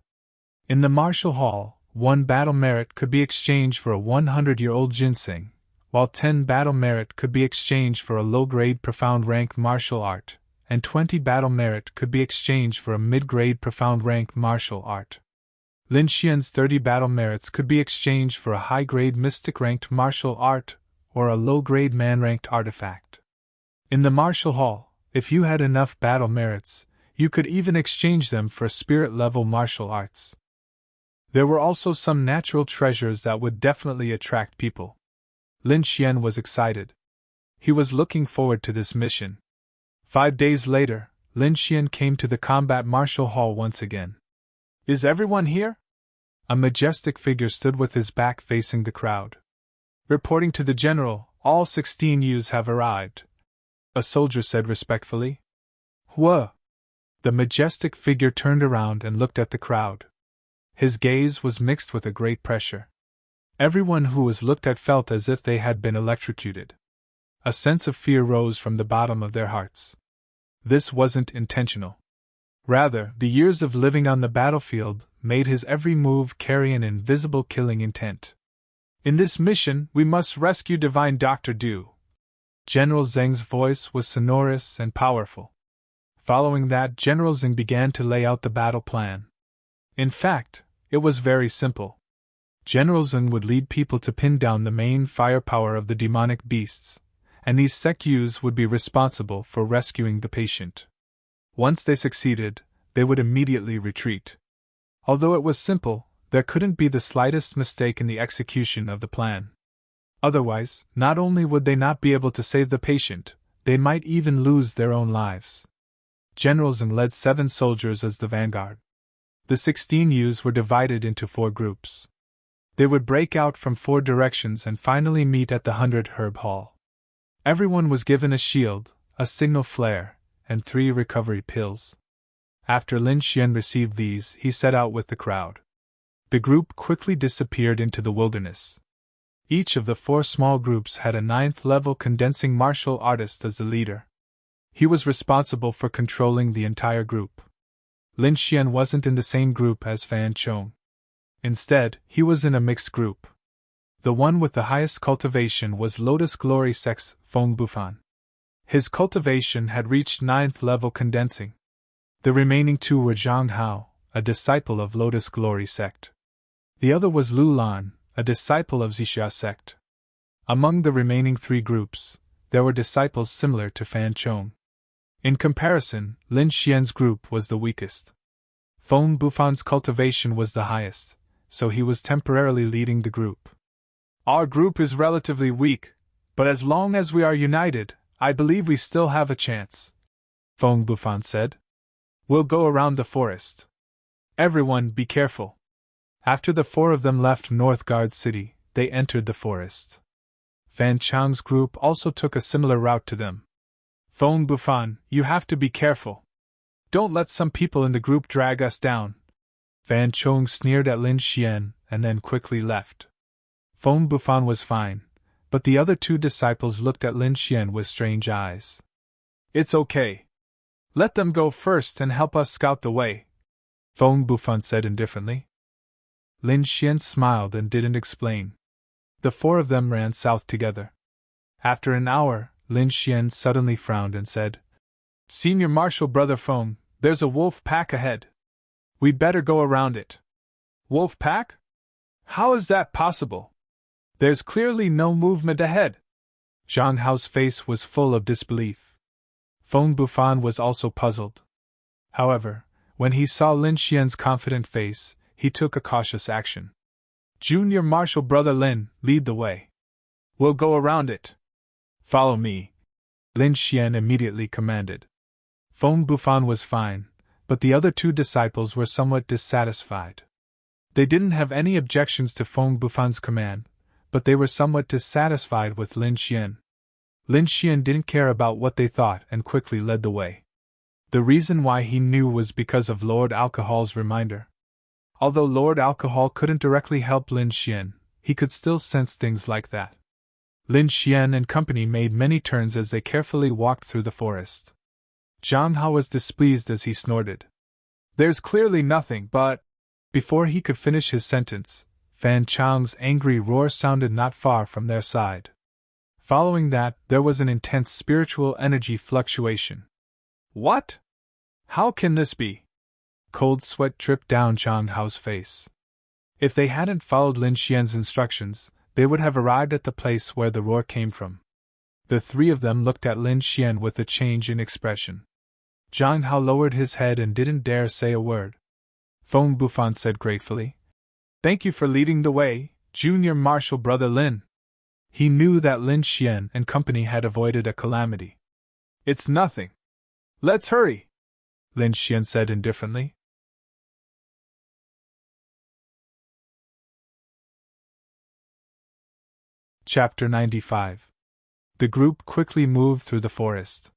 In the martial hall, 1 battle merit could be exchanged for a 100-year-old ginseng, while 10 battle merit could be exchanged for a low-grade profound rank martial art, and 20 battle merit could be exchanged for a mid-grade profound rank martial art. Lin Xian's 30 battle merits could be exchanged for a high-grade mystic-ranked martial art or a low-grade man-ranked artifact. In the martial hall, if you had enough battle merits, you could even exchange them for spirit-level martial arts. There were also some natural treasures that would definitely attract people. Lin Xian was excited. He was looking forward to this mission. 5 days later, Lin Xian came to the combat martial hall once again. Is everyone here? A majestic figure stood with his back facing the crowd. Reporting to the general, all 16 youths have arrived, a soldier said respectfully. Whoa! The majestic figure turned around and looked at the crowd. His gaze was mixed with a great pressure. Everyone who was looked at felt as if they had been electrocuted. A sense of fear rose from the bottom of their hearts. This wasn't intentional. Rather, the years of living on the battlefield made his every move carry an invisible killing intent. In this mission, we must rescue Divine Dr. Du. General Zheng's voice was sonorous and powerful. Following that, General Zheng began to lay out the battle plan. In fact, it was very simple. General Zheng would lead people to pin down the main firepower of the demonic beasts, and these sect youths would be responsible for rescuing the patient. Once they succeeded, they would immediately retreat. Although it was simple, there couldn't be the slightest mistake in the execution of the plan. Otherwise, not only would they not be able to save the patient, they might even lose their own lives. General Zheng led 7 soldiers as the vanguard. The 16 youths were divided into 4 groups. They would break out from 4 directions and finally meet at the 100 Herb Hall. Everyone was given a shield, a signal flare, and 3 recovery pills. After Lin Xian received these, he set out with the crowd. The group quickly disappeared into the wilderness. Each of the 4 small groups had a 9th-level condensing martial artist as the leader. He was responsible for controlling the entire group. Lin Xian wasn't in the same group as Fan Chong. Instead, he was in a mixed group. The one with the highest cultivation was Lotus Glory Sect's Feng Bufan. His cultivation had reached 9th-level condensing. The remaining 2 were Zhang Hao, a disciple of Lotus Glory Sect. The other was Lu Lan, a disciple of Zixia Sect. Among the remaining 3 groups, there were disciples similar to Fan Chong. In comparison, Lin Xian's group was the weakest. Feng Bufan's cultivation was the highest, so he was temporarily leading the group. Our group is relatively weak, but as long as we are united, I believe we still have a chance, Feng Bufan said. We'll go around the forest. Everyone be careful. After the 4 of them left Northgard City, they entered the forest. Fan Chang's group also took a similar route to them. Feng Bufan, you have to be careful. Don't let some people in the group drag us down. Fan Chong sneered at Lin Xian and then quickly left. Feng Bufan was fine, but the other 2 disciples looked at Lin Xian with strange eyes. It's okay. Let them go first and help us scout the way, Feng Bufan said indifferently. Lin Xian smiled and didn't explain. The 4 of them ran south together. After an hour, Lin Xian suddenly frowned and said, Senior Marshal Brother Feng, there's a wolf pack ahead. We better go around it. Wolf pack? How is that possible? There's clearly no movement ahead. Zhang Hao's face was full of disbelief. Feng Bufan was also puzzled. However, when he saw Lin Xian's confident face, he took a cautious action. Junior Marshal Brother Lin, lead the way. We'll go around it. Follow me, Lin Xian immediately commanded. Feng Bufan was fine, but the other 2 disciples were somewhat dissatisfied. They didn't have any objections to Feng Bufan's command, but they were somewhat dissatisfied with Lin Xian. Lin Xian didn't care about what they thought and quickly led the way. The reason why he knew was because of Lord Alcohol's reminder. Although Lord Alcohol couldn't directly help Lin Xian, he could still sense things like that. Lin Xian and company made many turns as they carefully walked through the forest. Zhang Hao was displeased as he snorted. There's clearly nothing but... Before he could finish his sentence, Fan Chang's angry roar sounded not far from their side. Following that, there was an intense spiritual energy fluctuation. What? How can this be? Cold sweat dripped down Zhang Hao's face. If they hadn't followed Lin Xian's instructions, they would have arrived at the place where the roar came from. The 3 of them looked at Lin Xian with a change in expression. Zhang Hao lowered his head and didn't dare say a word. Feng Bufan said gratefully, Thank you for leading the way, Junior Marshal Brother Lin. He knew that Lin Xian and company had avoided a calamity. It's nothing. Let's hurry, Lin Xian said indifferently. Chapter 95. The group quickly moved through the forest.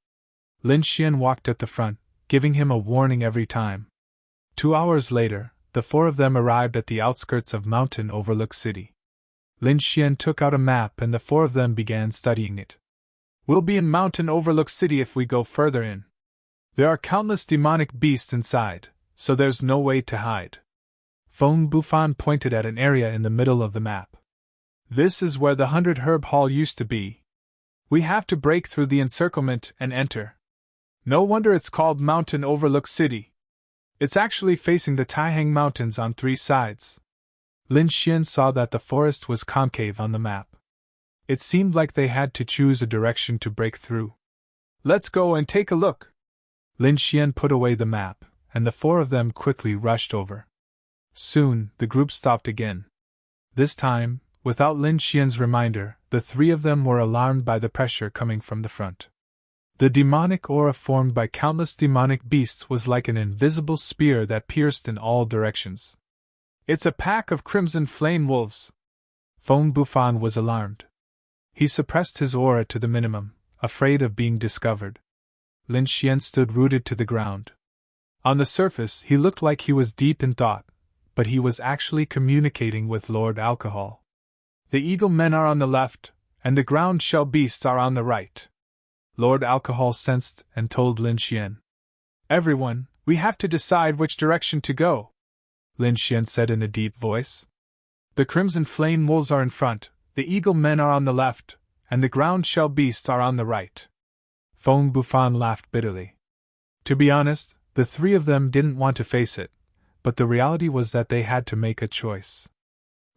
Lin Xian walked at the front, giving him a warning every time. 2 hours later, the 4 of them arrived at the outskirts of Mountain Overlook City. Lin Xian took out a map and the 4 of them began studying it. We'll be in Mountain Overlook City if we go further in. There are countless demonic beasts inside, so there's no way to hide. Feng Bufan pointed at an area in the middle of the map. This is where the 100 Herb Hall used to be. We have to break through the encirclement and enter. No wonder it's called Mountain Overlook City. It's actually facing the Taihang Mountains on 3 sides. Lin Xian saw that the forest was concave on the map. It seemed like they had to choose a direction to break through. Let's go and take a look. Lin Xian put away the map, and the 4 of them quickly rushed over. Soon, the group stopped again. This time, without Lin Xian's reminder, the 3 of them were alarmed by the pressure coming from the front. The demonic aura formed by countless demonic beasts was like an invisible spear that pierced in all directions. It's a pack of crimson flame wolves. Feng Bufan was alarmed. He suppressed his aura to the minimum, afraid of being discovered. Lin Xian stood rooted to the ground. On the surface, he looked like he was deep in thought, but he was actually communicating with Lord Alcohol. The eagle men are on the left, and the ground shell beasts are on the right. Lord Alcohol sensed and told Lin Xian. Everyone, we have to decide which direction to go, Lin Xian said in a deep voice. The crimson flame wolves are in front, the eagle men are on the left, and the ground shell beasts are on the right. Feng Bufan laughed bitterly. To be honest, the 3 of them didn't want to face it, but the reality was that they had to make a choice.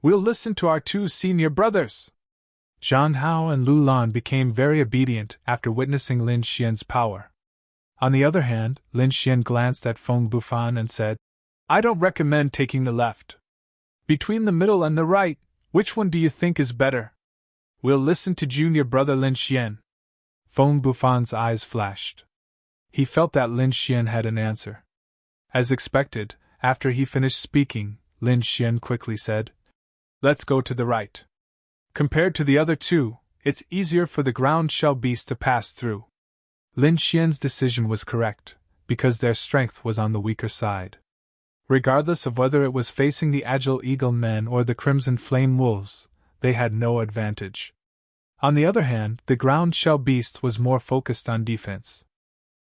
We'll listen to our 2 senior brothers. Zhang Hao and Lu Lan became very obedient after witnessing Lin Xian's power. On the other hand, Lin Xian glanced at Feng Bufan and said, I don't recommend taking the left. Between the middle and the right, which one do you think is better? We'll listen to junior brother Lin Xian. Feng Bufan's eyes flashed. He felt that Lin Xian had an answer. As expected, after he finished speaking, Lin Xian quickly said, Let's go to the right. Compared to the other 2, it's easier for the ground shell beast to pass through. Lin Xian's decision was correct, because their strength was on the weaker side. Regardless of whether it was facing the agile eagle men or the crimson flame wolves, they had no advantage. On the other hand, the ground shell beast was more focused on defense.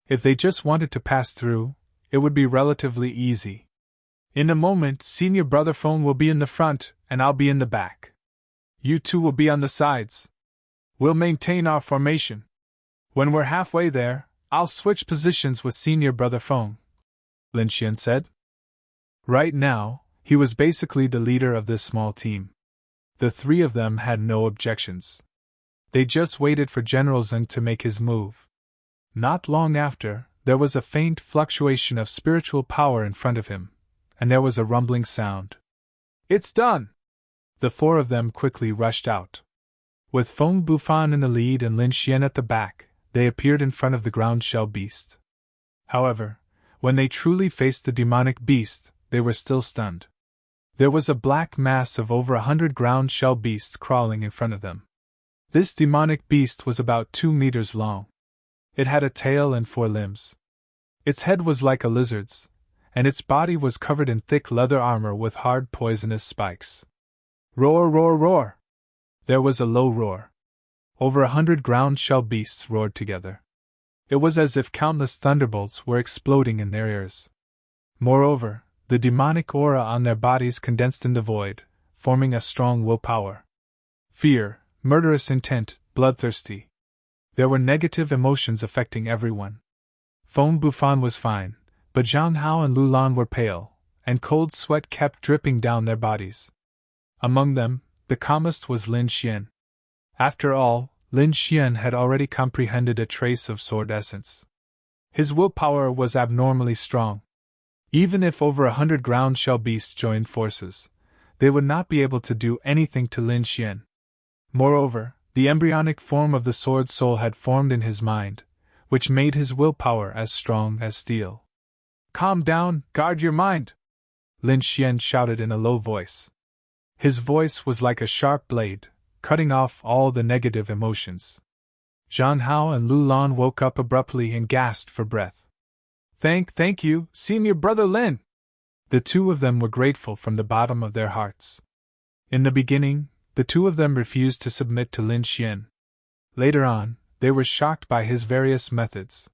If they just wanted to pass through, it would be relatively easy. In a moment, senior brother Feng will be in the front, and I'll be in the back. You 2 will be on the sides. We'll maintain our formation. When we're halfway there, I'll switch positions with senior brother Feng, Lin Xian said. Right now, he was basically the leader of this small team. The 3 of them had no objections. They just waited for General Zheng to make his move. Not long after, there was a faint fluctuation of spiritual power in front of him, and there was a rumbling sound. It's done! The 4 of them quickly rushed out. With Feng Bufan in the lead and Lin Xian at the back, they appeared in front of the ground shell beast. However, when they truly faced the demonic beast, they were still stunned. There was a black mass of over 100 ground shell beasts crawling in front of them. This demonic beast was about 2 meters long. It had a tail and 4 limbs. Its head was like a lizard's, and its body was covered in thick leather armor with hard poisonous spikes. Roar, roar, roar! There was a low roar. Over 100 ground shell beasts roared together. It was as if countless thunderbolts were exploding in their ears. Moreover, the demonic aura on their bodies condensed in the void, forming a strong willpower. Fear, murderous intent, bloodthirsty. There were negative emotions affecting everyone. Feng Bufan was fine, but Zhang Hao and Lu Lan were pale, and cold sweat kept dripping down their bodies. Among them, the calmest was Lin Xian. After all, Lin Xian had already comprehended a trace of sword essence. His willpower was abnormally strong. Even if over 100 ground shell beasts joined forces, they would not be able to do anything to Lin Xian. Moreover, the embryonic form of the sword soul had formed in his mind, which made his willpower as strong as steel. Calm down, guard your mind! Lin Xian shouted in a low voice. His voice was like a sharp blade, cutting off all the negative emotions. Zhang Hao and Lu Lan woke up abruptly and gasped for breath. Thank you, Senior Brother Lin! The two of them were grateful from the bottom of their hearts. In the beginning, the two of them refused to submit to Lin Xian. Later on, they were shocked by his various methods.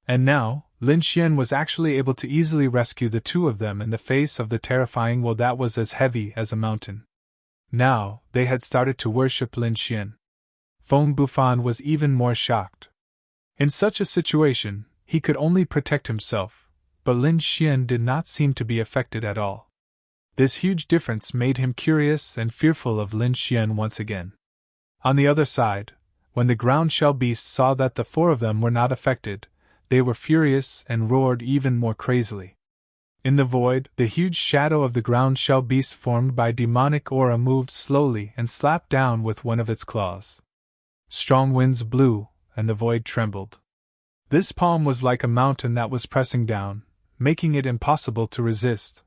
And now, Lin Xian was actually able to easily rescue the two of them in the face of the terrifying will that was as heavy as a mountain. Now, they had started to worship Lin Xian. Feng Bufan was even more shocked. In such a situation, he could only protect himself, but Lin Xian did not seem to be affected at all. This huge difference made him curious and fearful of Lin Xian once again. On the other side, when the ground shell beasts saw that the four of them were not affected, they were furious and roared even more crazily. In the void, the huge shadow of the ground shell beast formed by demonic aura moved slowly and slapped down with one of its claws. Strong winds blew, and the void trembled. This palm was like a mountain that was pressing down, making it impossible to resist.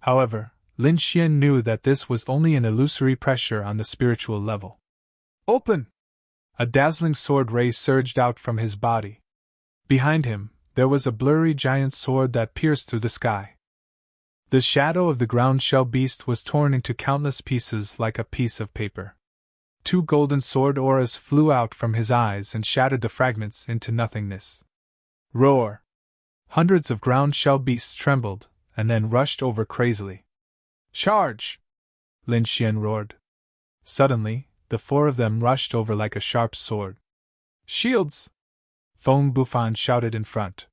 However, Lin Xian knew that this was only an illusory pressure on the spiritual level. Open! A dazzling sword ray surged out from his body. Behind him, there was a blurry giant sword that pierced through the sky. The shadow of the ground shell beast was torn into countless pieces like a piece of paper. Two golden sword auras flew out from his eyes and shattered the fragments into nothingness. Roar! Hundreds of ground shell beasts trembled, and then rushed over crazily. Charge! Lin Xian roared. Suddenly, the four of them rushed over like a sharp sword. Shields! Feng Bufan shouted in front.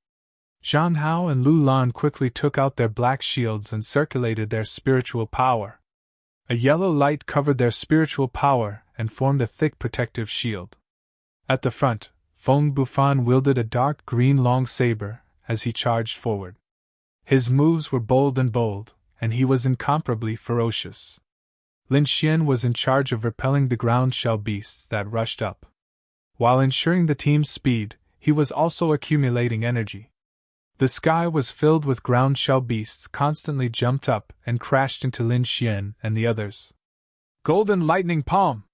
Zhang Hao and Lu Lan quickly took out their black shields and circulated their spiritual power. A yellow light covered their spiritual power and formed a thick protective shield. At the front, Feng Bufan wielded a dark green long saber as he charged forward. His moves were bold, and he was incomparably ferocious. Lin Xian was in charge of repelling the ground shell beasts that rushed up. While ensuring the team's speed, he was also accumulating energy. The sky was filled with ground shell beasts constantly jumped up and crashed into Lin Xian and the others. Golden lightning palm!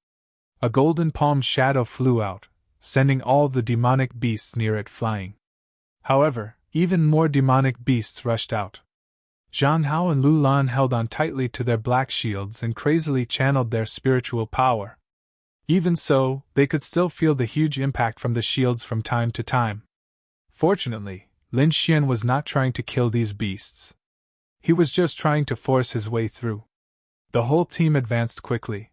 A golden palm shadow flew out, sending all the demonic beasts near it flying. However, even more demonic beasts rushed out. Zhang Hao and Lu Lan held on tightly to their black shields and crazily channeled their spiritual power. Even so, they could still feel the huge impact from the shields from time to time. Fortunately, Lin Xian was not trying to kill these beasts. He was just trying to force his way through. The whole team advanced quickly.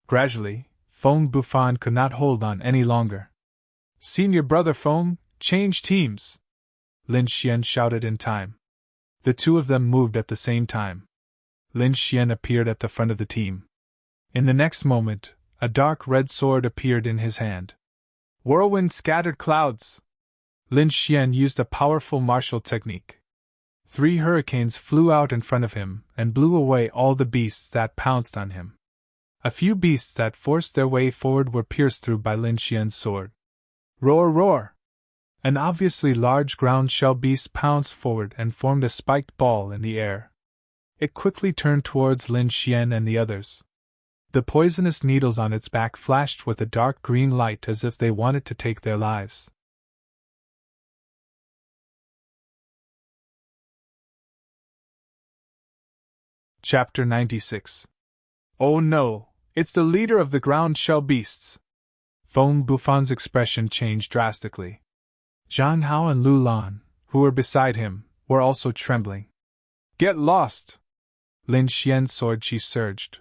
Gradually, Feng Bufan could not hold on any longer. Senior Brother Feng, change teams! Lin Xian shouted in time. The two of them moved at the same time. Lin Xian appeared at the front of the team. In the next moment, a dark red sword appeared in his hand. Whirlwind scattered clouds! Lin Xian used a powerful martial technique. 3 hurricanes flew out in front of him and blew away all the beasts that pounced on him. A few beasts that forced their way forward were pierced through by Lin Xian's sword. Roar, roar! An obviously large ground shell beast pounced forward and formed a spiked ball in the air. It quickly turned towards Lin Xian and the others. The poisonous needles on its back flashed with a dark green light as if they wanted to take their lives. Chapter 96. Oh no, it's the leader of the ground shell beasts! Feng Bufan's expression changed drastically. Zhang Hao and Lu Lan, who were beside him, were also trembling. Get lost! Lin Xian's sword chi surged.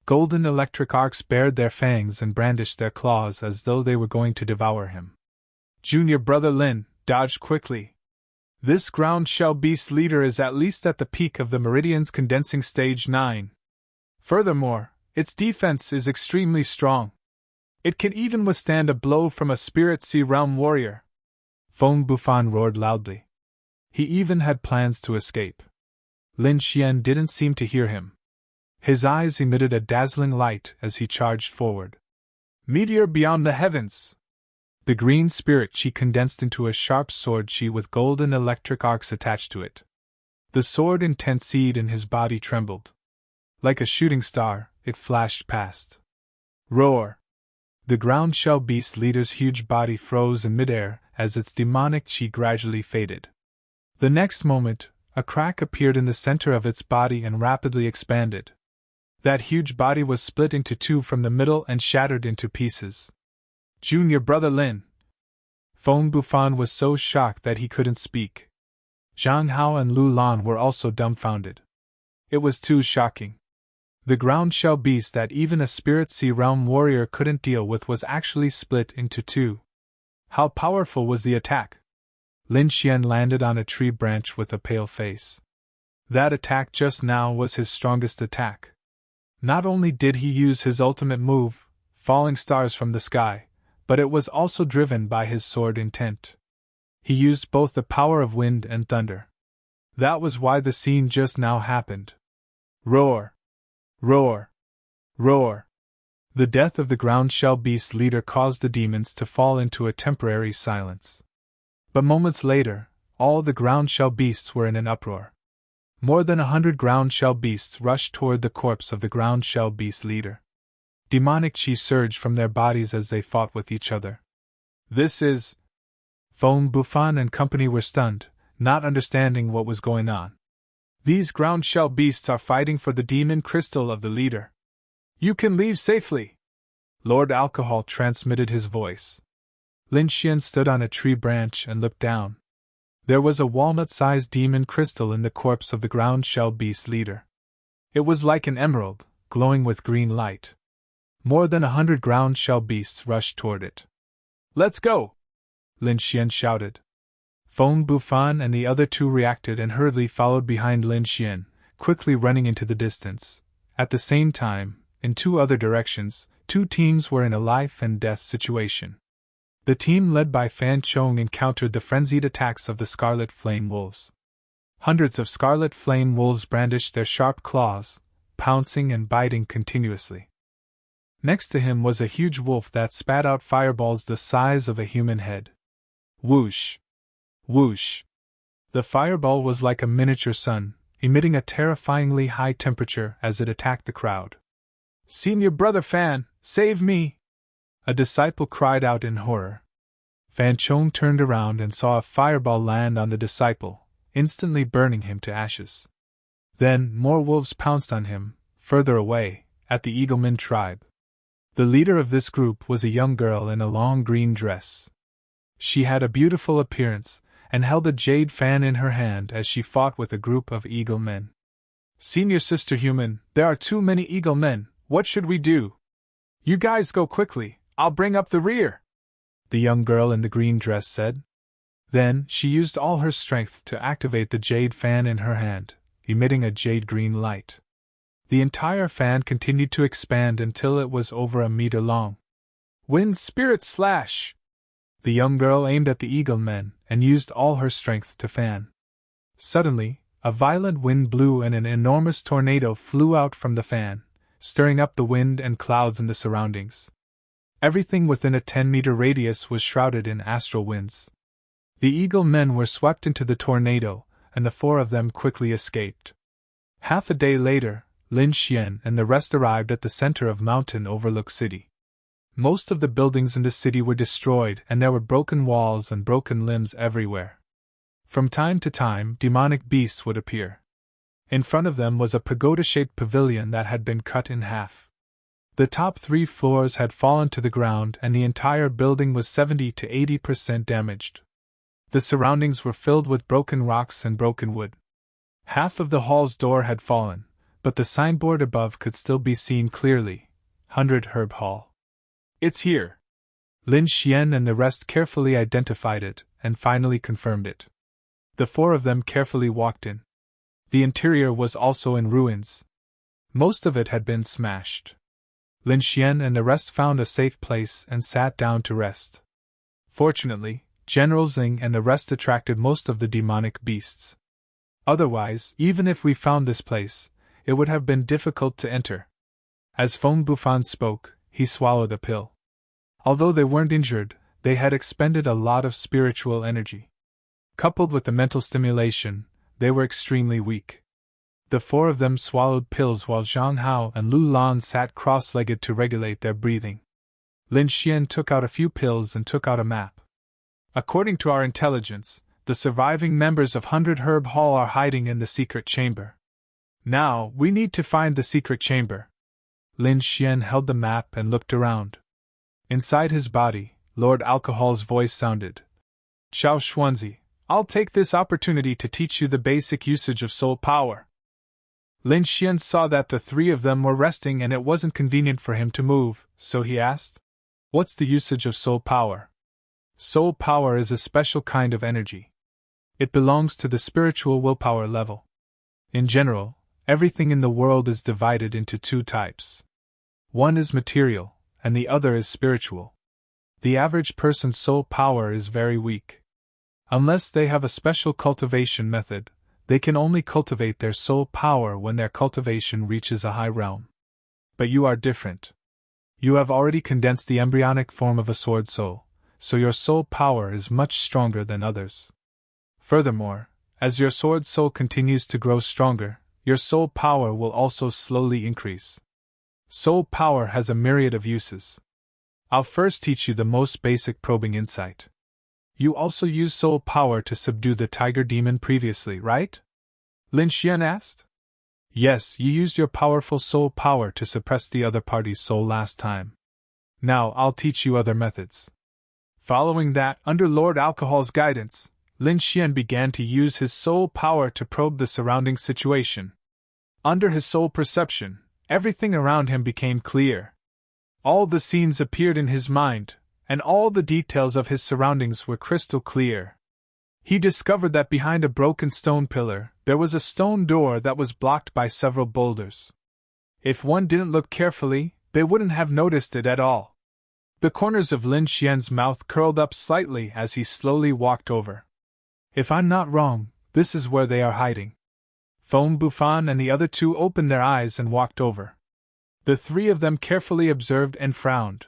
Golden electric arcs bared their fangs and brandished their claws as though they were going to devour him. Junior Brother Lin, dodge quickly! This ground shell beast leader is at least at the peak of the Meridian's condensing stage 9. Furthermore, its defense is extremely strong. It can even withstand a blow from a Spirit Sea Realm warrior. Feng Bufan roared loudly. He even had plans to escape. Lin Xian didn't seem to hear him. His eyes emitted a dazzling light as he charged forward. Meteor beyond the heavens! The green spirit chi condensed into a sharp sword chi with golden electric arcs attached to it. The sword intensified and his body trembled. Like a shooting star, it flashed past. Roar! The ground shell beast leader's huge body froze in midair as its demonic chi gradually faded. The next moment, a crack appeared in the center of its body and rapidly expanded. That huge body was split into two from the middle and shattered into pieces. Junior brother Lin! Feng Bufan was so shocked that he couldn't speak. Zhang Hao and Lu Lan were also dumbfounded. It was too shocking. The ground shell beast that even a Spirit Sea Realm warrior couldn't deal with was actually split into two. How powerful was the attack? Lin Xian landed on a tree branch with a pale face. That attack just now was his strongest attack. Not only did he use his ultimate move, falling stars from the sky, but it was also driven by his sword intent. He used both the power of wind and thunder. That was why the scene just now happened. Roar! Roar! Roar! The death of the ground shell beast leader caused the demons to fall into a temporary silence. But moments later, all the ground shell beasts were in an uproar. More than 100 ground shell beasts rushed toward the corpse of the ground shell beast leader. Demonic chi surged from their bodies as they fought with each other. This is... Feng Bufan and company were stunned, not understanding what was going on. These ground shell beasts are fighting for the demon crystal of the leader. You can leave safely. Lord Alcohol transmitted his voice. Lin Xian stood on a tree branch and looked down. There was a walnut-sized demon crystal in the corpse of the ground shell beast leader. It was like an emerald, glowing with green light. More than 100 ground shell beasts rushed toward it. Let's go! Lin Xian shouted. Feng Bufan and the other two reacted and hurriedly followed behind Lin Xian, quickly running into the distance. At the same time, in two other directions, two teams were in a life-and-death situation. The team led by Fan Chong encountered the frenzied attacks of the Scarlet Flame Wolves. Hundreds of Scarlet Flame Wolves brandished their sharp claws, pouncing and biting continuously. Next to him was a huge wolf that spat out fireballs the size of a human head. Whoosh! Whoosh! The fireball was like a miniature sun, emitting a terrifyingly high temperature as it attacked the crowd. Senior brother Fan, save me! A disciple cried out in horror. Fan Chong turned around and saw a fireball land on the disciple, instantly burning him to ashes. Then more wolves pounced on him, further away, at the Eagleman tribe. The leader of this group was a young girl in a long green dress. She had a beautiful appearance, and held a jade fan in her hand as she fought with a group of eagle men. Senior Sister Human, there are too many eagle men, what should we do? You guys go quickly, I'll bring up the rear, the young girl in the green dress said. Then she used all her strength to activate the jade fan in her hand, emitting a jade green light. The entire fan continued to expand until it was over a meter long. Wind Spirit Slash! The young girl aimed at the eagle men and used all her strength to fan. Suddenly, a violent wind blew and an enormous tornado flew out from the fan, stirring up the wind and clouds in the surroundings. Everything within a 10-meter radius was shrouded in astral winds. The eagle men were swept into the tornado, and the four of them quickly escaped. Half a day later, Lin Xian and the rest arrived at the center of Mountain Overlook City. Most of the buildings in the city were destroyed and there were broken walls and broken limbs everywhere. From time to time, demonic beasts would appear. In front of them was a pagoda-shaped pavilion that had been cut in half. The top 3 floors had fallen to the ground and the entire building was 70 to 80% damaged. The surroundings were filled with broken rocks and broken wood. Half of the hall's door had fallen, but the signboard above could still be seen clearly, 100 Herb Hall. It's here. Lin Xian and the rest carefully identified it and finally confirmed it. The 4 of them carefully walked in. The interior was also in ruins. Most of it had been smashed. Lin Xian and the rest found a safe place and sat down to rest. Fortunately, General Xing and the rest attracted most of the demonic beasts. Otherwise, even if we found this place, it would have been difficult to enter. As Feng Bufan spoke, he swallowed a pill. Although they weren't injured, they had expended a lot of spiritual energy. Coupled with the mental stimulation, they were extremely weak. The four of them swallowed pills while Zhang Hao and Lu Lan sat cross-legged to regulate their breathing. Lin Xian took out a few pills and took out a map. According to our intelligence, the surviving members of 100 Herb Hall are hiding in the secret chamber. Now, we need to find the secret chamber. Lin Xian held the map and looked around. Inside his body, Lord Alcohol's voice sounded. Xiao Xuanzi, I'll take this opportunity to teach you the basic usage of soul power. Lin Xian saw that the three of them were resting and it wasn't convenient for him to move, so he asked, "What's the usage of soul power?" Soul power is a special kind of energy. It belongs to the spiritual willpower level. In general, everything in the world is divided into two types. One is material, and the other is spiritual. The average person's soul power is very weak. Unless they have a special cultivation method, they can only cultivate their soul power when their cultivation reaches a high realm. But you are different. You have already condensed the embryonic form of a sword soul, so your soul power is much stronger than others. Furthermore, as your sword soul continues to grow stronger, your soul power will also slowly increase. Soul power has a myriad of uses. I'll first teach you the most basic probing insight. You also used soul power to subdue the tiger demon previously, right? Lin Xian asked. Yes, you used your powerful soul power to suppress the other party's soul last time. Now I'll teach you other methods. Following that, under Lord Alcohol's guidance, Lin Xian began to use his soul power to probe the surrounding situation. Under his soul perception, everything around him became clear. All the scenes appeared in his mind, and all the details of his surroundings were crystal clear. He discovered that behind a broken stone pillar, there was a stone door that was blocked by several boulders. If one didn't look carefully, they wouldn't have noticed it at all. The corners of Lin Xian's mouth curled up slightly as he slowly walked over. If I'm not wrong, this is where they are hiding. Feng Bufan and the other two opened their eyes and walked over. The three of them carefully observed and frowned.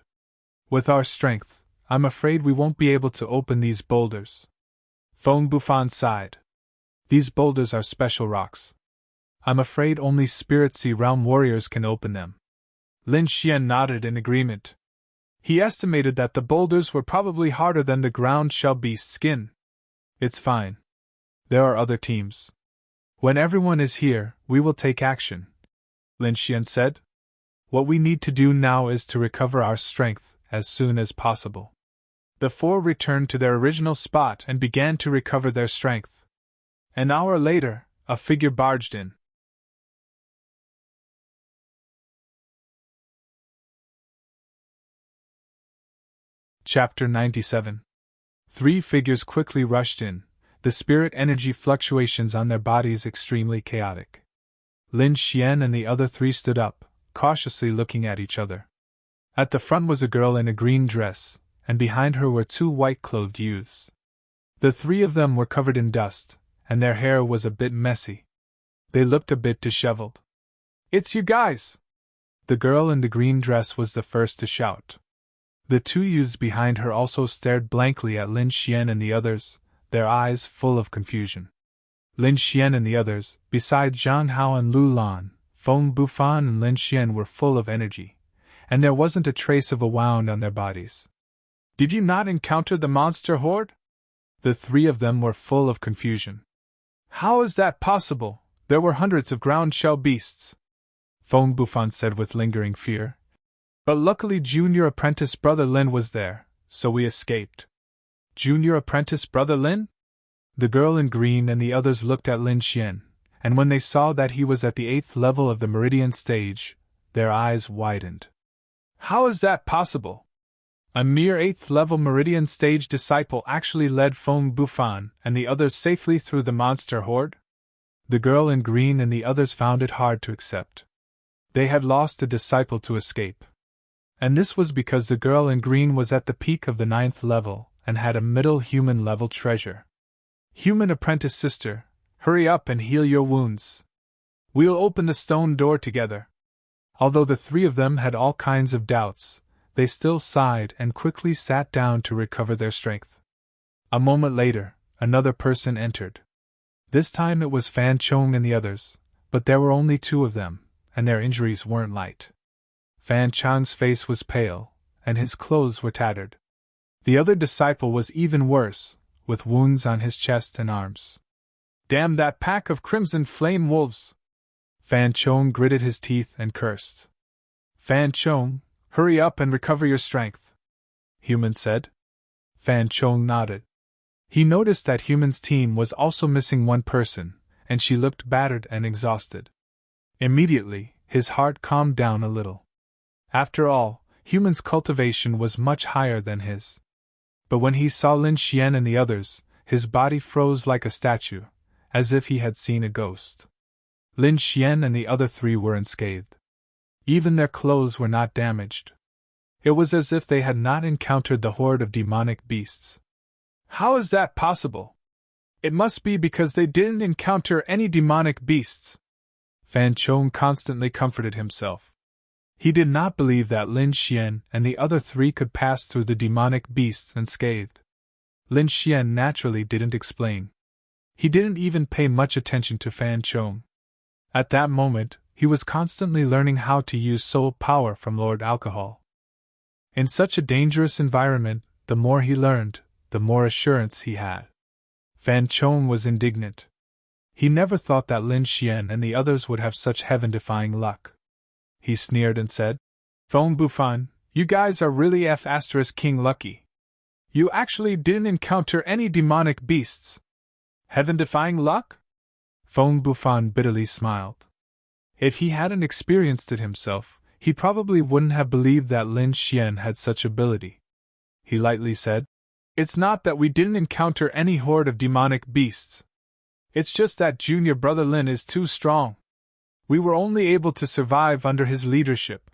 With our strength, I'm afraid we won't be able to open these boulders. Feng Bufan sighed. These boulders are special rocks. I'm afraid only Spirit Sea Realm warriors can open them. Lin Xian nodded in agreement. He estimated that the boulders were probably harder than the ground shell beast's skin. It's fine. There are other teams. When everyone is here, we will take action, Lin Xian said. What we need to do now is to recover our strength as soon as possible. The four returned to their original spot and began to recover their strength. An hour later, a figure barged in. Chapter 97. Three figures quickly rushed in, the spirit energy fluctuations on their bodies extremely chaotic. Lin Xian and the other three stood up, cautiously looking at each other. At the front was a girl in a green dress, and behind her were two white-clothed youths. The three of them were covered in dust, and their hair was a bit messy. They looked a bit disheveled. "It's you guys!" The girl in the green dress was the first to shout. The two youths behind her also stared blankly at Lin Xian and the others, their eyes full of confusion. Lin Xian and the others, besides Zhang Hao and Lu Lan, Feng Bufan and Lin Xian were full of energy, and there wasn't a trace of a wound on their bodies. "Did you not encounter the monster horde?" The three of them were full of confusion. "How is that possible? There were hundreds of ground shell beasts," Feng Bufan said with lingering fear. "But luckily Junior Apprentice Brother Lin was there, so we escaped." "Junior Apprentice Brother Lin?" The girl in green and the others looked at Lin Xian, and when they saw that he was at the 8th level of the Meridian stage, their eyes widened. "How is that possible? A mere 8th level Meridian stage disciple actually led Feng Bufan and the others safely through the monster horde?" The girl in green and the others found it hard to accept. They had lost a disciple to escape. And this was because the girl in green was at the peak of the 9th level and had a middle human level treasure. "Human apprentice sister, hurry up and heal your wounds. We'll open the stone door together." Although the three of them had all kinds of doubts, they still sighed and quickly sat down to recover their strength. A moment later, another person entered. This time it was Fan Chong and the others, but there were only 2 of them, and their injuries weren't light. Fan Chang's face was pale, and his clothes were tattered. The other disciple was even worse, with wounds on his chest and arms. "Damn that pack of crimson flame wolves!" Fan Chong gritted his teeth and cursed. "Fan Chong, hurry up and recover your strength," Human said. Fan Chong nodded. He noticed that Human's team was also missing one person, and she looked battered and exhausted. Immediately, his heart calmed down a little. After all, Human's cultivation was much higher than his. But when he saw Lin Xian and the others, his body froze like a statue, as if he had seen a ghost. Lin Xian and the other 3 were unscathed. Even their clothes were not damaged. It was as if they had not encountered the horde of demonic beasts. "How is that possible? It must be because they didn't encounter any demonic beasts," Fan Chong constantly comforted himself. He did not believe that Lin Xian and the other 3 could pass through the demonic beasts unscathed. Lin Xian naturally didn't explain. He didn't even pay much attention to Fan Chong. At that moment, he was constantly learning how to use soul power from Lord Alcohol. In such a dangerous environment, the more he learned, the more assurance he had. Fan Chong was indignant. He never thought that Lin Xian and the others would have such heaven-defying luck. He sneered and said, "Feng Bufan, you guys are really King lucky. You actually didn't encounter any demonic beasts. Heaven-defying luck?" Feng Bufan bitterly smiled. If he hadn't experienced it himself, he probably wouldn't have believed that Lin Xian had such ability. He lightly said, "It's not that we didn't encounter any horde of demonic beasts. It's just that junior brother Lin is too strong. We were only able to survive under his leadership."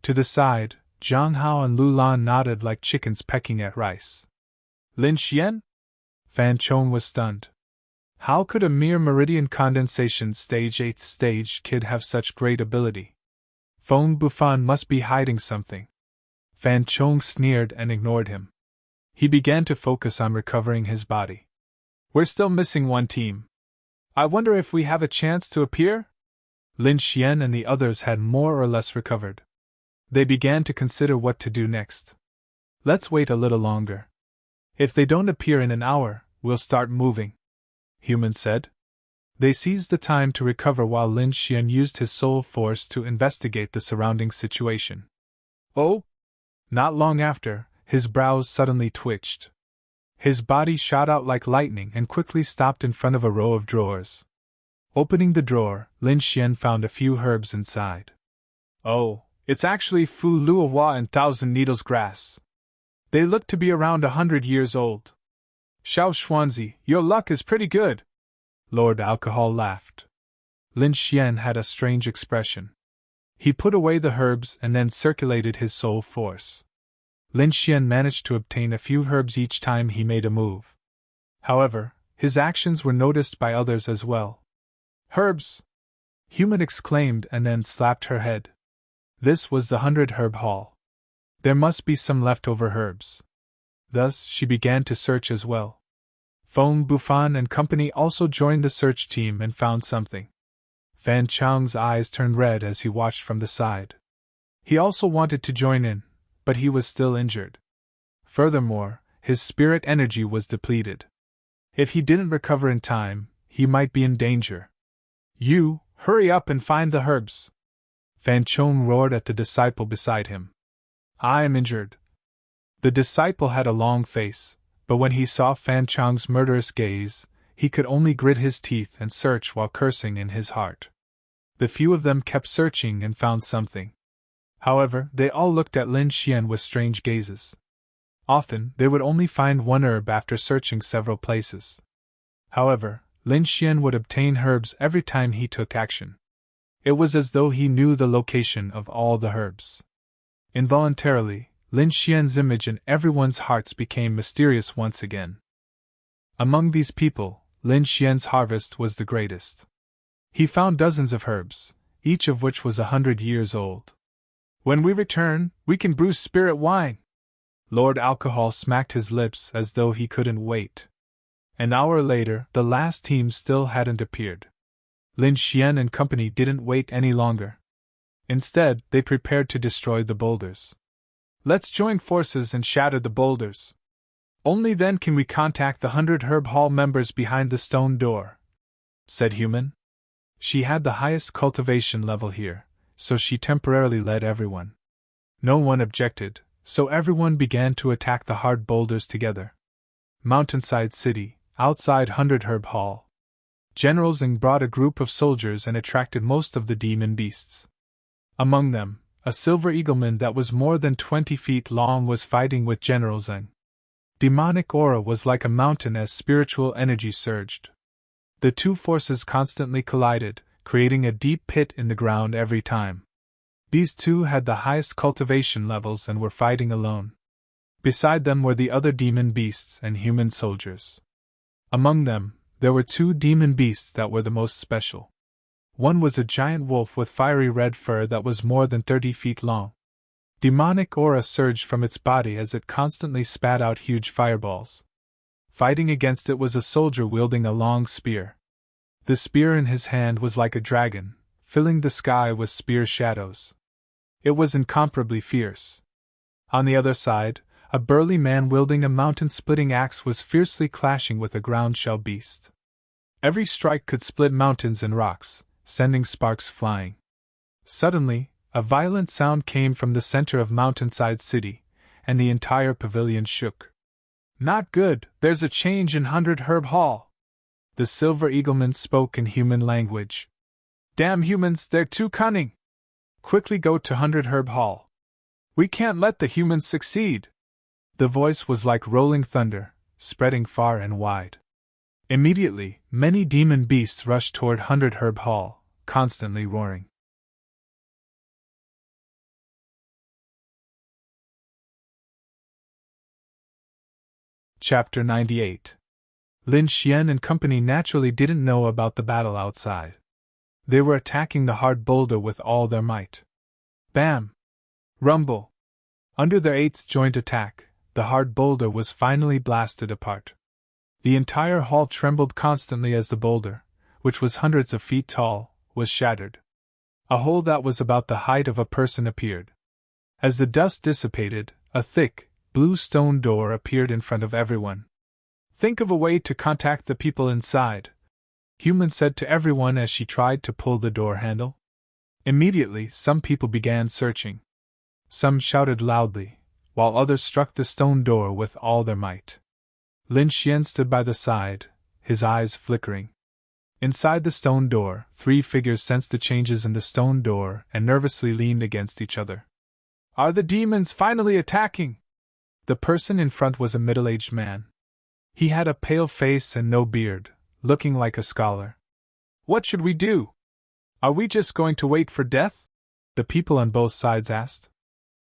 To the side, Zhang Hao and Lu Lan nodded like chickens pecking at rice. "Lin Xian?" Fan Chong was stunned. How could a mere meridian condensation stage 8th stage kid have such great ability? Feng Bufan must be hiding something. Fan Chong sneered and ignored him. He began to focus on recovering his body. "We're still missing one team. I wonder if we have a chance to appear?" Lin Xian and the others had more or less recovered. They began to consider what to do next. "Let's wait a little longer. If they don't appear in an hour, we'll start moving," Human said. They seized the time to recover while Lin Xian used his soul force to investigate the surrounding situation. "Oh!" Not long after, his brows suddenly twitched. His body shot out like lightning and quickly stopped in front of a row of drawers. Opening the drawer, Lin Xian found a few herbs inside. "Oh, it's actually Fu Luohua and Thousand Needles grass. They look to be around 100 years old. Xiao Xuanzi, your luck is pretty good." Lord Alcohol laughed. Lin Xian had a strange expression. He put away the herbs and then circulated his soul force. Lin Xian managed to obtain a few herbs each time he made a move. However, his actions were noticed by others as well. "Herbs!" Human exclaimed and then slapped her head. This was the 100-herb haul. There must be some leftover herbs. Thus, she began to search as well. Feng Bufan and company also joined the search team and found something. Fan Chang's eyes turned red as he watched from the side. He also wanted to join in, but he was still injured. Furthermore, his spirit energy was depleted. If he didn't recover in time, he might be in danger. "You, hurry up and find the herbs!" Fan Chong roared at the disciple beside him. "I am injured." The disciple had a long face, but when he saw Fan Chong's murderous gaze, he could only grit his teeth and search while cursing in his heart. The few of them kept searching and found something. However, they all looked at Lin Xian with strange gazes. Often, they would only find one herb after searching several places. However, Lin Xian would obtain herbs every time he took action. It was as though he knew the location of all the herbs. Involuntarily, Lin Xian's image in everyone's hearts became mysterious once again. Among these people, Lin Xian's harvest was the greatest. He found dozens of herbs, each of which was 100 years old. "When we return, we can brew spirit wine." Lord Alcohol smacked his lips as though he couldn't wait. An hour later, the last team still hadn't appeared. Lin Xian and company didn't wait any longer. Instead, they prepared to destroy the boulders. Let's join forces and shatter the boulders. Only then can we contact the 100 Herb Hall members behind the stone door, said Human. She had the highest cultivation level here, so she temporarily led everyone. No one objected, so everyone began to attack the hard boulders together. Mountainside City, outside 100 Herb Hall. General Zheng brought a group of soldiers and attracted most of the demon beasts. Among them, a silver eagleman that was more than 20 feet long was fighting with General Zheng. Demonic aura was like a mountain as spiritual energy surged. The two forces constantly collided, creating a deep pit in the ground every time. These two had the highest cultivation levels and were fighting alone. Beside them were the other demon beasts and human soldiers. Among them, there were two demon beasts that were the most special. One was a giant wolf with fiery red fur that was more than 30 feet long. Demonic aura surged from its body as it constantly spat out huge fireballs. Fighting against it was a soldier wielding a long spear. The spear in his hand was like a dragon, filling the sky with spear shadows. It was incomparably fierce. On the other side, a burly man wielding a mountain-splitting axe was fiercely clashing with a ground-shell beast. Every strike could split mountains and rocks, sending sparks flying. Suddenly, a violent sound came from the center of Mountainside City, and the entire pavilion shook. Not good, there's a change in 100 Herb Hall. The Silver Eagleman spoke in human language. Damn humans, they're too cunning. Quickly go to 100 Herb Hall. We can't let the humans succeed. The voice was like rolling thunder, spreading far and wide. Immediately, many demon beasts rushed toward 100 Herb Hall, constantly roaring. Chapter 98. Lin Xian and company naturally didn't know about the battle outside. They were attacking the hard boulder with all their might. Bam! Rumble! Under their eighth joint attack, the hard boulder was finally blasted apart. The entire hall trembled constantly as the boulder, which was hundreds of feet tall, was shattered. A hole that was about the height of a person appeared. As the dust dissipated, a thick, blue stone door appeared in front of everyone. Think of a way to contact the people inside, Human said to everyone as she tried to pull the door handle. Immediately, some people began searching. Some shouted loudly, while others struck the stone door with all their might. Lin Xian stood by the side, his eyes flickering. Inside the stone door, three figures sensed the changes in the stone door and nervously leaned against each other. Are the demons finally attacking? The person in front was a middle-aged man. He had a pale face and no beard, looking like a scholar. What should we do? Are we just going to wait for death? The people on both sides asked.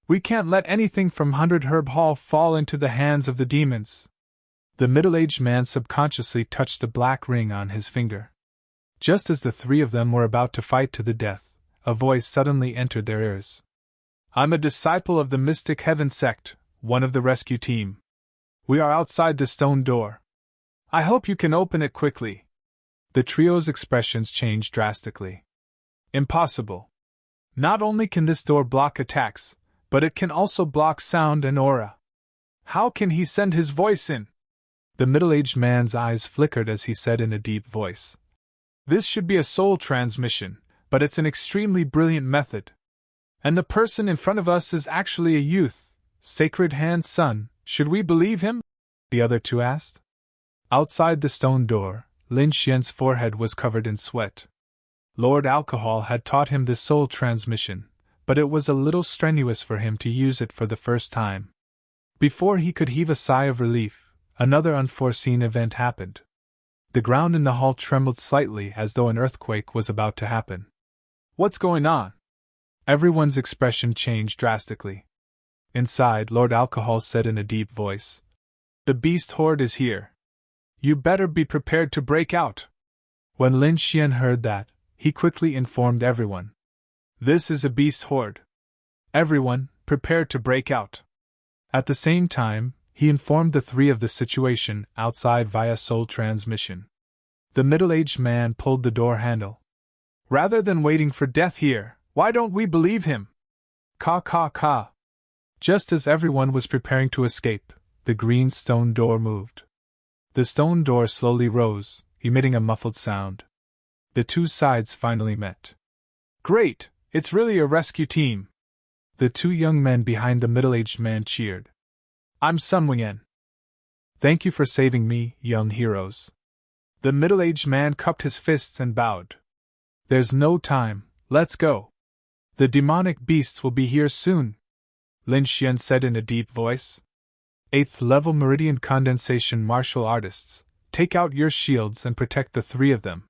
We can't let anything from 100 Herb Hall fall into the hands of the demons. The middle-aged man subconsciously touched the black ring on his finger. Just as the three of them were about to fight to the death, a voice suddenly entered their ears. I'm a disciple of the Mystic Heaven sect, one of the rescue team. We are outside the stone door. I hope you can open it quickly. The trio's expressions changed drastically. Impossible. Not only can this door block attacks, but it can also block sound and aura. How can he send his voice in? The middle-aged man's eyes flickered as he said in a deep voice. This should be a soul transmission, but it's an extremely brilliant method. And the person in front of us is actually a youth, Sacred Hand's son. Should we believe him? The other two asked. Outside the stone door, Lin Xian's forehead was covered in sweat. Lord Alcohol had taught him this soul transmission, but it was a little strenuous for him to use it for the first time. Before he could heave a sigh of relief, another unforeseen event happened. The ground in the hall trembled slightly as though an earthquake was about to happen. What's going on? Everyone's expression changed drastically. Inside, Lord Alcohol said in a deep voice, The beast horde is here. You better be prepared to break out. When Lin Xian heard that, he quickly informed everyone. This is a beast horde. Everyone, prepare to break out. At the same time, he informed the three of the situation outside via soul transmission. The middle-aged man pulled the door handle. Rather than waiting for death here, why don't we believe him? Caw caw caw. Just as everyone was preparing to escape, the green stone door moved. The stone door slowly rose, emitting a muffled sound. The two sides finally met. Great! It's really a rescue team! The two young men behind the middle-aged man cheered. I'm Sun Wing-en. Thank you for saving me, young heroes. The middle-aged man cupped his fists and bowed. There's no time, let's go. The demonic beasts will be here soon, Lin Xian said in a deep voice. 8th level Meridian Condensation martial artists, take out your shields and protect the three of them.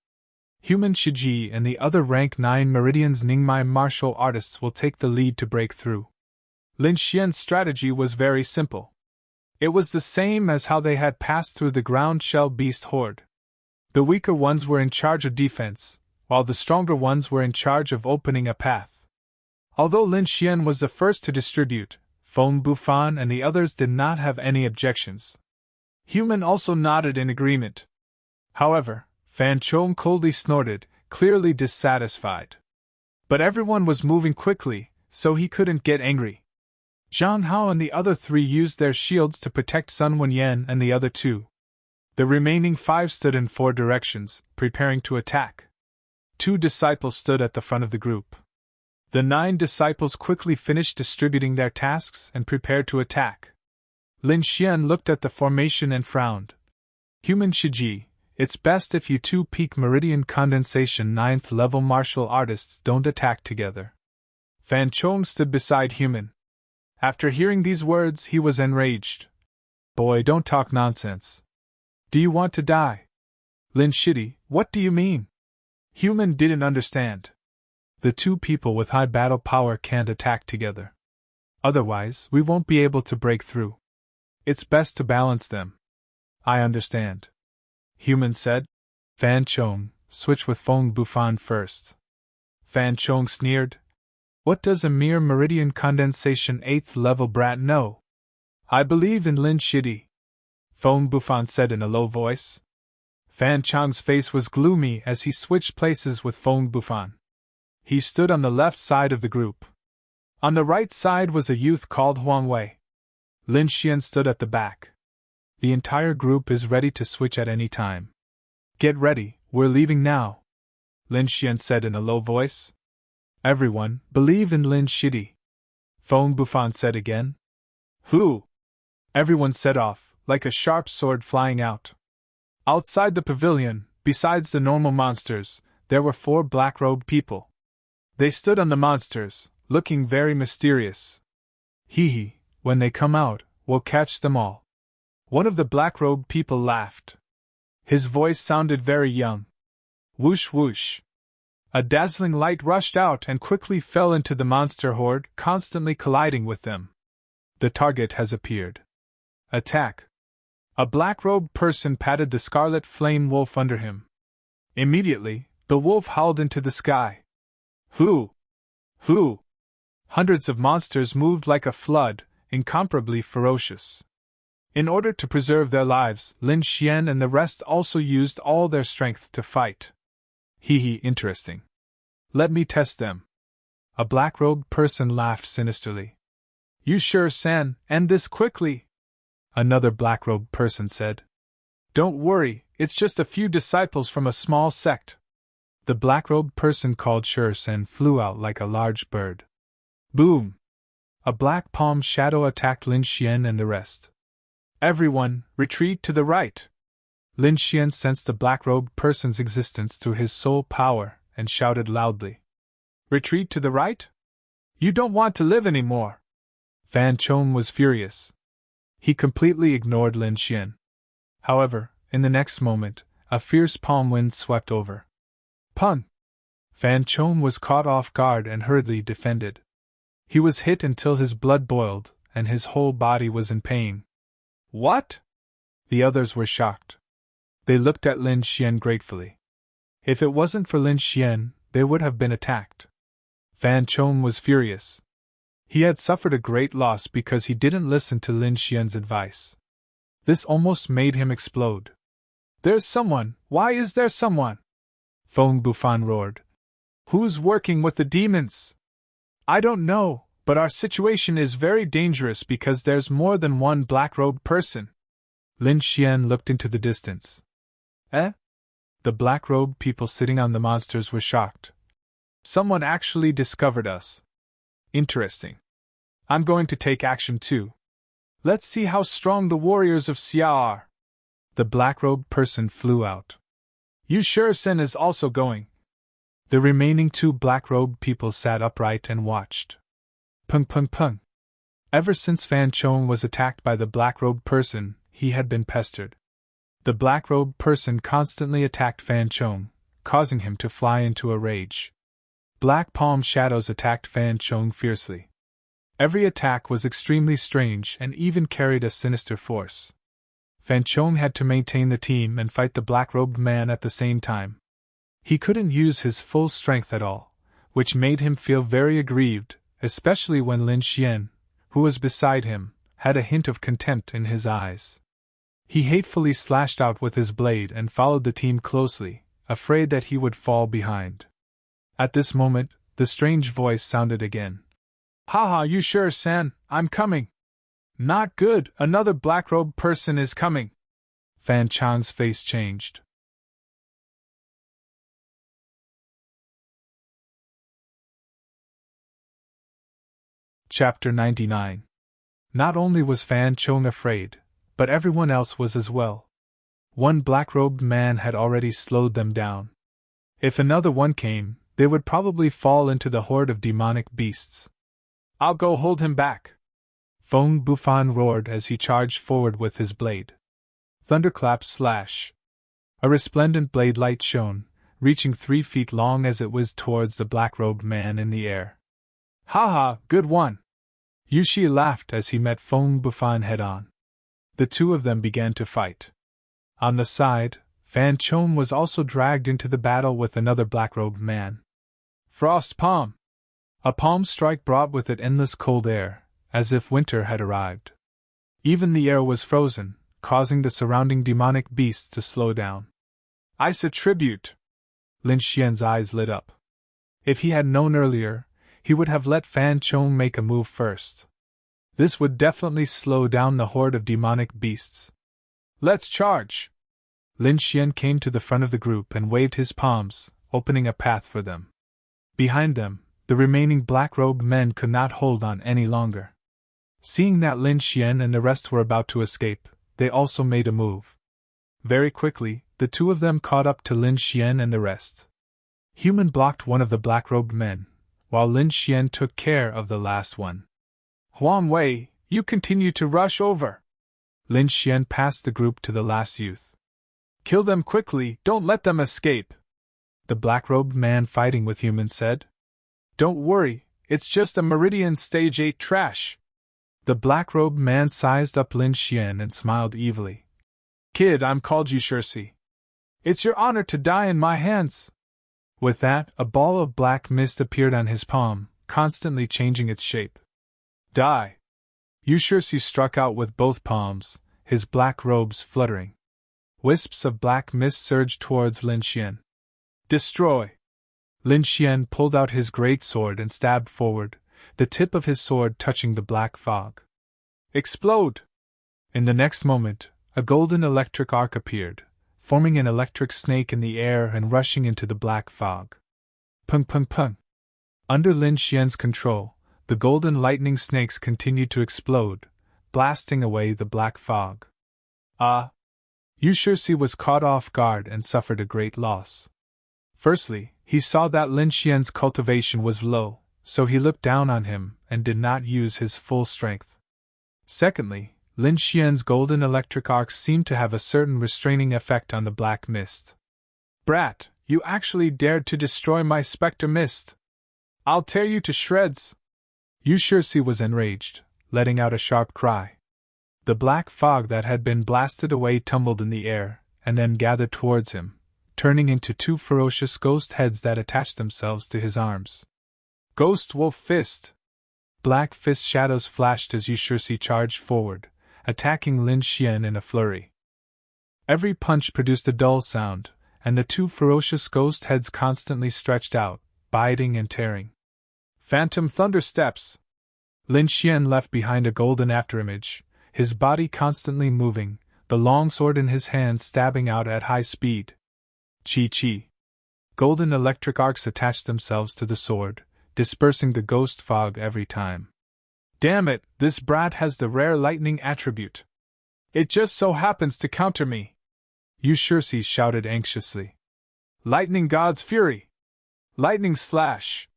Human Shiji and the other rank 9 Meridians Ningmai martial artists will take the lead to break through. Lin Xian's strategy was very simple. It was the same as how they had passed through the ground shell beast horde. The weaker ones were in charge of defense, while the stronger ones were in charge of opening a path. Although Lin Xian was the first to distribute, Feng Bufan and the others did not have any objections. Human also nodded in agreement. However, Fan Chong coldly snorted, clearly dissatisfied. But everyone was moving quickly, so he couldn't get angry. Zhang Hao and the other three used their shields to protect Sun Wenyan and the other two. The remaining 5 stood in 4 directions, preparing to attack. 2 disciples stood at the front of the group. The 9 disciples quickly finished distributing their tasks and prepared to attack. Lin Xian looked at the formation and frowned. Human Shiji, it's best if you two peak Meridian Condensation 9th level martial artists don't attack together. Fan Chong stood beside Human. After hearing these words, he was enraged. Boy, don't talk nonsense. Do you want to die? Lin Shidi, what do you mean? Human didn't understand. The 2 people with high battle power can't attack together. Otherwise, we won't be able to break through. It's best to balance them. I understand. Human said. Fan Chong, switch with Feng Bufan first. Fan Chong sneered. What does a mere Meridian Condensation 8th level brat know? I believe in Lin Shidi. Feng Bufan said in a low voice. Fan Chong's face was gloomy as he switched places with Feng Bufan. He stood on the left side of the group. On the right side was a youth called Huang Wei. Lin Xian stood at the back. The entire group is ready to switch at any time. Get ready, we're leaving now, Lin Xian said in a low voice. Everyone, believe in Lin Shidi, Feng Bufan said again. Who? Everyone set off, like a sharp sword flying out. Outside the pavilion, besides the normal monsters, there were 4 black-robed people. They stood on the monsters, looking very mysterious. Hee hee, when they come out, we'll catch them all. One of the black-robed people laughed. His voice sounded very young. Whoosh whoosh. A dazzling light rushed out and quickly fell into the monster horde, constantly colliding with them. The target has appeared. Attack. A black-robed person patted the scarlet flame wolf under him. Immediately, the wolf howled into the sky. Who? Who? Hundreds of monsters moved like a flood, incomparably ferocious. In order to preserve their lives, Lin Xian and the rest also used all their strength to fight. Hee hee, interesting. Let me test them. A black-robed person laughed sinisterly. You sure, San, end this quickly? Another black-robed person said. Don't worry, it's just a few disciples from a small sect. The black-robed person called Shurs and flew out like a large bird. Boom! A black palm shadow attacked Lin Xian and the rest. Everyone, retreat to the right! Lin Xian sensed the black-robed person's existence through his soul power and shouted loudly. Retreat to the right? You don't want to live anymore! Fan Chong was furious. He completely ignored Lin Xian. However, in the next moment, a fierce palm wind swept over. Pun! Fan Chong was caught off guard and hurriedly defended. He was hit until his blood boiled, and his whole body was in pain. What? The others were shocked. They looked at Lin Xian gratefully. If it wasn't for Lin Xian, they would have been attacked. Fan Chong was furious. He had suffered a great loss because he didn't listen to Lin Xian's advice. This almost made him explode. There's someone! Why is there someone? Feng Bufan roared. Who's working with the demons? I don't know, but our situation is very dangerous because there's more than one black-robed person. Lin Xian looked into the distance. Eh? The black-robed people sitting on the monsters were shocked. Someone actually discovered us. Interesting. I'm going to take action too. Let's see how strong the warriors of Xia are. The black-robed person flew out. Yu Shursen is also going. The remaining two black-robed people sat upright and watched. Pung pung pung. Ever since Fan Chong was attacked by the black-robed person, he had been pestered. The black-robed person constantly attacked Fan Chong, causing him to fly into a rage. Black palm shadows attacked Fan Chong fiercely. Every attack was extremely strange and even carried a sinister force. Fan Chong had to maintain the team and fight the black-robed man at the same time. He couldn't use his full strength at all, which made him feel very aggrieved, especially when Lin Xian, who was beside him, had a hint of contempt in his eyes. He hatefully slashed out with his blade and followed the team closely, afraid that he would fall behind. At this moment, the strange voice sounded again. Haha, you sure, San, I'm coming. Not good, another black-robed person is coming. Fan Chan's face changed. Chapter 99. Not only was Fan Chong afraid, but everyone else was as well. One black-robed man had already slowed them down. If another one came, they would probably fall into the horde of demonic beasts. I'll go hold him back. Feng Bufan roared as he charged forward with his blade. Thunderclap slash. A resplendent blade light shone, reaching 3 feet long as it whizzed towards the black-robed man in the air. Ha, good one! Yushi laughed as he met Feng Bufan head-on. The two of them began to fight. On the side, Fan Chong was also dragged into the battle with another black-robed man. Frost Palm! A palm strike brought with it endless cold air, as if winter had arrived. Even the air was frozen, causing the surrounding demonic beasts to slow down. Ice Tribute! Lin Xian's eyes lit up. If he had known earlier, he would have let Fan Chong make a move first. This would definitely slow down the horde of demonic beasts. Let's charge! Lin Xian came to the front of the group and waved his palms, opening a path for them. Behind them, the remaining black-robed men could not hold on any longer. Seeing that Lin Xian and the rest were about to escape, they also made a move. Very quickly, the two of them caught up to Lin Xian and the rest. Human blocked one of the black-robed men, while Lin Xian took care of the last one. Huang Wei, you continue to rush over. Lin Xian passed the group to the last youth. Kill them quickly, don't let them escape. The black-robed man fighting with humans said. Don't worry, it's just a Meridian Stage 8 trash. The black-robed man sized up Lin Xian and smiled evilly. Kid, I'm called Yu Shursi. It's your honor to die in my hands. With that, a ball of black mist appeared on his palm, constantly changing its shape. Die! Yu Shursi struck out with both palms, his black robes fluttering. Wisps of black mist surged towards Lin Xian. Destroy! Lin Xian pulled out his great sword and stabbed forward, the tip of his sword touching the black fog. Explode! In the next moment, a golden electric arc appeared, forming an electric snake in the air and rushing into the black fog. Pung pung pung! Under Lin Xian's control, the golden lightning snakes continued to explode, blasting away the black fog. Yu Shursi was caught off guard and suffered a great loss. Firstly, he saw that Lin Xian's cultivation was low, so he looked down on him and did not use his full strength. Secondly, Lin Xian's golden electric arcs seemed to have a certain restraining effect on the black mist. Brat, you actually dared to destroy my spectre mist! I'll tear you to shreds! Yu Shursi was enraged, letting out a sharp cry. The black fog that had been blasted away tumbled in the air, and then gathered towards him, turning into 2 ferocious ghost heads that attached themselves to his arms. Ghost Wolf Fist! Black fist shadows flashed as Yu Shursi charged forward, attacking Lin Xian in a flurry. Every punch produced a dull sound, and the 2 ferocious ghost heads constantly stretched out, biting and tearing. Phantom thunder steps! Lin Xian left behind a golden afterimage, his body constantly moving, the long sword in his hand stabbing out at high speed. Chi-chi. Golden electric arcs attached themselves to the sword, dispersing the ghost fog every time. Damn it, this brat has the rare lightning attribute. It just so happens to counter me. Yushursi shouted anxiously. Lightning God's fury! Lightning slash!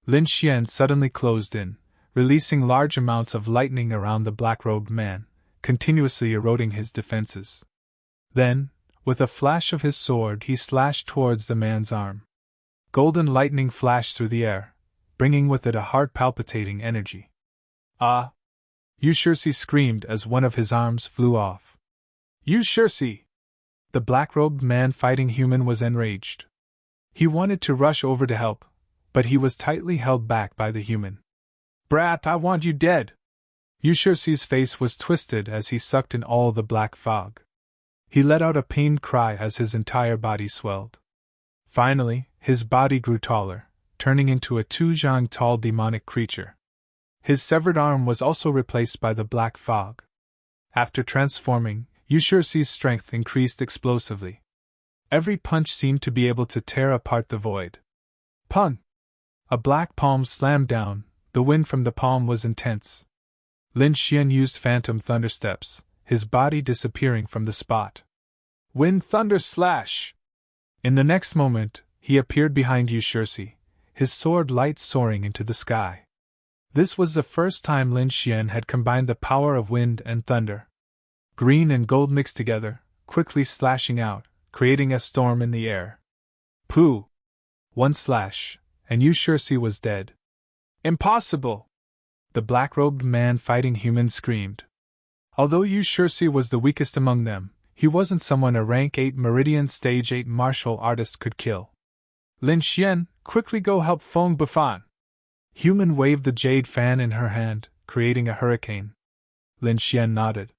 Lin Xian suddenly closed in, releasing large amounts of lightning around the black-robed man, continuously eroding his defenses. Then, with a flash of his sword, he slashed towards the man's arm. Golden lightning flashed through the air, bringing with it a heart-palpitating energy. Ah! Yushursi screamed as one of his arms flew off. Yushursi! The black-robed man fighting human was enraged. He wanted to rush over to help, but he was tightly held back by the human. Brat, I want you dead! Yushursi's face was twisted as he sucked in all the black fog. He let out a pained cry as his entire body swelled. Finally, his body grew taller, turning into a 2 zhang tall demonic creature. His severed arm was also replaced by the black fog. After transforming, Yushursi's strength increased explosively. Every punch seemed to be able to tear apart the void. Pun! A black palm slammed down, the wind from the palm was intense. Lin Xian used phantom thunder steps, his body disappearing from the spot. Wind thunder slash! In the next moment, he appeared behind Yushursi, his sword light soaring into the sky. This was the first time Lin Xian had combined the power of wind and thunder. Green and gold mixed together, quickly slashing out, creating a storm in the air. Pooh! One slash, and Yushursi was dead. Impossible! The black-robed man fighting humans screamed. Although Yushursi was the weakest among them, he wasn't someone a rank 8 Meridian Stage 8 martial artist could kill. Lin Xian, quickly go help Feng Bufan! Human waved the jade fan in her hand, creating a hurricane. Lin Xian nodded.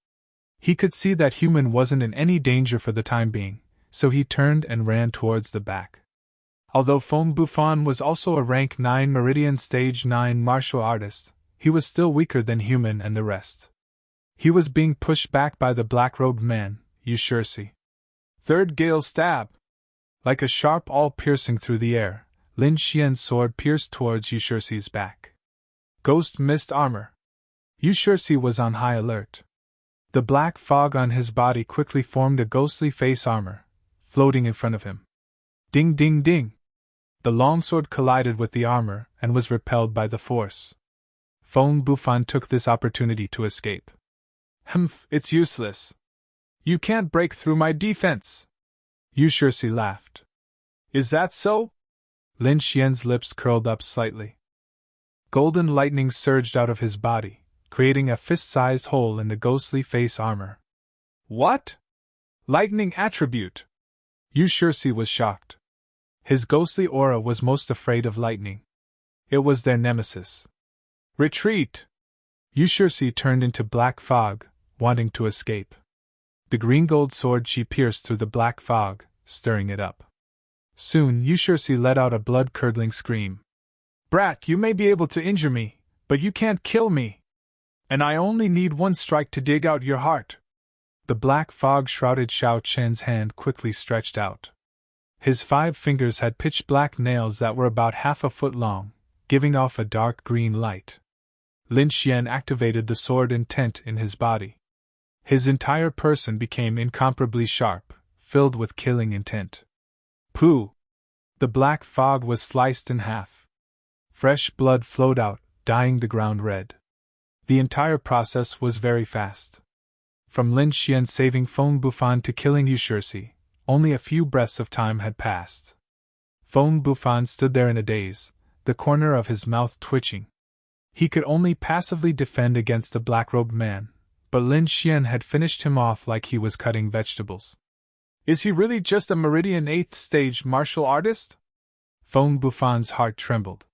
He could see that human wasn't in any danger for the time being, so he turned and ran towards the back. Although Feng Bufan was also a rank 9 Meridian Stage 9 martial artist, he was still weaker than human and the rest. He was being pushed back by the black-robed man, Yushursi. Third Gale stab! Like a sharp awl piercing through the air, Lin Xian's sword pierced towards Yushursi's back. Ghost mist armor! Yushursi was on high alert. The black fog on his body quickly formed a ghostly face armor, floating in front of him. Ding ding ding! The longsword collided with the armor and was repelled by the force. Feng Bufan took this opportunity to escape. Humph, it's useless. You can't break through my defense! Yushursi laughed. Is that so? Lin Xian's lips curled up slightly. Golden lightning surged out of his body, creating a fist-sized hole in the ghostly face armor. What? Lightning attribute! Yushursi was shocked. His ghostly aura was most afraid of lightning. It was their nemesis. Retreat! Yushursi turned into black fog, wanting to escape. The green-gold sword she pierced through the black fog, stirring it up. Soon Yushursi let out a blood-curdling scream. Brat, you may be able to injure me, but you can't kill me! And I only need one strike to dig out your heart! The black fog-shrouded Xiao Chen's hand quickly stretched out. His 5 fingers had pitch-black nails that were about half a foot long, giving off a dark green light. Lin Xian activated the sword intent in his body. His entire person became incomparably sharp, filled with killing intent. Pooh! The black fog was sliced in half. Fresh blood flowed out, dyeing the ground red. The entire process was very fast. From Lin Xian saving Feng Bufan to killing Yushursi, only a few breaths of time had passed. Feng Bufan stood there in a daze, the corner of his mouth twitching. He could only passively defend against the black-robed man, but Lin Xian had finished him off like he was cutting vegetables. Is he really just a Meridian 8th stage martial artist? Feng Bufan's heart trembled.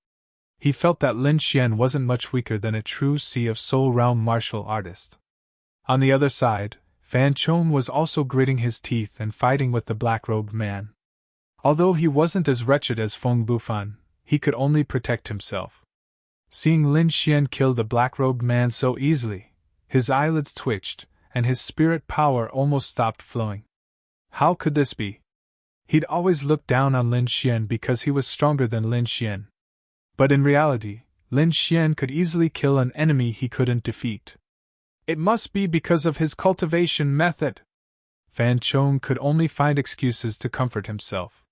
He felt that Lin Xian wasn't much weaker than a true Sea of Soul realm martial artist. On the other side, Fan Chong was also gritting his teeth and fighting with the black-robed man. Although he wasn't as wretched as Feng Bufan, he could only protect himself. Seeing Lin Xian kill the black-robed man so easily, his eyelids twitched, and his spirit power almost stopped flowing. How could this be? He'd always looked down on Lin Xian because he was stronger than Lin Xian. But in reality, Lin Xian could easily kill an enemy he couldn't defeat. It must be because of his cultivation method. Fan Chong could only find excuses to comfort himself.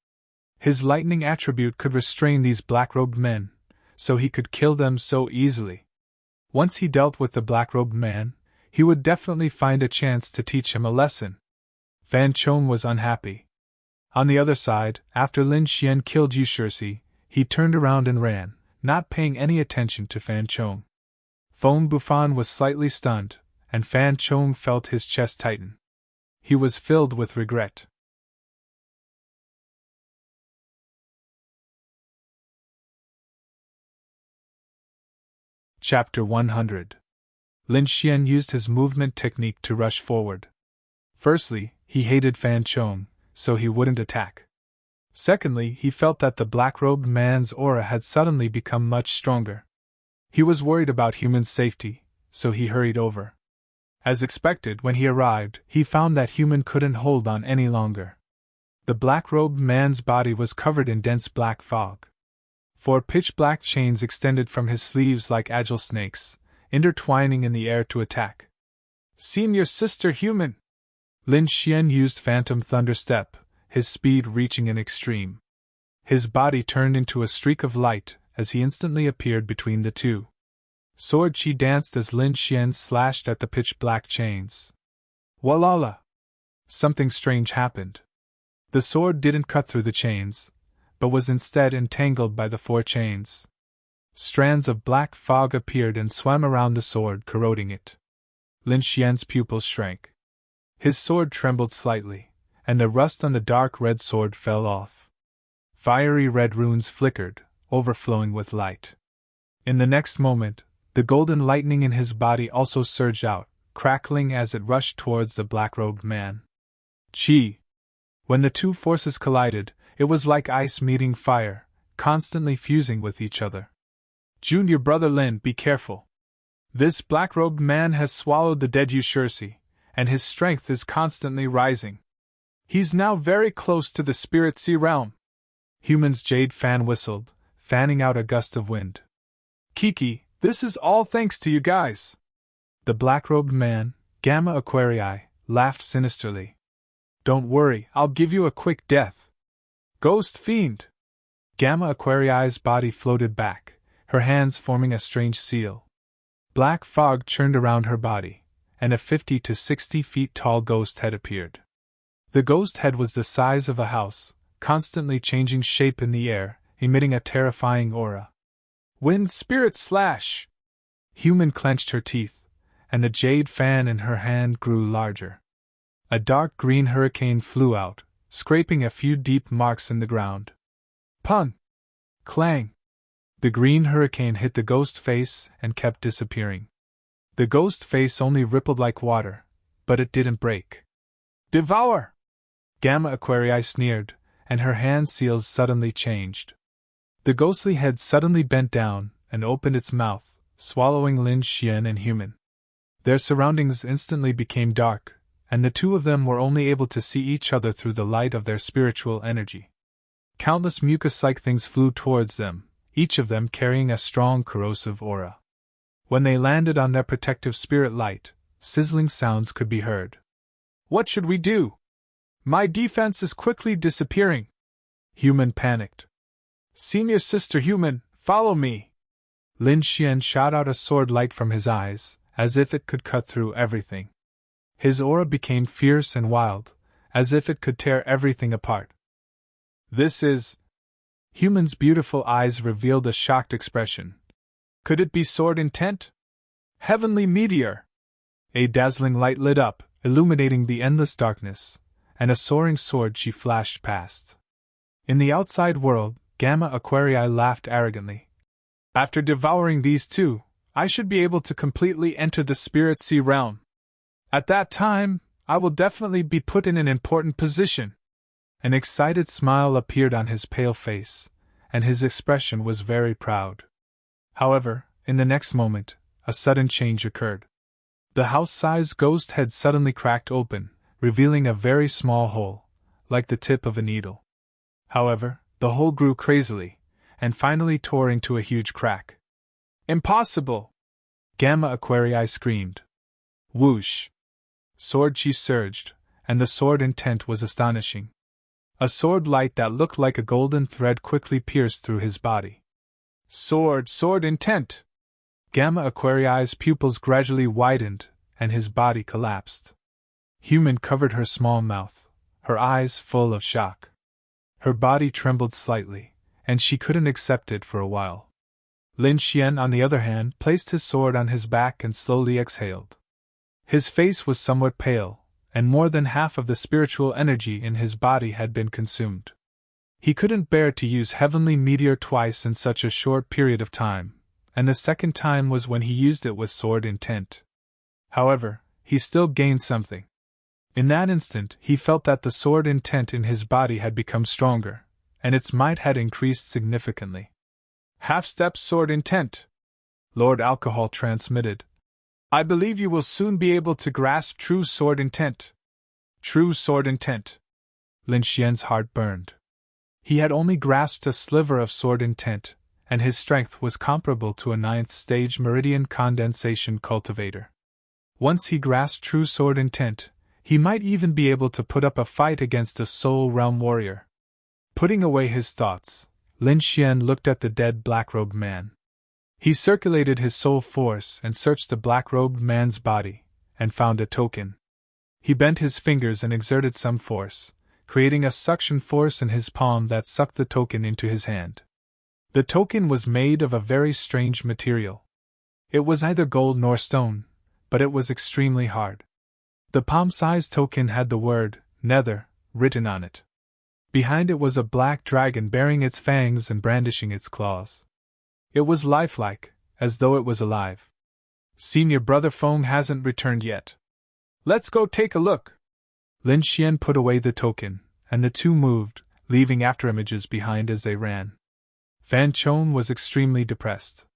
His lightning attribute could restrain these black-robed men, so he could kill them so easily. Once he dealt with the black-robed man, he would definitely find a chance to teach him a lesson. Fan Chong was unhappy. On the other side, after Lin Xian killed Yu Shirsi, he turned around and ran, not paying any attention to Fan Chong. Feng Bufan was slightly stunned, and Fan Chong felt his chest tighten. He was filled with regret. Chapter 100. Lin Xian used his movement technique to rush forward. Firstly, he hated Fan Chong, so he wouldn't attack. Secondly, he felt that the black-robed man's aura had suddenly become much stronger. He was worried about human safety, so he hurried over. As expected, when he arrived, he found that human couldn't hold on any longer. The black-robed man's body was covered in dense black fog. 4 pitch-black chains extended from his sleeves like agile snakes, intertwining in the air to attack. "Seem your sister human!" Lin Xian used Phantom Thunder Step, his speed reaching an extreme. His body turned into a streak of light as he instantly appeared between the two. Sword Chi danced as Lin Xian slashed at the pitch-black chains. Walala! Something strange happened. The sword didn't cut through the chains, but was instead entangled by the 4 chains. Strands of black fog appeared and swam around the sword, corroding it. Lin Xian's pupils shrank. His sword trembled slightly, and the rust on the dark red sword fell off. Fiery red runes flickered, overflowing with light. In the next moment, the golden lightning in his body also surged out, crackling as it rushed towards the black-robed man. Chi! When the two forces collided, it was like ice meeting fire, constantly fusing with each other. "Junior brother Lin, be careful. This black-robed man has swallowed the dead Yu Shirsi, and his strength is constantly rising. He's now very close to the Spirit Sea realm." Human's jade fan whistled, fanning out a gust of wind. "Kiki, this is all thanks to you guys." The black-robed man, Gamma Aquarii, laughed sinisterly. "Don't worry, I'll give you a quick death." "Ghost fiend!" Gamma Aquarii's body floated back, her hands forming a strange seal. Black fog churned around her body, and a 50 to 60 feet tall ghost head appeared. The ghost head was the size of a house, constantly changing shape in the air, emitting a terrifying aura. "Wind Spirit Slash!" Human clenched her teeth, and the jade fan in her hand grew larger. A dark green hurricane flew out, scraping a few deep marks in the ground. Pun! Clang! The green hurricane hit the ghost face and kept disappearing. The ghost face only rippled like water, but it didn't break. "Devour!" Gamma Aquarii sneered, and her hand seals suddenly changed. The ghostly head suddenly bent down and opened its mouth, swallowing Lin Xian and Human. Their surroundings instantly became dark, and the two of them were only able to see each other through the light of their spiritual energy. Countless mucus-like things flew towards them, each of them carrying a strong corrosive aura. When they landed on their protective spirit light, sizzling sounds could be heard. "What should we do? My defense is quickly disappearing." Human panicked. "Senior Sister Human, follow me!" Lin Xian shot out a sword light from his eyes, as if it could cut through everything. His aura became fierce and wild, as if it could tear everything apart. "This is..." Human's beautiful eyes revealed a shocked expression. "Could it be sword intent? Heavenly meteor!" A dazzling light lit up, illuminating the endless darkness, and a soaring sword she flashed past. In the outside world, Gamma Aquarii laughed arrogantly. "After devouring these two, I should be able to completely enter the Spirit Sea realm. At that time, I will definitely be put in an important position." An excited smile appeared on his pale face, and his expression was very proud. However, in the next moment, a sudden change occurred. The house-sized ghost head suddenly cracked open, revealing a very small hole, like the tip of a needle. However, the hole grew crazily, and finally tore into a huge crack. "Impossible!" Gamma Aquarii screamed. Whoosh! Sword chi surged, and the sword intent was astonishing. A sword light that looked like a golden thread quickly pierced through his body. Sword intent! Gamma Aquarii's pupils gradually widened, and his body collapsed. Human covered her small mouth, her eyes full of shock. Her body trembled slightly, and she couldn't accept it for a while. Lin Xian, on the other hand, placed his sword on his back and slowly exhaled. His face was somewhat pale, and more than half of the spiritual energy in his body had been consumed. He couldn't bear to use Heavenly Meteor twice in such a short period of time, and the second time was when he used it with sword intent. However, he still gained something. In that instant, he felt that the sword intent in his body had become stronger, and its might had increased significantly. "Half-step sword intent," Lord Alcohol transmitted. "I believe you will soon be able to grasp true sword intent." True sword intent. Lin Xian's heart burned. He had only grasped a sliver of sword intent, and his strength was comparable to a 9th-stage meridian condensation cultivator. Once he grasped true sword intent, he might even be able to put up a fight against a soul realm warrior. Putting away his thoughts, Lin Xian looked at the dead black-robed man. He circulated his soul force and searched the black-robed man's body, and found a token. He bent his fingers and exerted some force, creating a suction force in his palm that sucked the token into his hand. The token was made of a very strange material. It was neither gold nor stone, but it was extremely hard. The palm-sized token had the word, Nether, written on it. Behind it was a black dragon bearing its fangs and brandishing its claws. It was lifelike, as though it was alive. "Senior Brother Feng hasn't returned yet. Let's go take a look." Lin Xian put away the token, and the two moved, leaving afterimages behind as they ran. Fan Chong was extremely depressed.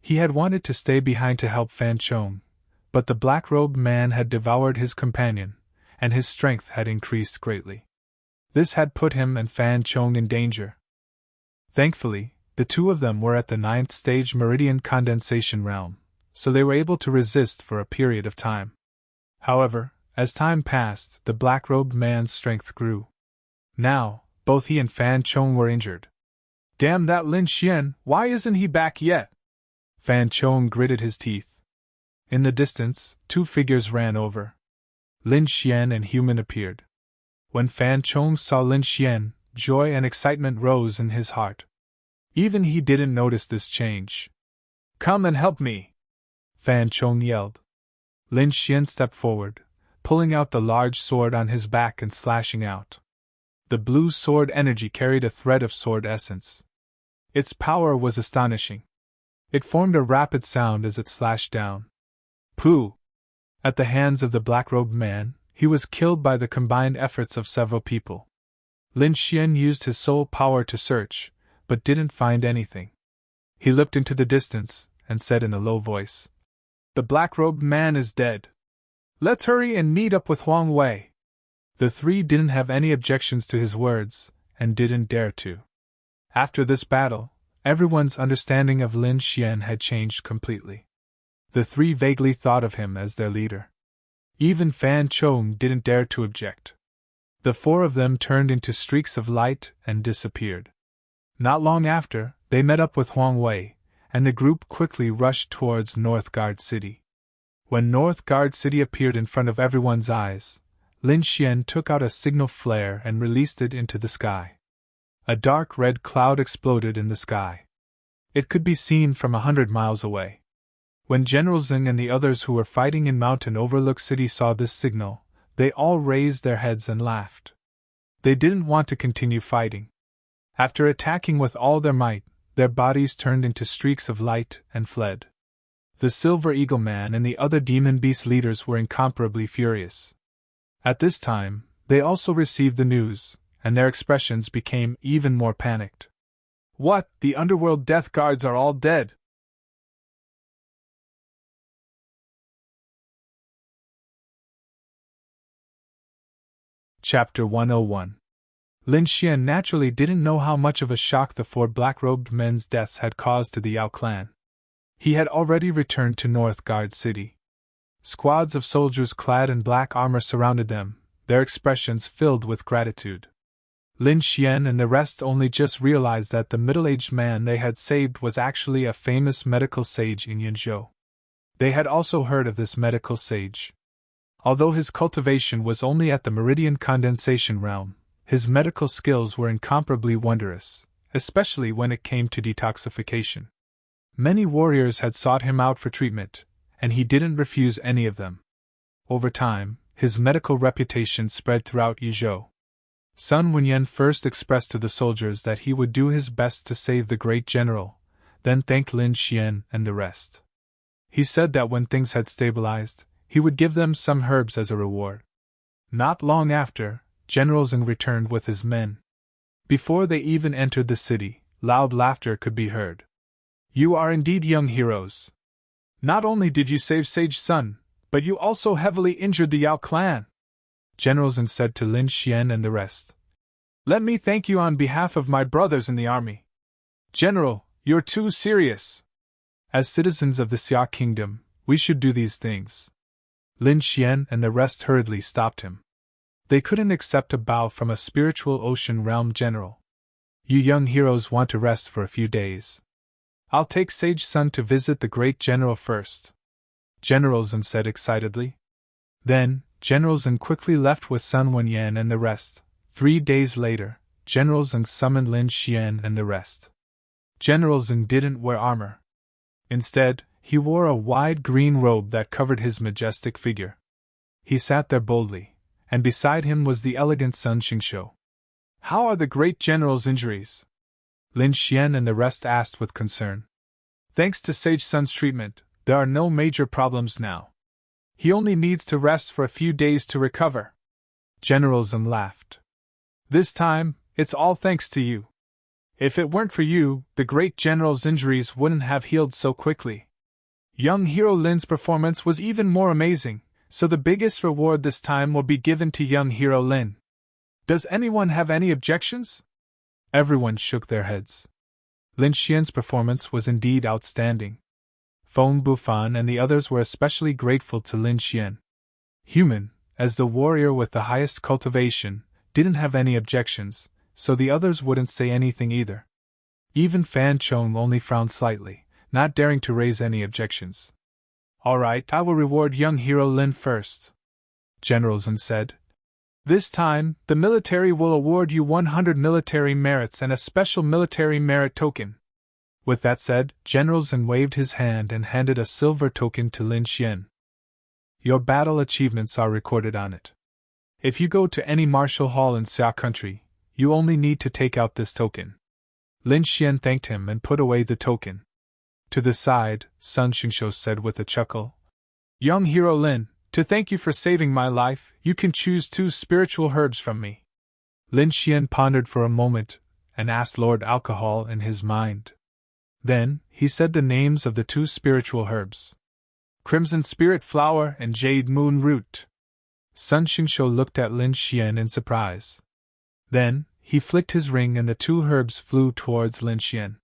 He had wanted to stay behind to help Fan Chong, but the black-robed man had devoured his companion, and his strength had increased greatly. This had put him and Fan Chong in danger. Thankfully, the two of them were at the 9th-stage meridian condensation realm, so they were able to resist for a period of time. However, as time passed, the black-robed man's strength grew. Now, both he and Fan Chong were injured. "Damn that Lin Xian, why isn't he back yet?" Fan Chong gritted his teeth. In the distance, two figures ran over. Lin Xian and Human appeared. When Fan Chong saw Lin Xian, joy and excitement rose in his heart. Even he didn't notice this change. "Come and help me!" Fan Chong yelled. Lin Xian stepped forward, pulling out the large sword on his back and slashing out. The blue sword energy carried a thread of sword essence. Its power was astonishing. It formed a rapid sound as it slashed down. Pooh! At the hands of the black-robed man, he was killed by the combined efforts of several people. Lin Xian used his soul power to search, but didn't find anything. He looked into the distance, and said in a low voice, "The black-robed man is dead. Let's hurry and meet up with Huang Wei." The three didn't have any objections to his words, and didn't dare to. After this battle, everyone's understanding of Lin Xian had changed completely. The three vaguely thought of him as their leader. Even Fan Chong didn't dare to object. The four of them turned into streaks of light and disappeared. Not long after, they met up with Huang Wei, and the group quickly rushed towards North Guard City. When North Guard City appeared in front of everyone's eyes, Lin Xian took out a signal flare and released it into the sky. A dark red cloud exploded in the sky. It could be seen from 100 miles away. When General Zeng and the others who were fighting in Mountain Overlook City saw this signal, they all raised their heads and laughed. They didn't want to continue fighting. After attacking with all their might, their bodies turned into streaks of light and fled. The Silver Eagle Man and the other Demon Beast leaders were incomparably furious. At this time, they also received the news, and their expressions became even more panicked. What, the underworld death guards are all dead? Chapter 101. Lin Xian naturally didn't know how much of a shock the 4 black-robed men's deaths had caused to the Yao clan. He had already returned to North Guard City. Squads of soldiers clad in black armor surrounded them, their expressions filled with gratitude. Lin Xian and the rest only just realized that the middle-aged man they had saved was actually a famous medical sage in Yunzhou. They had also heard of this medical sage. Although his cultivation was only at the meridian condensation realm, his medical skills were incomparably wondrous, especially when it came to detoxification. Many warriors had sought him out for treatment, and he didn't refuse any of them. Over time, his medical reputation spread throughout Yuzhou. Sun Wenyan first expressed to the soldiers that he would do his best to save the great general, then thanked Lin Xian and the rest. He said that when things had stabilized, he would give them some herbs as a reward. Not long after, General Zheng returned with his men. Before they even entered the city, loud laughter could be heard. You are indeed young heroes. Not only did you save Sage Sun, but you also heavily injured the Yao clan. General Zheng said to Lin Xian and the rest. Let me thank you on behalf of my brothers in the army. General, you're too serious. As citizens of the Xia kingdom, we should do these things. Lin Xian and the rest hurriedly stopped him. They couldn't accept a bow from a spiritual ocean realm general. You young heroes want to rest for a few days. I'll take Sage Sun to visit the great general first. General Zheng said excitedly. Then, General Zheng quickly left with Sun Wenyan and the rest. 3 days later, General Zheng summoned Lin Xian and the rest. General Zheng didn't wear armor. Instead, he wore a wide green robe that covered his majestic figure. He sat there boldly, and beside him was the elegant Sun Xingqiu. How are the great general's injuries? Lin Xian and the rest asked with concern. Thanks to Sage Sun's treatment, there are no major problems now. He only needs to rest for a few days to recover. General Zheng laughed. This time, it's all thanks to you. If it weren't for you, the great general's injuries wouldn't have healed so quickly. Young hero Lin's performance was even more amazing, so the biggest reward this time will be given to young hero Lin. Does anyone have any objections? Everyone shook their heads. Lin Xian's performance was indeed outstanding. Feng Bufan and the others were especially grateful to Lin Xian. Human, as the warrior with the highest cultivation, didn't have any objections, so the others wouldn't say anything either. Even Fan Chong only frowned slightly, not daring to raise any objections. All right, I will reward young hero Lin first, General Zheng said. This time, the military will award you 100 military merits and a special military merit token. With that said, General Zheng waved his hand and handed a silver token to Lin Xian. Your battle achievements are recorded on it. If you go to any martial hall in Xia country, you only need to take out this token. Lin Xian thanked him and put away the token. To the side, Sun Xingqiu said with a chuckle. Young hero Lin, to thank you for saving my life, you can choose 2 spiritual herbs from me. Lin Xian pondered for a moment, and asked Lord Alcohol in his mind. Then, he said the names of the 2 spiritual herbs. Crimson Spirit Flower and Jade Moon Root. Sun Xingqiu looked at Lin Xian in surprise. Then, he flicked his ring and the 2 herbs flew towards Lin Xian.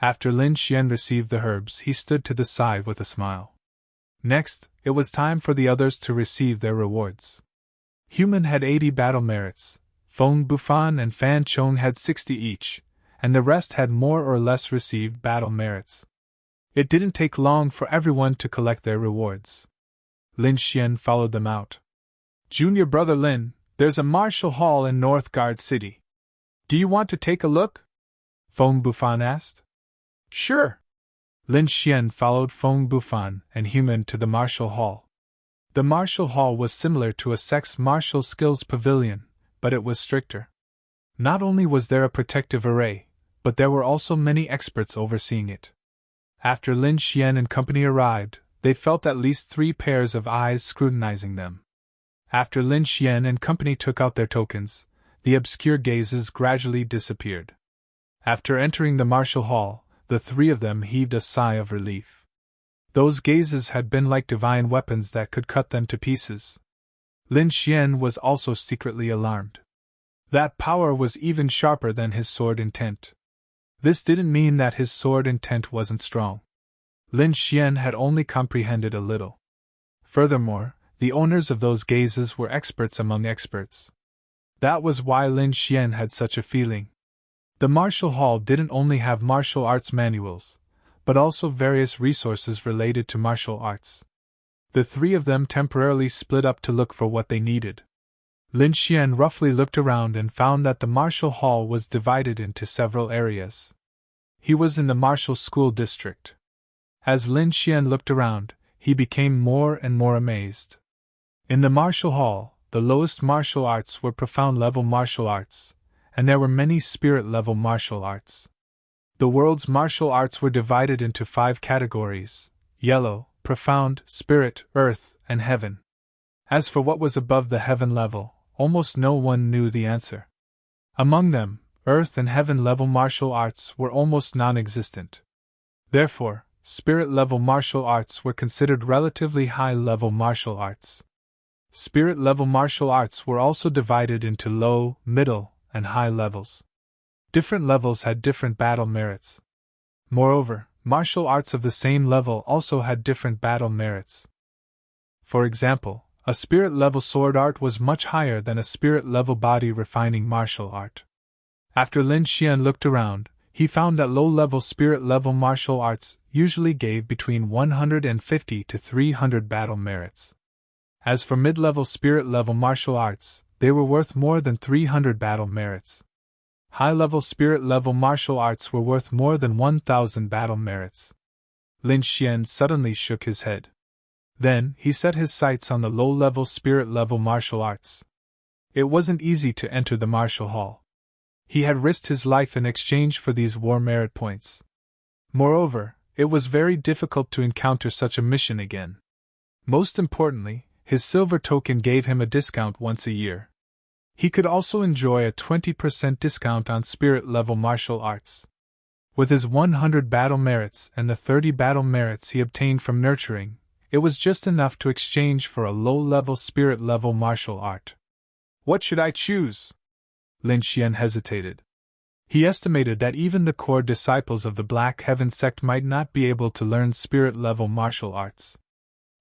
After Lin Xian received the herbs, he stood to the side with a smile. Next, it was time for the others to receive their rewards. Human had 80 battle merits, Feng Bufan and Fan Chong had 60 each, and the rest had more or less received battle merits. It didn't take long for everyone to collect their rewards. Lin Xian followed them out. Junior brother Lin, there's a martial hall in North Guard City. Do you want to take a look? Feng Bufan asked. Sure. Lin Xian followed Feng Bufan and Human to the martial hall. The martial hall was similar to a sex martial skills pavilion, but it was stricter. Not only was there a protective array, but there were also many experts overseeing it. After Lin Xian and company arrived, they felt at least 3 pairs of eyes scrutinizing them. After Lin Xian and company took out their tokens, the obscure gazes gradually disappeared. After entering the martial hall, the three of them heaved a sigh of relief. Those gazes had been like divine weapons that could cut them to pieces. Lin Xian was also secretly alarmed. That power was even sharper than his sword intent. This didn't mean that his sword intent wasn't strong. Lin Xian had only comprehended a little. Furthermore, the owners of those gazes were experts among experts. That was why Lin Xian had such a feeling. The martial hall didn't only have martial arts manuals, but also various resources related to martial arts. The three of them temporarily split up to look for what they needed. Lin Xian roughly looked around and found that the martial hall was divided into several areas. He was in the martial school district. As Lin Xian looked around, he became more and more amazed. In the martial hall, the lowest martial arts were profound-level martial arts, and there were many spirit-level martial arts. The world's martial arts were divided into 5 categories: yellow, profound, spirit, earth, and heaven. As for what was above the heaven level, almost no one knew the answer. Among them, earth and heaven level martial arts were almost non-existent. Therefore, spirit level martial arts were considered relatively high level martial arts. Spirit level martial arts were also divided into low, middle, and high levels. Different levels had different battle merits. Moreover, martial arts of the same level also had different battle merits. For example, a spirit-level sword art was much higher than a spirit-level body-refining martial art. After Lin Xian looked around, he found that low-level spirit-level martial arts usually gave between 150 to 300 battle merits. As for mid-level spirit-level martial arts, they were worth more than 300 battle merits. High-level spirit-level martial arts were worth more than 1,000 battle merits. Lin Xian suddenly shook his head. Then, he set his sights on the low-level spirit-level martial arts. It wasn't easy to enter the martial hall. He had risked his life in exchange for these war merit points. Moreover, it was very difficult to encounter such a mission again. Most importantly, his silver token gave him a discount once a year. He could also enjoy a 20% discount on spirit-level martial arts. With his 100 battle merits and the 30 battle merits he obtained from nurturing, it was just enough to exchange for a low-level spirit-level martial art. What should I choose? Lin Xian hesitated. He estimated that even the core disciples of the Black Heaven sect might not be able to learn spirit-level martial arts.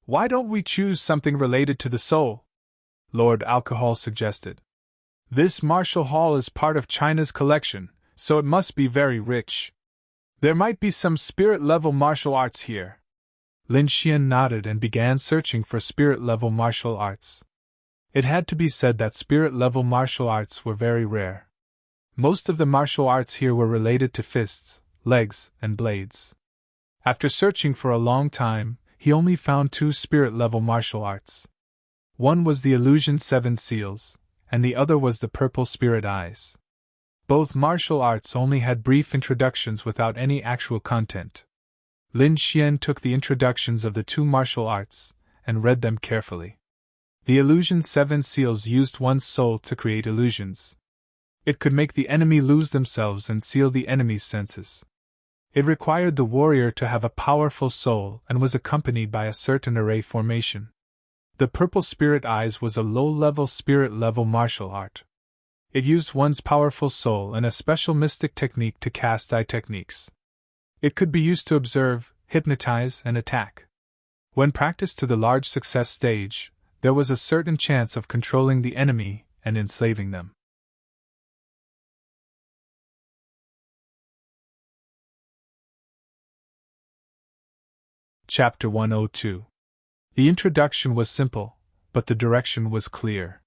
Why don't we choose something related to the soul? Lord Alcohol suggested. This martial hall is part of China's collection, so it must be very rich. There might be some spirit-level martial arts here. Lin Xian nodded and began searching for spirit-level martial arts. It had to be said that spirit-level martial arts were very rare. Most of the martial arts here were related to fists, legs, and blades. After searching for a long time, he only found 2 spirit-level martial arts. One was the Illusion 7 Seals, and the other was the Purple Spirit Eyes. Both martial arts only had brief introductions without any actual content. Lin Xian took the introductions of the 2 martial arts and read them carefully. The Illusion 7 Seals used one's soul to create illusions. It could make the enemy lose themselves and seal the enemy's senses. It required the warrior to have a powerful soul and was accompanied by a certain array formation. The Purple Spirit Eyes was a low-level spirit-level martial art. It used one's powerful soul and a special mystic technique to cast eye techniques. It could be used to observe, hypnotize, and attack. When practiced to the large success stage, there was a certain chance of controlling the enemy and enslaving them. Chapter 102. The introduction was simple, but the direction was clear.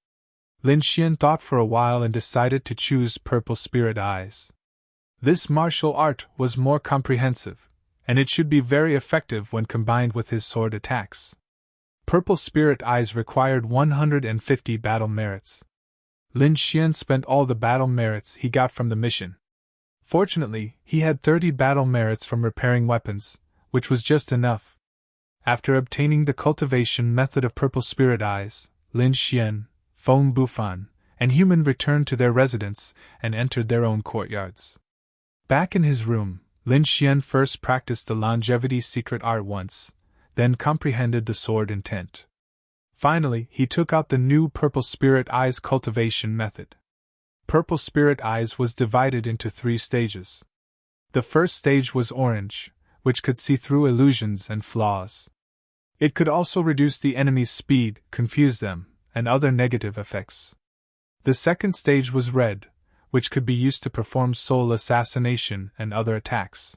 Lin Xian thought for a while and decided to choose Purple Spirit Eyes. This martial art was more comprehensive, and it should be very effective when combined with his sword attacks. Purple Spirit Eyes required 150 battle merits. Lin Xian spent all the battle merits he got from the mission. Fortunately, he had 30 battle merits from repairing weapons, which was just enough. After obtaining the cultivation method of Purple Spirit Eyes, Lin Xian, Feng Bufan, and Human returned to their residence and entered their own courtyards. Back in his room, Lin Xian first practiced the longevity secret art once, then comprehended the sword intent. Finally, he took out the new Purple Spirit Eyes cultivation method. Purple Spirit Eyes was divided into 3 stages. The first stage was orange, which could see through illusions and flaws. It could also reduce the enemy's speed, confuse them, and other negative effects. The second stage was red, which could be used to perform soul assassination and other attacks.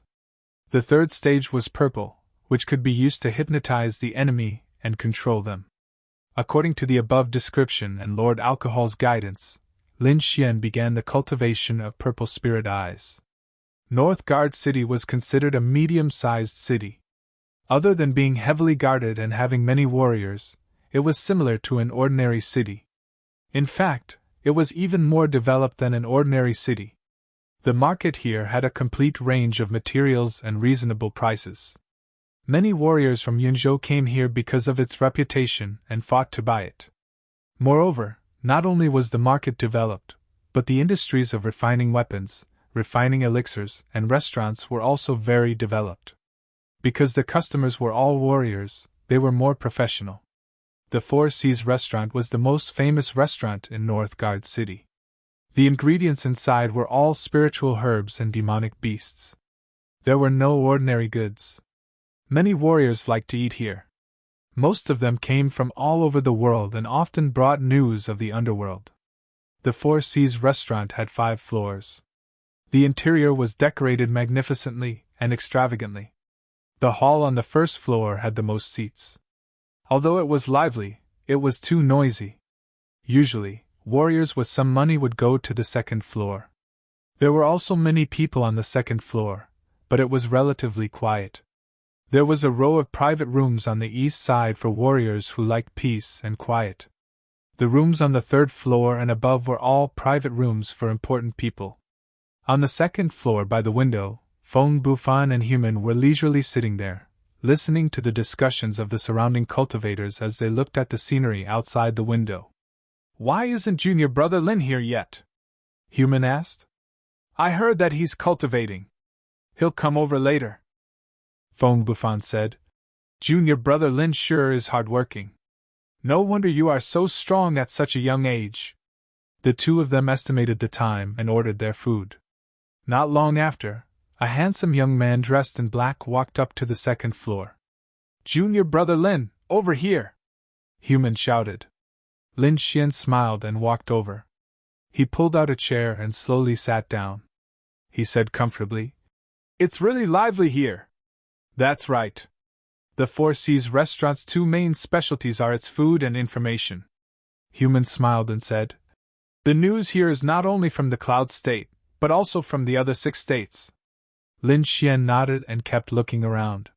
The third stage was purple, which could be used to hypnotize the enemy and control them. According to the above description and Lord Alcohol's guidance, Lin Xian began the cultivation of Purple Spirit Eyes. Northgard City was considered a medium-sized city. Other than being heavily guarded and having many warriors, it was similar to an ordinary city. In fact, it was even more developed than an ordinary city. The market here had a complete range of materials and reasonable prices. Many warriors from Yunzhou came here because of its reputation and fought to buy it. Moreover, not only was the market developed, but the industries of refining weapons, refining elixirs, and restaurants were also very developed. Because the customers were all warriors, they were more professional. The Four Seas restaurant was the most famous restaurant in Northgard City. The ingredients inside were all spiritual herbs and demonic beasts. There were no ordinary goods. Many warriors liked to eat here. Most of them came from all over the world and often brought news of the underworld. The Four Seas restaurant had 5 floors. The interior was decorated magnificently and extravagantly. The hall on the first floor had the most seats. Although it was lively, it was too noisy. Usually, warriors with some money would go to the second floor. There were also many people on the second floor, but it was relatively quiet. There was a row of private rooms on the east side for warriors who liked peace and quiet. The rooms on the third floor and above were all private rooms for important people. On the second floor by the window, Feng Bufan and Human were leisurely sitting there, listening to the discussions of the surrounding cultivators as they looked at the scenery outside the window. "Why isn't Junior Brother Lin here yet?" Human asked. "I heard that he's cultivating. He'll come over later." Feng Bufan said, "Junior Brother Lin sure is hardworking. No wonder you are so strong at such a young age." The two of them estimated the time and ordered their food. Not long after, a handsome young man dressed in black walked up to the second floor. "Junior Brother Lin, over here!" Human shouted. Lin Xian smiled and walked over. He pulled out a chair and slowly sat down. He said comfortably, "It's really lively here." "That's right. The Four Seas restaurant's 2 main specialties are its food and information." Human smiled and said, "The news here is not only from the Cloud State, but also from the other 6 states." Lin Xian nodded and kept looking around.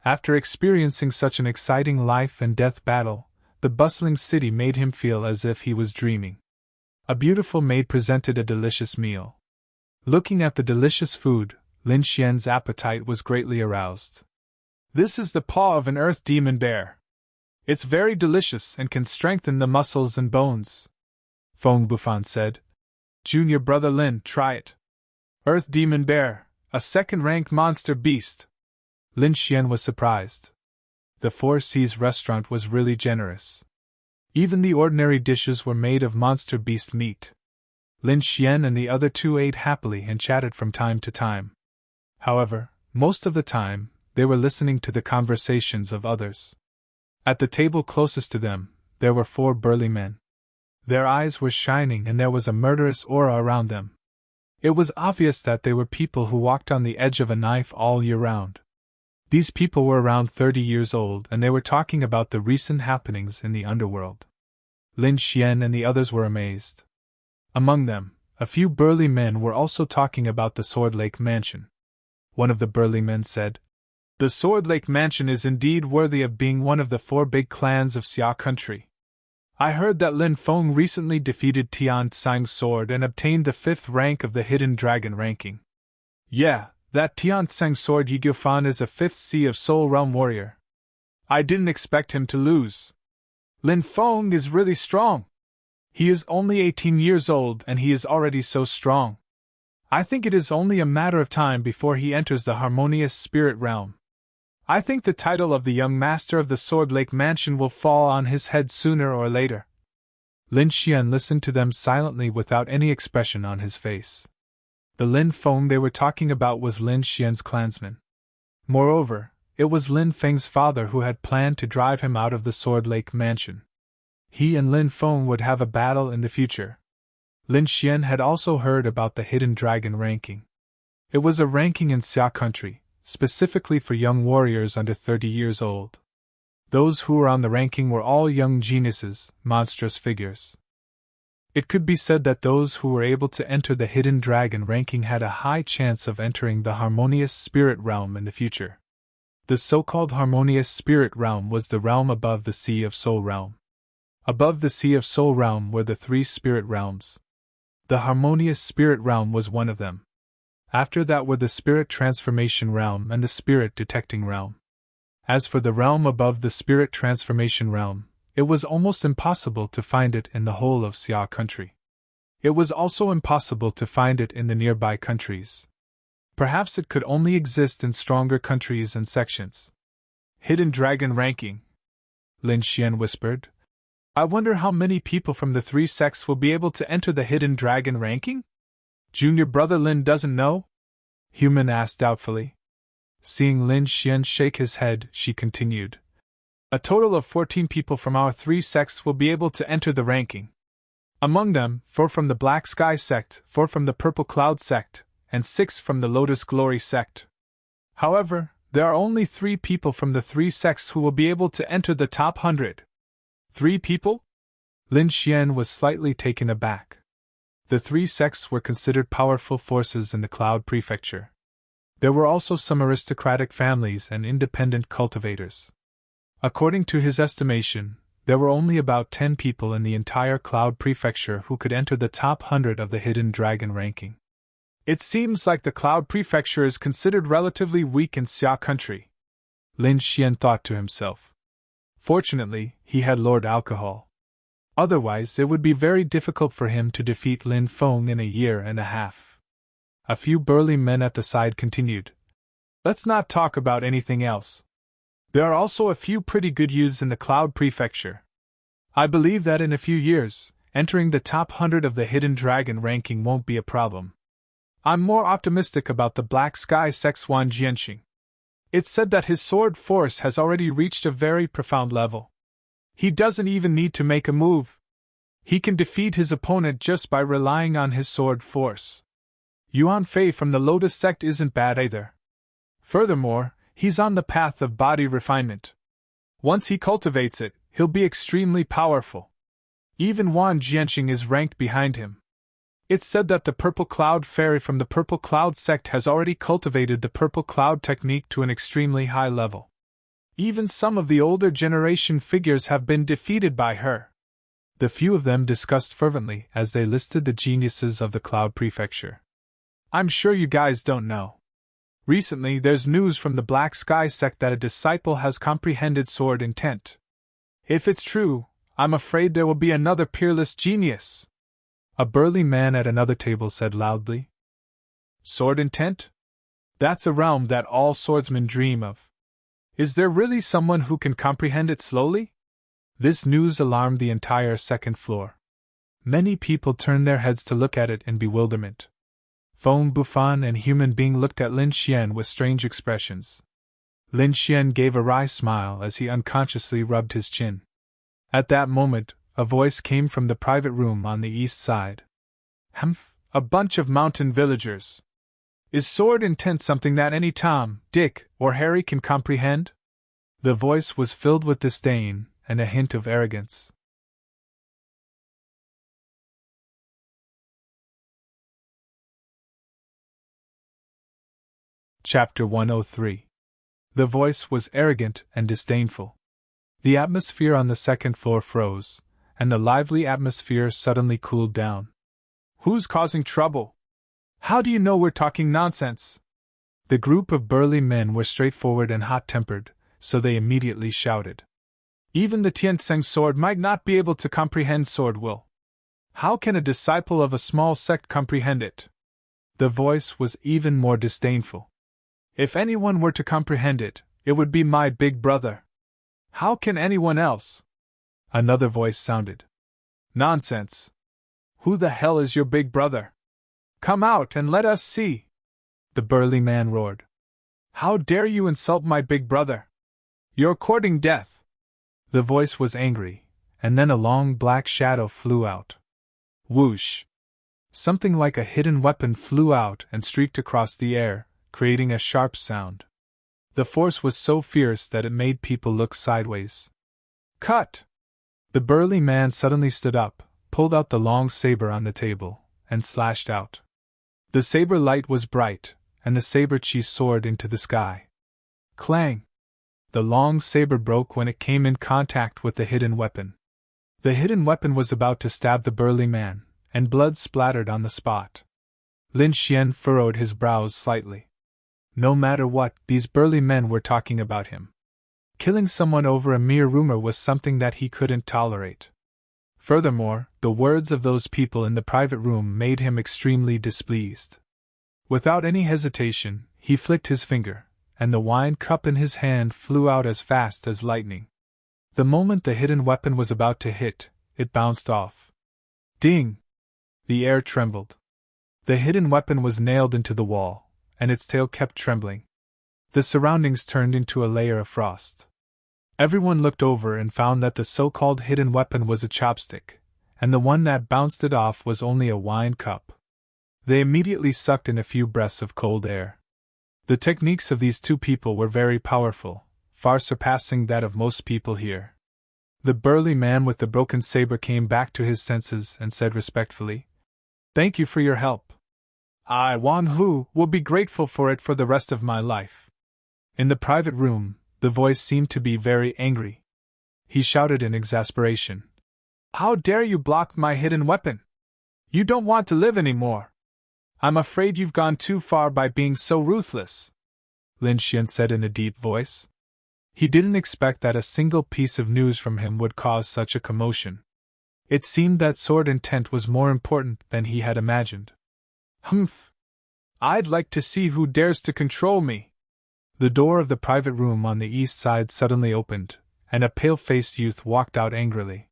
After experiencing such an exciting life and death battle, the bustling city made him feel as if he was dreaming. A beautiful maid presented a delicious meal. Looking at the delicious food, Lin Xian's appetite was greatly aroused. "This is the paw of an earth demon bear. It's very delicious and can strengthen the muscles and bones," Feng Bufan said. "Junior Brother Lin, try it. Earth demon bear, a second-rank monster beast." Lin Xian was surprised. The Four Seas restaurant was really generous. Even the ordinary dishes were made of monster beast meat. Lin Xian and the other 2 ate happily and chatted from time to time. However, most of the time, they were listening to the conversations of others. At the table closest to them, there were 4 burly men. Their eyes were shining and there was a murderous aura around them. It was obvious that they were people who walked on the edge of a knife all year round. These people were around 30 years old and they were talking about the recent happenings in the underworld. Lin Xian and the others were amazed. Among them, a few burly men were also talking about the Sword Lake Mansion. One of the burly men said, "The Sword Lake Mansion is indeed worthy of being one of the 4 big clans of Xia country. I heard that Lin Feng recently defeated Tian Tsang's sword and obtained the 5th rank of the Hidden Dragon ranking. Yeah, that Tian Tsang's sword Yigyofan is a 5th C of Soul Realm warrior. I didn't expect him to lose. Lin Feng is really strong. He is only 18 years old and he is already so strong. I think it is only a matter of time before he enters the harmonious spirit realm. I think the title of the young master of the Sword Lake Mansion will fall on his head sooner or later. Lin Xian listened to them silently without any expression on his face. The Lin Feng they were talking about was Lin Xian's clansman. Moreover, it was Lin Feng's father who had planned to drive him out of the Sword Lake Mansion. He and Lin Feng would have a battle in the future. Lin Xian had also heard about the Hidden Dragon ranking. It was a ranking in Xia country, specifically for young warriors under 30 years old. Those who were on the ranking were all young geniuses, monstrous figures. It could be said that those who were able to enter the Hidden Dragon ranking had a high chance of entering the harmonious spirit realm in the future. The so-called harmonious spirit realm was the realm above the Sea of Soul realm. Above the Sea of Soul realm were the 3 spirit realms. The harmonious spirit realm was one of them. After that were the spirit transformation realm and the spirit detecting realm. As for the realm above the spirit transformation realm, it was almost impossible to find it in the whole of Xia country. It was also impossible to find it in the nearby countries. Perhaps it could only exist in stronger countries and sections. Hidden Dragon ranking, Lin Xian whispered. I wonder how many people from the 3 sects will be able to enter the Hidden Dragon ranking? Junior brother Lin doesn't know? Human asked doubtfully. Seeing Lin Xian shake his head, she continued. A total of 14 people from our 3 sects will be able to enter the ranking. Among them, 4 from the Black Sky sect, 4 from the Purple Cloud sect, and 6 from the Lotus Glory sect. However, there are only 3 people from the 3 sects who will be able to enter the top 100. 3 people? Lin Xian was slightly taken aback. The 3 sects were considered powerful forces in the Cloud Prefecture. There were also some aristocratic families and independent cultivators. According to his estimation, there were only about 10 people in the entire Cloud Prefecture who could enter the top 100 of the Hidden Dragon ranking. It seems like the Cloud Prefecture is considered relatively weak in Xia country, Lin Xian thought to himself. Fortunately, he had Lord Alcohol. Otherwise, it would be very difficult for him to defeat Lin Feng in a year and a half. A few burly men at the side continued. Let's not talk about anything else. There are also a few pretty good youths in the Cloud Prefecture. I believe that in a few years, entering the top 100 of the Hidden Dragon ranking won't be a problem. I'm more optimistic about the Black Sky Sect's Wan Jianxing. It's said that his sword force has already reached a very profound level. He doesn't even need to make a move. He can defeat his opponent just by relying on his sword force. Yuan Fei from the Lotus sect isn't bad either. Furthermore, he's on the path of body refinement. Once he cultivates it, he'll be extremely powerful. Even Wan Jianxing is ranked behind him. It's said that the Purple Cloud Fairy from the Purple Cloud sect has already cultivated the Purple Cloud technique to an extremely high level. Even some of the older generation figures have been defeated by her. The few of them discussed fervently as they listed the geniuses of the Cloud Prefecture. I'm sure you guys don't know. Recently, there's news from the Black Sky sect that a disciple has comprehended sword intent. If it's true, I'm afraid there will be another peerless genius. A burly man at another table said loudly. Sword intent? That's a realm that all swordsmen dream of. Is there really someone who can comprehend it slowly? This news alarmed the entire second floor. Many people turned their heads to look at it in bewilderment. Feng Bufan and Human Being looked at Lin Xian with strange expressions. Lin Xian gave a wry smile as he unconsciously rubbed his chin. At that moment, a voice came from the private room on the east side. Humph, a bunch of mountain villagers. Is sword intent something that any Tom, Dick, or Harry can comprehend? The voice was filled with disdain and a hint of arrogance. Chapter 103. The voice was arrogant and disdainful. The atmosphere on the second floor froze, and the lively atmosphere suddenly cooled down. Who's causing trouble? How do you know we're talking nonsense? The group of burly men were straightforward and hot-tempered, so they immediately shouted. Even the Tiantseng sword might not be able to comprehend sword will. How can a disciple of a small sect comprehend it? The voice was even more disdainful. If anyone were to comprehend it, it would be my big brother. How can anyone else? Another voice sounded. Nonsense. Who the hell is your big brother? Come out and let us see. The burly man roared. How dare you insult my big brother? You're courting death. The voice was angry, and then a long black shadow flew out. Whoosh! Something like a hidden weapon flew out and streaked across the air, creating a sharp sound. The force was so fierce that it made people look sideways. Cut! The burly man suddenly stood up, pulled out the long saber on the table, and slashed out. The saber light was bright, and the saber-chi soared into the sky. Clang! The long saber broke when it came in contact with the hidden weapon. The hidden weapon was about to stab the burly man, and blood splattered on the spot. Lin Xian furrowed his brows slightly. No matter what, these burly men were talking about him. Killing someone over a mere rumor was something that he couldn't tolerate. Furthermore, the words of those people in the private room made him extremely displeased. Without any hesitation, he flicked his finger, and the wine cup in his hand flew out as fast as lightning. The moment the hidden weapon was about to hit, it bounced off. Ding! The air trembled. The hidden weapon was nailed into the wall, and its tail kept trembling. The surroundings turned into a layer of frost. Everyone looked over and found that the so-called hidden weapon was a chopstick, and the one that bounced it off was only a wine cup. They immediately sucked in a few breaths of cold air. The techniques of these two people were very powerful, far surpassing that of most people here. The burly man with the broken saber came back to his senses and said respectfully, "Thank you for your help. I, Wan Hu, will be grateful for it for the rest of my life." In the private room, the voice seemed to be very angry. He shouted in exasperation, "How dare you block my hidden weapon? You don't want to live anymore. I'm afraid you've gone too far by being so ruthless," Lin Xian said in a deep voice. He didn't expect that a single piece of news from him would cause such a commotion. It seemed that sword intent was more important than he had imagined. "Humph! I'd like to see who dares to control me." The door of the private room on the east side suddenly opened, and a pale-faced youth walked out angrily.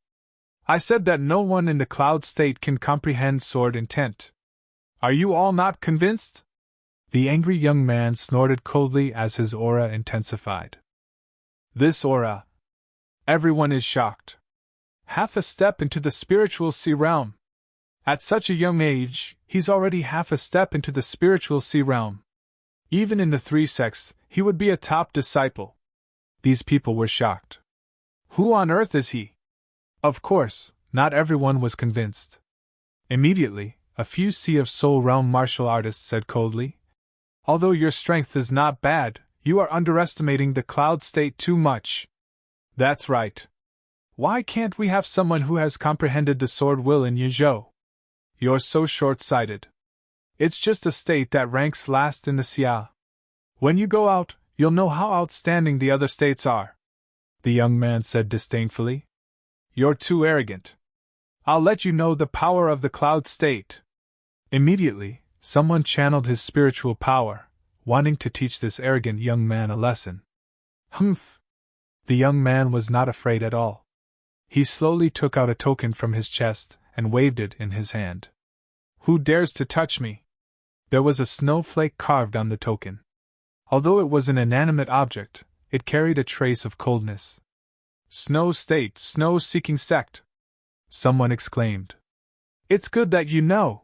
"I said that no one in the cloud state can comprehend sword intent. Are you all not convinced?" The angry young man snorted coldly as his aura intensified. "This aura. Everyone is shocked. Half a step into the spiritual sea realm. At such a young age, he's already half a step into the spiritual sea realm. Even in the three sects, he would be a top disciple." These people were shocked. "Who on earth is he?" Of course, not everyone was convinced. Immediately, a few Sea of Soul realm martial artists said coldly, "Although your strength is not bad, you are underestimating the cloud state too much." "That's right. Why can't we have someone who has comprehended the sword will in Yizhou? You're so short-sighted. It's just a state that ranks last in the Xia. When you go out, you'll know how outstanding the other states are," the young man said disdainfully. "You're too arrogant. I'll let you know the power of the cloud state." Immediately, someone channeled his spiritual power, wanting to teach this arrogant young man a lesson. Humph! The young man was not afraid at all. He slowly took out a token from his chest and waved it in his hand. "Who dares to touch me?" There was a snowflake carved on the token. Although it was an inanimate object, it carried a trace of coldness. "Snow State, Snow-seeking sect!" someone exclaimed. "It's good that you know."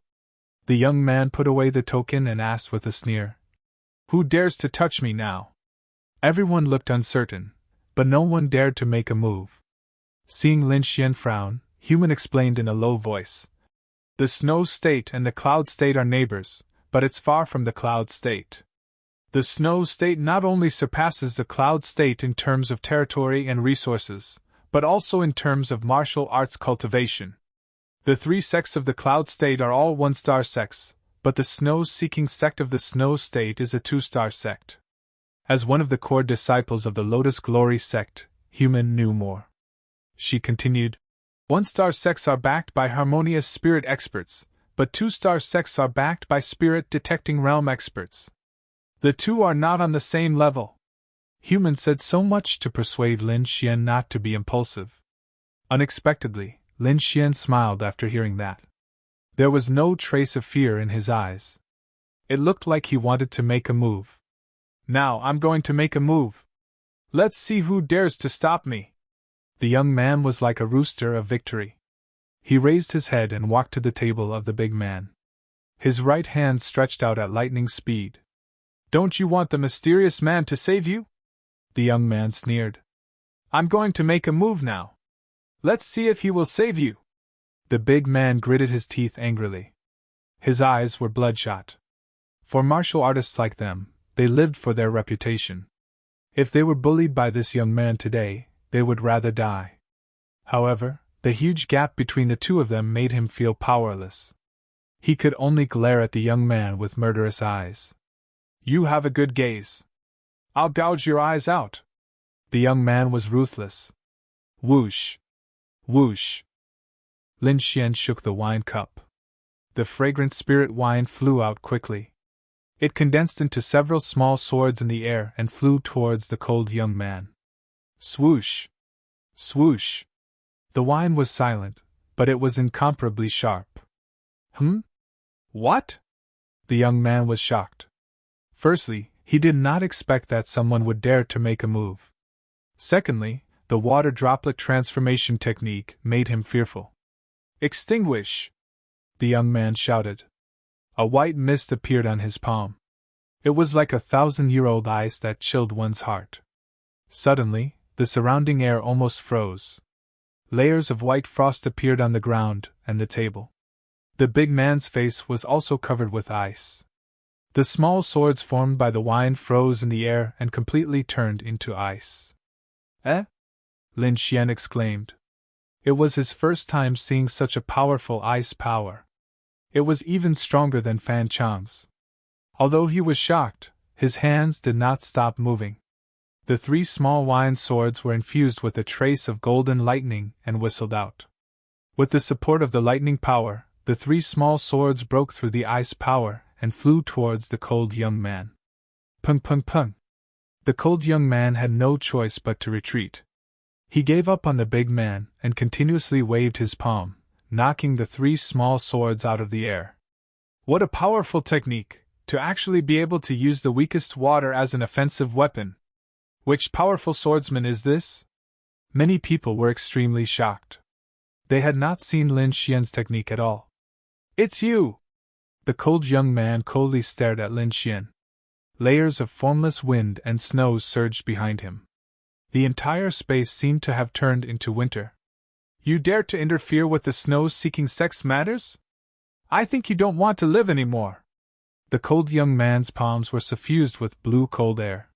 The young man put away the token and asked with a sneer, "Who dares to touch me now?" Everyone looked uncertain, but no one dared to make a move. Seeing Lin Xian frown, Human explained in a low voice, "The Snow State and the Cloud State are neighbors, but it's far from the Cloud State. The Snow State not only surpasses the Cloud State in terms of territory and resources, but also in terms of martial arts cultivation. The three sects of the Cloud State are all one-star sects, but the Snow-seeking sect of the Snow State is a two-star sect." As one of the core disciples of the Lotus Glory sect, Human knew more. She continued, "One-star sects are backed by harmonious spirit experts, but two-star sects are backed by spirit-detecting realm experts. The two are not on the same level. Human said so much to persuade Lin Xian not to be impulsive. Unexpectedly, Lin Xian smiled after hearing that. There was no trace of fear in his eyes. It looked like he wanted to make a move. Now I'm going to make a move. Let's see who dares to stop me. The young man was like a rooster of victory. He raised his head and walked to the table of the big man. His right hand stretched out at lightning speed. Don't you want the mysterious man to save you? The young man sneered. I'm going to make a move now. Let's see if he will save you. The big man gritted his teeth angrily. His eyes were bloodshot. For martial artists like them, they lived for their reputation. If they were bullied by this young man today, they would rather die. However, the huge gap between the two of them made him feel powerless. He could only glare at the young man with murderous eyes. You have a good gaze. I'll gouge your eyes out. The young man was ruthless. Whoosh! Whoosh! Lin Xian shook the wine cup. The fragrant spirit wine flew out quickly. It condensed into several small swords in the air and flew towards the cold young man. Swoosh! Swoosh! The wine was silent, but it was incomparably sharp. What? The young man was shocked. Firstly, he did not expect that someone would dare to make a move. Secondly, the water droplet transformation technique made him fearful. Extinguish! The young man shouted. A white mist appeared on his palm. It was like 1,000-year-old ice that chilled one's heart. Suddenly, the surrounding air almost froze. Layers of white frost appeared on the ground and the table. The big man's face was also covered with ice. The small swords formed by the wine froze in the air and completely turned into ice. Eh? Lin Xian exclaimed. It was his first time seeing such a powerful ice power. It was even stronger than Fan Chang's. Although he was shocked, his hands did not stop moving. The three small wine swords were infused with a trace of golden lightning and whistled out. With the support of the lightning power, the three small swords broke through the ice power and flew towards the cold young man. Pung pung pung! The cold young man had no choice but to retreat. He gave up on the big man and continuously waved his palm, knocking the three small swords out of the air. What a powerful technique, to actually be able to use the weakest water as an offensive weapon! Which powerful swordsman is this? Many people were extremely shocked. They had not seen Lin Xian's technique at all. It's you! The cold young man coldly stared at Lin Xian. Layers of formless wind and snow surged behind him. The entire space seemed to have turned into winter. You dare to interfere with the snow-seeking sex matters? I think you don't want to live anymore. The cold young man's palms were suffused with blue cold air.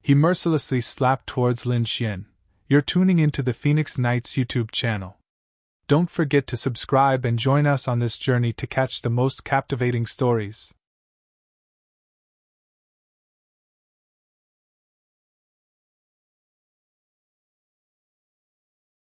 He mercilessly slapped towards Lin Xian. You're tuning into the Phoenix Nights YouTube channel. Don't forget to subscribe and join us on this journey to catch the most captivating stories.